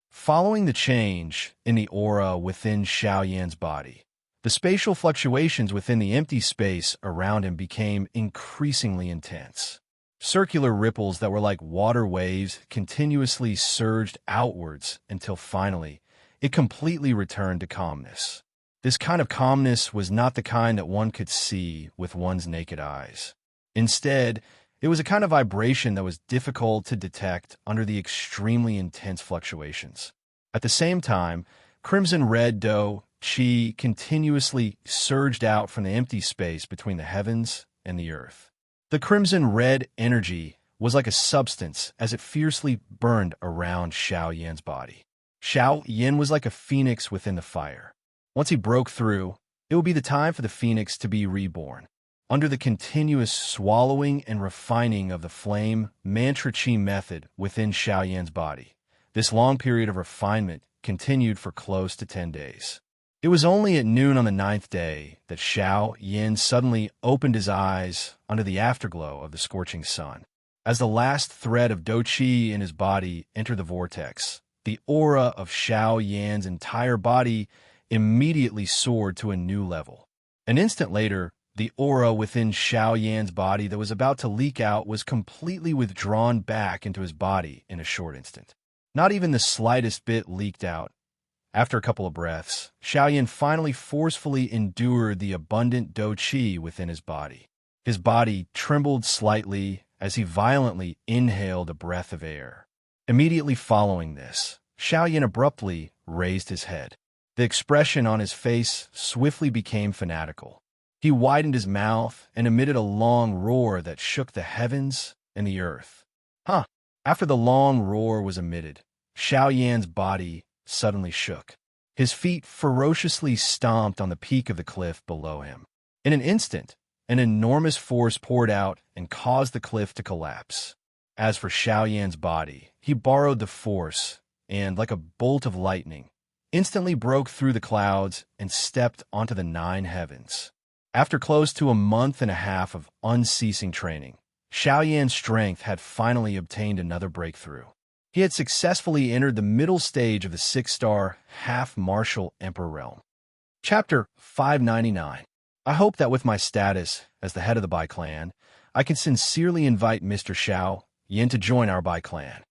Following the change in the aura within Xiao Yan's body, the spatial fluctuations within the empty space around him became increasingly intense. Circular ripples that were like water waves continuously surged outwards until finally it completely returned to calmness. This kind of calmness was not the kind that one could see with one's naked eyes. Instead, it was a kind of vibration that was difficult to detect under the extremely intense fluctuations. At the same time, crimson red do chi continuously surged out from the empty space between the heavens and the earth. The crimson red energy was like a substance as it fiercely burned around Xiao Yan's body. Xiao Yan was like a phoenix within the fire. Once he broke through, it would be the time for the phoenix to be reborn. Under the continuous swallowing and refining of the flame mantra chi method within Xiao Yan's body, this long period of refinement continued for close to 10 days. It was only at noon on the 9th day that Xiao Yan suddenly opened his eyes under the afterglow of the scorching sun. As the last thread of do chi in his body entered the vortex, the aura of Xiao Yan's entire body immediately soared to a new level. An instant later, the aura within Xiao Yan's body that was about to leak out was completely withdrawn back into his body in a short instant. Not even the slightest bit leaked out. After a couple of breaths, Xiao Yan finally forcefully endured the abundant do chi within his body. His body trembled slightly as he violently inhaled a breath of air. Immediately following this, Xiao Yan abruptly raised his head. The expression on his face swiftly became fanatical. He widened his mouth and emitted a long roar that shook the heavens and the earth. After the long roar was emitted, Xiao Yan's body suddenly shook. His feet ferociously stomped on the peak of the cliff below him. In an instant, an enormous force poured out and caused the cliff to collapse. As for Xiao Yan's body, he borrowed the force and, like a bolt of lightning, instantly broke through the clouds and stepped onto the 9 heavens. After close to a month and a half of unceasing training, Xiao Yan's strength had finally obtained another breakthrough. He had successfully entered the middle stage of the 6-star half-martial emperor realm. Chapter 599. I hope that with my status as the head of the Bai clan, I can sincerely invite Mr. Xiao Yan to join our Bai clan.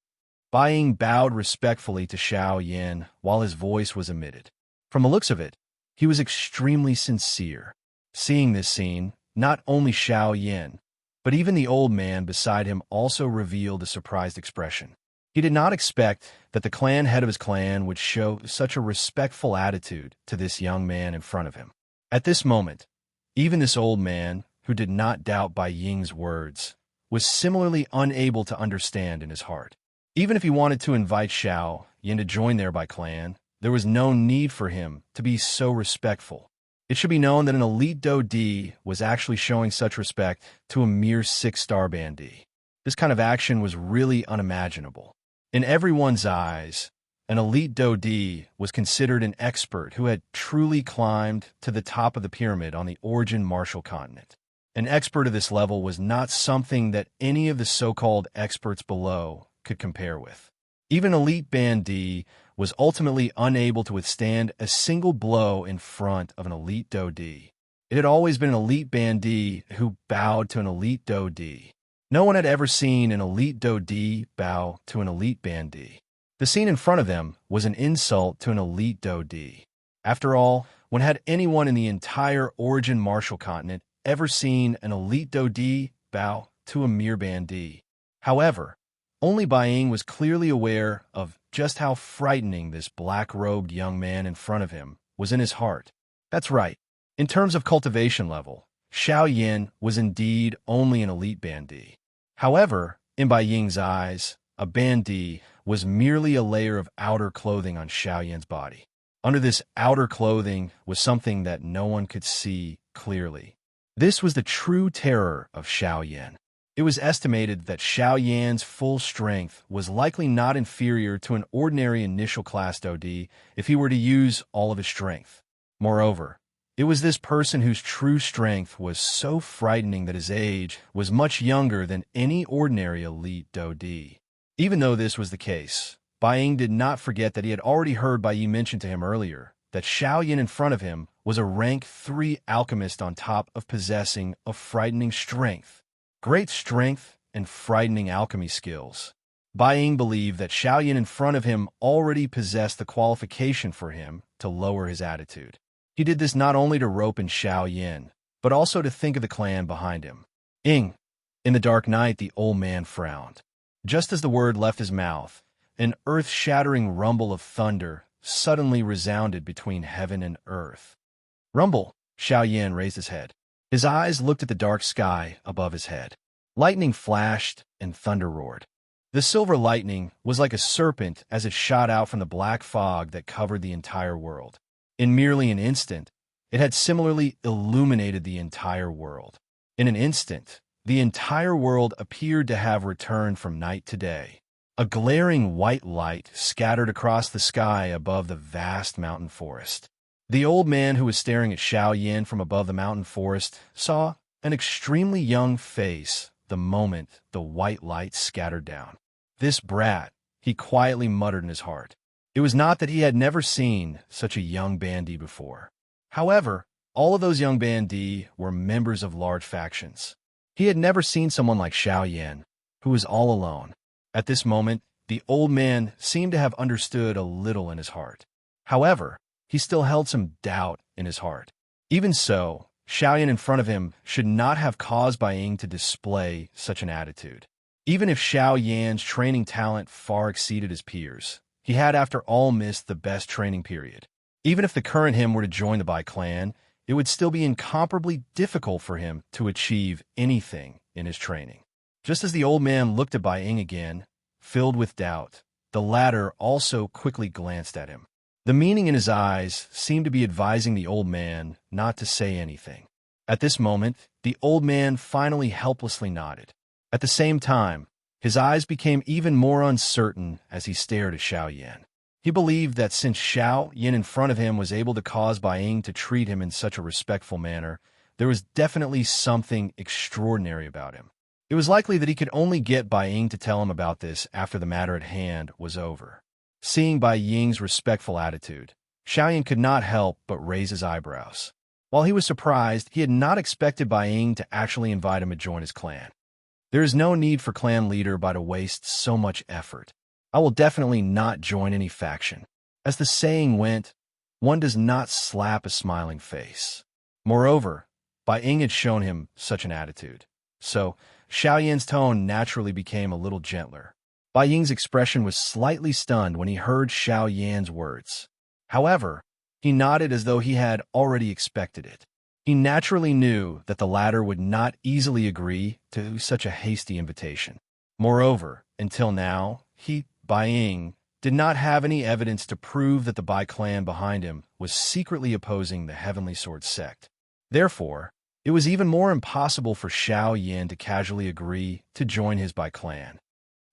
Bai Ying bowed respectfully to Xiao Yan while his voice was emitted. From the looks of it, he was extremely sincere. Seeing this scene, not only Xiao Yan, but even the old man beside him also revealed a surprised expression. He did not expect that the clan head of his clan would show such a respectful attitude to this young man in front of him. At this moment, even this old man, who did not doubt Bai Ying's words, was similarly unable to understand in his heart. Even if he wanted to invite Xiao Yan to join their Bai clan, there was no need for him to be so respectful. It should be known that an elite Do D was actually showing such respect to a mere 6-star bandee. This kind of action was really unimaginable. In everyone's eyes, an elite Do D was considered an expert who had truly climbed to the top of the pyramid on the origin martial continent. An expert of this level was not something that any of the so-called experts below could compare with. Even elite bandee was ultimately unable to withstand a single blow in front of an elite Do D. It had always been an elite bandee who bowed to an elite Do D. No one had ever seen an elite Do D bow to an elite bandee. The scene in front of them was an insult to an elite Do D. After all, when had anyone in the entire origin martial continent ever seen an elite Do D bow to a mere bandee? However, only Bai Ying was clearly aware of just how frightening this black-robed young man in front of him was in his heart. That's right. In terms of cultivation level, Xiao Yan was indeed only an elite bandee. However, in Bai Ying's eyes, a bandee was merely a layer of outer clothing on Xiao Yan's body. Under this outer clothing was something that no one could see clearly. This was the true terror of Xiao Yan. It was estimated that Xiao Yan's full strength was likely not inferior to an ordinary initial class Do D if he were to use all of his strength. Moreover, It was this person whose true strength was so frightening that his age was much younger than any ordinary elite Dodi. Even though this was the case, Bai Ying did not forget that he had already heard Bai Yi mention to him earlier that Xiao Yin in front of him was a rank 3 alchemist on top of possessing a frightening strength. Great strength and frightening alchemy skills. Bai Ying believed that Xiao Yin in front of him already possessed the qualification for him to lower his attitude. He did this not only to rope in Xiao Yin, but also to think of the clan behind him. Ying. In the dark night, the old man frowned. Just as the word left his mouth, an earth-shattering rumble of thunder suddenly resounded between heaven and earth. Rumble! Xiao Yin raised his head. His eyes looked at the dark sky above his head. Lightning flashed and thunder roared. The silver lightning was like a serpent as it shot out from the black fog that covered the entire world. In merely an instant, it had similarly illuminated the entire world. In an instant, the entire world appeared to have returned from night to day. A glaring white light scattered across the sky above the vast mountain forest. The old man who was staring at Xiao Yin from above the mountain forest saw an extremely young face the moment the white light scattered down. This brat, he quietly muttered in his heart. It was not that he had never seen such a young bandit before. However, all of those young bandits were members of large factions. He had never seen someone like Xiao Yin, who was all alone. At this moment, the old man seemed to have understood a little in his heart. However, he still held some doubt in his heart. Even so, Xiao Yin in front of him should not have caused Bai Ying to display such an attitude. Even if Xiao Yan's training talent far exceeded his peers, he had after all missed the best training period. Even if the current him were to join the Bai clan, it would still be incomparably difficult for him to achieve anything in his training. Just as the old man looked at Bai Ying again, filled with doubt, the latter also quickly glanced at him. The meaning in his eyes seemed to be advising the old man not to say anything. At this moment, the old man finally helplessly nodded. At the same time, his eyes became even more uncertain as he stared at Xiao Yin. He believed that since Xiao Yin in front of him was able to cause Bai Ying to treat him in such a respectful manner, there was definitely something extraordinary about him. It was likely that he could only get Bai Ying to tell him about this after the matter at hand was over. Seeing Bai Ying's respectful attitude, Xiao Yin could not help but raise his eyebrows. While he was surprised, he had not expected Bai Ying to actually invite him to join his clan. There is no need for clan leader to waste so much effort. I will definitely not join any faction. As the saying went, one does not slap a smiling face. Moreover, Bai Ying had shown him such an attitude. So, Xiao Yin's tone naturally became a little gentler. Bai Ying's expression was slightly stunned when he heard Xiao Yan's words. However, he nodded as though he had already expected it. He naturally knew that the latter would not easily agree to such a hasty invitation. Moreover, until now, Bai Ying, did not have any evidence to prove that the Bai clan behind him was secretly opposing the Heavenly Sword sect. Therefore, it was even more impossible for Xiao Yin to casually agree to join his Bai clan.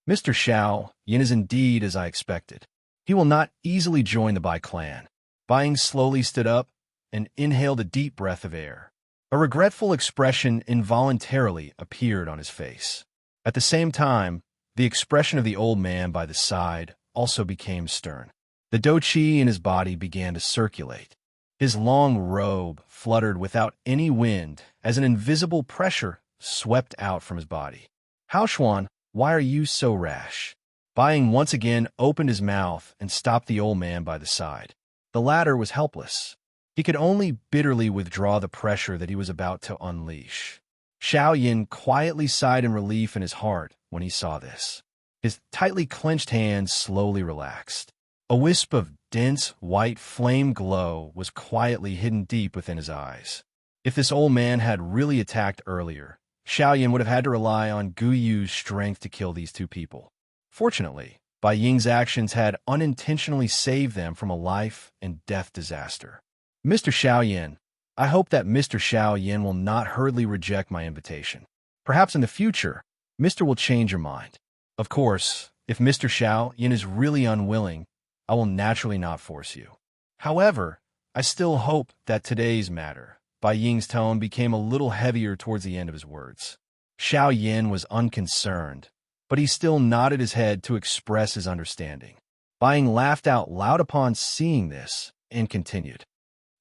Mr. Xiao Yin is indeed as I expected. He will not easily join the Bai clan. Bai Ying slowly stood up and inhaled a deep breath of air. A regretful expression involuntarily appeared on his face. At the same time, the expression of the old man by the side also became stern. The do-chi in his body began to circulate. His long robe fluttered without any wind as an invisible pressure swept out from his body. Hao Xuan, why are you so rash? Bai Ying once again opened his mouth and stopped the old man by the side. The latter was helpless. He could only bitterly withdraw the pressure that he was about to unleash. Xiao Yin quietly sighed in relief in his heart when he saw this. His tightly clenched hands slowly relaxed. A wisp of dense, white flame glow was quietly hidden deep within his eyes. If this old man had really attacked earlier, Xiao Yin would have had to rely on Gu Yu's strength to kill these two people. Fortunately, Bai Ying's actions had unintentionally saved them from a life and death disaster. Mr. Xiao Yin, I hope that Mr. Xiao Yin will not hurriedly reject my invitation. Perhaps in the future, Mr. will change your mind. Of course, if Mr. Xiao Yin is really unwilling, I will naturally not force you. However, I still hope that today's matter. Bai Ying's tone became a little heavier towards the end of his words. Xiao Yin was unconcerned, but he still nodded his head to express his understanding. Bai Ying laughed out loud upon seeing this and continued.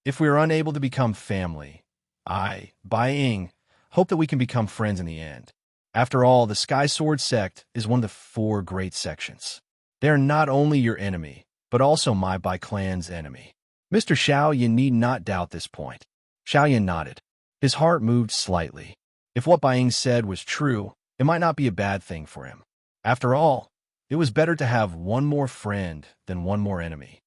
If we are unable to become family, I, Bai Ying, hope that we can become friends in the end. After all, the Sky Sword sect is one of the 4 great sections. They are not only your enemy, but also my Bai clan's enemy. Mr. Xiao, you need not doubt this point. Xiao Yin nodded. His heart moved slightly. If what Bai Ying said was true, it might not be a bad thing for him. After all, it was better to have one more friend than one more enemy.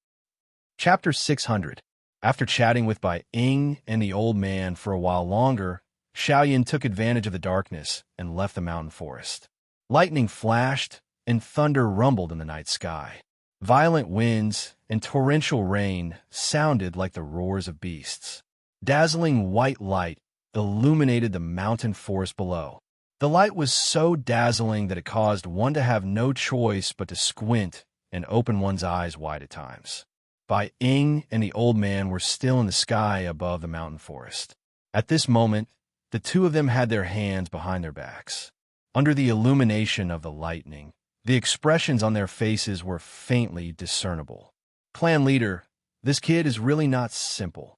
Chapter 600. After chatting with Bai Ying and the old man for a while longer, Xiao Yin took advantage of the darkness and left the mountain forest. Lightning flashed and thunder rumbled in the night sky. Violent winds and torrential rain sounded like the roars of beasts. Dazzling white light illuminated the mountain forest below. The light was so dazzling that it caused one to have no choice but to squint and open one's eyes wide at times. Bai Ying and the old man were still in the sky above the mountain forest. At this moment, the two of them had their hands behind their backs. Under the illumination of the lightning, the expressions on their faces were faintly discernible. Clan leader, this kid is really not simple.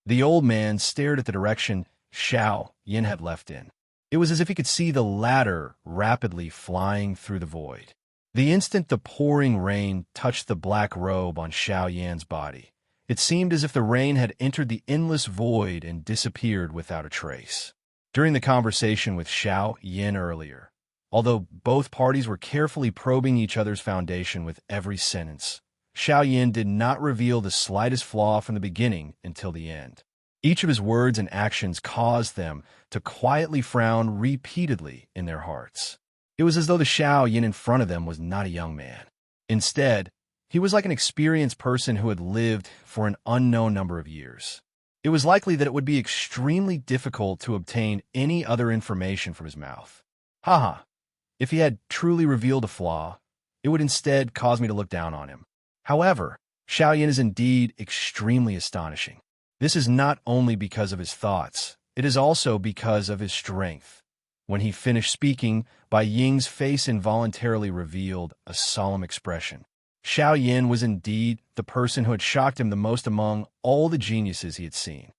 The old man stared at the direction Xiao Yin had left in. It was as if he could see the ladder rapidly flying through the void. The instant the pouring rain touched the black robe on Xiao Yan's body, it seemed as if the rain had entered the endless void and disappeared without a trace. During the conversation with Xiao Yin earlier, although both parties were carefully probing each other's foundation with every sentence, Xiao Yin did not reveal the slightest flaw from the beginning until the end. Each of his words and actions caused them to quietly frown repeatedly in their hearts. It was as though the Xiao Yin in front of them was not a young man. Instead, he was like an experienced person who had lived for an unknown number of years. It was likely that it would be extremely difficult to obtain any other information from his mouth. Haha, if he had truly revealed a flaw, it would instead cause me to look down on him. However, Xiao Yin is indeed extremely astonishing. This is not only because of his thoughts, it is also because of his strength. When he finished speaking, Bai Ying's face involuntarily revealed a solemn expression. Xiao Yin was indeed the person who had shocked him the most among all the geniuses he had seen.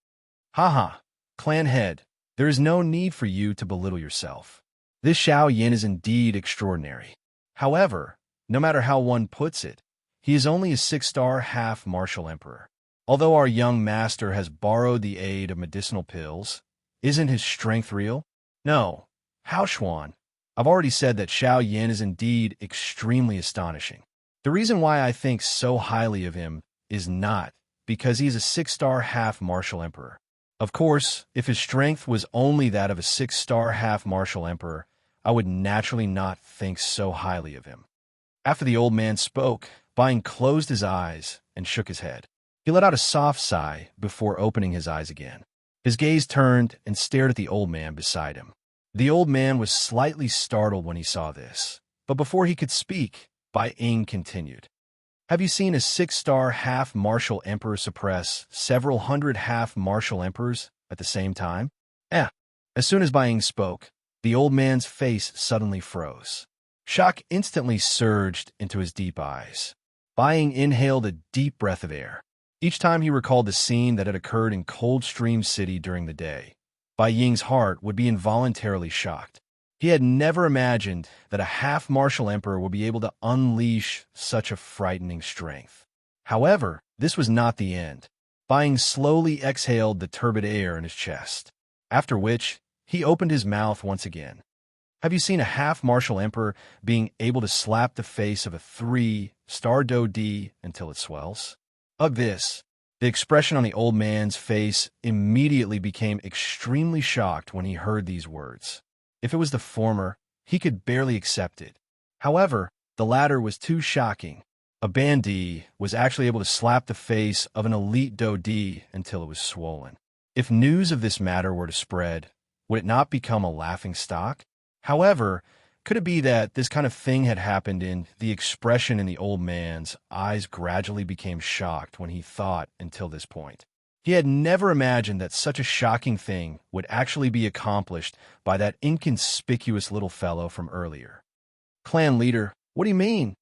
Haha, clan head, there is no need for you to belittle yourself. This Xiao Yin is indeed extraordinary. However, no matter how one puts it, he is only a 6-star half-martial emperor. Although our young master has borrowed the aid of medicinal pills, isn't his strength real? No. How, Xuan? I've already said that Xiao Yin is indeed extremely astonishing. The reason why I think so highly of him is not because he is a 6-star half-martial emperor. Of course, if his strength was only that of a 6-star half-martial emperor, I would naturally not think so highly of him. After the old man spoke, Bai Ying closed his eyes and shook his head. He let out a soft sigh before opening his eyes again. His gaze turned and stared at the old man beside him. The old man was slightly startled when he saw this, but before he could speak, Bai Ying continued. Have you seen a 6-star half-martial emperor suppress several hundred half-martial emperors at the same time? As soon as Bai Ying spoke, the old man's face suddenly froze. Shock instantly surged into his deep eyes. Bai Ying inhaled a deep breath of air. Each time he recalled the scene that had occurred in Coldstream City during the day, Bai Ying's heart would be involuntarily shocked. He had never imagined that a half-martial emperor would be able to unleash such a frightening strength. However, this was not the end. Bai Ying slowly exhaled the turbid air in his chest, after which he opened his mouth once again. Have you seen a half-martial emperor being able to slap the face of a 3-star Dodi until it swells? Of this, the expression on the old man's face immediately became extremely shocked when he heard these words. If it was the former, he could barely accept it. However, the latter was too shocking. A Bandi was actually able to slap the face of an elite Dodi until it was swollen. If news of this matter were to spread, would it not become a laughing stock? However, Could it be that this kind of thing had happened and the expression in the old man's eyes gradually became shocked when he thought until this point? He had never imagined that such a shocking thing would actually be accomplished by that inconspicuous little fellow from earlier. Clan leader, what do you mean?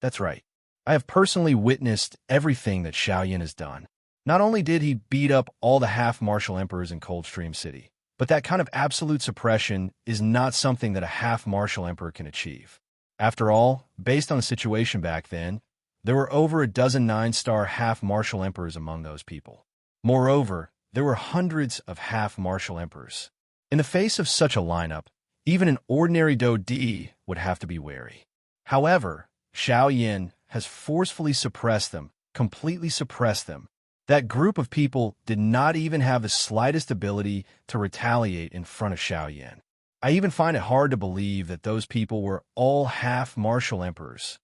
That's right. I have personally witnessed everything that Xiaoyan has done. Not only did he beat up all the half-martial emperors in Coldstream City, but that kind of absolute suppression is not something that a half-martial emperor can achieve. After all, based on the situation back then, there were over a dozen 9-star half-martial emperors among those people. Moreover, there were hundreds of half-martial emperors. In the face of such a lineup, even an ordinary Do Di would have to be wary. However, Xiaoyan has forcefully suppressed them, completely suppressed them. That group of people did not even have the slightest ability to retaliate in front of Xiaoyan. I even find it hard to believe that those people were all half-martial emperors.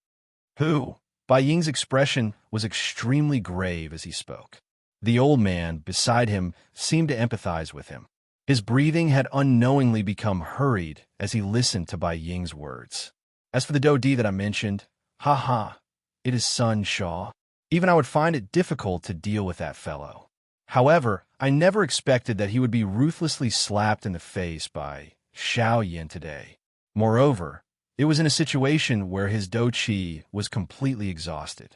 Who, Bai Ying's expression was extremely grave as he spoke. The old man beside him seemed to empathize with him. His breathing had unknowingly become hurried as he listened to Bai Ying's words. As for the Do Di that I mentioned, it is Sun Shaw. Even I would find it difficult to deal with that fellow. However, I never expected that he would be ruthlessly slapped in the face by Xiaoyan today. Moreover, it was in a situation where his Do Qi was completely exhausted.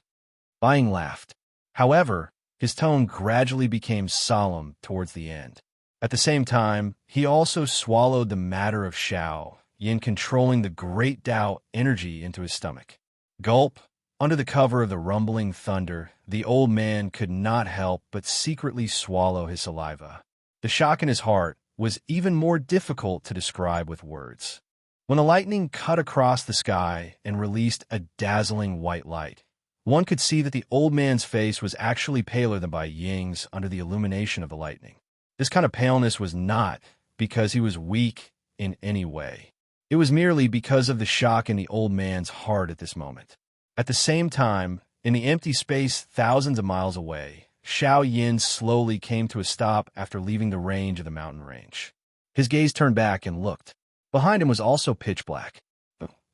Bai Ying laughed. However, his tone gradually became solemn towards the end. At the same time, he also swallowed the matter of Xiaoyan controlling the great Tao energy into his stomach. Gulp. Under the cover of the rumbling thunder, the old man could not help but secretly swallow his saliva. The shock in his heart was even more difficult to describe with words. When the lightning cut across the sky and released a dazzling white light, one could see that the old man's face was actually paler than Bai Ying's under the illumination of the lightning. This kind of paleness was not because he was weak in any way. It was merely because of the shock in the old man's heart at this moment. At the same time, in the empty space thousands of miles away, Xiaoyan slowly came to a stop after leaving the range of the mountain range. His gaze turned back and looked. Behind him was also pitch black.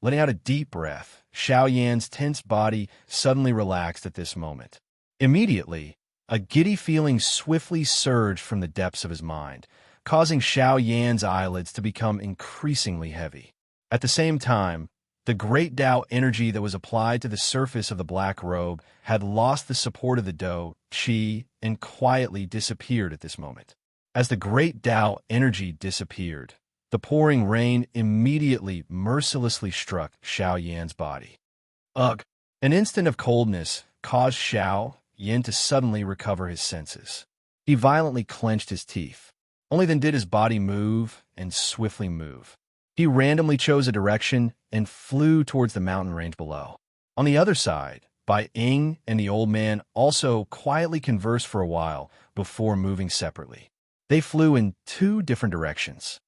Letting out a deep breath, Xiaoyan's tense body suddenly relaxed at this moment. Immediately, a giddy feeling swiftly surged from the depths of his mind, causing Xiaoyan's eyelids to become increasingly heavy. At the same time, the great Tao energy that was applied to the surface of the black robe had lost the support of the Do Qi and quietly disappeared at this moment. As the great Tao energy disappeared, the pouring rain immediately mercilessly struck Xiaoyan's body. Ugh! An instant of coldness caused Xiaoyan to suddenly recover his senses. He violently clenched his teeth. Only then did his body move and swiftly move. He randomly chose a direction and flew towards the mountain range below. On the other side, Bai Ying and the old man also quietly conversed for a while before moving separately. They flew in 2 different directions.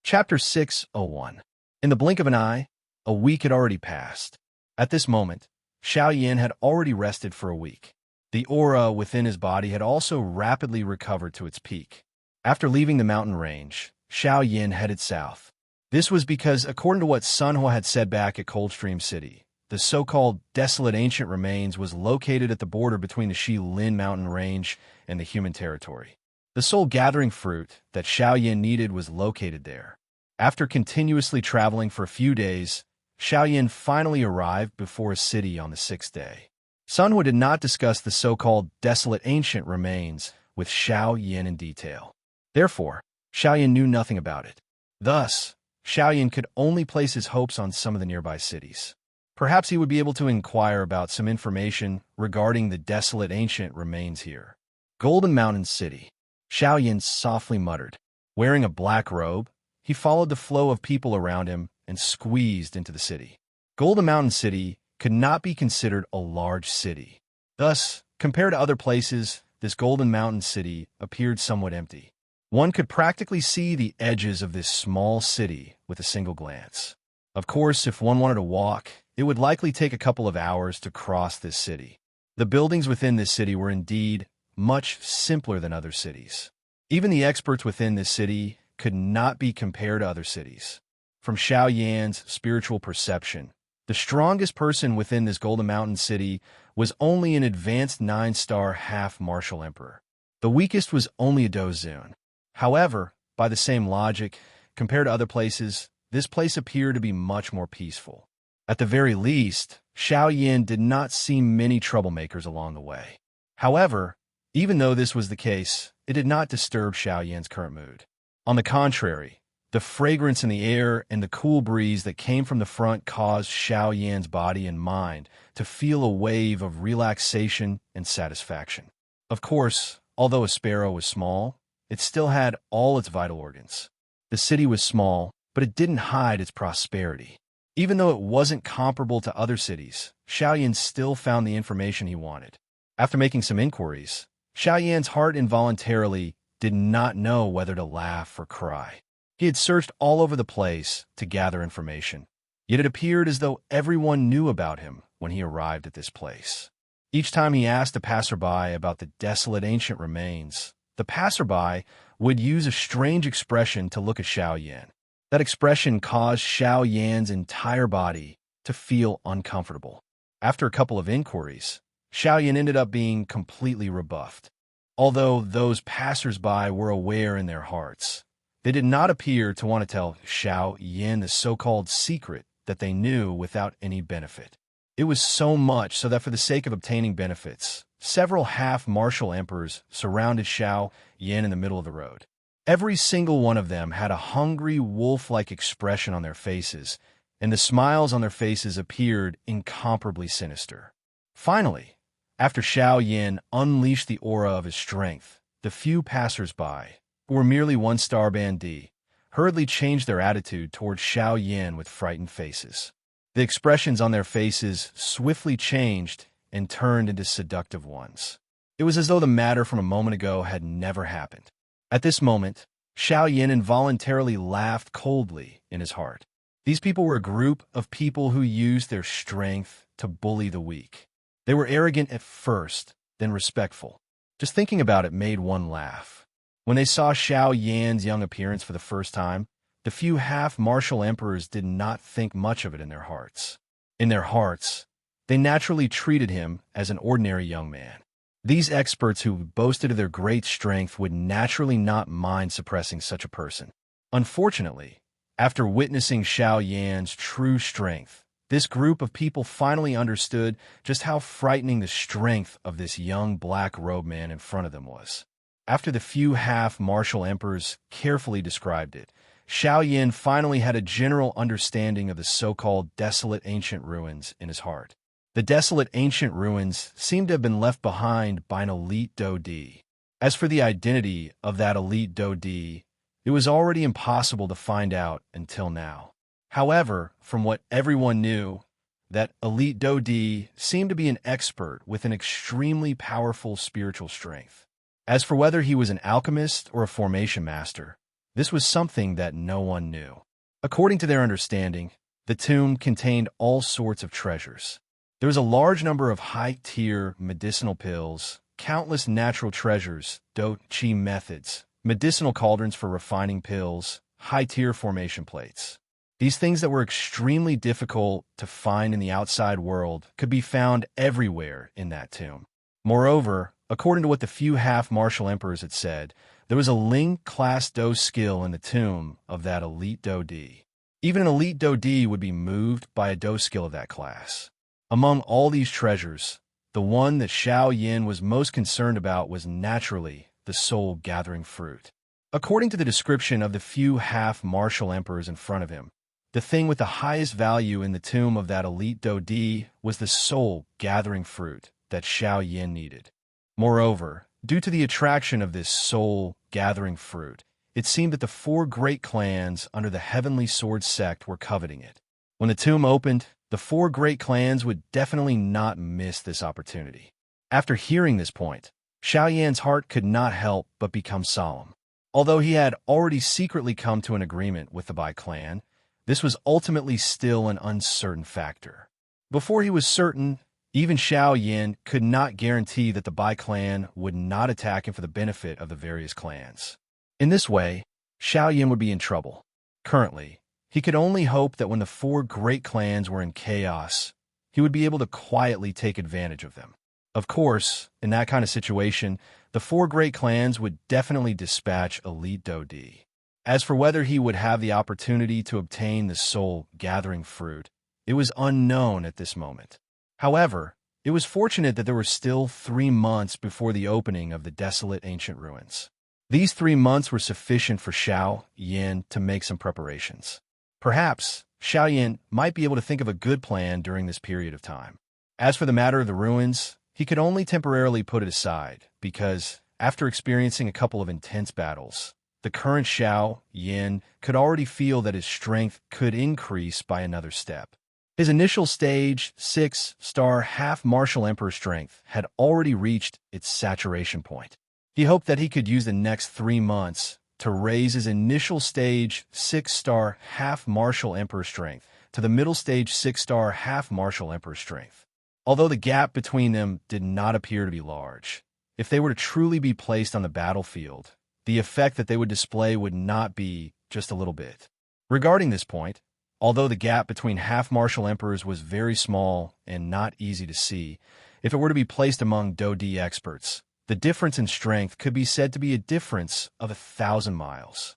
Chapter 601. In the blink of an eye, a week had already passed. At this moment, Xiaoyan had already rested for a week. The aura within his body had also rapidly recovered to its peak. After leaving the mountain range, Xiaoyan headed south. This was because, according to what Sunhua had said back at Coldstream City, the so-called desolate ancient remains was located at the border between the Shilin mountain range and the human territory. The soul gathering fruit that Xiaoyan needed was located there. After continuously traveling for a few days, Xiaoyan finally arrived before a city on the 6th day. Sunhua did not discuss the so-called desolate ancient remains with Xiaoyan in detail. Therefore, Xiaoyan knew nothing about it. Thus, Xiaoyan could only place his hopes on some of the nearby cities. Perhaps he would be able to inquire about some information regarding the desolate ancient remains here. Golden Mountain City. Xiaoyan softly muttered. Wearing a black robe, he followed the flow of people around him and squeezed into the city. Golden Mountain City could not be considered a large city. Thus, compared to other places, this Golden Mountain City appeared somewhat empty. One could practically see the edges of this small city with a single glance. Of course, if one wanted to walk, it would likely take a couple of hours to cross this city. The buildings within this city were indeed much simpler than other cities. Even the experts within this city could not be compared to other cities. from Xiao Yan's spiritual perception, the strongest person within this Golden Mountain city was only an advanced 9-star half-martial emperor. The weakest was only a Dozun. However, by the same logic, compared to other places, this place appeared to be much more peaceful. At the very least, Xiao Yan did not see many troublemakers along the way. However, even though this was the case, it did not disturb Xiao Yan's current mood. On the contrary, the fragrance in the air and the cool breeze that came from the front caused Xiao Yan's body and mind to feel a wave of relaxation and satisfaction. Of course, although a sparrow was small, it still had all its vital organs. The city was small, but it didn't hide its prosperity. Even though it wasn't comparable to other cities, Xiao Yan still found the information he wanted. After making some inquiries, Xiao Yan's heart involuntarily did not know whether to laugh or cry. He had searched all over the place to gather information, yet it appeared as though everyone knew about him when he arrived at this place. Each time he asked a passerby about the desolate ancient remains, the passerby would use a strange expression to look at Xiao Yan. That expression caused Xiao Yan's entire body to feel uncomfortable. After a couple of inquiries, Xiao Yan ended up being completely rebuffed. Although those passersby were aware in their hearts, they did not appear to want to tell Xiao Yan the so-called secret that they knew without any benefit. It was so much so that for the sake of obtaining benefits, several half-martial emperors surrounded Xiao Yan in the middle of the road. Every single one of them had a hungry, wolf-like expression on their faces, and the smiles on their faces appeared incomparably sinister. Finally, after Xiao Yan unleashed the aura of his strength, the few passers-by, who were merely 1-star bandits, hurriedly changed their attitude towards Xiao Yan with frightened faces. The expressions on their faces swiftly changed and turned into seductive ones. It was as though the matter from a moment ago had never happened. At this moment, Xiao Yan involuntarily laughed coldly in his heart. These people were a group of people who used their strength to bully the weak. They were arrogant at first, then respectful. Just thinking about it made one laugh. When they saw Xiao Yan's young appearance for the first time, the few half-martial emperors did not think much of it in their hearts. In their hearts, they naturally treated him as an ordinary young man. These experts who boasted of their great strength would naturally not mind suppressing such a person. Unfortunately, after witnessing Xiao Yan's true strength, this group of people finally understood just how frightening the strength of this young black-robed man in front of them was. After the few half-martial emperors carefully described it, Xiao Yan finally had a general understanding of the so-called desolate ancient ruins in his heart. The desolate ancient ruins seemed to have been left behind by an elite Dodi. As for the identity of that elite Dodi, it was already impossible to find out until now. However, from what everyone knew, that elite Dodi seemed to be an expert with an extremely powerful spiritual strength. As for whether he was an alchemist or a formation master, this was something that no one knew. According to their understanding, the tomb contained all sorts of treasures. There was a large number of high-tier medicinal pills, countless natural treasures, Do-Chi methods, medicinal cauldrons for refining pills, high-tier formation plates. These things that were extremely difficult to find in the outside world could be found everywhere in that tomb. Moreover, according to what the few half-martial emperors had said, there was a Ling-class Do skill in the tomb of that elite Dodi. Even an elite Dodi would be moved by a Do skill of that class. Among all these treasures, the one that Xiao Yan was most concerned about was naturally the soul-gathering fruit. According to the description of the few half-martial emperors in front of him, the thing with the highest value in the tomb of that elite Dodi was the soul-gathering fruit that Xiao Yan needed. Moreover, due to the attraction of this soul-gathering fruit, it seemed that the 4 great clans under the Heavenly Sword sect were coveting it. When the tomb opened, the 4 great clans would definitely not miss this opportunity. After hearing this point, Xiao Yan's heart could not help but become solemn. Although he had already secretly come to an agreement with the Bai clan, this was ultimately still an uncertain factor. Before he was certain, even Xiao Yan could not guarantee that the Bai clan would not attack him for the benefit of the various clans. In this way, Xiao Yan would be in trouble. Currently, He could only hope that when the four great clans were in chaos, he would be able to quietly take advantage of them. Of course, in that kind of situation, the four great clans would definitely dispatch elite Dodi. As for whether he would have the opportunity to obtain the soul-gathering fruit, it was unknown at this moment. However, it was fortunate that there were still 3 months before the opening of the desolate ancient ruins. These 3 months were sufficient for Xiao Yan to make some preparations. Perhaps Xiao Yan might be able to think of a good plan during this period of time. As for the matter of the ruins, he could only temporarily put it aside because, after experiencing a couple of intense battles, the current Xiao Yan could already feel that his strength could increase by another step. His initial stage 6-star half-martial emperor strength had already reached its saturation point. He hoped that he could use the next 3 months to raise his initial stage 6-star half-martial emperor strength to the middle stage 6-star half-martial emperor strength. Although the gap between them did not appear to be large, if they were to truly be placed on the battlefield, the effect that they would display would not be just a little bit. Regarding this point, although the gap between half-martial emperors was very small and not easy to see, if it were to be placed among Dodi experts, the difference in strength could be said to be a difference of 1,000 miles.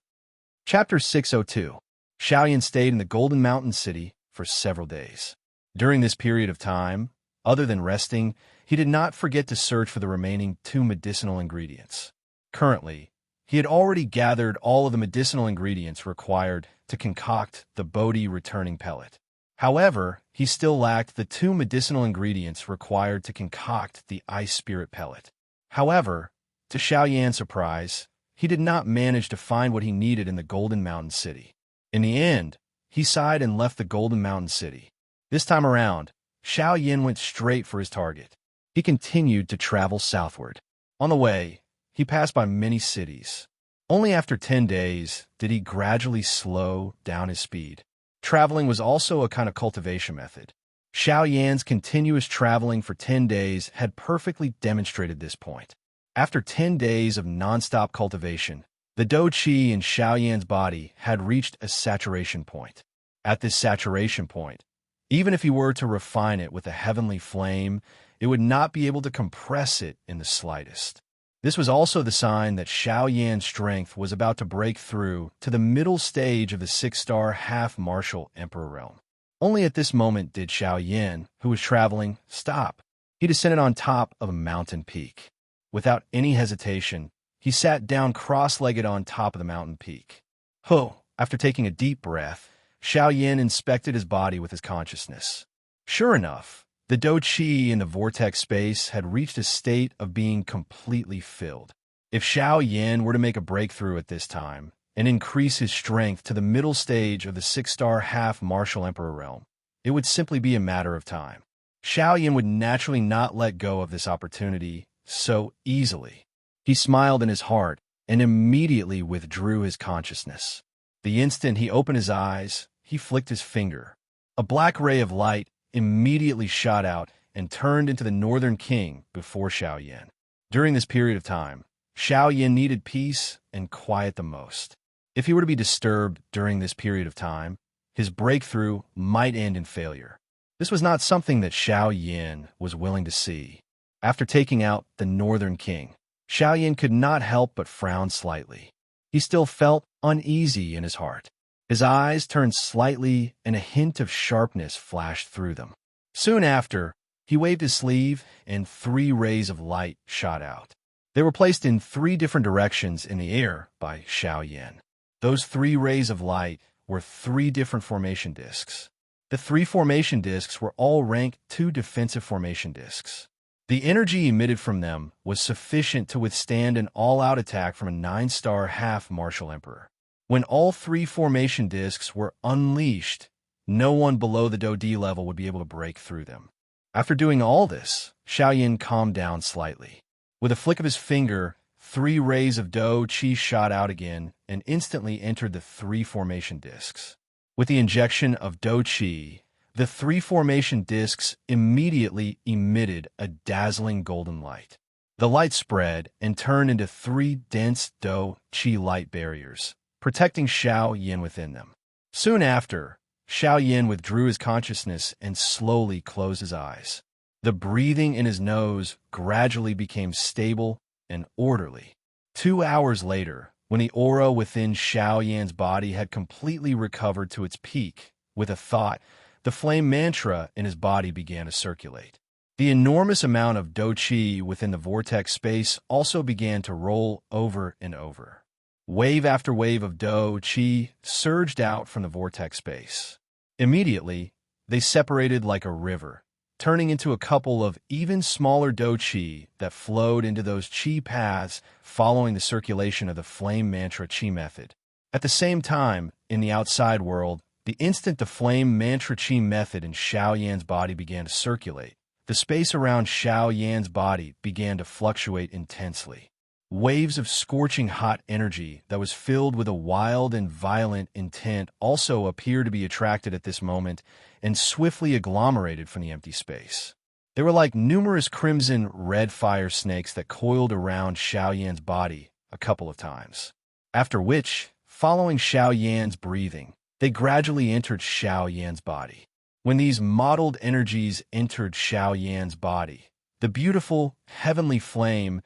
Chapter 602. Xiao Yan stayed in the Golden Mountain City for several days. During this period of time, other than resting, he did not forget to search for the remaining 2 medicinal ingredients. Currently, he had already gathered all of the medicinal ingredients required to concoct the Bodhi returning pellet. However, he still lacked the 2 medicinal ingredients required to concoct the ice spirit pellet. However, to Xiao Yan's surprise, he did not manage to find what he needed in the Golden Mountain City. In the end, he sighed and left the Golden Mountain City. This time around, Xiao Yan went straight for his target. He continued to travel southward. On the way, he passed by many cities. Only after 10 days did he gradually slow down his speed. Traveling was also a kind of cultivation method. Xiao Yan's continuous traveling for 10 days had perfectly demonstrated this point. After 10 days of non-stop cultivation, the Dou Qi in Xiao Yan's body had reached a saturation point. At this saturation point, even if he were to refine it with a heavenly flame, it would not be able to compress it in the slightest. This was also the sign that Xiao Yan's strength was about to break through to the middle stage of the 6-star half-martial emperor realm. Only at this moment did Xiao Yan, who was traveling, stop. He descended on top of a mountain peak. Without any hesitation, he sat down cross-legged on top of the mountain peak. After taking a deep breath, Xiao Yan inspected his body with his consciousness. Sure enough, the Dou Qi in the vortex space had reached a state of being completely filled. If Xiao Yan were to make a breakthrough at this time and increase his strength to the middle stage of the 6-star half-martial emperor realm, it would simply be a matter of time. Xiao Yan would naturally not let go of this opportunity so easily. He smiled in his heart and immediately withdrew his consciousness. The instant he opened his eyes, he flicked his finger. A black ray of light immediately shot out and turned into the Northern King before Xiao Yan. During this period of time, Xiao Yan needed peace and quiet the most. If he were to be disturbed during this period of time, his breakthrough might end in failure. This was not something that Xiao Yan was willing to see. After taking out the Northern King, Xiao Yan could not help but frown slightly. He still felt uneasy in his heart. His eyes turned slightly and a hint of sharpness flashed through them. Soon after, he waved his sleeve and 3 rays of light shot out. They were placed in 3 different directions in the air by Xiao Yan. Those 3 rays of light were 3 different formation discs. The 3 formation discs were all rank 2 defensive formation discs. The energy emitted from them was sufficient to withstand an all-out attack from a 9-star half-martial emperor. When all 3 formation discs were unleashed, no one below the Dodi level would be able to break through them. After doing all this, Xiao Yan calmed down slightly. With a flick of his finger, 3 rays of Dou Qi shot out again and instantly entered the 3 formation discs. With the injection of Dou Qi, the 3 formation discs immediately emitted a dazzling golden light. The light spread and turned into 3 dense Dou Qi light barriers, protecting Xiao Yan within them. Soon after, Xiao Yin withdrew his consciousness and slowly closed his eyes. The breathing in his nose gradually became stable and orderly. 2 hours later, when the aura within Xiao Yan's body had completely recovered to its peak, with a thought, the flame mantra in his body began to circulate. The enormous amount of Do Qi within the vortex space also began to roll over and over. Wave after wave of Do Qi surged out from the vortex space. Immediately, they separated like a river, turning into a couple of even smaller Do Qi that flowed into those Qi paths following the circulation of the flame mantra Qi method. At the same time, in the outside world, the instant the flame mantra Qi method in Xiao Yan's body began to circulate, the space around Xiao Yan's body began to fluctuate intensely. Waves of scorching hot energy that was filled with a wild and violent intent also appeared to be attracted at this moment and swiftly agglomerated from the empty space. They were like numerous crimson red fire snakes that coiled around Xiao Yan's body a couple of times. After which, following Xiao Yan's breathing, they gradually entered Xiao Yan's body. When these mottled energies entered Xiao Yan's body, the beautiful, heavenly flame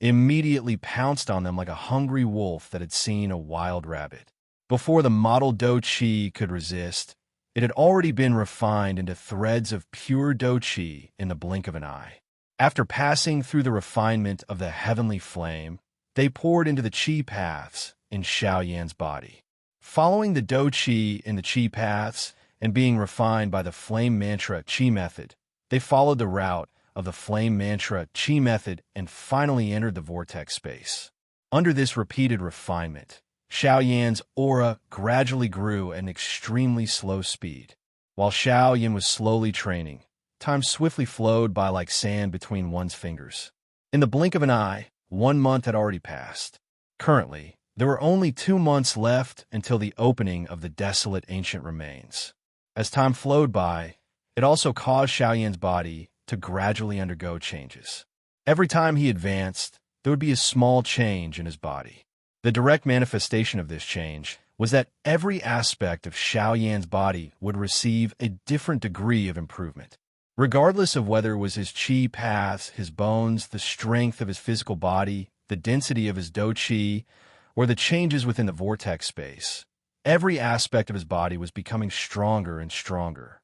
immediately pounced on them like a hungry wolf that had seen a wild rabbit. Before the mottled Do Qi could resist, it had already been refined into threads of pure Do Qi in the blink of an eye. After passing through the refinement of the heavenly flame, they poured into the Qi paths in Xiao Yan's body. Following the Do Qi in the Qi paths and being refined by the flame mantra Qi method, they followed the route of the flame mantra Qi method and finally entered the vortex space. Under this repeated refinement, Xiao Yan's aura gradually grew at an extremely slow speed. While Xiao Yan was slowly training, time swiftly flowed by like sand between one's fingers. In the blink of an eye, 1 month had already passed. Currently, there were only 2 months left until the opening of the desolate ancient remains. As time flowed by, it also caused Xiao Yan's body to gradually undergo changes. Every time he advanced, there would be a small change in his body. The direct manifestation of this change was that every aspect of Xiao Yan's body would receive a different degree of improvement. Regardless of whether it was his Qi paths, his bones, the strength of his physical body, the density of his Do Qi, or the changes within the vortex space, every aspect of his body was becoming stronger and stronger.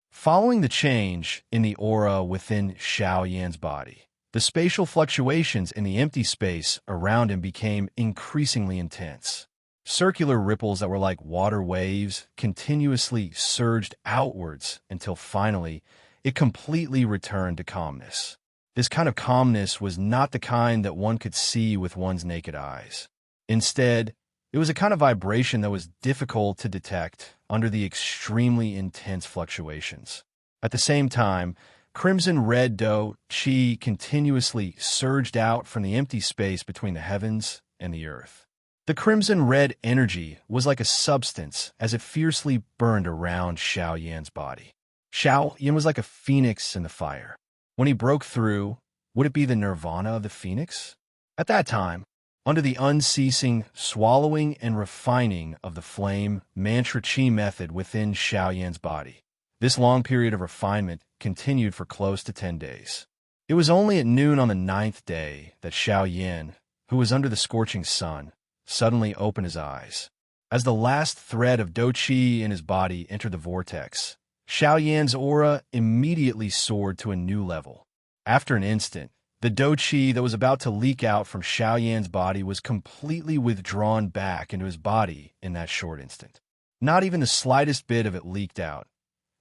Following the change in the aura within Xiao Yan's body, the spatial fluctuations in the empty space around him became increasingly intense. Circular ripples that were like water waves continuously surged outwards until finally it completely returned to calmness. This kind of calmness was not the kind that one could see with one's naked eyes. Instead, it was a kind of vibration that was difficult to detect under the extremely intense fluctuations. At the same time, crimson red Do Qi continuously surged out from the empty space between the heavens and the earth. The crimson red energy was like a substance as it fiercely burned around Xiao Yan's body. Xiao Yan was like a phoenix in the fire. When he broke through, would it be the nirvana of the phoenix? At that time, under the unceasing swallowing and refining of the flame mantra Qi method within Xiao Yan's body, this long period of refinement continued for close to 10 days. It was only at noon on the 9th day that Xiao Yan, who was under the scorching sun, suddenly opened his eyes. As the last thread of Do Qi in his body entered the vortex, Xiao Yan's aura immediately soared to a new level. After an instant, the Do Qi that was about to leak out from Xiao Yan's body was completely withdrawn back into his body in that short instant. Not even the slightest bit of it leaked out.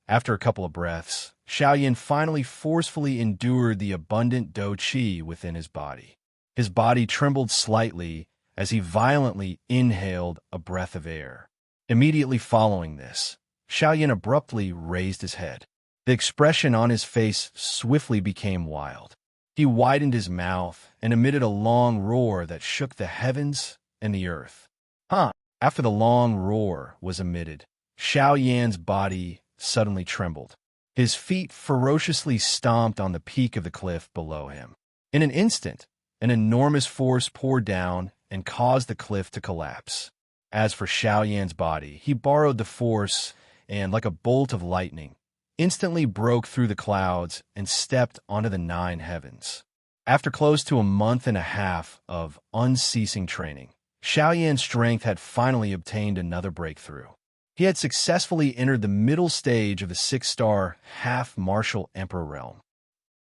After a couple of breaths, Xiao Yan finally forcefully endured the abundant Do Qi within his body. His body trembled slightly as he violently inhaled a breath of air. Immediately following this, Xiao Yan abruptly raised his head. The expression on his face swiftly became wild. He widened his mouth and emitted a long roar that shook the heavens and the earth. After the long roar was emitted, Xiao Yan's body suddenly trembled. His feet ferociously stomped on the peak of the cliff below him. In an instant, an enormous force poured down and caused the cliff to collapse. As for Xiao Yan's body, he borrowed the force and, like a bolt of lightning, instantly broke through the clouds and stepped onto the nine heavens. After close to a month and a half of unceasing training, Xiao Yan's strength had finally obtained another breakthrough. He had successfully entered the middle stage of the 6-star half-martial emperor realm.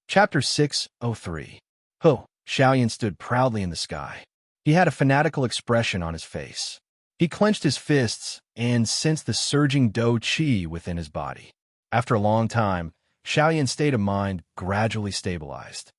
Chapter 603. Ho! Xiao Yan stood proudly in the sky. He had a fanatical expression on his face. He clenched his fists and sensed the surging Do Qi within his body. After a long time, Xiao Yan's state of mind gradually stabilized.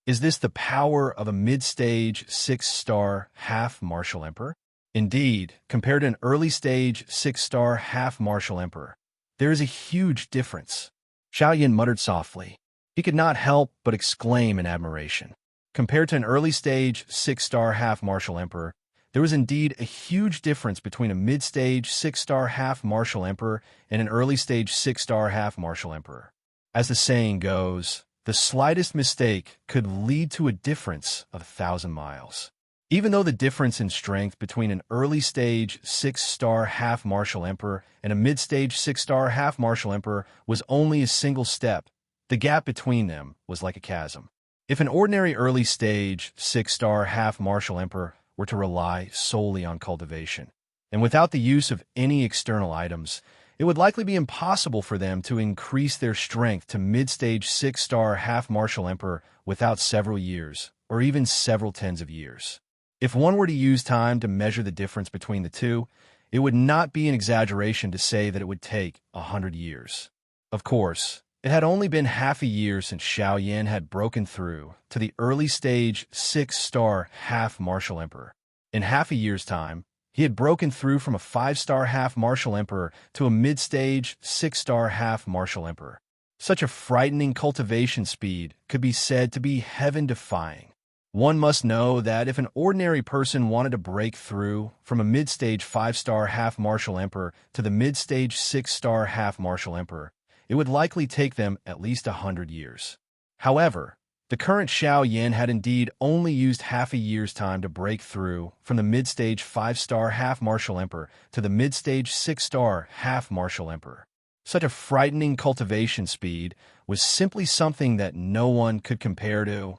Is this the power of a mid-stage 6-star half-martial emperor? Indeed, compared to an early-stage 6-star half-martial emperor, there is a huge difference. Xiao Yan muttered softly. He could not help but exclaim in admiration. Compared to an early-stage 6-star half-martial emperor, there was indeed a huge difference between a mid-stage 6-star half-martial emperor and an early-stage 6-star half-martial emperor. As the saying goes, the slightest mistake could lead to a difference of 1,000 miles. Even though the difference in strength between an early-stage 6-star half-martial emperor and a mid-stage 6-star half-martial emperor was only a single step, the gap between them was like a chasm. If an ordinary early-stage 6-star half-martial emperor were to rely solely on cultivation, and without the use of any external items, it would likely be impossible for them to increase their strength to mid-stage 6-star half-martial emperor without several years, or even several tens of years. If one were to use time to measure the difference between the two, it would not be an exaggeration to say that it would take 100 years. Of course, it had only been half a year since Xiao Yan had broken through to the early-stage 6-star half-martial emperor. In half a year's time, he had broken through from a 5-star half-martial emperor to a mid-stage 6-star half-martial emperor. Such a frightening cultivation speed could be said to be heaven-defying. One must know that if an ordinary person wanted to break through from a mid-stage 5-star half-martial emperor to the mid-stage 6-star half-martial emperor, it would likely take them at least 100 years. However, the current Xiao Yan had indeed only used half a year's time to break through from the mid-stage 5-star half-martial emperor to the mid-stage 6-star half-martial emperor. Such a frightening cultivation speed was simply something that no one could compare to.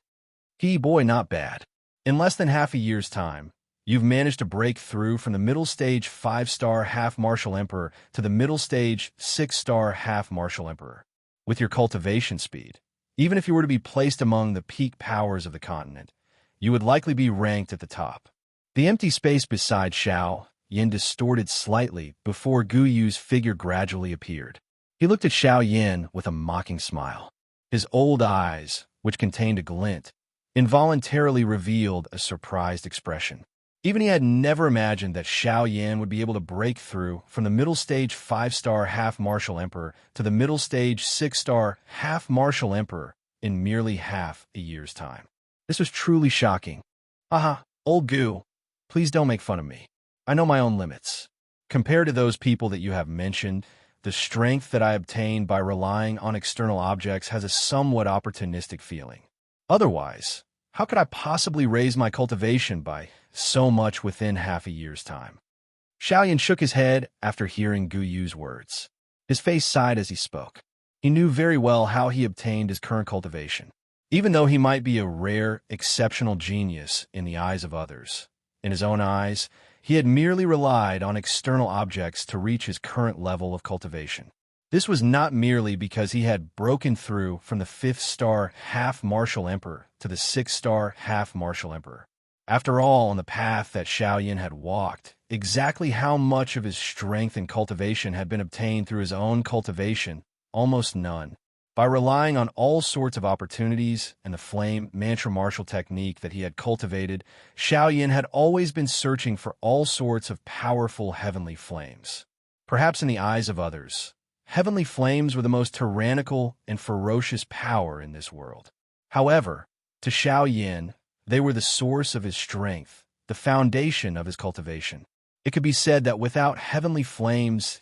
Boy, not bad. In less than half a year's time, you've managed to break through from the middle stage 5-star half-martial emperor to the middle stage 6-star half-martial emperor. With your cultivation speed, even if you were to be placed among the peak powers of the continent, you would likely be ranked at the top. The empty space beside Xiao Yan distorted slightly before Gu Yu's figure gradually appeared. He looked at Xiao Yan with a mocking smile. His old eyes, which contained a glint, involuntarily revealed a surprised expression. Even he had never imagined that Xiao Yan would be able to break through from the middle stage 5-star half-martial emperor to the middle stage 6-star half-martial emperor in merely half a year's time. This was truly shocking. Haha, old Gu, please don't make fun of me. I know my own limits. Compared to those people that you have mentioned, the strength that I obtained by relying on external objects has a somewhat opportunistic feeling. Otherwise, how could I possibly raise my cultivation by so much within half a year's time? Xiao Yan shook his head after hearing Gu Yu's words. His face sighed as he spoke. He knew very well how he obtained his current cultivation. Even though he might be a rare, exceptional genius in the eyes of others, in his own eyes, he had merely relied on external objects to reach his current level of cultivation. This was not merely because he had broken through from the 5th-star half-martial emperor to the 6-star half-martial emperor. After all, on the path that Xiao Yan had walked, exactly how much of his strength and cultivation had been obtained through his own cultivation? Almost none. By relying on all sorts of opportunities and the flame mantra martial technique that he had cultivated, Xiao Yan had always been searching for all sorts of powerful heavenly flames. Perhaps in the eyes of others, heavenly flames were the most tyrannical and ferocious power in this world. However, to Xiao Yan, they were the source of his strength, the foundation of his cultivation. It could be said that without heavenly flames,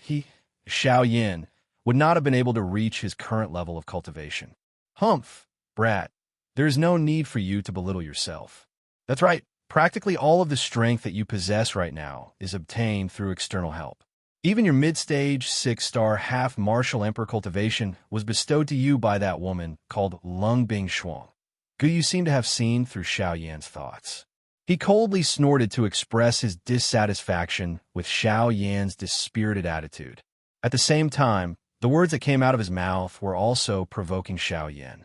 Xiao Yan, would not have been able to reach his current level of cultivation. Humph, brat, there is no need for you to belittle yourself. That's right, Practically all of the strength that you possess right now is obtained through external help. Even your mid-stage, 6-star, half-martial emperor cultivation was bestowed to you by that woman called Lung Bing Shuang. Gu Yu seemed to have seen through Xiao Yan's thoughts. He coldly snorted to express his dissatisfaction with Xiao Yan's dispirited attitude. At the same time, the words that came out of his mouth were also provoking Xiao Yan.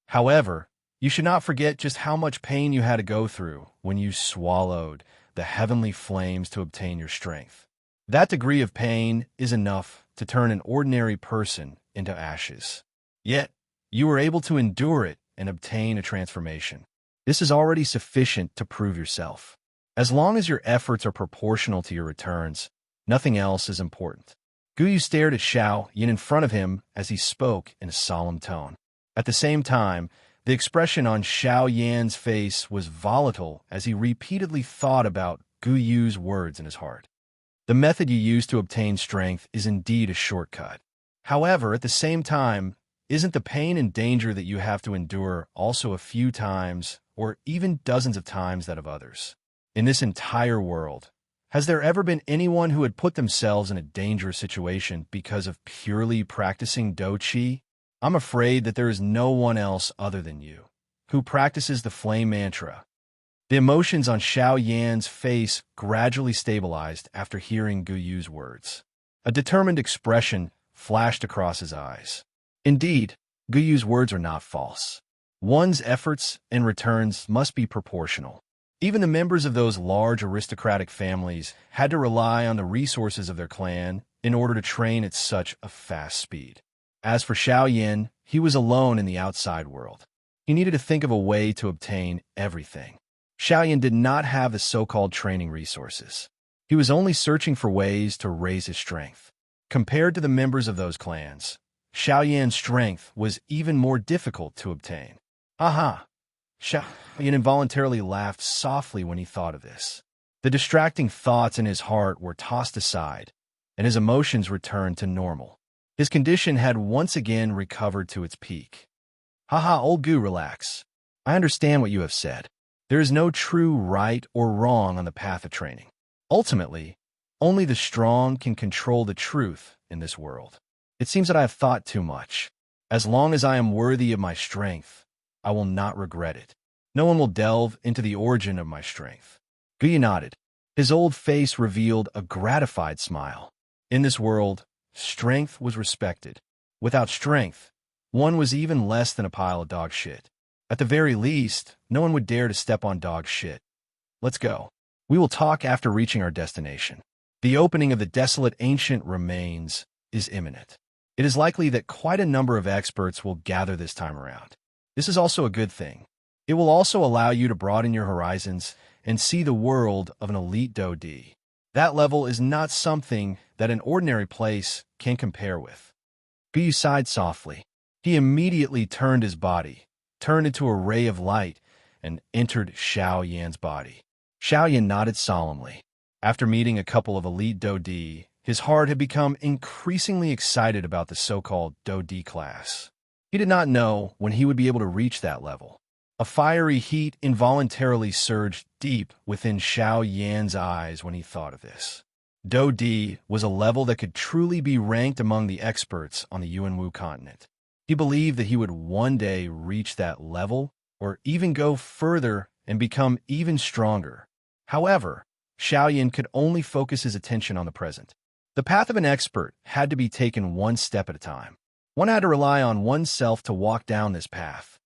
However, you should not forget just how much pain you had to go through when you swallowed the heavenly flames to obtain your strength. That degree of pain is enough to turn an ordinary person into ashes. Yet, you were able to endure it and obtain a transformation. This is already sufficient to prove yourself. As long as your efforts are proportional to your returns, nothing else is important. Gu Yu stared at Xiao Yan in front of him as he spoke in a solemn tone. At the same time, the expression on Xiao Yan's face was volatile as he repeatedly thought about Gu Yu's words in his heart. The method you use to obtain strength is indeed a shortcut. However, at the same time, isn't the pain and danger that you have to endure also a few times or even dozens of times that of others? In this entire world, has there ever been anyone who had put themselves in a dangerous situation because of purely practicing Do Qi? I'm afraid that there is no one else other than you who practices the flame mantra. The emotions on Xiao Yan's face gradually stabilized after hearing Gu Yu's words. A determined expression flashed across his eyes. Indeed, Gu Yu's words are not false. One's efforts and returns must be proportional. Even the members of those large aristocratic families had to rely on the resources of their clan in order to train at such a fast speed. As for Xiao Yan, he was alone in the outside world. He needed to think of a way to obtain everything. Xiao Yan did not have the so-called training resources. He was only searching for ways to raise his strength. Compared to the members of those clans, Xiao Yan's strength was even more difficult to obtain. Aha! Xiao Yan involuntarily laughed softly when he thought of this. The distracting thoughts in his heart were tossed aside, and his emotions returned to normal. His condition had once again recovered to its peak. Haha, old Gu, relax. I understand what you have said. There is no true right or wrong on the path of training. Ultimately, only the strong can control the truth in this world. It seems that I have thought too much. As long as I am worthy of my strength, I will not regret it. No one will delve into the origin of my strength. Gu Yu nodded. His old face revealed a gratified smile. In this world, strength was respected. Without strength, one was even less than a pile of dog shit. At the very least, no one would dare to step on dog shit. Let's go. We will talk after reaching our destination. The opening of the desolate ancient remains is imminent. It is likely that quite a number of experts will gather this time around. This is also a good thing. It will also allow you to broaden your horizons and see the world of an elite Do-D. That level is not something that an ordinary place can compare with. Gu Yu sighed softly. He immediately turned his body, turned into a ray of light, and entered Xiao Yan's body. Xiao Yan nodded solemnly. After meeting a couple of elite Do-D, his heart had become increasingly excited about the so-called Do-D class. He did not know when he would be able to reach that level. A fiery heat involuntarily surged deep within Xiao Yan's eyes when he thought of this. Do-D was a level that could truly be ranked among the experts on the Yuanwu continent. He believed that he would one day reach that level, or even go further and become even stronger. However, Xiao Yan could only focus his attention on the present. The path of an expert had to be taken one step at a time. One had to rely on oneself to walk down this path.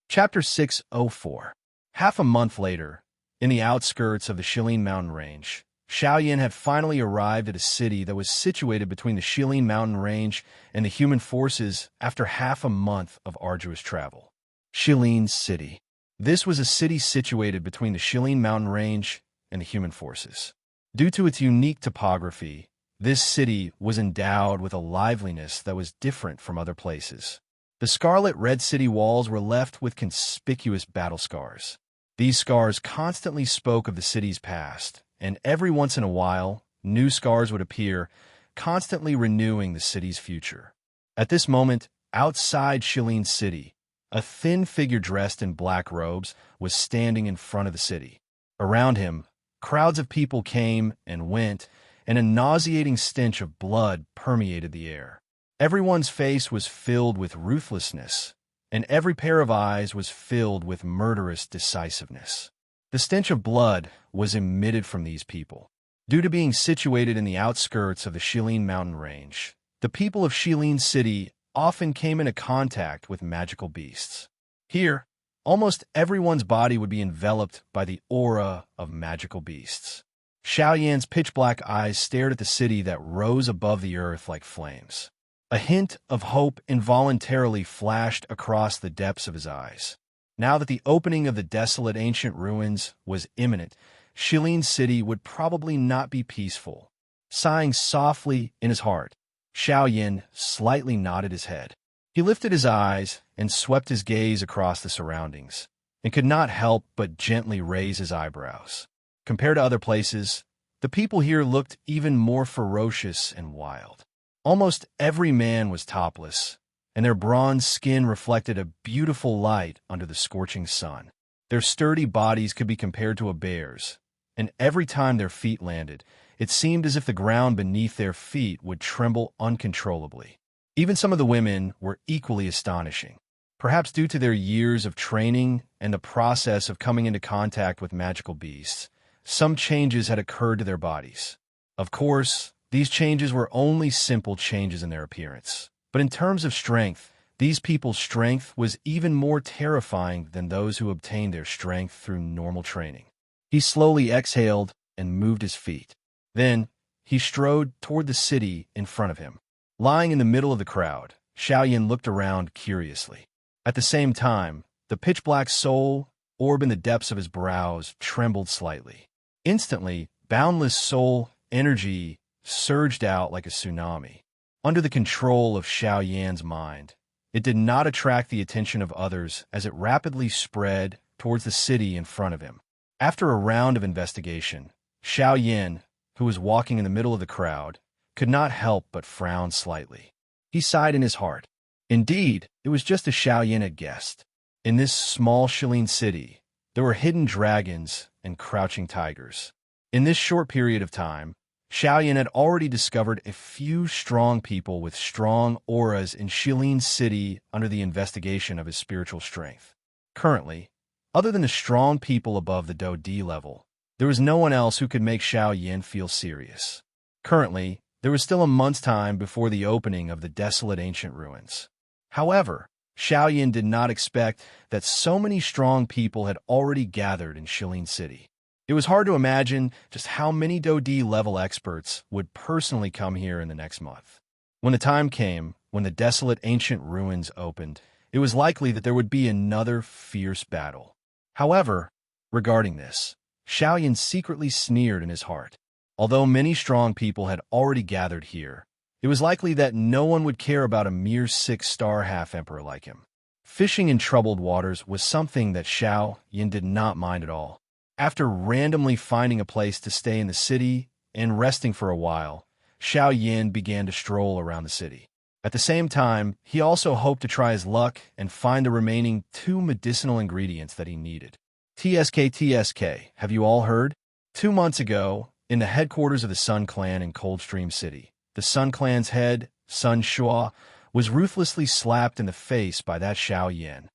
Chapter 604. Half a month later, in the outskirts of the Shilin mountain range, Xiao Yan had finally arrived at a city that was situated between the Shilin mountain range and the human forces after half a month of arduous travel. Shilin City. This was a city situated between the Shilin mountain range and the human forces. Due to its unique topography, this city was endowed with a liveliness that was different from other places. The scarlet red city walls were left with conspicuous battle scars. These scars constantly spoke of the city's past, and every once in a while, new scars would appear, constantly renewing the city's future. At this moment, outside Shilin City, a thin figure dressed in black robes was standing in front of the city. Around him, crowds of people came and went, and a nauseating stench of blood permeated the air. Everyone's face was filled with ruthlessness, and every pair of eyes was filled with murderous decisiveness. The stench of blood was emitted from these people. Due to being situated in the outskirts of the Shilin mountain range, the people of Shilin City often came into contact with magical beasts. Here, almost everyone's body would be enveloped by the aura of magical beasts. Xiao Yan's pitch-black eyes stared at the city that rose above the earth like flames. A hint of hope involuntarily flashed across the depths of his eyes. Now that the opening of the desolate ancient ruins was imminent, Shilin City would probably not be peaceful. Sighing softly in his heart, Xiao Yan slightly nodded his head. He lifted his eyes and swept his gaze across the surroundings, and could not help but gently raise his eyebrows. Compared to other places, the people here looked even more ferocious and wild. Almost every man was topless, and their bronze skin reflected a beautiful light under the scorching sun. Their sturdy bodies could be compared to a bear's, and every time their feet landed, it seemed as if the ground beneath their feet would tremble uncontrollably. Even some of the women were equally astonishing, perhaps due to their years of training and the process of coming into contact with magical beasts. Some changes had occurred to their bodies. Of course, these changes were only simple changes in their appearance. But in terms of strength, these people's strength was even more terrifying than those who obtained their strength through normal training. He slowly exhaled and moved his feet. Then, he strode toward the city in front of him. Lying in the middle of the crowd, Xiao Yan looked around curiously. At the same time, the pitch-black soul orb in the depths of his brows trembled slightly. Instantly, boundless soul energy surged out like a tsunami. Under the control of Xiao Yan's mind, it did not attract the attention of others as it rapidly spread towards the city in front of him. After a round of investigation, Xiao Yan, who was walking in the middle of the crowd, could not help but frown slightly. He sighed in his heart. Indeed, it was just as Xiao Yan had guessed. In this small Shilin city, there were hidden dragons and crouching tigers. In this short period of time, Xiao Yan had already discovered a few strong people with strong auras in Shilin City under the investigation of his spiritual strength. Currently, other than the strong people above the Do D level, there was no one else who could make Xiao Yan feel serious. Currently, there was still a month's time before the opening of the desolate ancient ruins. However, Xiao Yan did not expect that so many strong people had already gathered in Shilin City. It was hard to imagine just how many Do D level experts would personally come here in the next month. When the time came, when the desolate ancient ruins opened, it was likely that there would be another fierce battle. However, regarding this, Xiao Yan secretly sneered in his heart. Although many strong people had already gathered here, it was likely that no one would care about a mere 6-star half-emperor like him. Fishing in troubled waters was something that Xiao Yan did not mind at all. After randomly finding a place to stay in the city and resting for a while, Xiao Yan began to stroll around the city. At the same time, he also hoped to try his luck and find the remaining 2 medicinal ingredients that he needed. TSK, have you all heard? 2 months ago, in the headquarters of the Sun Clan in Coldstream City, the Sun Clan's head, Sun Shua, was ruthlessly slapped in the face by that Xiao Yan.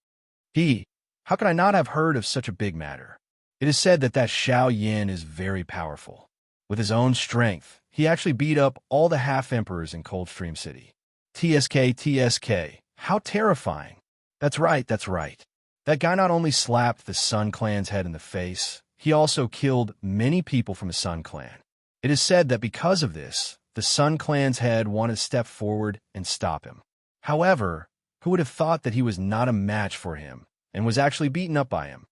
How could I not have heard of such a big matter? It is said that Xiao Yan is very powerful. With his own strength, he actually beat up all the half-emperors in Coldstream City. TSK, how terrifying. That's right. That guy not only slapped the Sun Clan's head in the face, he also killed many people from the Sun Clan. It is said that because of this, the Sun Clan's head wanted to step forward and stop him. However, who would have thought that he was not a match for him and was actually beaten up by him?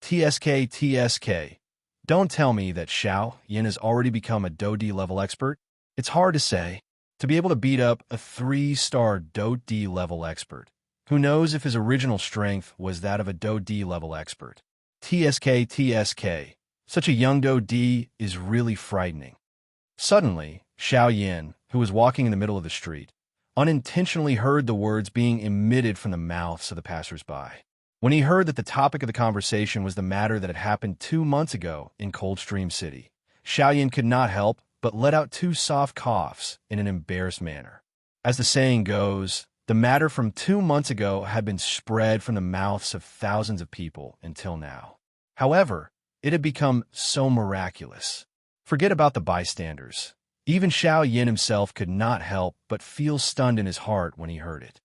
TSK, don't tell me that Xiao Yan has already become a Do D level expert. It's hard to say. To be able to beat up a 3-star Do D level expert. Who knows if his original strength was that of a Do D level expert. TSK, such a young Do D is really frightening. Suddenly, Xiao Yan, who was walking in the middle of the street, unintentionally heard the words being emitted from the mouths of the passers-by. When he heard that the topic of the conversation was the matter that had happened 2 months ago in Coldstream City, Xiaoyan could not help but let out 2 soft coughs in an embarrassed manner. As the saying goes, the matter from 2 months ago had been spread from the mouths of thousands of people until now. However, it had become so miraculous. Forget about the bystanders. Even Xiao Yin himself could not help but feel stunned in his heart when he heard it.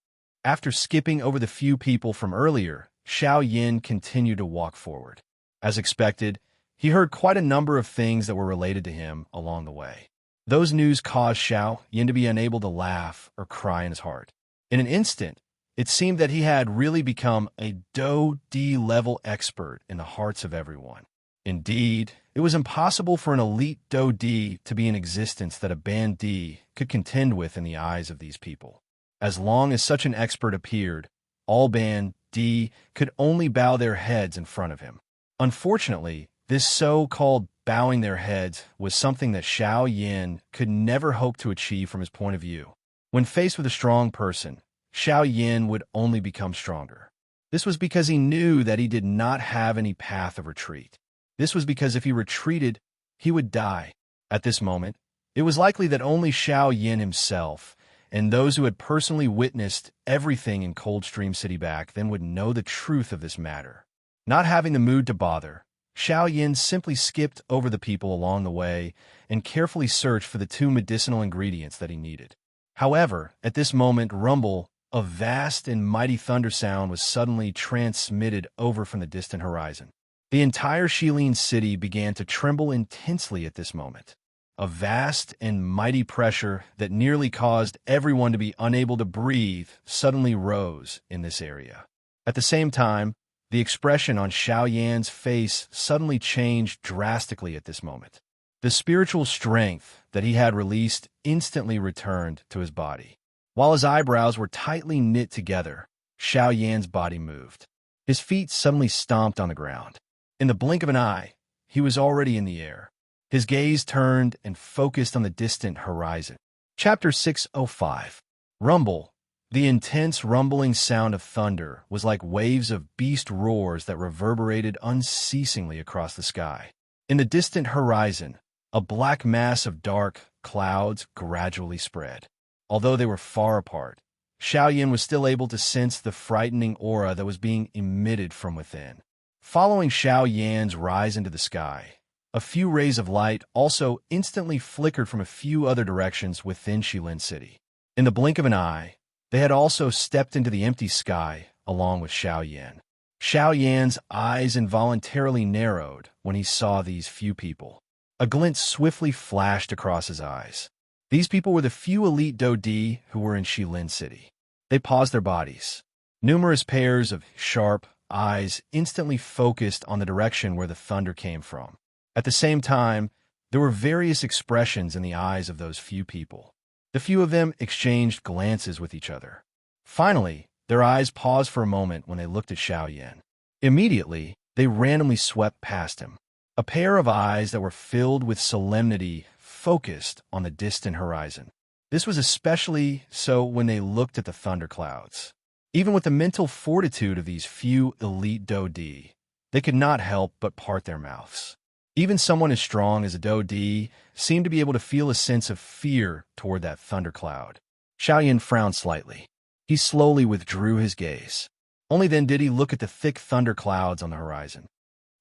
After skipping over the few people from earlier, Xiao Yin continued to walk forward. As expected, he heard quite a number of things that were related to him along the way. Those news caused Xiao Yin to be unable to laugh or cry in his heart. In an instant, it seemed that he had really become a Do D level expert in the hearts of everyone. Indeed, it was impossible for an elite Do D to be in existence that a Band D could contend with in the eyes of these people. As long as such an expert appeared, all Band D could only bow their heads in front of him. Unfortunately, this so-called bowing their heads was something that Xiao Yin could never hope to achieve from his point of view. When faced with a strong person, Xiao Yin would only become stronger. This was because he knew that he did not have any path of retreat. This was because if he retreated, he would die. At this moment, it was likely that only Xiao Yin himself and those who had personally witnessed everything in Coldstream City back then would know the truth of this matter. Not having the mood to bother, Xiao Yin simply skipped over the people along the way and carefully searched for the 2 medicinal ingredients that he needed. However, at this moment, rumble, a vast and mighty thunder sound was suddenly transmitted over from the distant horizon. The entire Shilin city began to tremble intensely at this moment. A vast and mighty pressure that nearly caused everyone to be unable to breathe suddenly rose in this area. At the same time, the expression on Xiao Yan's face suddenly changed drastically at this moment. The spiritual strength that he had released instantly returned to his body. While his eyebrows were tightly knit together, Xiao Yan's body moved. His feet suddenly stomped on the ground. In the blink of an eye, he was already in the air. His gaze turned and focused on the distant horizon. Chapter 605. Rumble. The intense rumbling sound of thunder was like waves of beast roars that reverberated unceasingly across the sky. In the distant horizon, a black mass of dark clouds gradually spread. Although they were far apart, Xiao Yin was still able to sense the frightening aura that was being emitted from within. Following Xiao Yan's rise into the sky, a few rays of light also instantly flickered from a few other directions within Shilin City. In the blink of an eye, they had also stepped into the empty sky along with Xiao Yan. Xiao Yan's eyes involuntarily narrowed when he saw these few people. A glint swiftly flashed across his eyes. These people were the few elite Do Di who were in Shilin City. They paused their bodies. Numerous pairs of sharp eyes instantly focused on the direction where the thunder came from. At the same time, there were various expressions in the eyes of those few people. The few of them exchanged glances with each other. Finally, their eyes paused for a moment when they looked at Xiao Yan. Immediately, they randomly swept past him. A pair of eyes that were filled with solemnity focused on the distant horizon. This was especially so when they looked at the thunderclouds. Even with the mental fortitude of these few elite Do Di, they could not help but part their mouths. Even someone as strong as a Do Di seemed to be able to feel a sense of fear toward that thundercloud. Xiao Yan frowned slightly. He slowly withdrew his gaze. Only then did he look at the thick thunderclouds on the horizon.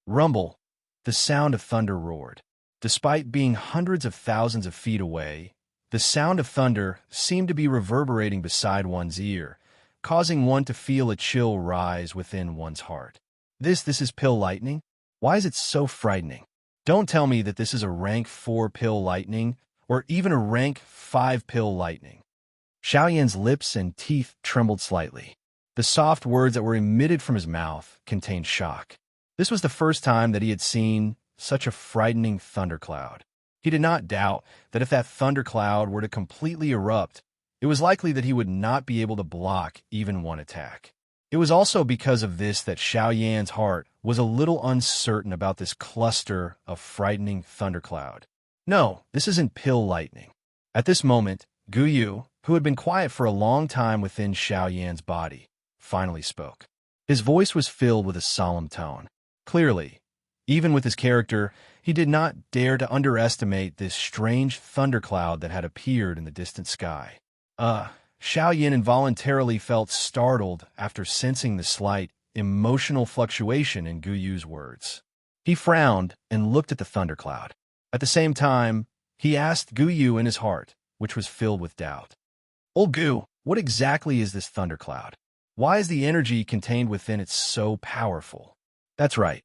Rumble, the sound of thunder roared. Despite being hundreds of thousands of feet away, the sound of thunder seemed to be reverberating beside one's ear, causing one to feel a chill rise within one's heart. This is pill lightning? Why is it so frightening? Don't tell me that this is a rank 4 pill lightning, or even a rank 5 pill lightning. Xiao Yan's lips and teeth trembled slightly. The soft words that were emitted from his mouth contained shock. This was the first time that he had seen such a frightening thundercloud. He did not doubt that if that thundercloud were to completely erupt, it was likely that he would not be able to block even one attack. It was also because of this that Xiao Yan's heart was a little uncertain about this cluster of frightening thundercloud. No, this isn't pill lightning. At this moment, Gu Yu, who had been quiet for a long time within Xiao Yan's body, finally spoke. His voice was filled with a solemn tone. Clearly, even with his character, he did not dare to underestimate this strange thundercloud that had appeared in the distant sky. Xiao Yin involuntarily felt startled after sensing the slight, emotional fluctuation in Gu Yu's words. He frowned and looked at the thundercloud. At the same time, he asked Gu Yu in his heart, which was filled with doubt. Old Gu, what exactly is this thundercloud? Why is the energy contained within it so powerful? That's right.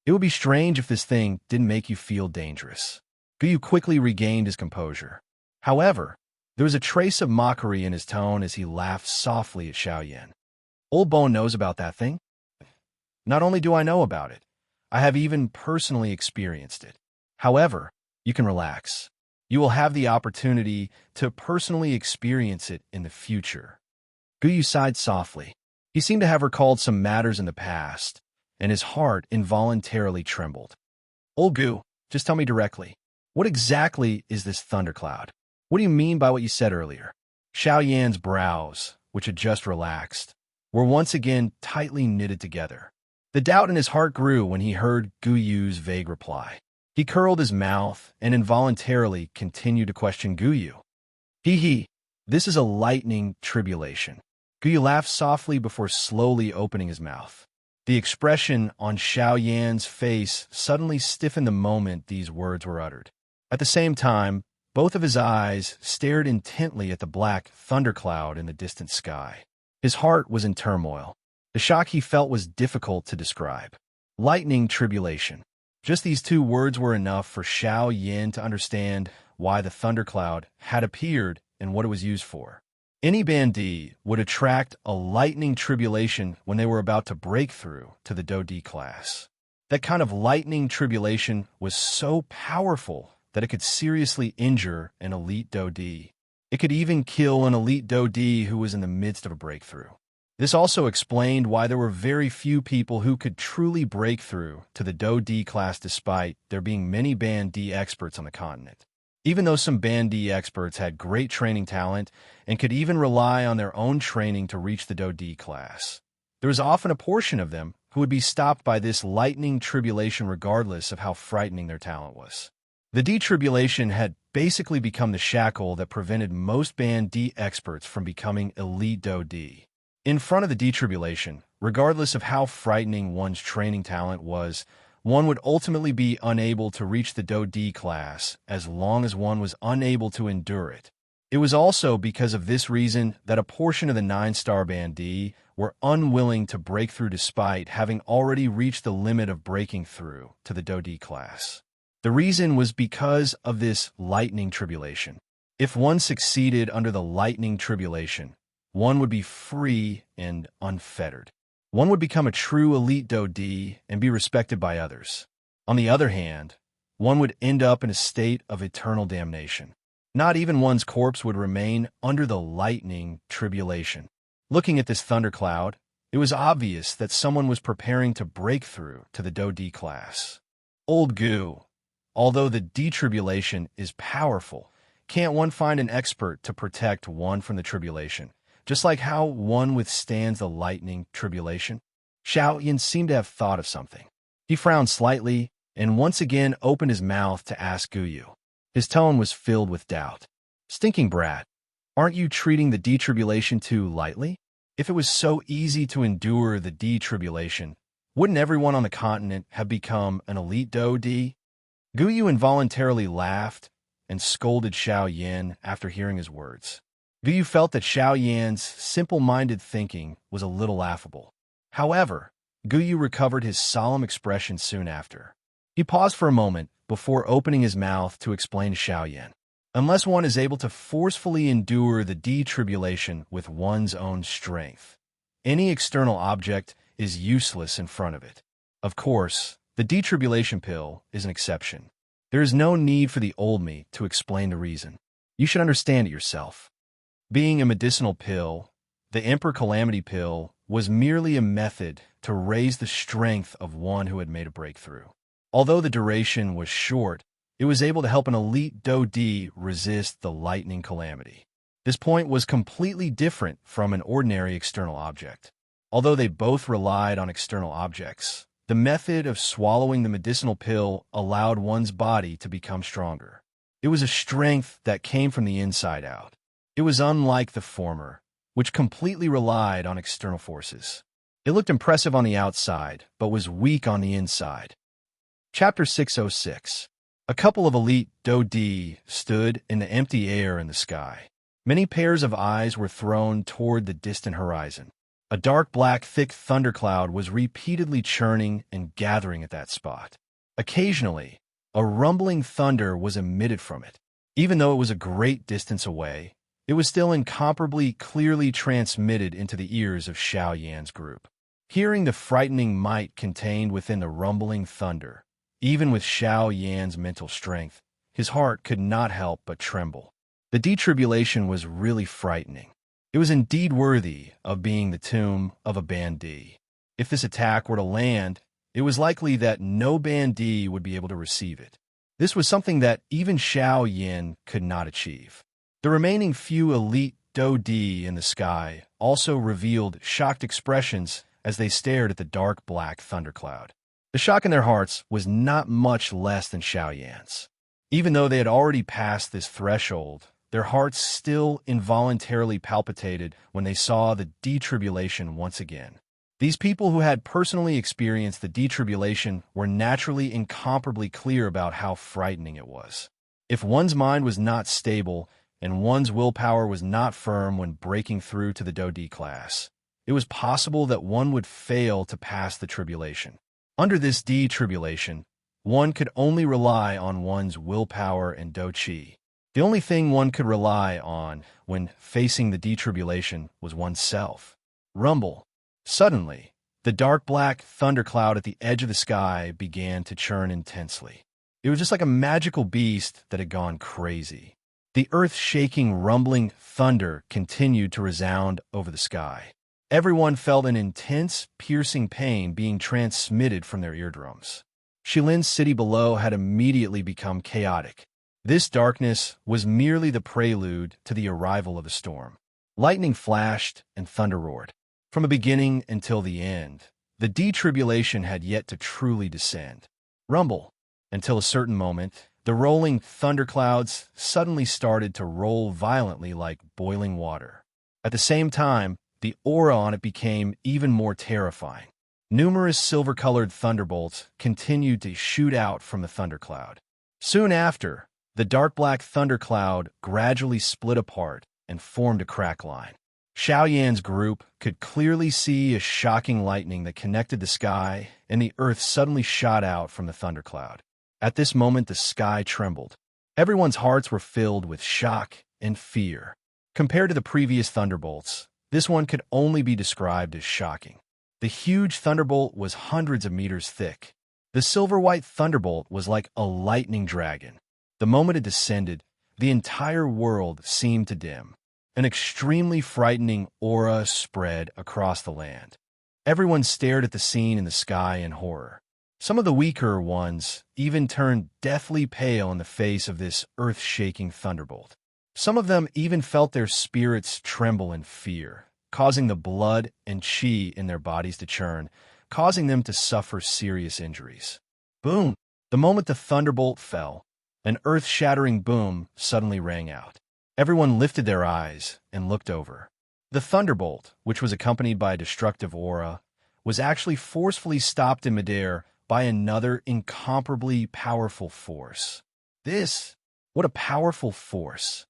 It would be strange if this thing didn't make you feel dangerous. Gu Yu quickly regained his composure. However, there was a trace of mockery in his tone as he laughed softly at Xiao Yin. Old Bone knows about that thing? Not only do I know about it, I have even personally experienced it. However, you can relax. You will have the opportunity to personally experience it in the future. Gu Yu sighed softly. He seemed to have recalled some matters in the past, and his heart involuntarily trembled. Old Gu, just tell me directly, what exactly is this thundercloud? What do you mean by what you said earlier? Xiao Yan's brows, which had just relaxed, were once again tightly knitted together. The doubt in his heart grew when he heard Gu Yu's vague reply. He curled his mouth and involuntarily continued to question Gu Yu. This is a lightning tribulation. Gu Yu laughed softly before slowly opening his mouth. The expression on Xiao Yan's face suddenly stiffened the moment these words were uttered. At the same time, both of his eyes stared intently at the black thundercloud in the distant sky. His heart was in turmoil. The shock he felt was difficult to describe. Lightning tribulation. Just these two words were enough for Xiao Yin to understand why the thundercloud had appeared and what it was used for. Any bandit would attract a lightning tribulation when they were about to break through to the Do D class. That kind of lightning tribulation was so powerful that it could seriously injure an elite Do D. It could even kill an elite Do D who was in the midst of a breakthrough. This also explained why there were very few people who could truly break through to the Do D class despite there being many Band D experts on the continent. Even though some Band D experts had great training talent and could even rely on their own training to reach the Do D class, there was often a portion of them who would be stopped by this lightning tribulation regardless of how frightening their talent was. The D-tribulation had basically become the shackle that prevented most Band D experts from becoming elite Do D. In front of the D-tribulation, regardless of how frightening one's training talent was, one would ultimately be unable to reach the Do D class as long as one was unable to endure it. It was also because of this reason that a portion of the 9-star Band D were unwilling to break through despite having already reached the limit of breaking through to the Do D class. The reason was because of this lightning tribulation. If one succeeded under the lightning tribulation, one would be free and unfettered. One would become a true elite Do D and be respected by others. On the other hand, one would end up in a state of eternal damnation. Not even one's corpse would remain under the lightning tribulation. Looking at this thundercloud, it was obvious that someone was preparing to break through to the Do D class. Old Gu. Although the D-tribulation is powerful, can't one find an expert to protect one from the tribulation, just like how one withstands the lightning tribulation? Xiao Yin seemed to have thought of something. He frowned slightly and once again opened his mouth to ask Gu Yu. His tone was filled with doubt. Stinking brat, aren't you treating the D-tribulation too lightly? If it was so easy to endure the D-tribulation, wouldn't everyone on the continent have become an elite Do D? Gu Yu involuntarily laughed and scolded Xiao Yin after hearing his words. Gu Yu felt that Xiao Yan's simple-minded thinking was a little laughable. However, Gu Yu recovered his solemn expression soon after. He paused for a moment before opening his mouth to explain to Xiao Yin. Unless one is able to forcefully endure the D-tribulation with one's own strength, any external object is useless in front of it. Of course, the D-tribulation pill is an exception. There is no need for the old me to explain the reason. You should understand it yourself. Being a medicinal pill, the Emperor Calamity pill was merely a method to raise the strength of one who had made a breakthrough. Although the duration was short, it was able to help an elite Do D resist the lightning calamity. This point was completely different from an ordinary external object. Although they both relied on external objects, the method of swallowing the medicinal pill allowed one's body to become stronger. It was a strength that came from the inside out. It was unlike the former, which completely relied on external forces. It looked impressive on the outside, but was weak on the inside. Chapter 606. A couple of elite Dodi stood in the empty air in the sky. Many pairs of eyes were thrown toward the distant horizon. A dark black thick thundercloud was repeatedly churning and gathering at that spot. Occasionally, a rumbling thunder was emitted from it. Even though it was a great distance away, it was still incomparably clearly transmitted into the ears of Xiao Yan's group. Hearing the frightening might contained within the rumbling thunder, even with Xiao Yan's mental strength, his heart could not help but tremble. The detribulation was really frightening. It was indeed worthy of being the tomb of a bandee. If this attack were to land, it was likely that no bandee would be able to receive it. This was something that even Xiao Yan could not achieve. The remaining few elite Dodi in the sky also revealed shocked expressions as they stared at the dark black thundercloud. The shock in their hearts was not much less than Xiao Yan's. Even though they had already passed this threshold, their hearts still involuntarily palpitated when they saw the detribulation once again. These people who had personally experienced the detribulation were naturally incomparably clear about how frightening it was. If one's mind was not stable and one's willpower was not firm when breaking through to the Dodi class, it was possible that one would fail to pass the tribulation. Under this detribulation, one could only rely on one's willpower and Do-Chi. The only thing one could rely on when facing the detribulation was oneself. Rumble. Suddenly, the dark black thundercloud at the edge of the sky began to churn intensely. It was just like a magical beast that had gone crazy. The earth-shaking, rumbling thunder continued to resound over the sky. Everyone felt an intense, piercing pain being transmitted from their eardrums. Shilin's city below had immediately become chaotic. This darkness was merely the prelude to the arrival of the storm. Lightning flashed and thunder roared. From the beginning until the end, the detribulation had yet to truly descend. Rumble. Until a certain moment, the rolling thunderclouds suddenly started to roll violently like boiling water. At the same time, the aura on it became even more terrifying. Numerous silver-colored thunderbolts continued to shoot out from the thundercloud. Soon after, the dark black thundercloud gradually split apart and formed a crack line. Xiao Yan's group could clearly see a shocking lightning that connected the sky, and the earth suddenly shot out from the thundercloud. At this moment, the sky trembled. Everyone's hearts were filled with shock and fear. Compared to the previous thunderbolts, this one could only be described as shocking. The huge thunderbolt was hundreds of meters thick. The silver-white thunderbolt was like a lightning dragon. The moment it descended, the entire world seemed to dim. An extremely frightening aura spread across the land. Everyone stared at the scene in the sky in horror. Some of the weaker ones even turned deathly pale in the face of this earth-shaking thunderbolt. Some of them even felt their spirits tremble in fear, causing the blood and chi in their bodies to churn, causing them to suffer serious injuries. Boom! The moment the thunderbolt fell, an earth-shattering boom suddenly rang out. Everyone lifted their eyes and looked over. The thunderbolt, which was accompanied by a destructive aura, was actually forcefully stopped in midair by another incomparably powerful force. What a powerful force!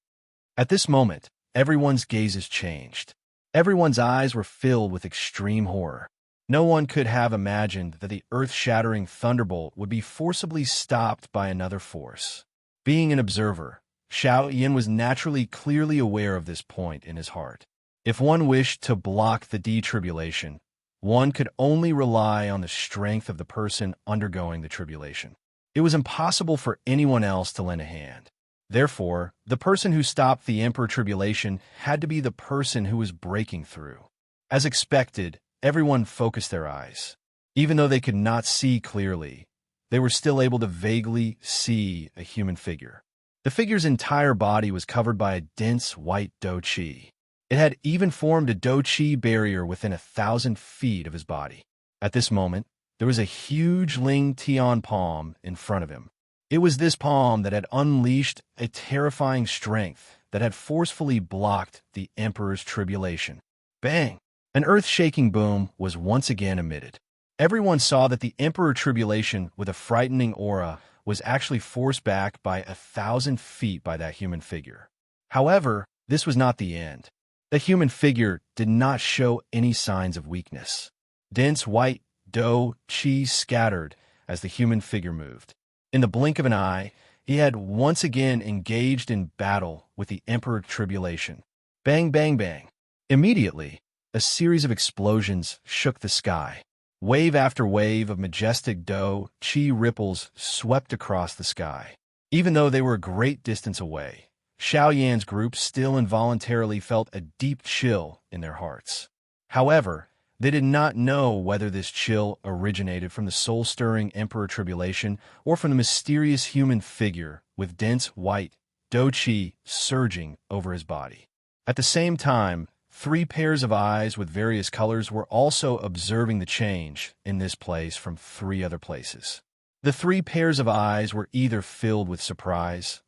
At this moment, everyone's gazes changed. Everyone's eyes were filled with extreme horror. No one could have imagined that the earth-shattering thunderbolt would be forcibly stopped by another force. Being an observer, Xiao Yan was naturally clearly aware of this point in his heart. If one wished to block the detribulation, one could only rely on the strength of the person undergoing the tribulation. It was impossible for anyone else to lend a hand. Therefore, the person who stopped the Emperor tribulation had to be the person who was breaking through. As expected, everyone focused their eyes. Even though they could not see clearly, they were still able to vaguely see a human figure. The figure's entire body was covered by a dense white Do-Chi. It had even formed a Do-Chi barrier within 1,000 feet of his body. At this moment, there was a huge Ling Tian palm in front of him. It was this palm that had unleashed a terrifying strength that had forcefully blocked the Emperor's tribulation. Bang! An earth-shaking boom was once again emitted. Everyone saw that the Emperor Tribulation, with a frightening aura, was actually forced back by 1,000 feet by that human figure. However, this was not the end. The human figure did not show any signs of weakness. Dense white Do-Chi scattered as the human figure moved. In the blink of an eye, he had once again engaged in battle with the Emperor Tribulation. Bang, bang, bang. Immediately, a series of explosions shook the sky. Wave after wave of majestic Do-Chi ripples swept across the sky. Even though they were a great distance away, Xiao Yan's group still involuntarily felt a deep chill in their hearts. However, they did not know whether this chill originated from the soul-stirring Emperor Tribulation or from the mysterious human figure with dense white Do-Chi surging over his body. At the same time, 3 pairs of eyes with various colors were also observing the change in this place from 3 other places. The 3 pairs of eyes were either filled with surprise,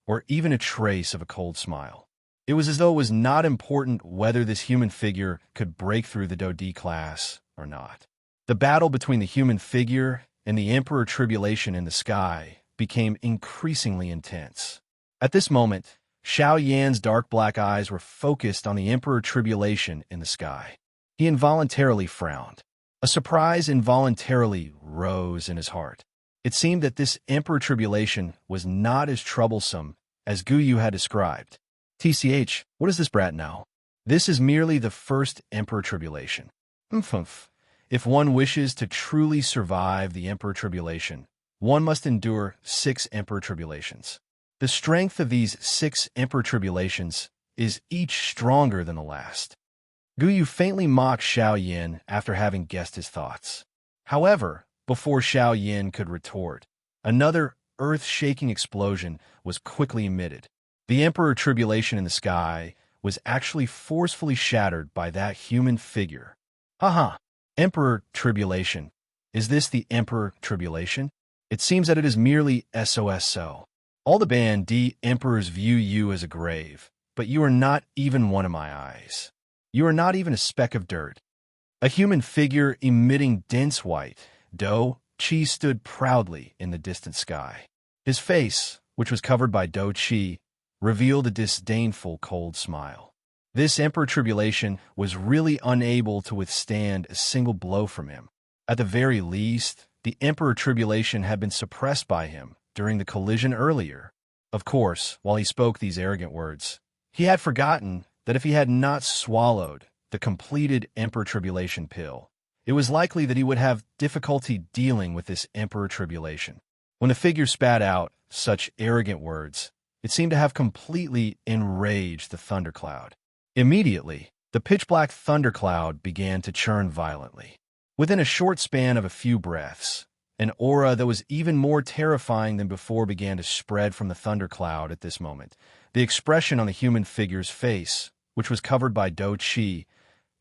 or even a trace of a cold smile. It was as though it was not important whether this human figure could break through the Do-D class or not. The battle between the human figure and the Emperor Tribulation in the sky became increasingly intense. At this moment, Xiao Yan's dark black eyes were focused on the Emperor Tribulation in the sky. He involuntarily frowned. A surprise involuntarily rose in his heart. It seemed that this Emperor Tribulation was not as troublesome as Guyu had described. TCH, what is this brat now? This is merely the first Emperor Tribulation. Humph. If one wishes to truly survive the Emperor Tribulation, one must endure 6 Emperor Tribulations. The strength of these 6 Emperor Tribulations is each stronger than the last. Guyu faintly mocked Xiao Yan after having guessed his thoughts. However, before Xiao Yan could retort, another earth-shaking explosion was quickly emitted. The Emperor Tribulation in the sky was actually forcefully shattered by that human figure. Haha! Emperor Tribulation. Is this the Emperor Tribulation? It seems that it is merely SOSO. All the band D Emperors view you as a grave, but you are not even one of my eyes. You are not even a speck of dirt. A human figure emitting dense white Do-Chi stood proudly in the distant sky. His face, which was covered by Do-Chi, revealed a disdainful cold smile. This Emperor Tribulation was really unable to withstand a single blow from him. At the very least, the Emperor Tribulation had been suppressed by him during the collision earlier. Of course, while he spoke these arrogant words, he had forgotten that if he had not swallowed the completed Emperor Tribulation pill, it was likely that he would have difficulty dealing with this Emperor Tribulation. When the figure spat out such arrogant words, it seemed to have completely enraged the thundercloud. Immediately, the pitch-black thundercloud began to churn violently. Within a short span of a few breaths, an aura that was even more terrifying than before began to spread from the thundercloud at this moment. The expression on the human figure's face, which was covered by Do-Chi,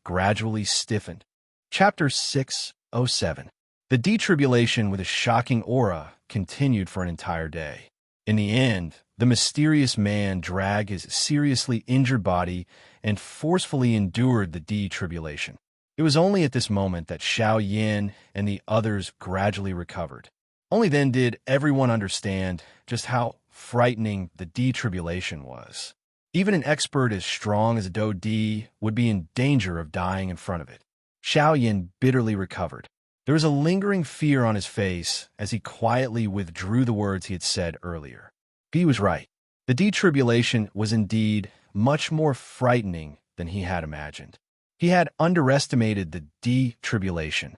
gradually stiffened. Chapter 607. The detribulation with a shocking aura continued for an entire day. In the end, the mysterious man dragged his seriously injured body and forcefully endured the detribulation. It was only at this moment that Xiao Yan and the others gradually recovered. Only then did everyone understand just how frightening the detribulation was. Even an expert as strong as a Do-D would be in danger of dying in front of it. Xiao Yan bitterly recovered. There was a lingering fear on his face as he quietly withdrew the words he had said earlier. He was right. The detribulation was indeed much more frightening than he had imagined. He had underestimated the detribulation.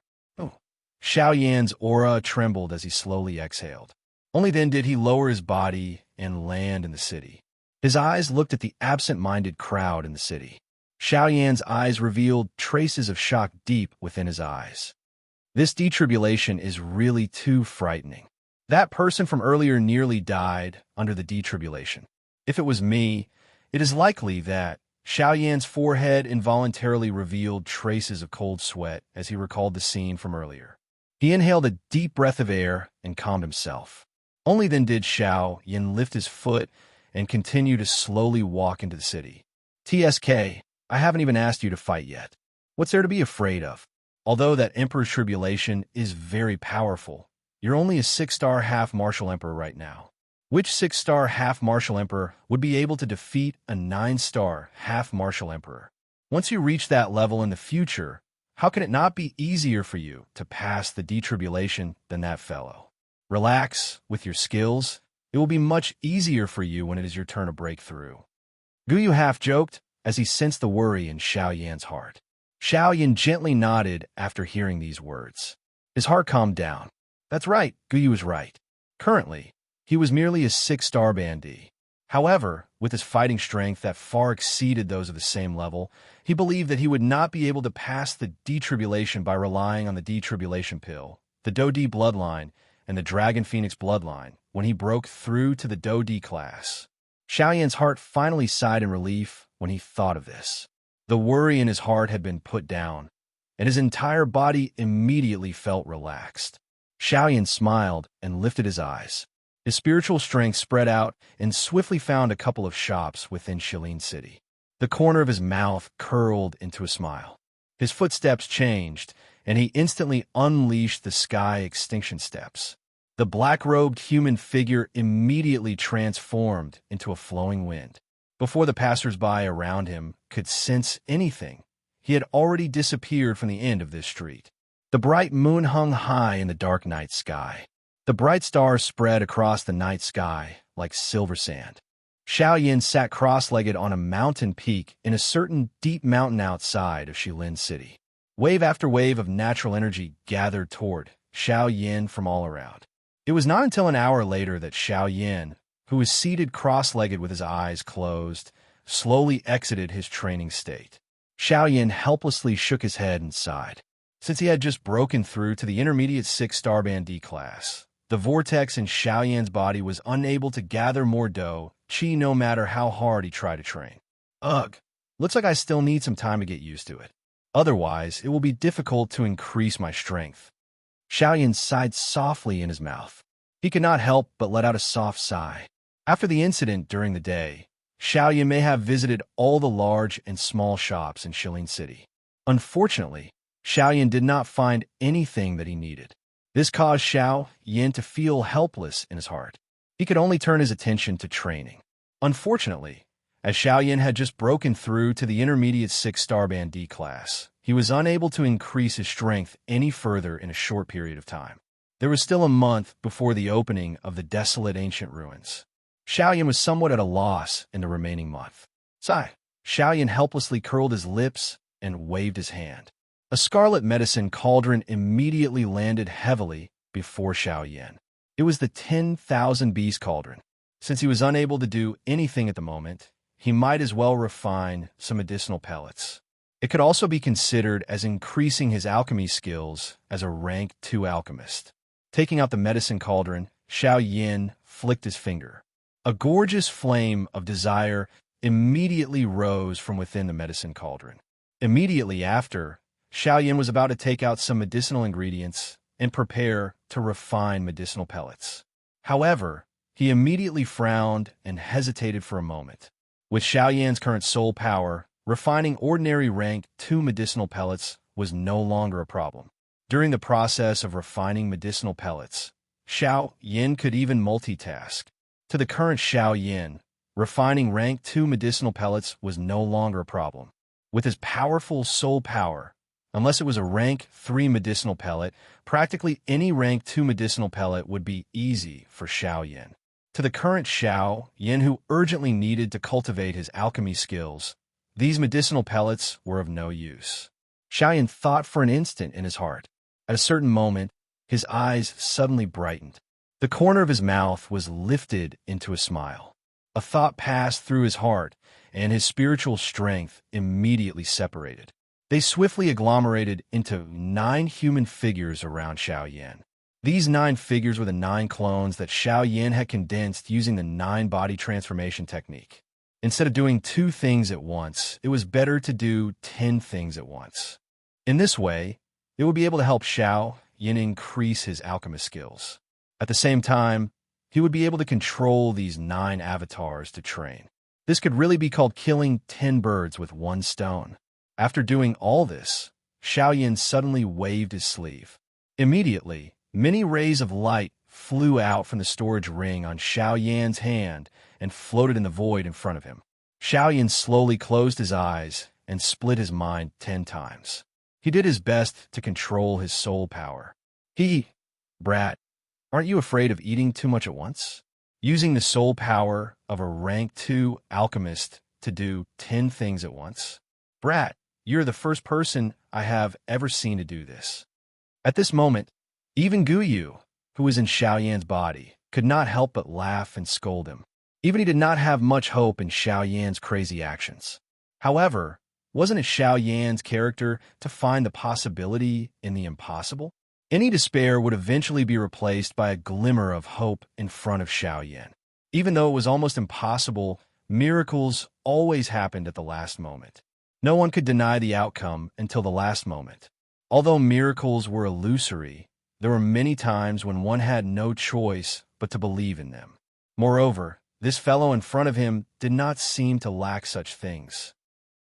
Xiao Yan's aura trembled as he slowly exhaled. Only then did he lower his body and land in the city. His eyes looked at the absent-minded crowd in the city. Xiao Yan's eyes revealed traces of shock deep within his eyes. This detribulation is really too frightening. That person from earlier nearly died under the detribulation. If it was me, it is likely that Xiao Yan's forehead involuntarily revealed traces of cold sweat as he recalled the scene from earlier. He inhaled a deep breath of air and calmed himself. Only then did Xiao Yan lift his foot and continue to slowly walk into the city. TSK, I haven't even asked you to fight yet. What's there to be afraid of? Although that Emperor's tribulation is very powerful, you're only a 6-star half-martial emperor right now. Which 6-star half-martial emperor would be able to defeat a 9-star half-martial emperor? Once you reach that level in the future, how can it not be easier for you to pass the detribulation than that fellow? Relax with your skills. It will be much easier for you when it is your turn to break through. Guyu half-joked as he sensed the worry in Xiao Yan's heart. Xiao Yan gently nodded after hearing these words. His heart calmed down. That's right, Guyu was right. Currently, he was merely a 6-star bandit. However, with his fighting strength that far exceeded those of the same level, he believed that he would not be able to pass the detribulation by relying on the detribulation pill, the Do-D bloodline, and the Dragon Phoenix bloodline when he broke through to the Do-D class. Xiao Yan's heart finally sighed in relief when he thought of this. The worry in his heart had been put down, and his entire body immediately felt relaxed. Xiao Yan smiled and lifted his eyes. His spiritual strength spread out and swiftly found a couple of shops within Shilin City. The corner of his mouth curled into a smile. His footsteps changed, and he instantly unleashed the sky extinction steps. The black-robed human figure immediately transformed into a flowing wind. Before the passers-by around him could sense anything, he had already disappeared from the end of this street. The bright moon hung high in the dark night sky. The bright stars spread across the night sky like silver sand. Xiao Yan sat cross-legged on a mountain peak in a certain deep mountain outside of Shilin City. Wave after wave of natural energy gathered toward Xiao Yan from all around. It was not until an hour later that Xiao Yan, who was seated cross-legged with his eyes closed, slowly exited his training state. Xiao Yan helplessly shook his head and sighed. Since he had just broken through to the intermediate 6-star bandit class, the vortex in Xiao Yan's body was unable to gather more qi no matter how hard he tried to train. Ugh, looks like I still need some time to get used to it. Otherwise, it will be difficult to increase my strength. Xiao Yan sighed softly in his mouth. He could not help but let out a soft sigh. After the incident during the day, Xiao Yan may have visited all the large and small shops in Shilin City. Unfortunately, Xiao Yan did not find anything that he needed. This caused Xiao Yan to feel helpless in his heart. He could only turn his attention to training. Unfortunately, as Xiao Yan had just broken through to the intermediate 6-star bandit class, he was unable to increase his strength any further in a short period of time. There was still a month before the opening of the desolate ancient ruins. Xiao Yan was somewhat at a loss in the remaining month. Sigh. Xiao Yan helplessly curled his lips and waved his hand. A scarlet medicine cauldron immediately landed heavily before Xiao Yan. It was the 10,000 beast cauldron. Since he was unable to do anything at the moment, he might as well refine some medicinal pellets. It could also be considered as increasing his alchemy skills as a rank 2 alchemist. Taking out the medicine cauldron, Xiao Yan flicked his finger. A gorgeous flame of desire immediately rose from within the medicine cauldron. Immediately after, Xiao Yan was about to take out some medicinal ingredients and prepare to refine medicinal pellets. However, he immediately frowned and hesitated for a moment. With Xiao Yan's current soul power, refining ordinary rank 2 medicinal pellets was no longer a problem. During the process of refining medicinal pellets, Xiao Yan could even multitask. To the current Xiao Yan, refining rank 2 medicinal pellets was no longer a problem. With his powerful soul power, unless it was a rank 3 medicinal pellet, practically any rank 2 medicinal pellet would be easy for Xiao Yan. To the current Xiao Yan who urgently needed to cultivate his alchemy skills, these medicinal pellets were of no use. Xiao Yan thought for an instant in his heart. At a certain moment, his eyes suddenly brightened. The corner of his mouth was lifted into a smile. A thought passed through his heart, and his spiritual strength immediately separated. They swiftly agglomerated into 9 human figures around Xiao Yan. These 9 figures were the 9 clones that Xiao Yan had condensed using the 9 body transformation technique. Instead of doing 2 things at once, it was better to do 10 things at once. In this way, it would be able to help Xiao Yin increase his alchemist skills. At the same time, he would be able to control these 9 avatars to train. This could really be called killing 10 birds with 1 stone. After doing all this, Xiao Yin suddenly waved his sleeve. Immediately, many rays of light flew out from the storage ring on Xiao Yan's hand and floated in the void in front of him. Xiao Yin slowly closed his eyes and split his mind 10 times. He did his best to control his soul power. Brat, aren't you afraid of eating too much at once? Using the soul power of a rank 2 alchemist to do 10 things at once? Brat, you're the first person I have ever seen to do this. At this moment, even Guyu, who was in Xiao Yan's body, could not help but laugh and scold him. Even he did not have much hope in Xiao Yan's crazy actions. However, wasn't it Xiao Yan's character to find the possibility in the impossible? Any despair would eventually be replaced by a glimmer of hope in front of Xiao Yan. Even though it was almost impossible, miracles always happened at the last moment. No one could deny the outcome until the last moment. Although miracles were illusory, there were many times when one had no choice but to believe in them. Moreover, this fellow in front of him did not seem to lack such things.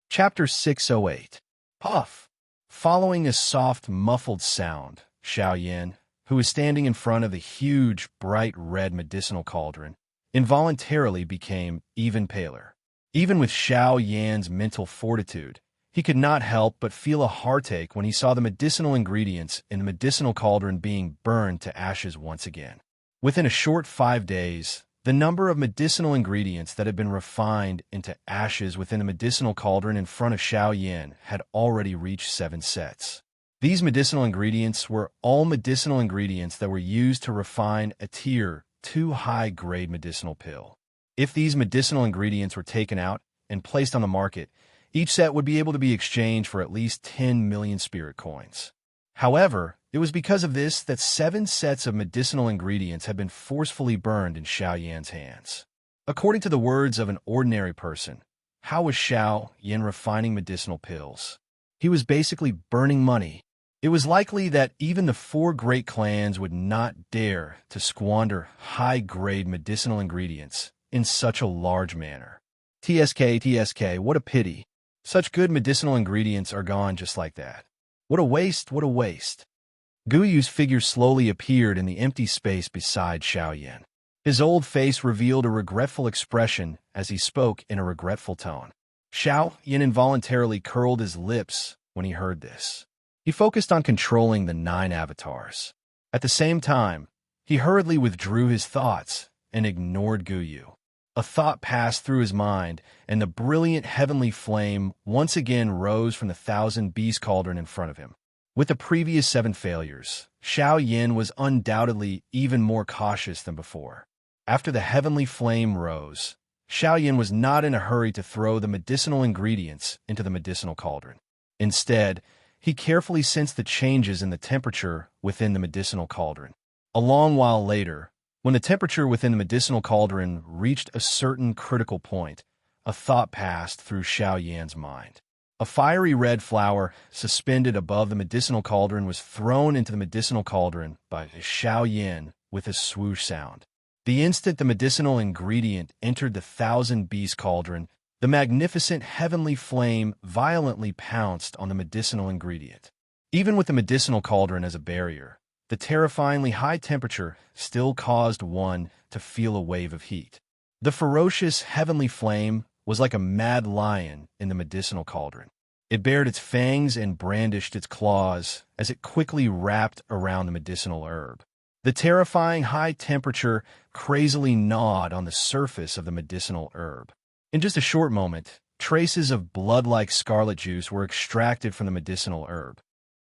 Chapter 608. Puff. Following a soft, muffled sound, Xiao Yan, who was standing in front of the huge, bright red medicinal cauldron, involuntarily became even paler. Even with Xiao Yan's mental fortitude, he could not help but feel a heartache when he saw the medicinal ingredients in the medicinal cauldron being burned to ashes once again. Within a short 5 days, the number of medicinal ingredients that had been refined into ashes within the medicinal cauldron in front of Xiao Yan had already reached 7 sets. These medicinal ingredients were all medicinal ingredients that were used to refine a Tier 2 high-grade medicinal pill. If these medicinal ingredients were taken out and placed on the market, each set would be able to be exchanged for at least 10 million spirit coins. However, it was because of this that 7 sets of medicinal ingredients had been forcefully burned in Xiao Yan's hands. According to the words of an ordinary person, how was Xiao Yan refining medicinal pills? He was basically burning money. It was likely that even the 4 great clans would not dare to squander high-grade medicinal ingredients in such a large manner. TSK, what a pity. Such good medicinal ingredients are gone just like that. What a waste, what a waste. Guyu's figure slowly appeared in the empty space beside Xiao Yan. His old face revealed a regretful expression as he spoke in a regretful tone. Xiao Yan involuntarily curled his lips when he heard this. He focused on controlling the 9 avatars. At the same time, he hurriedly withdrew his thoughts and ignored Guyu. A thought passed through his mind, and the brilliant heavenly flame once again rose from the 1,000-beast cauldron in front of him. With the previous 7 failures, Xiao Yan was undoubtedly even more cautious than before. After the heavenly flame rose, Xiao Yan was not in a hurry to throw the medicinal ingredients into the medicinal cauldron. Instead, he carefully sensed the changes in the temperature within the medicinal cauldron. A long while later, when the temperature within the medicinal cauldron reached a certain critical point, a thought passed through Xiao Yan's mind. A fiery red flower suspended above the medicinal cauldron was thrown into the medicinal cauldron by Xiao Yan with a swoosh sound. The instant the medicinal ingredient entered the 1,000-beast cauldron, the magnificent heavenly flame violently pounced on the medicinal ingredient. Even with the medicinal cauldron as a barrier, the terrifyingly high temperature still caused one to feel a wave of heat. The ferocious heavenly flame was like a mad lion in the medicinal cauldron. It bared its fangs and brandished its claws as it quickly wrapped around the medicinal herb. The terrifying high temperature crazily gnawed on the surface of the medicinal herb. In just a short moment, traces of blood-like scarlet juice were extracted from the medicinal herb.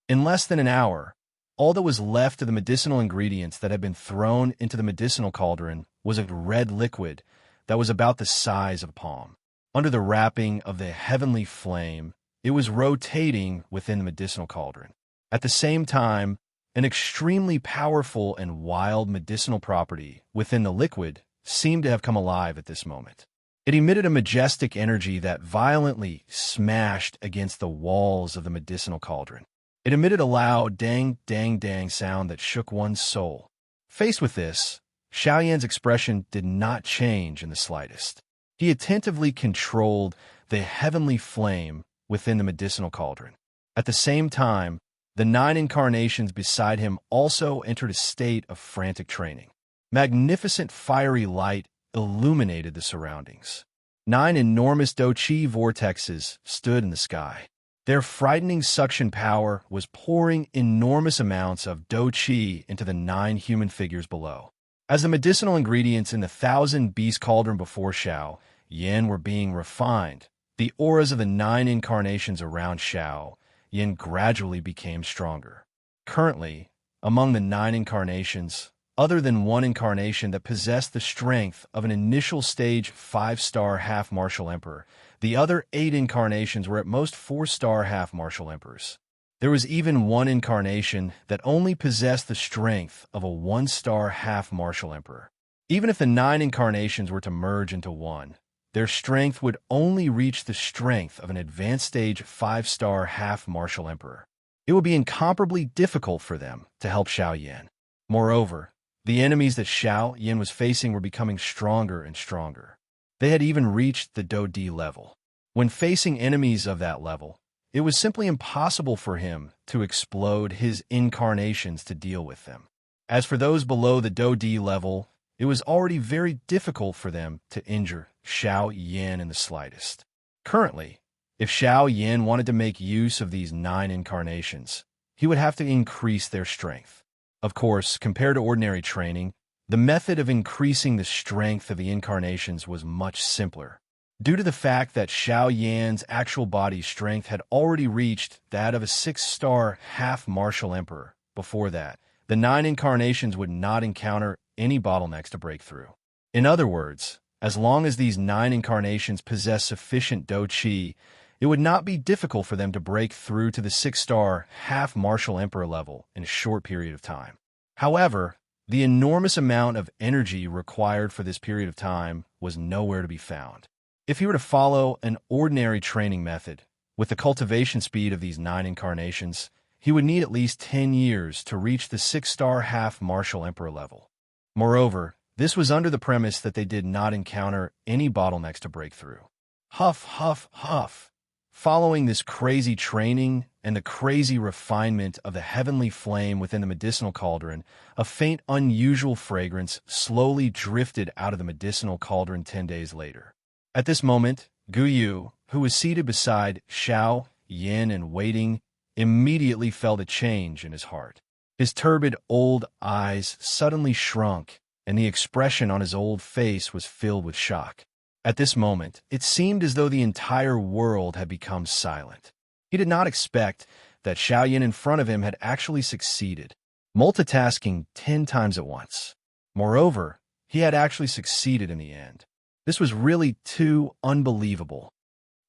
In less than an hour, all that was left of the medicinal ingredients that had been thrown into the medicinal cauldron was a red liquid that was about the size of a palm. Under the wrapping of the heavenly flame, it was rotating within the medicinal cauldron. At the same time, an extremely powerful and wild medicinal property within the liquid seemed to have come alive at this moment. It emitted a majestic energy that violently smashed against the walls of the medicinal cauldron. It emitted a loud dang, dang, dang sound that shook one's soul. Faced with this, Xiaoyan's expression did not change in the slightest. He attentively controlled the heavenly flame within the medicinal cauldron. At the same time, the 9 incarnations beside him also entered a state of frantic training. Magnificent fiery light illuminated the surroundings. 9 enormous Douqi vortexes stood in the sky. Their frightening suction power was pouring enormous amounts of Douqi into the 9 human figures below. As the medicinal ingredients in the 1,000-beast cauldron before Xiao Yan were being refined, the auras of the 9 incarnations around Xiao Yan gradually became stronger. Currently, among the 9 incarnations, other than one incarnation that possessed the strength of an initial stage 5-star half-martial emperor, the other 8 incarnations were at most 4-star half-martial emperors. There was even one incarnation that only possessed the strength of a 1-star half-martial emperor. Even if the 9 incarnations were to merge into one, their strength would only reach the strength of an advanced stage 5-star half-martial emperor. It would be incomparably difficult for them to help Xiao Yan. Moreover, the enemies that Xiao Yan was facing were becoming stronger and stronger. They had even reached the Do-D level. When facing enemies of that level, it was simply impossible for him to explode his incarnations to deal with them. As for those below the Do-D level, it was already very difficult for them to injure Xiao Yan in the slightest. Currently, if Xiao Yan wanted to make use of these 9 incarnations, he would have to increase their strength. Of course, compared to ordinary training, the method of increasing the strength of the incarnations was much simpler. Due to the fact that Xiao Yan's actual body strength had already reached that of a 6-star half-martial emperor, before that, the 9 incarnations would not encounter any bottlenecks to break through. In other words, as long as these 9 incarnations possess sufficient Douqi, it would not be difficult for them to break through to the 6-star half-martial emperor level in a short period of time. However, the enormous amount of energy required for this period of time was nowhere to be found. If he were to follow an ordinary training method, with the cultivation speed of these 9 incarnations, he would need at least 10 years to reach the 6-star half-martial emperor level. Moreover, this was under the premise that they did not encounter any bottlenecks to break through. Huff, huff, huff. Following this crazy training and the crazy refinement of the heavenly flame within the medicinal cauldron, a faint, unusual fragrance slowly drifted out of the medicinal cauldron 10 days later. At this moment, Gu Yu, who was seated beside Xiao Yan and waiting, immediately felt a change in his heart. His turbid old eyes suddenly shrunk, and the expression on his old face was filled with shock. At this moment, it seemed as though the entire world had become silent. He did not expect that Xiao Yan in front of him had actually succeeded, multitasking 10 times at once. Moreover, he had actually succeeded in the end. This was really too unbelievable.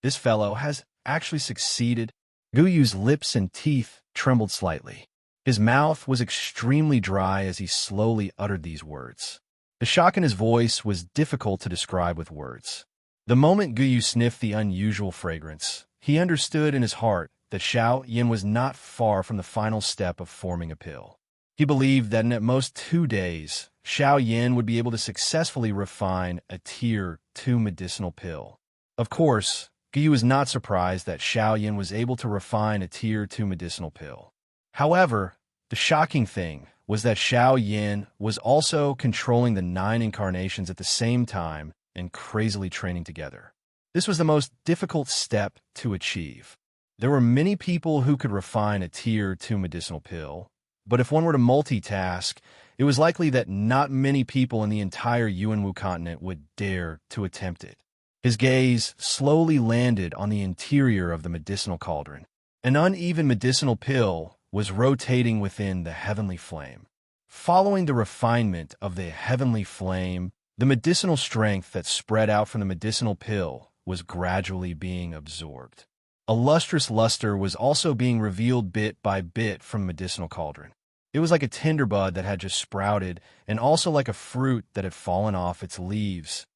This fellow has actually succeeded. Gu Yu's lips and teeth trembled slightly. His mouth was extremely dry as he slowly uttered these words. The shock in his voice was difficult to describe with words. The moment Gu Yu sniffed the unusual fragrance, he understood in his heart that Xiao Yan was not far from the final step of forming a pill. He believed that in at most 2 days, Xiao Yan would be able to successfully refine a Tier 2 medicinal pill. Of course, Gu Yu was not surprised that Xiao Yan was able to refine a Tier 2 medicinal pill. However, the shocking thing was that Xiao Yan was also controlling the 9 incarnations at the same time and crazily training together. This was the most difficult step to achieve. There were many people who could refine a Tier 2 medicinal pill, but if one were to multitask, it was likely that not many people in the entire Yuanwu continent would dare to attempt it. His gaze slowly landed on the interior of the medicinal cauldron. An uneven medicinal pill was rotating within the heavenly flame. Following the refinement of the heavenly flame, the medicinal strength that spread out from the medicinal pill was gradually being absorbed. A lustrous luster was also being revealed bit by bit from the medicinal cauldron. It was like a tender bud that had just sprouted, and also like a fruit that had fallen off its leaves.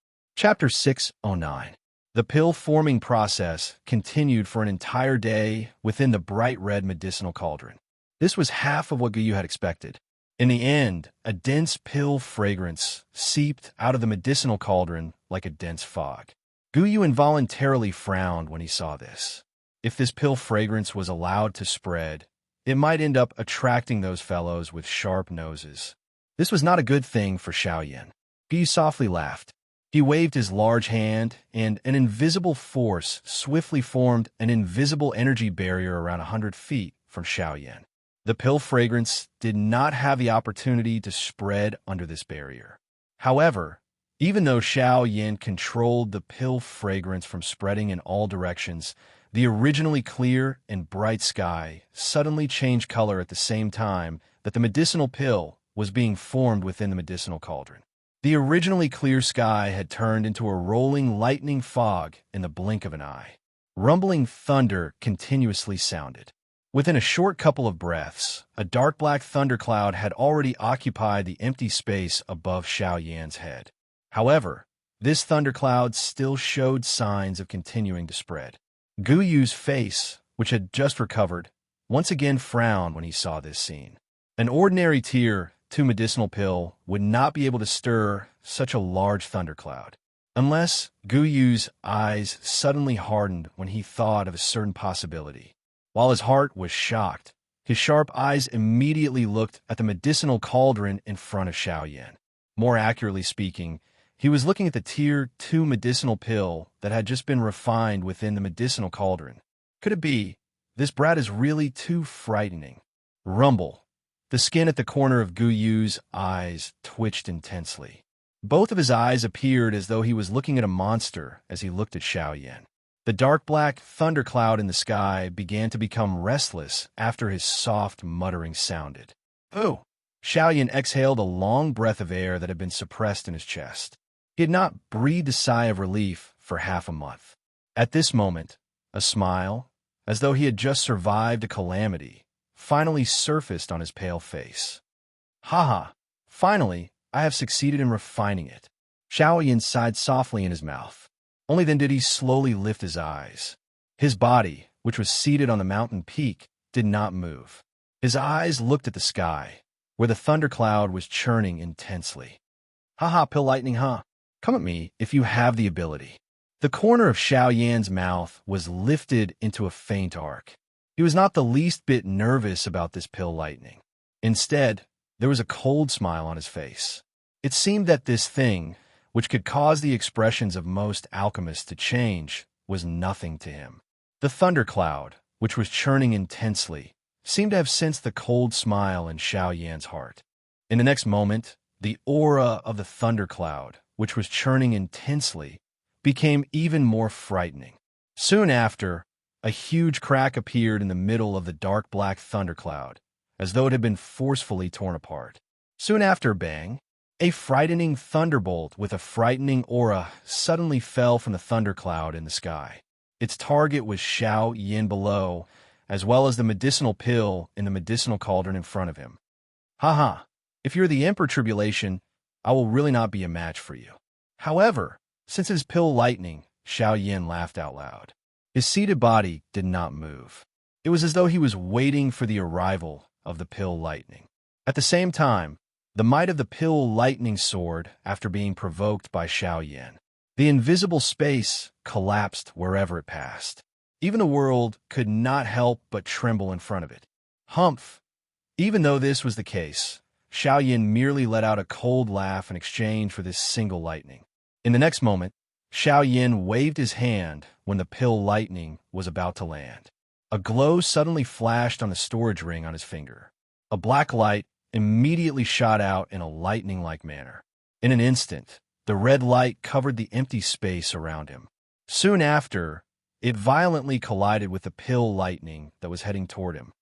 Chapter 609. The pill-forming process continued for an entire day within the bright red medicinal cauldron. This was half of what Guyu had expected. In the end, a dense pill fragrance seeped out of the medicinal cauldron like a dense fog. Guyu involuntarily frowned when he saw this. If this pill fragrance was allowed to spread, it might end up attracting those fellows with sharp noses. This was not a good thing for Xiaoyan. Guyu softly laughed. He waved his large hand, and an invisible force swiftly formed an invisible energy barrier around 100 feet from Xiaoyan. The pill fragrance did not have the opportunity to spread under this barrier. However, even though Xiaoyan controlled the pill fragrance from spreading in all directions, the originally clear and bright sky suddenly changed color at the same time that the medicinal pill was being formed within the medicinal cauldron. The originally clear sky had turned into a rolling lightning fog in the blink of an eye. Rumbling thunder continuously sounded. Within a short couple of breaths, a dark black thundercloud had already occupied the empty space above Xiaoyan's head. However, this thundercloud still showed signs of continuing to spread. Guyu's face, which had just recovered, once again frowned when he saw this scene. An ordinary Tier 2 medicinal pill would not be able to stir such a large thundercloud, unless Guyu's eyes suddenly hardened when he thought of a certain possibility. While his heart was shocked, his sharp eyes immediately looked at the medicinal cauldron in front of Xiaoyan. More accurately speaking, he was looking at the Tier 2 medicinal pill that had just been refined within the medicinal cauldron. Could it be? This brat is really too frightening. Rumble. The skin at the corner of Guyu's eyes twitched intensely. Both of his eyes appeared as though he was looking at a monster as he looked at Xiaoyan. The dark black thundercloud in the sky began to become restless after his soft muttering sounded. "Oh!" Xiaoyan exhaled a long breath of air that had been suppressed in his chest. He had not breathed a sigh of relief for half a month. At this moment, a smile, as though he had just survived a calamity, finally surfaced on his pale face. "Ha! Finally, I have succeeded in refining it." Xiaoyan sighed softly in his mouth. Only then did he slowly lift his eyes. His body, which was seated on the mountain peak, did not move. His eyes looked at the sky, where the thundercloud was churning intensely. "Ha, pill lightning, huh? Come at me if you have the ability." The corner of Xiaoyan's mouth was lifted into a faint arc. He was not the least bit nervous about this pill lightning. Instead, there was a cold smile on his face. It seemed that this thing, which could cause the expressions of most alchemists to change, was nothing to him. The thundercloud, which was churning intensely, seemed to have sensed the cold smile in Xiaoyan's heart. In the next moment, the aura of the thundercloud, which was churning intensely, became even more frightening. Soon after, a huge crack appeared in the middle of the dark black thundercloud, as though it had been forcefully torn apart. Soon after, bang! A frightening thunderbolt with a frightening aura suddenly fell from the thundercloud in the sky. Its target was Xiaoyan below, as well as the medicinal pill in the medicinal cauldron in front of him. "Ha! If you're the Emperor Tribulation, I will really not be a match for you." However, since his pill lightning, Xiaoyan laughed out loud. His seated body did not move. It was as though he was waiting for the arrival of the pill lightning. At the same time, the might of the pill lightning soared after being provoked by Xiaoyan. The invisible space collapsed wherever it passed. Even the world could not help but tremble in front of it. Humph! Even though this was the case, Xiaoyan merely let out a cold laugh in exchange for this single lightning. In the next moment, Xiaoyan waved his hand when the pill lightning was about to land. A glow suddenly flashed on the storage ring on his finger. A black light immediately shot out in a lightning-like manner. In an instant, the red light covered the empty space around him. Soon after, it violently collided with the pill lightning that was heading toward him.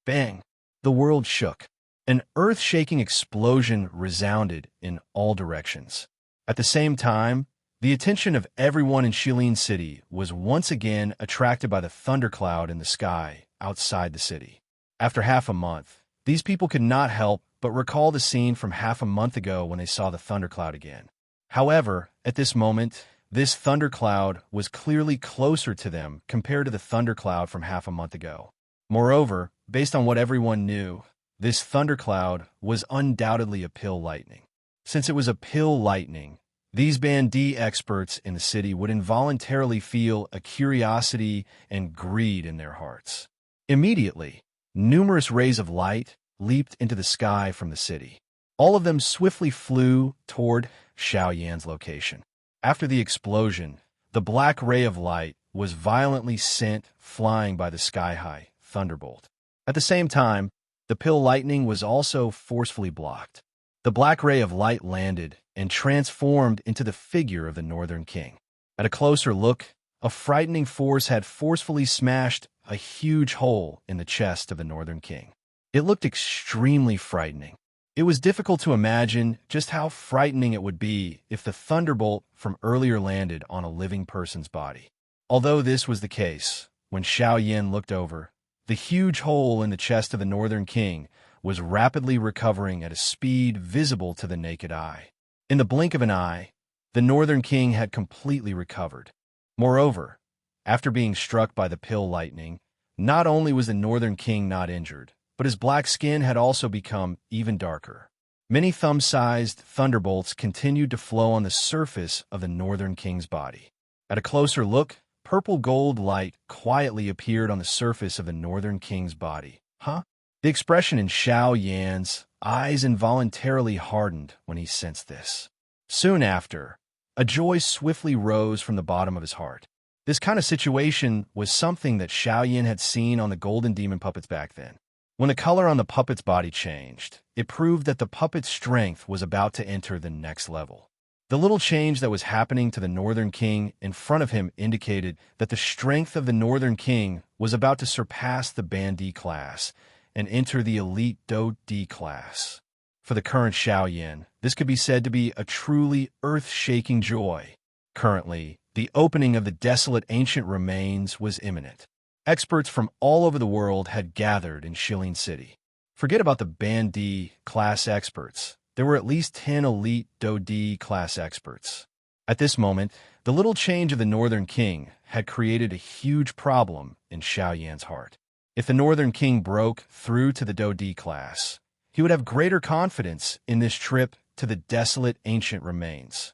Bang! The world shook. An earth-shaking explosion resounded in all directions. At the same time, the attention of everyone in Shilin City was once again attracted by the thundercloud in the sky outside the city. After half a month, these people could not help but recall the scene from half a month ago when they saw the thundercloud again. However, at this moment, this thundercloud was clearly closer to them compared to the thundercloud from half a month ago. Moreover, based on what everyone knew, this thundercloud was undoubtedly a pill lightning. Since it was a pill lightning, these bandit experts in the city would involuntarily feel a curiosity and greed in their hearts. Immediately, numerous rays of light leaped into the sky from the city. All of them swiftly flew toward Xiaoyan's location. After the explosion, the black ray of light was violently sent flying by the sky-high thunderbolt. At the same time, the pill lightning was also forcefully blocked. The black ray of light landed and transformed into the figure of the Northern King. At a closer look, a frightening force had forcefully smashed a huge hole in the chest of the Northern King. It looked extremely frightening. It was difficult to imagine just how frightening it would be if the thunderbolt from earlier landed on a living person's body. Although this was the case, when Xiaoyan looked over, the huge hole in the chest of the Northern King was rapidly recovering at a speed visible to the naked eye. In the blink of an eye, the Northern King had completely recovered. Moreover, after being struck by the pill lightning, not only was the Northern King not injured, but his black skin had also become even darker. Many thumb-sized thunderbolts continued to flow on the surface of the Northern King's body. At a closer look, purple gold light quietly appeared on the surface of the Northern King's body. Huh? The expression in Xiaoyan's eyes involuntarily hardened when he sensed this. Soon after, a joy swiftly rose from the bottom of his heart. This kind of situation was something that Xiaoyan had seen on the golden demon puppets back then. When the color on the puppet's body changed, it proved that the puppet's strength was about to enter the next level. The little change that was happening to the Northern King in front of him indicated that the strength of the Northern King was about to surpass the bandit class and enter the elite Do D class. For the current Xiaoyan, this could be said to be a truly earth-shaking joy. Currently, the opening of the desolate ancient remains was imminent. Experts from all over the world had gathered in Shilin City. Forget about the bandit class experts. There were at least 10 elite Do D class experts. At this moment, the little change of the Northern King had created a huge problem in Xiaoyan's heart. If the Northern King broke through to the Do D class, he would have greater confidence in this trip to the desolate ancient remains.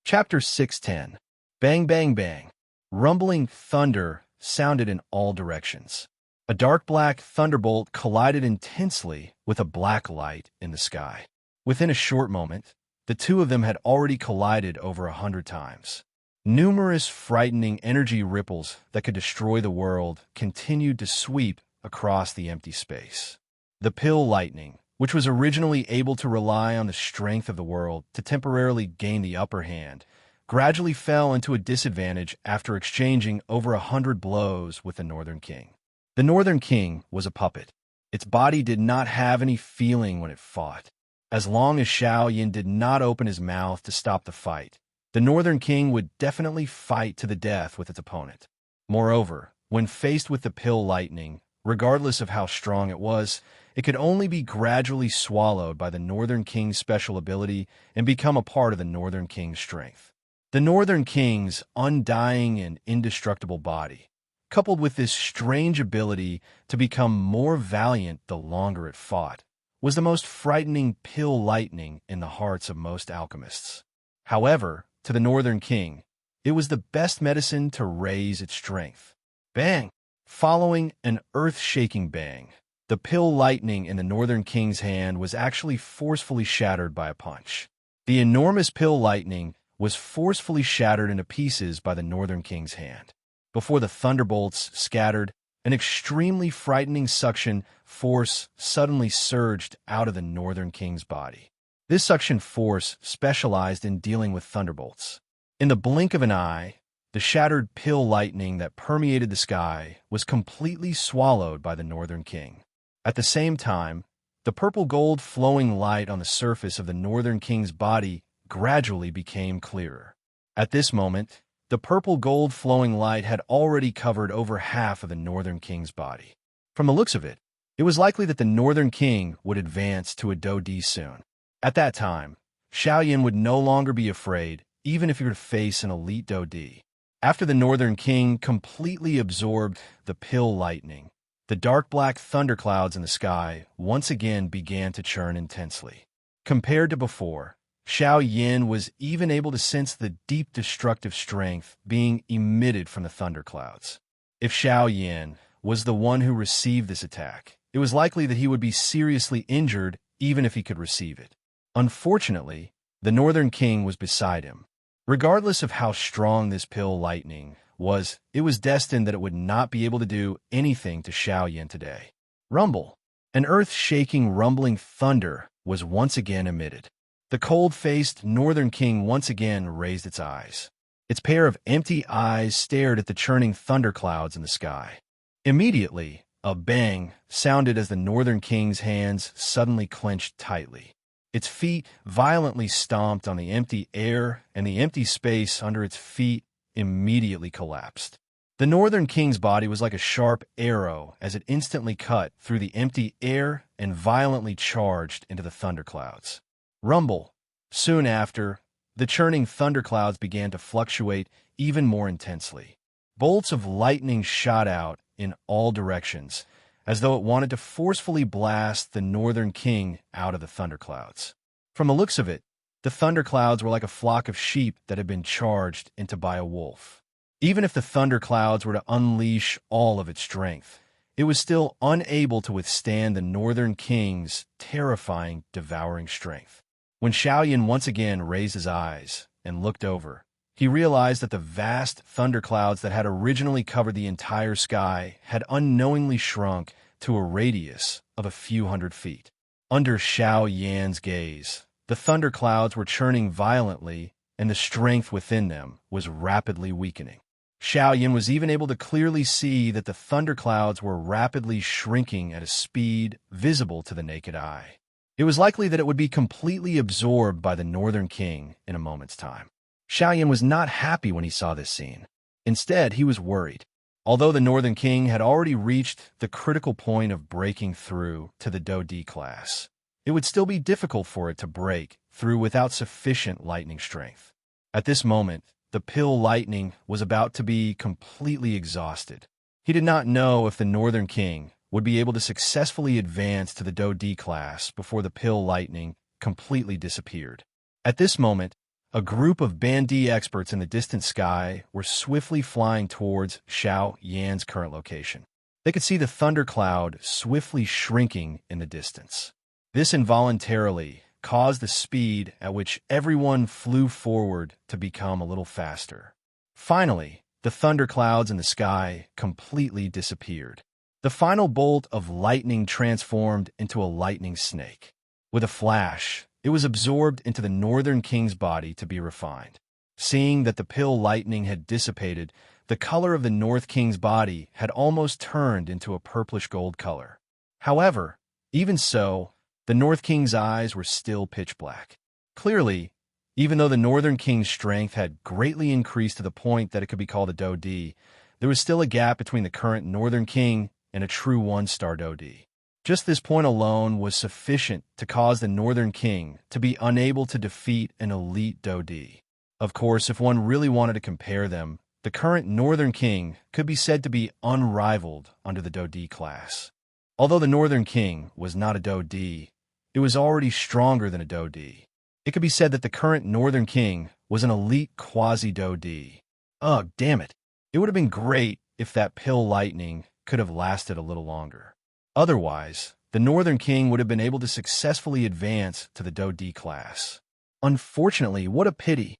Chapter 610. Bang, bang, bang. Rumbling thunder sounded in all directions. A dark black thunderbolt collided intensely with a black light in the sky. Within a short moment, the two of them had already collided over 100 times. Numerous frightening energy ripples that could destroy the world continued to sweep across the empty space. The pill lightning, which was originally able to rely on the strength of the world to temporarily gain the upper hand, gradually fell into a disadvantage after exchanging over 100 blows with the Northern King. The Northern King was a puppet. Its body did not have any feeling when it fought. As long as Xiaoyan did not open his mouth to stop the fight, the Northern King would definitely fight to the death with its opponent. Moreover, when faced with the pill lightning, regardless of how strong it was, it could only be gradually swallowed by the Northern King's special ability and become a part of the Northern King's strength. The Northern King's undying and indestructible body, coupled with this strange ability to become more valiant the longer it fought, was the most frightening pill lightning in the hearts of most alchemists. However, to the Northern King, it was the best medicine to raise its strength. Bang! Following an earth-shaking bang, the pill lightning in the Northern King's hand was actually forcefully shattered by a punch. The enormous pill lightning was forcefully shattered into pieces by the Northern King's hand. Before the thunderbolts scattered, an extremely frightening suction force suddenly surged out of the Northern King's body. This suction force specialized in dealing with thunderbolts. In the blink of an eye, the shattered pill lightning that permeated the sky was completely swallowed by the Northern King. At the same time, the purple gold flowing light on the surface of the Northern King's body gradually became clearer. At this moment, the purple gold flowing light had already covered over half of the Northern King's body. From the looks of it, it was likely that the Northern King would advance to a Do D soon. At that time, Xiao Yan would no longer be afraid, even if he were to face an elite Dodi. After the Northern King completely absorbed the pill lightning, the dark black thunderclouds in the sky once again began to churn intensely. Compared to before, Xiao Yan was even able to sense the deep destructive strength being emitted from the thunderclouds. If Xiao Yan was the one who received this attack, it was likely that he would be seriously injured even if he could receive it. Unfortunately, the Northern King was beside him. Regardless of how strong this pill lightning was, it was destined that it would not be able to do anything to Xiao Yan today. Rumble! An earth-shaking rumbling thunder was once again emitted. The cold-faced Northern King once again raised its eyes. Its pair of empty eyes stared at the churning thunderclouds in the sky. Immediately, a bang sounded as the Northern King's hands suddenly clenched tightly. Its feet violently stomped on the empty air, and the empty space under its feet immediately collapsed. The Northern King's body was like a sharp arrow as it instantly cut through the empty air and violently charged into the thunderclouds. Rumble! Soon after, the churning thunderclouds began to fluctuate even more intensely. Bolts of lightning shot out in all directions, as though it wanted to forcefully blast the Northern King out of the thunderclouds. From the looks of it, the thunderclouds were like a flock of sheep that had been charged into by a wolf. Even if the thunderclouds were to unleash all of its strength, it was still unable to withstand the Northern King's terrifying, devouring strength. When Xiao Yan once again raised his eyes and looked over, he realized that the vast thunderclouds that had originally covered the entire sky had unknowingly shrunk to a radius of a few hundred feet. Under Xiao Yan's gaze, the thunderclouds were churning violently, and the strength within them was rapidly weakening. Xiao Yan was even able to clearly see that the thunderclouds were rapidly shrinking at a speed visible to the naked eye. It was likely that it would be completely absorbed by the Northern King in a moment's time. Xiao Yan was not happy when he saw this scene. Instead, he was worried. Although the Northern King had already reached the critical point of breaking through to the Dodi class, it would still be difficult for it to break through without sufficient lightning strength. At this moment, the pill lightning was about to be completely exhausted. He did not know if the Northern King would be able to successfully advance to the Dodi class before the pill lightning completely disappeared. At this moment, a group of Bandi experts in the distant sky were swiftly flying towards Xiao Yan's current location. They could see the thundercloud swiftly shrinking in the distance. This involuntarily caused the speed at which everyone flew forward to become a little faster. Finally, the thunderclouds in the sky completely disappeared. The final bolt of lightning transformed into a lightning snake. With a flash, it was absorbed into the Northern King's body to be refined. Seeing that the pill lightning had dissipated, the color of the North King's body had almost turned into a purplish gold color. However, even so, the North King's eyes were still pitch black. Clearly, even though the Northern King's strength had greatly increased to the point that it could be called a Dodi, there was still a gap between the current Northern King and a true one-star Dodi. Just this point alone was sufficient to cause the Northern King to be unable to defeat an elite Dodi. Of course, if one really wanted to compare them, the current Northern King could be said to be unrivaled under the Dodi class. Although the Northern King was not a Dodi, it was already stronger than a Dodi. It could be said that the current Northern King was an elite quasi-Dodi. Ugh, damn it. It would have been great if that pill lightning could have lasted a little longer. Otherwise, the Northern King would have been able to successfully advance to the Dodi class. Unfortunately, what a pity.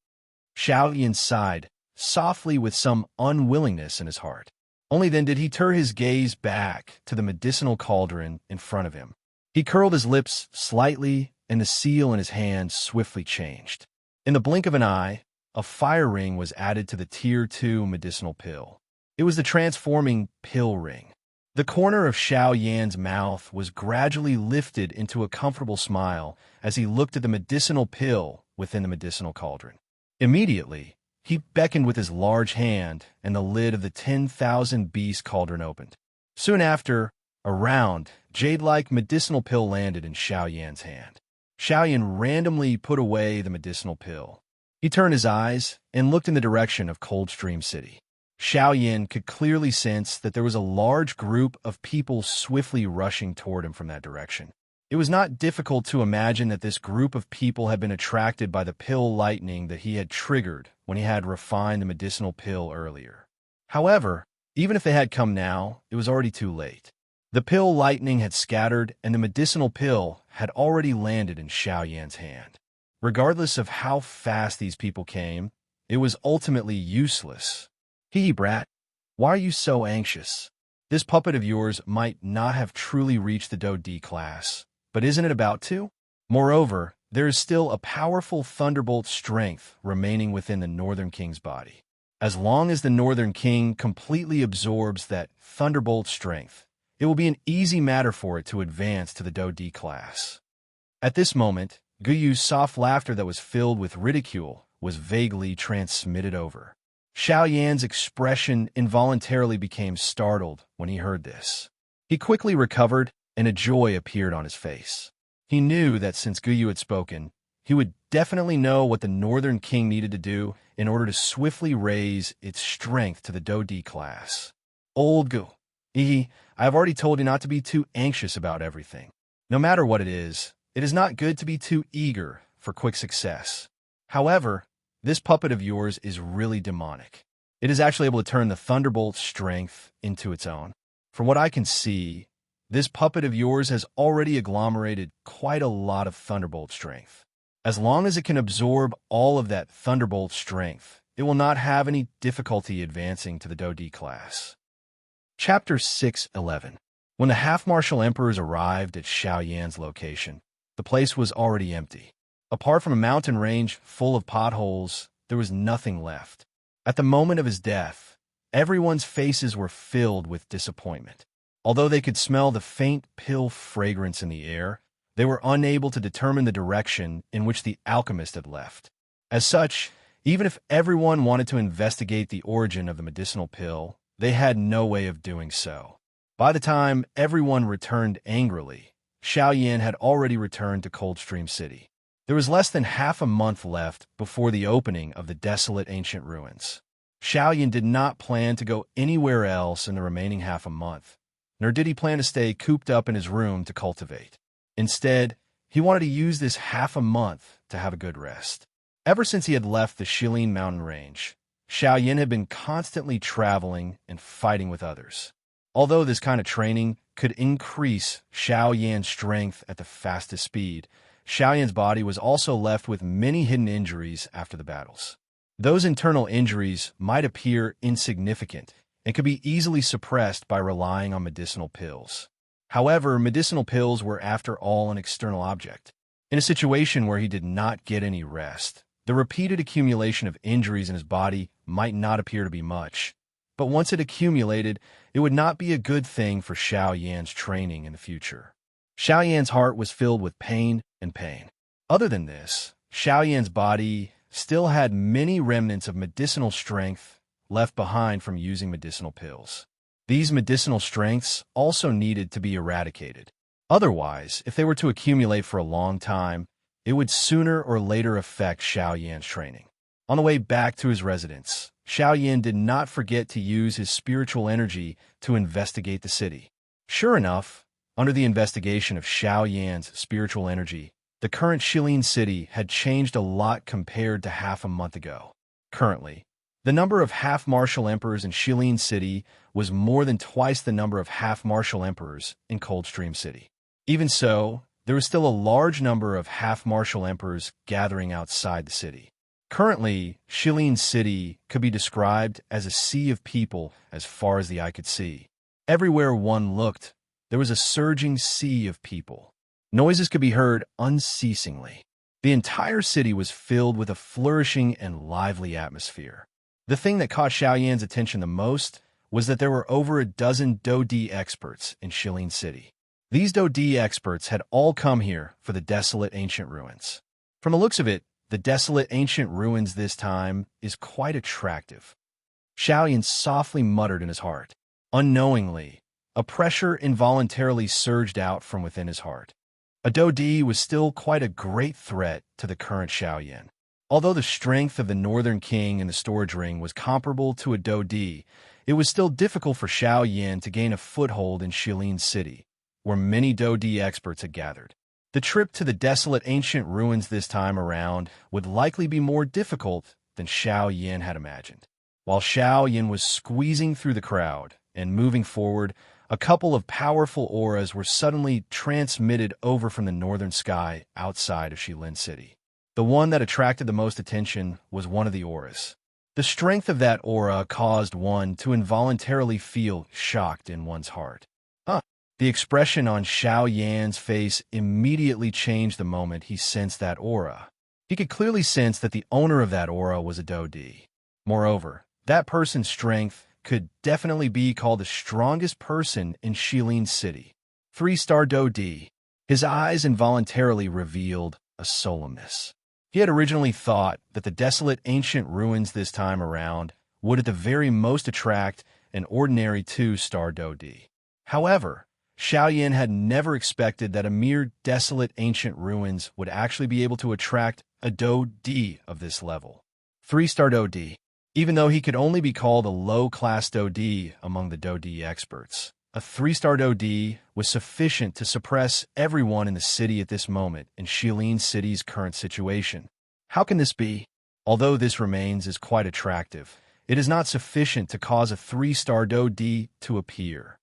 Xiao Yan sighed, softly with some unwillingness in his heart. Only then did he turn his gaze back to the medicinal cauldron in front of him. He curled his lips slightly, and the seal in his hand swiftly changed. In the blink of an eye, a fire ring was added to the Tier 2 medicinal pill. It was the transforming pill ring. The corner of Xiao Yan's mouth was gradually lifted into a comfortable smile as he looked at the medicinal pill within the medicinal cauldron. Immediately, he beckoned with his large hand, and the lid of the 10,000 beast cauldron opened. Soon after, a round, jade-like medicinal pill landed in Xiao Yan's hand. Xiaoyan randomly put away the medicinal pill. He turned his eyes and looked in the direction of Coldstream City. Xiaoyan could clearly sense that there was a large group of people swiftly rushing toward him from that direction. It was not difficult to imagine that this group of people had been attracted by the pill lightning that he had triggered when he had refined the medicinal pill earlier. However, even if they had come now, it was already too late. The pill lightning had scattered, and the medicinal pill had already landed in Xiaoyan's hand. Regardless of how fast these people came, it was ultimately useless. Hee brat, why are you so anxious? This puppet of yours might not have truly reached the Do D class, but isn't it about to? Moreover, there is still a powerful thunderbolt strength remaining within the Northern King's body. As long as the Northern King completely absorbs that thunderbolt strength, it will be an easy matter for it to advance to the Do D class. At this moment, Guyu's soft laughter that was filled with ridicule was vaguely transmitted over. Xiaoyan's expression involuntarily became startled when he heard this. He quickly recovered, and a joy appeared on his face. He knew that since Guyu had spoken, he would definitely know what the Northern King needed to do in order to swiftly raise its strength to the Do D class. Old Gu, I have already told you not to be too anxious about everything. No matter what it is not good to be too eager for quick success. However, this puppet of yours is really demonic. It is actually able to turn the thunderbolt strength into its own. From what I can see, this puppet of yours has already agglomerated quite a lot of thunderbolt strength. As long as it can absorb all of that thunderbolt strength, it will not have any difficulty advancing to the Do D class. Chapter 6:11. When the half-martial emperors arrived at Xiaoyan's location, the place was already empty. Apart from a mountain range full of potholes, there was nothing left. At the moment of his death, everyone's faces were filled with disappointment. Although they could smell the faint pill fragrance in the air, they were unable to determine the direction in which the alchemist had left. As such, even if everyone wanted to investigate the origin of the medicinal pill, they had no way of doing so. By the time everyone returned angrily, Xiaoyan had already returned to Coldstream City. There was less than half a month left before the opening of the desolate ancient ruins. Xiaoyan did not plan to go anywhere else in the remaining half a month, nor did he plan to stay cooped up in his room to cultivate. Instead, he wanted to use this half a month to have a good rest. Ever since he had left the Shilin mountain range, Xiaoyan had been constantly traveling and fighting with others. Although this kind of training could increase Xiaoyan's strength at the fastest speed, Xiaoyan's body was also left with many hidden injuries after the battles. Those internal injuries might appear insignificant and could be easily suppressed by relying on medicinal pills. However, medicinal pills were after all an external object. In a situation where he did not get any rest, the repeated accumulation of injuries in his body might not appear to be much. But once it accumulated, it would not be a good thing for Xiaoyan's training in the future. Xiaoyan's heart was filled with pain and pain. Other than this, Xiaoyan's body still had many remnants of medicinal strength left behind from using medicinal pills. These medicinal strengths also needed to be eradicated. Otherwise, if they were to accumulate for a long time, it would sooner or later affect Xiaoyan's training. On the way back to his residence, Xiaoyan did not forget to use his spiritual energy to investigate the city. Sure enough, under the investigation of Xiaoyan's spiritual energy, the current Shilin city had changed a lot compared to half a month ago. Currently, the number of half-martial emperors in Shilin City was more than twice the number of half-martial emperors in Coldstream City. Even so, there was still a large number of half-martial emperors gathering outside the city. Currently, Shilin City could be described as a sea of people as far as the eye could see. Everywhere one looked, there was a surging sea of people. Noises could be heard unceasingly. The entire city was filled with a flourishing and lively atmosphere. The thing that caught Xiaoyan's attention the most was that there were over a dozen Do D experts in Shilin City. These Do D experts had all come here for the desolate ancient ruins. From the looks of it, the desolate ancient ruins this time is quite attractive. Xiaoyan softly muttered in his heart. Unknowingly, a pressure involuntarily surged out from within his heart. A Dodi was still quite a great threat to the current Xiaoyan. Although the strength of the Northern King in the storage ring was comparable to a Dodi, it was still difficult for Xiaoyan to gain a foothold in Shilin City, where many Dodi experts had gathered. The trip to the desolate ancient ruins this time around would likely be more difficult than Xiaoyan had imagined. While Xiaoyan was squeezing through the crowd and moving forward, a couple of powerful auras were suddenly transmitted over from the northern sky outside of Shilin City. The one that attracted the most attention was one of the auras. The strength of that aura caused one to involuntarily feel shocked in one's heart. The expression on Xiaoyan's face immediately changed the moment he sensed that aura. He could clearly sense that the owner of that aura was a Dodi. Moreover, that person's strength could definitely be called the strongest person in Shilin City. 3-star Dodi. His eyes involuntarily revealed a solemnness. He had originally thought that the desolate ancient ruins this time around would at the very most attract an ordinary 2-star Dodi. However, Xiaoyan had never expected that a mere desolate ancient ruins would actually be able to attract a Dodi of this level. 3-star Dodi. Even though he could only be called a low-class Dodi among the Dodi experts, a 3-star Dodi was sufficient to suppress everyone in the city at this moment in Shilin City's current situation. How can this be? Although this remains as quite attractive, it is not sufficient to cause a 3-star Dodi to appear.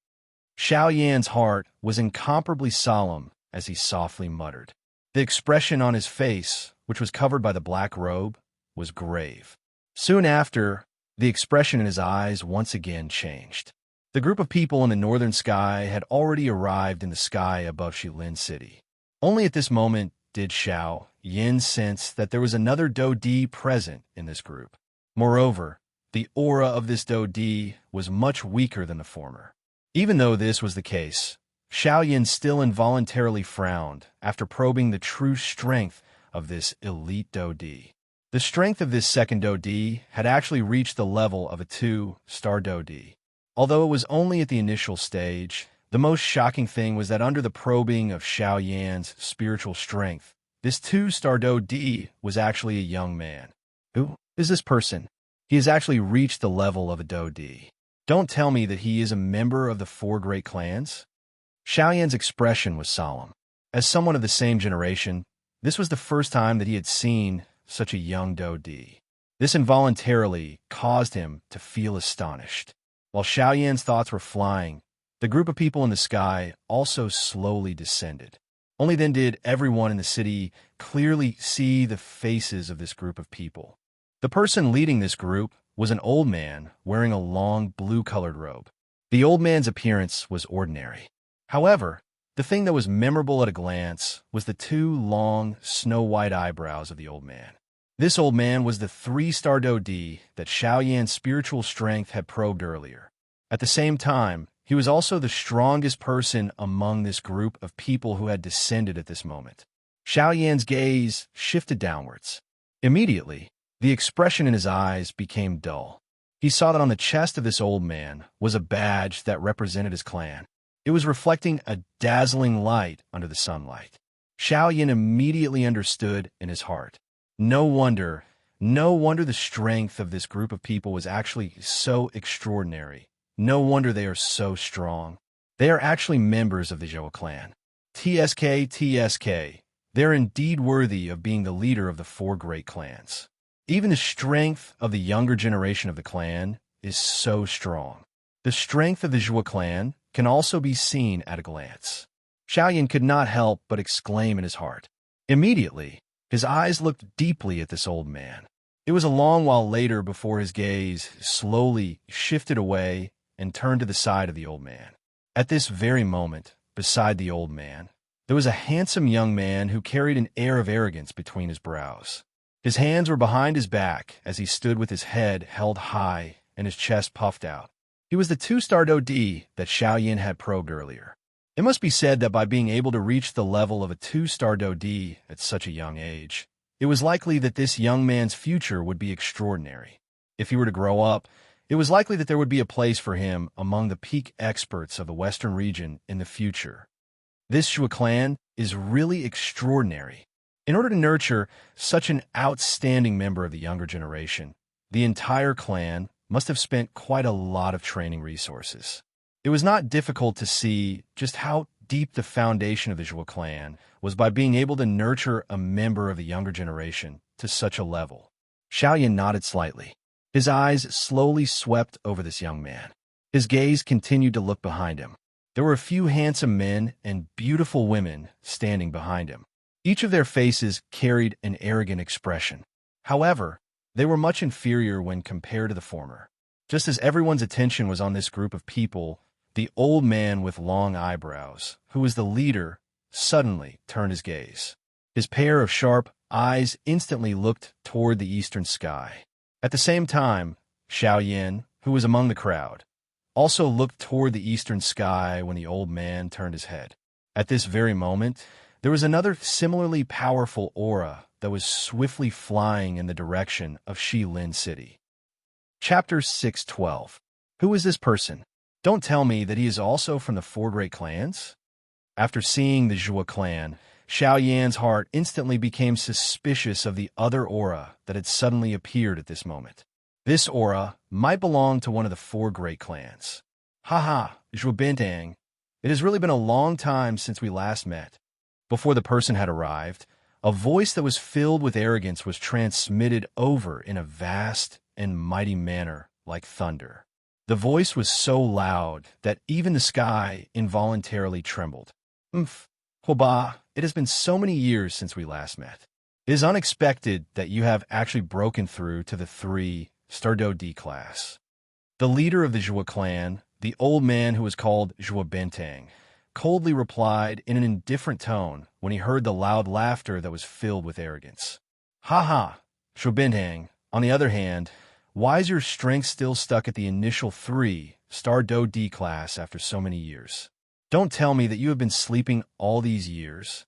Xiaoyan's heart was incomparably solemn as he softly muttered. The expression on his face, which was covered by the black robe, was grave. Soon after, the expression in his eyes once again changed. The group of people in the northern sky had already arrived in the sky above Shilin City. Only at this moment did Xiaoyan sense that there was another Dodi present in this group. Moreover, the aura of this Dodi was much weaker than the former. Even though this was the case, Xiaoyan still involuntarily frowned after probing the true strength of this elite Dodi. The strength of this second Dodi had actually reached the level of a 2-star Dodi. Although it was only at the initial stage, the most shocking thing was that under the probing of Xiaoyan's spiritual strength, this 2-star Dodi was actually a young man. Who is this person? He has actually reached the level of a Dodi. Don't tell me that he is a member of the 4 great clans? Xiaoyan's expression was solemn. As someone of the same generation, this was the first time that he had seen such a young Dodi. This involuntarily caused him to feel astonished. While Xiaoyan's thoughts were flying, the group of people in the sky also slowly descended. Only then did everyone in the city clearly see the faces of this group of people. The person leading this group was an old man wearing a long blue-colored robe. The old man's appearance was ordinary. However, the thing that was memorable at a glance was the 2 long, snow-white eyebrows of the old man. This old man was the 3-star Dodi that Xiaoyan's spiritual strength had probed earlier. At the same time, he was also the strongest person among this group of people who had descended at this moment. Xiaoyan's gaze shifted downwards. Immediately, the expression in his eyes became dull. He saw that on the chest of this old man was a badge that represented his clan. It was reflecting a dazzling light under the sunlight. Xiaoyan immediately understood in his heart. No wonder the strength of this group of people was actually so extraordinary. No wonder they are so strong. They are actually members of the Zhou clan. TSK. They're indeed worthy of being the leader of the 4 great clans. Even the strength of the younger generation of the clan is so strong. The strength of the Zhou clan can also be seen at a glance. Xiaoyan could not help but exclaim in his heart. Immediately, his eyes looked deeply at this old man. It was a long while later before his gaze slowly shifted away and turned to the side of the old man. At this very moment, beside the old man, there was a handsome young man who carried an air of arrogance between his brows. His hands were behind his back as he stood with his head held high and his chest puffed out. He was the 2-star Dodi that Xiaoyan had probed earlier. It must be said that by being able to reach the level of a 2-star Dodi at such a young age, it was likely that this young man's future would be extraordinary. If he were to grow up, it was likely that there would be a place for him among the peak experts of the Western region in the future. This Zhou clan is really extraordinary. In order to nurture such an outstanding member of the younger generation, the entire clan must have spent quite a lot of training resources. It was not difficult to see just how deep the foundation of the Zhou clan was by being able to nurture a member of the younger generation to such a level. Xiaoyan nodded slightly. His eyes slowly swept over this young man. His gaze continued to look behind him. There were a few handsome men and beautiful women standing behind him. Each of their faces carried an arrogant expression. However, they were much inferior when compared to the former. Just as everyone's attention was on this group of people, the old man with long eyebrows, who was the leader, suddenly turned his gaze. His pair of sharp eyes instantly looked toward the eastern sky. At the same time, Xiaoyan, who was among the crowd, also looked toward the eastern sky when the old man turned his head. At this very moment, there was another similarly powerful aura that was swiftly flying in the direction of Shilin City. Chapter 612. Who is this person? Don't tell me that he is also from the four great clans? After seeing the Zhou clan, Xiaoyan's heart instantly became suspicious of the other aura that had suddenly appeared at this moment. This aura might belong to one of the four great clans. Haha, Zhou Bintang, it has really been a long time since we last met. Before the person had arrived, a voice that was filled with arrogance was transmitted over in a vast and mighty manner like thunder. The voice was so loud that even the sky involuntarily trembled. Huoba, it has been so many years since we last met. It is unexpected that you have actually broken through to the 3-star D class. The leader of the Zhou clan, the old man who was called Zhou Bintang, coldly replied in an indifferent tone when he heard the loud laughter that was filled with arrogance. Ha, Zhou Bintang, on the other hand, why is your strength still stuck at the initial 3-star D class after so many years? Don't tell me that you have been sleeping all these years.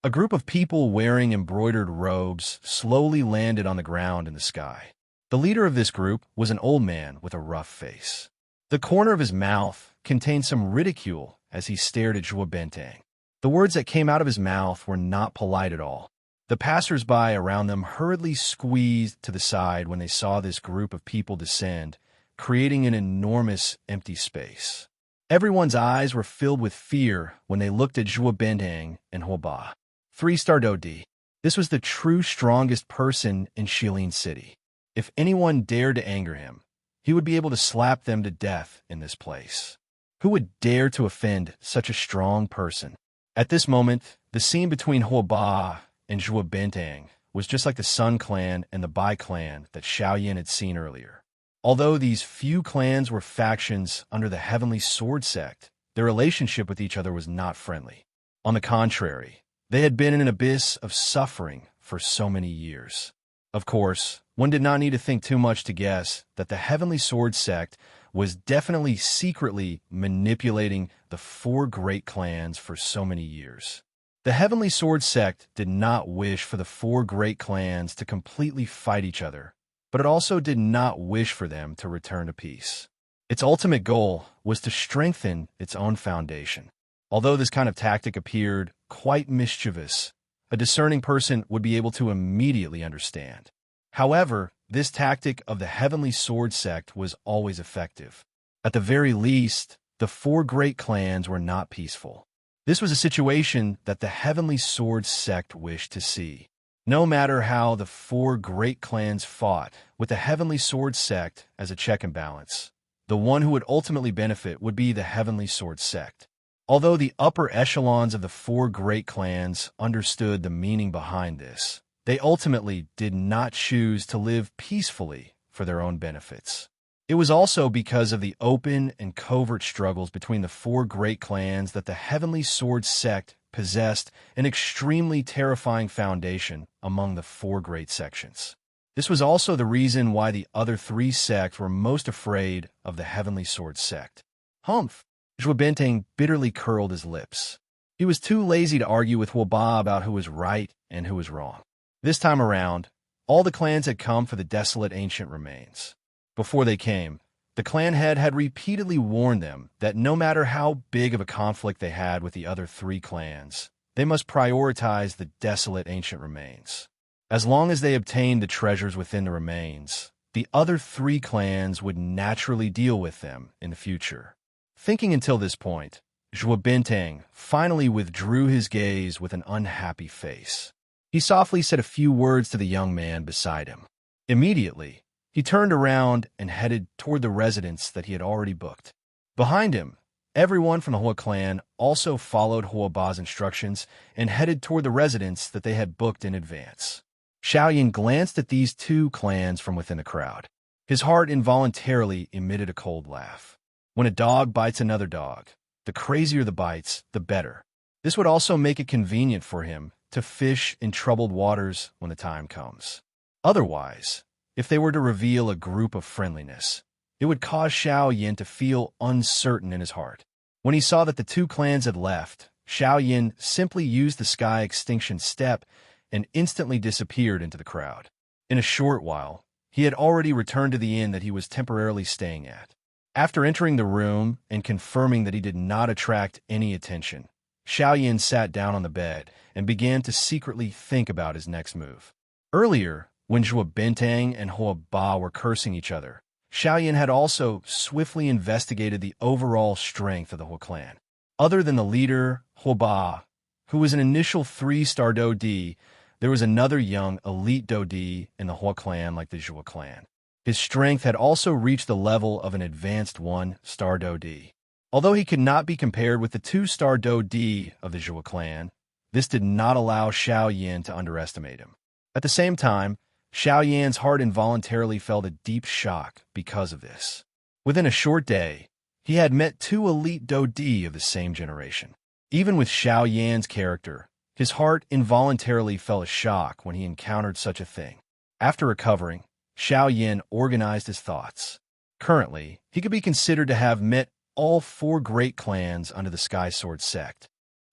A group of people wearing embroidered robes slowly landed on the ground in the sky. The leader of this group was an old man with a rough face. The corner of his mouth contained some ridicule as he stared at Zhou Bintang. The words that came out of his mouth were not polite at all. The passers-by around them hurriedly squeezed to the side when they saw this group of people descend, creating an enormous empty space. Everyone's eyes were filled with fear when they looked at Zhou Bintang and Huoba. 3-star D. This was the true strongest person in Shilin City. If anyone dared to anger him, he would be able to slap them to death in this place. Who would dare to offend such a strong person? At this moment, the scene between Huoba and Zhou Bintang was just like the Sun clan and the Bai clan that Xiaoyan had seen earlier. Although these few clans were factions under the Heavenly Sword sect, their relationship with each other was not friendly. On the contrary, they had been in an abyss of suffering for so many years. Of course, one did not need to think too much to guess that the Heavenly Sword sect was definitely secretly manipulating the four great clans for so many years. The Heavenly Sword sect did not wish for the four great clans to completely fight each other, but it also did not wish for them to return to peace. Its ultimate goal was to strengthen its own foundation. Although this kind of tactic appeared quite mischievous, a discerning person would be able to immediately understand. However, this tactic of the Heavenly Sword sect was always effective. At the very least, the four great clans were not peaceful. This was a situation that the Heavenly Sword sect wished to see. No matter how the four great clans fought with the Heavenly Sword sect as a check and balance, the one who would ultimately benefit would be the Heavenly Sword sect. Although the upper echelons of the four great clans understood the meaning behind this, they ultimately did not choose to live peacefully for their own benefits. It was also because of the open and covert struggles between the four great clans that the Heavenly Sword sect possessed an extremely terrifying foundation among the four great sections. This was also the reason why the other three sects were most afraid of the Heavenly Sword sect. Humph! Zhou Bintang bitterly curled his lips. He was too lazy to argue with Huoba about who was right and who was wrong. This time around, all the clans had come for the desolate ancient remains. Before they came, the clan head had repeatedly warned them that no matter how big of a conflict they had with the other three clans, they must prioritize the desolate ancient remains. As long as they obtained the treasures within the remains, the other three clans would naturally deal with them in the future. Thinking until this point, Zhuo Bintang finally withdrew his gaze with an unhappy face. He softly said a few words to the young man beside him. Immediately, he turned around and headed toward the residence that he had already booked. Behind him, everyone from the Hua clan also followed Hua Ba's instructions and headed toward the residence that they had booked in advance. Xiaoyan glanced at these two clans from within the crowd. His heart involuntarily emitted a cold laugh. When a dog bites another dog, the crazier the bites, the better. This would also make it convenient for him to fish in troubled waters when the time comes. Otherwise, if they were to reveal a group of friendliness, it would cause Xiaoyan to feel uncertain in his heart. When he saw that the two clans had left, Xiaoyan simply used the sky extinction step and instantly disappeared into the crowd. In a short while, he had already returned to the inn that he was temporarily staying at. After entering the room and confirming that he did not attract any attention, Xiaoyan sat down on the bed and began to secretly think about his next move. Earlier, when Zhuo Bintang and Hua Ba were cursing each other, Xiaoyan had also swiftly investigated the overall strength of the Hua clan. Other than the leader, Hua Ba, who was an initial 3-star Dodi, there was another young elite Dodi in the Hua clan like the Zhuo clan. His strength had also reached the level of an advanced 1-star Dodi. Although he could not be compared with the 2-star Dodi of the Zhuo clan, this did not allow Xiaoyan to underestimate him. At the same time, Xiaoyan's heart involuntarily felt a deep shock because of this. Within a short day, he had met 2 elite Dodi of the same generation. Even with Xiaoyan's character, his heart involuntarily felt a shock when he encountered such a thing. After recovering, Xiaoyan organized his thoughts. Currently, he could be considered to have met all 4 great clans under the Sky Sword sect.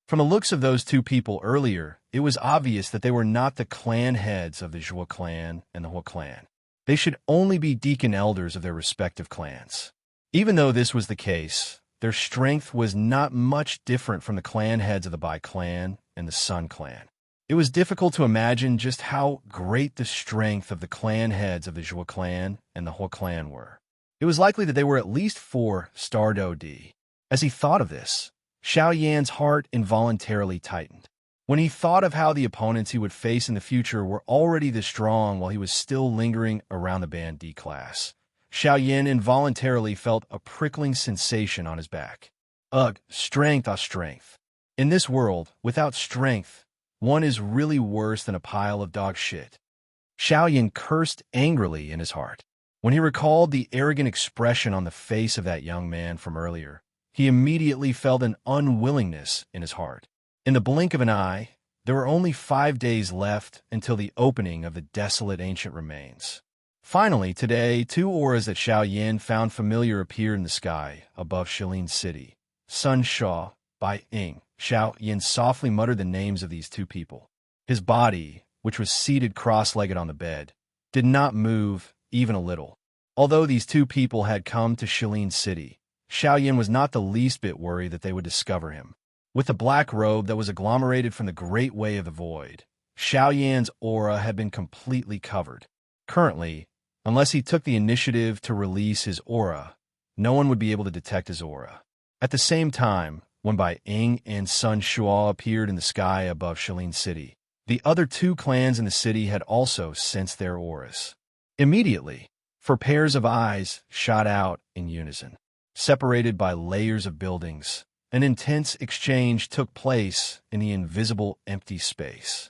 From the looks of those 2 people earlier, it was obvious that they were not the clan heads of the Zhuo clan and the Hua clan. They should only be deacon elders of their respective clans. Even though this was the case, their strength was not much different from the clan heads of the Bai clan and the Sun clan. It was difficult to imagine just how great the strength of the clan heads of the Zhuo clan and the Hua clan were. It was likely that they were at least 4-star Dodi. As he thought of this, Xiaoyan's heart involuntarily tightened. When he thought of how the opponents he would face in the future were already this strong while he was still lingering around the Band D class, Xiaoyan involuntarily felt a prickling sensation on his back. Ugh, strength, strength. In this world, without strength, one is really worse than a pile of dog shit. Xiaoyan cursed angrily in his heart. When he recalled the arrogant expression on the face of that young man from earlier, he immediately felt an unwillingness in his heart. In the blink of an eye, there were only 5 days left until the opening of the desolate ancient remains. Finally, today, 2 auras that Xiaoyan found familiar appeared in the sky above Shilin City. Sun Sha, Bai Ying. Xiaoyan softly muttered the names of these 2 people. His body, which was seated cross-legged on the bed, did not move even a little. Although these 2 people had come to Shilin City, Xiaoyan was not the least bit worried that they would discover him. With the black robe that was agglomerated from the Great Way of the Void, Xiaoyan's aura had been completely covered. Currently, unless he took the initiative to release his aura, no one would be able to detect his aura. At the same time, when Bai Ying and Sun Shuo appeared in the sky above Shilin City, the other 2 clans in the city had also sensed their auras. Immediately, 4 pairs of eyes shot out in unison. Separated by layers of buildings, an intense exchange took place in the invisible empty space.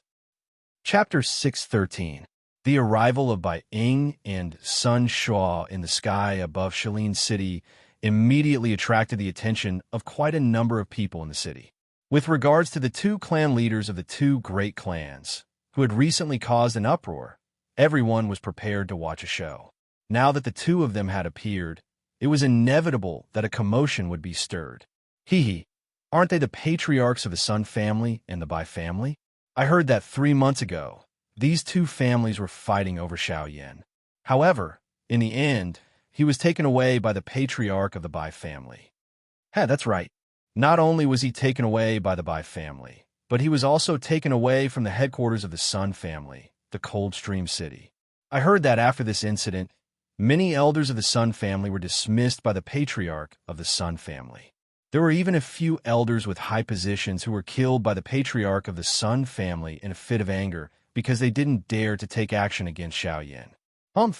Chapter 613. The arrival of Bai Ying and Sun Shuo in the sky above Shilin City immediately attracted the attention of quite a number of people in the city. With regards to the 2 clan leaders of the 2 great clans, who had recently caused an uproar, everyone was prepared to watch a show. Now that the 2 of them had appeared, it was inevitable that a commotion would be stirred. Hee, aren't they the patriarchs of the Sun family and the Bai family? I heard that 3 months ago, these 2 families were fighting over Xiaoyan. However, in the end, he was taken away by the patriarch of the Bai family. That's right. Not only was he taken away by the Bai family, but he was also taken away from the headquarters of the Sun family, the Coldstream City. I heard that after this incident, many elders of the Sun family were dismissed by the patriarch of the Sun family. There were even a few elders with high positions who were killed by the patriarch of the Sun family in a fit of anger because they didn't dare to take action against Xiaoyan.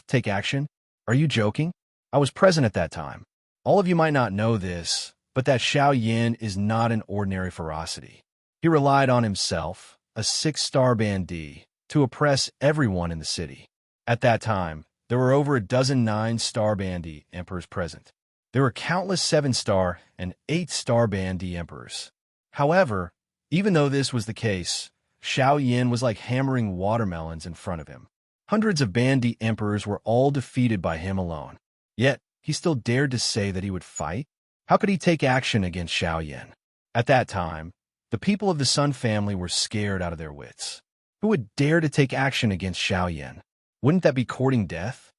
Take action? Are you joking? I was present at that time. All of you might not know this, but that Xiaoyan is not an ordinary ferocity. He relied on himself, a 6-star bandit, to oppress everyone in the city. At that time, there were over a dozen 9-star bandit emperors present. There were countless 7-star and 8-star bandit emperors. However, even though this was the case, Xiaoyan was like hammering watermelons in front of him. Hundreds of bandit emperors were all defeated by him alone. Yet, he still dared to say that he would fight? How could he take action against Xiaoyan? At that time, the people of the Sun family were scared out of their wits. Who would dare to take action against Xiaoyan? Wouldn't that be courting death?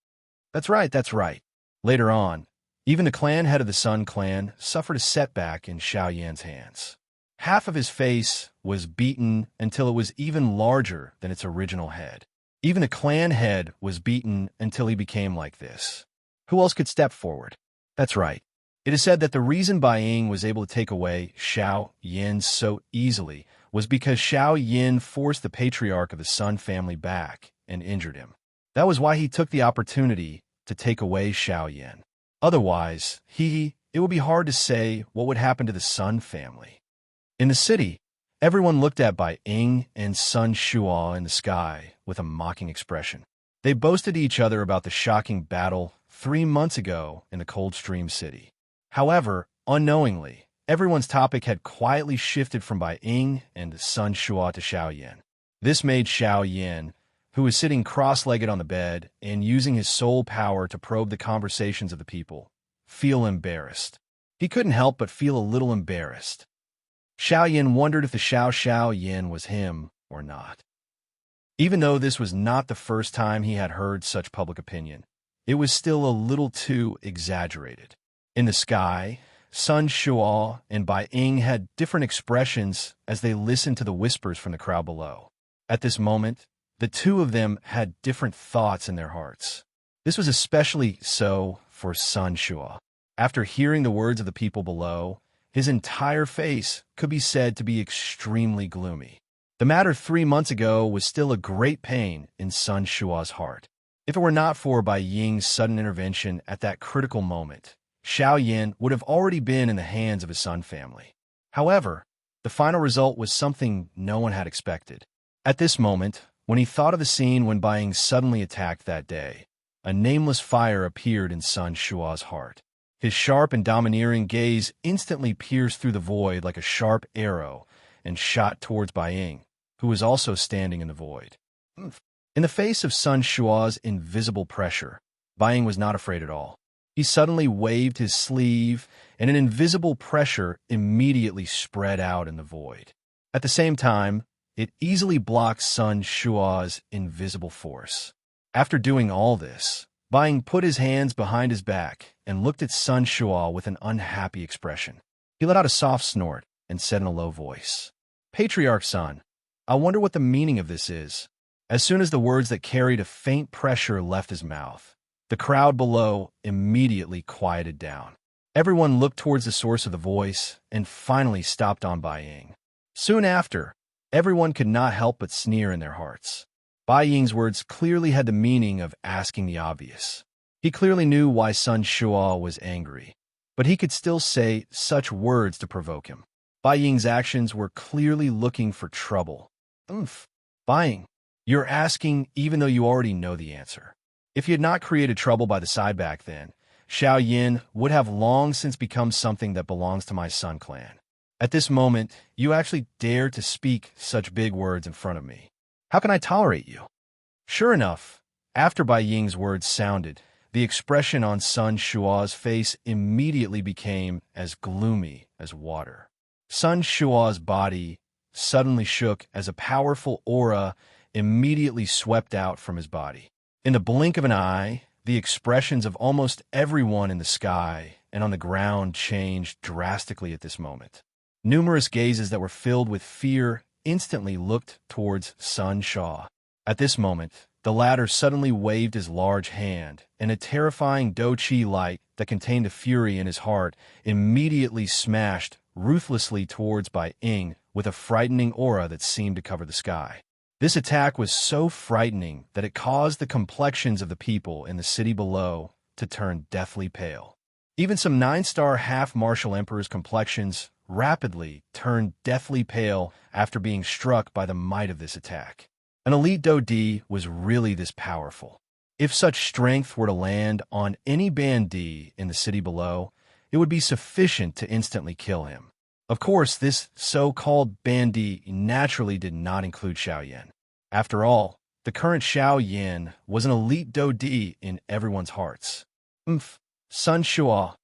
That's right. Later on, even the clan head of the Sun clan suffered a setback in Xiaoyan's hands. Half of his face was beaten until it was even larger than its original head. Even the clan head was beaten until he became like this. Who else could step forward? That's right. It is said that the reason Bai Ying was able to take away Xiaoyan so easily was because Xiaoyan forced the patriarch of the Sun family back and injured him. That was why he took the opportunity to take away Xiaoyan. Otherwise, it would be hard to say what would happen to the Sun family. In the city, everyone looked at Bai Ying and Sun Shuo in the sky with a mocking expression. They boasted to each other about the shocking battle 3 months ago in the Coldstream City. However, unknowingly, everyone's topic had quietly shifted from Bai Ying and Sun Shuo to Xiaoyan. This made Xiaoyan, who was sitting cross-legged on the bed and using his soul power to probe the conversations of the people, feel embarrassed. He couldn't help but feel a little embarrassed. Xiaoyan wondered if the Xiaoyan was him or not. Even though this was not the first time he had heard such public opinion, it was still a little too exaggerated. In the sky, Sun Shuo and Bai Ying had different expressions as they listened to the whispers from the crowd below. At this moment, the two of them had different thoughts in their hearts. This was especially so for Sun Shuo. After hearing the words of the people below, his entire face could be said to be extremely gloomy. The matter 3 months ago was still a great pain in Sun Shuo's heart. If it were not for Bai Ying's sudden intervention at that critical moment, Xiaoyan would have already been in the hands of his Sun family. However, the final result was something no one had expected. At this moment, when he thought of the scene when Bai Ying suddenly attacked that day, a nameless fire appeared in Sun Shuo's heart. His sharp and domineering gaze instantly pierced through the void like a sharp arrow and shot towards Bai Ying, who was also standing in the void. In the face of Sun Shuo's invisible pressure, Bai Ying was not afraid at all. He suddenly waved his sleeve, and an invisible pressure immediately spread out in the void. At the same time, it easily blocked Sun Shuo's invisible force. After doing all this, Bai Ying put his hands behind his back and looked at Sun Shuo with an unhappy expression. He let out a soft snort and said in a low voice, "Patriarch Sun, I wonder what the meaning of this is." As soon as the words that carried a faint pressure left his mouth, the crowd below immediately quieted down. Everyone looked towards the source of the voice and finally stopped on Bai Ying. Soon after, everyone could not help but sneer in their hearts. Bai Ying's words clearly had the meaning of asking the obvious. He clearly knew why Sun Shuo was angry, but he could still say such words to provoke him. Bai Ying's actions were clearly looking for trouble. Bai Ying, you're asking even though you already know the answer. If you had not created trouble by the side back then, Xiaoyan would have long since become something that belongs to my Sun clan. At this moment, you actually dare to speak such big words in front of me. How can I tolerate you? Sure enough, after Bai Ying's words sounded, the expression on Sun Shuo's face immediately became as gloomy as water. Sun Shuo's body suddenly shook as a powerful aura immediately swept out from his body. In the blink of an eye, the expressions of almost everyone in the sky and on the ground changed drastically at this moment. Numerous gazes that were filled with fear instantly looked towards Sun Shaw. At this moment, the latter suddenly waved his large hand, and a terrifying Do-Chi light that contained a fury in his heart immediately smashed ruthlessly towards Bai Ying with a frightening aura that seemed to cover the sky. This attack was so frightening that it caused the complexions of the people in the city below to turn deathly pale. Even some 9-star half-martial emperors' complexions rapidly turned deathly pale after being struck by the might of this attack. An elite Do-Di was really this powerful. If such strength were to land on any Bandi in the city below, it would be sufficient to instantly kill him. Of course, this so-called Bandi naturally did not include Xiaoyan. After all, the current Xiaoyan was an elite Do-Di in everyone's hearts. Sun Shua,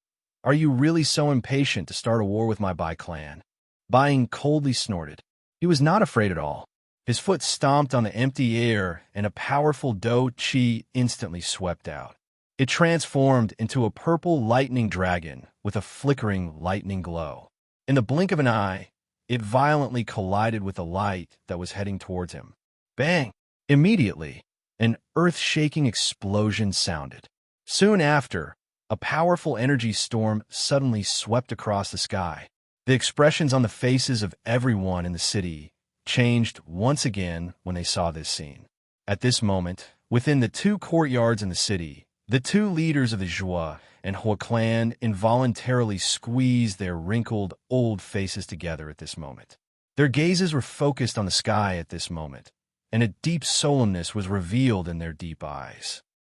are you really so impatient to start a war with my Bai clan? Bai Ying coldly snorted. He was not afraid at all. His foot stomped on the empty air, and a powerful Do-Chi instantly swept out. It transformed into a purple lightning dragon with a flickering lightning glow. In the blink of an eye, it violently collided with the light that was heading towards him. Bang! Immediately, an earth-shaking explosion sounded. Soon after, a powerful energy storm suddenly swept across the sky. The expressions on the faces of everyone in the city changed once again when they saw this scene. At this moment, within the 2 courtyards in the city, the 2 leaders of the Zhua and Hua clan involuntarily squeezed their wrinkled, old faces together at this moment. Their gazes were focused on the sky at this moment, and a deep solemnness was revealed in their deep eyes.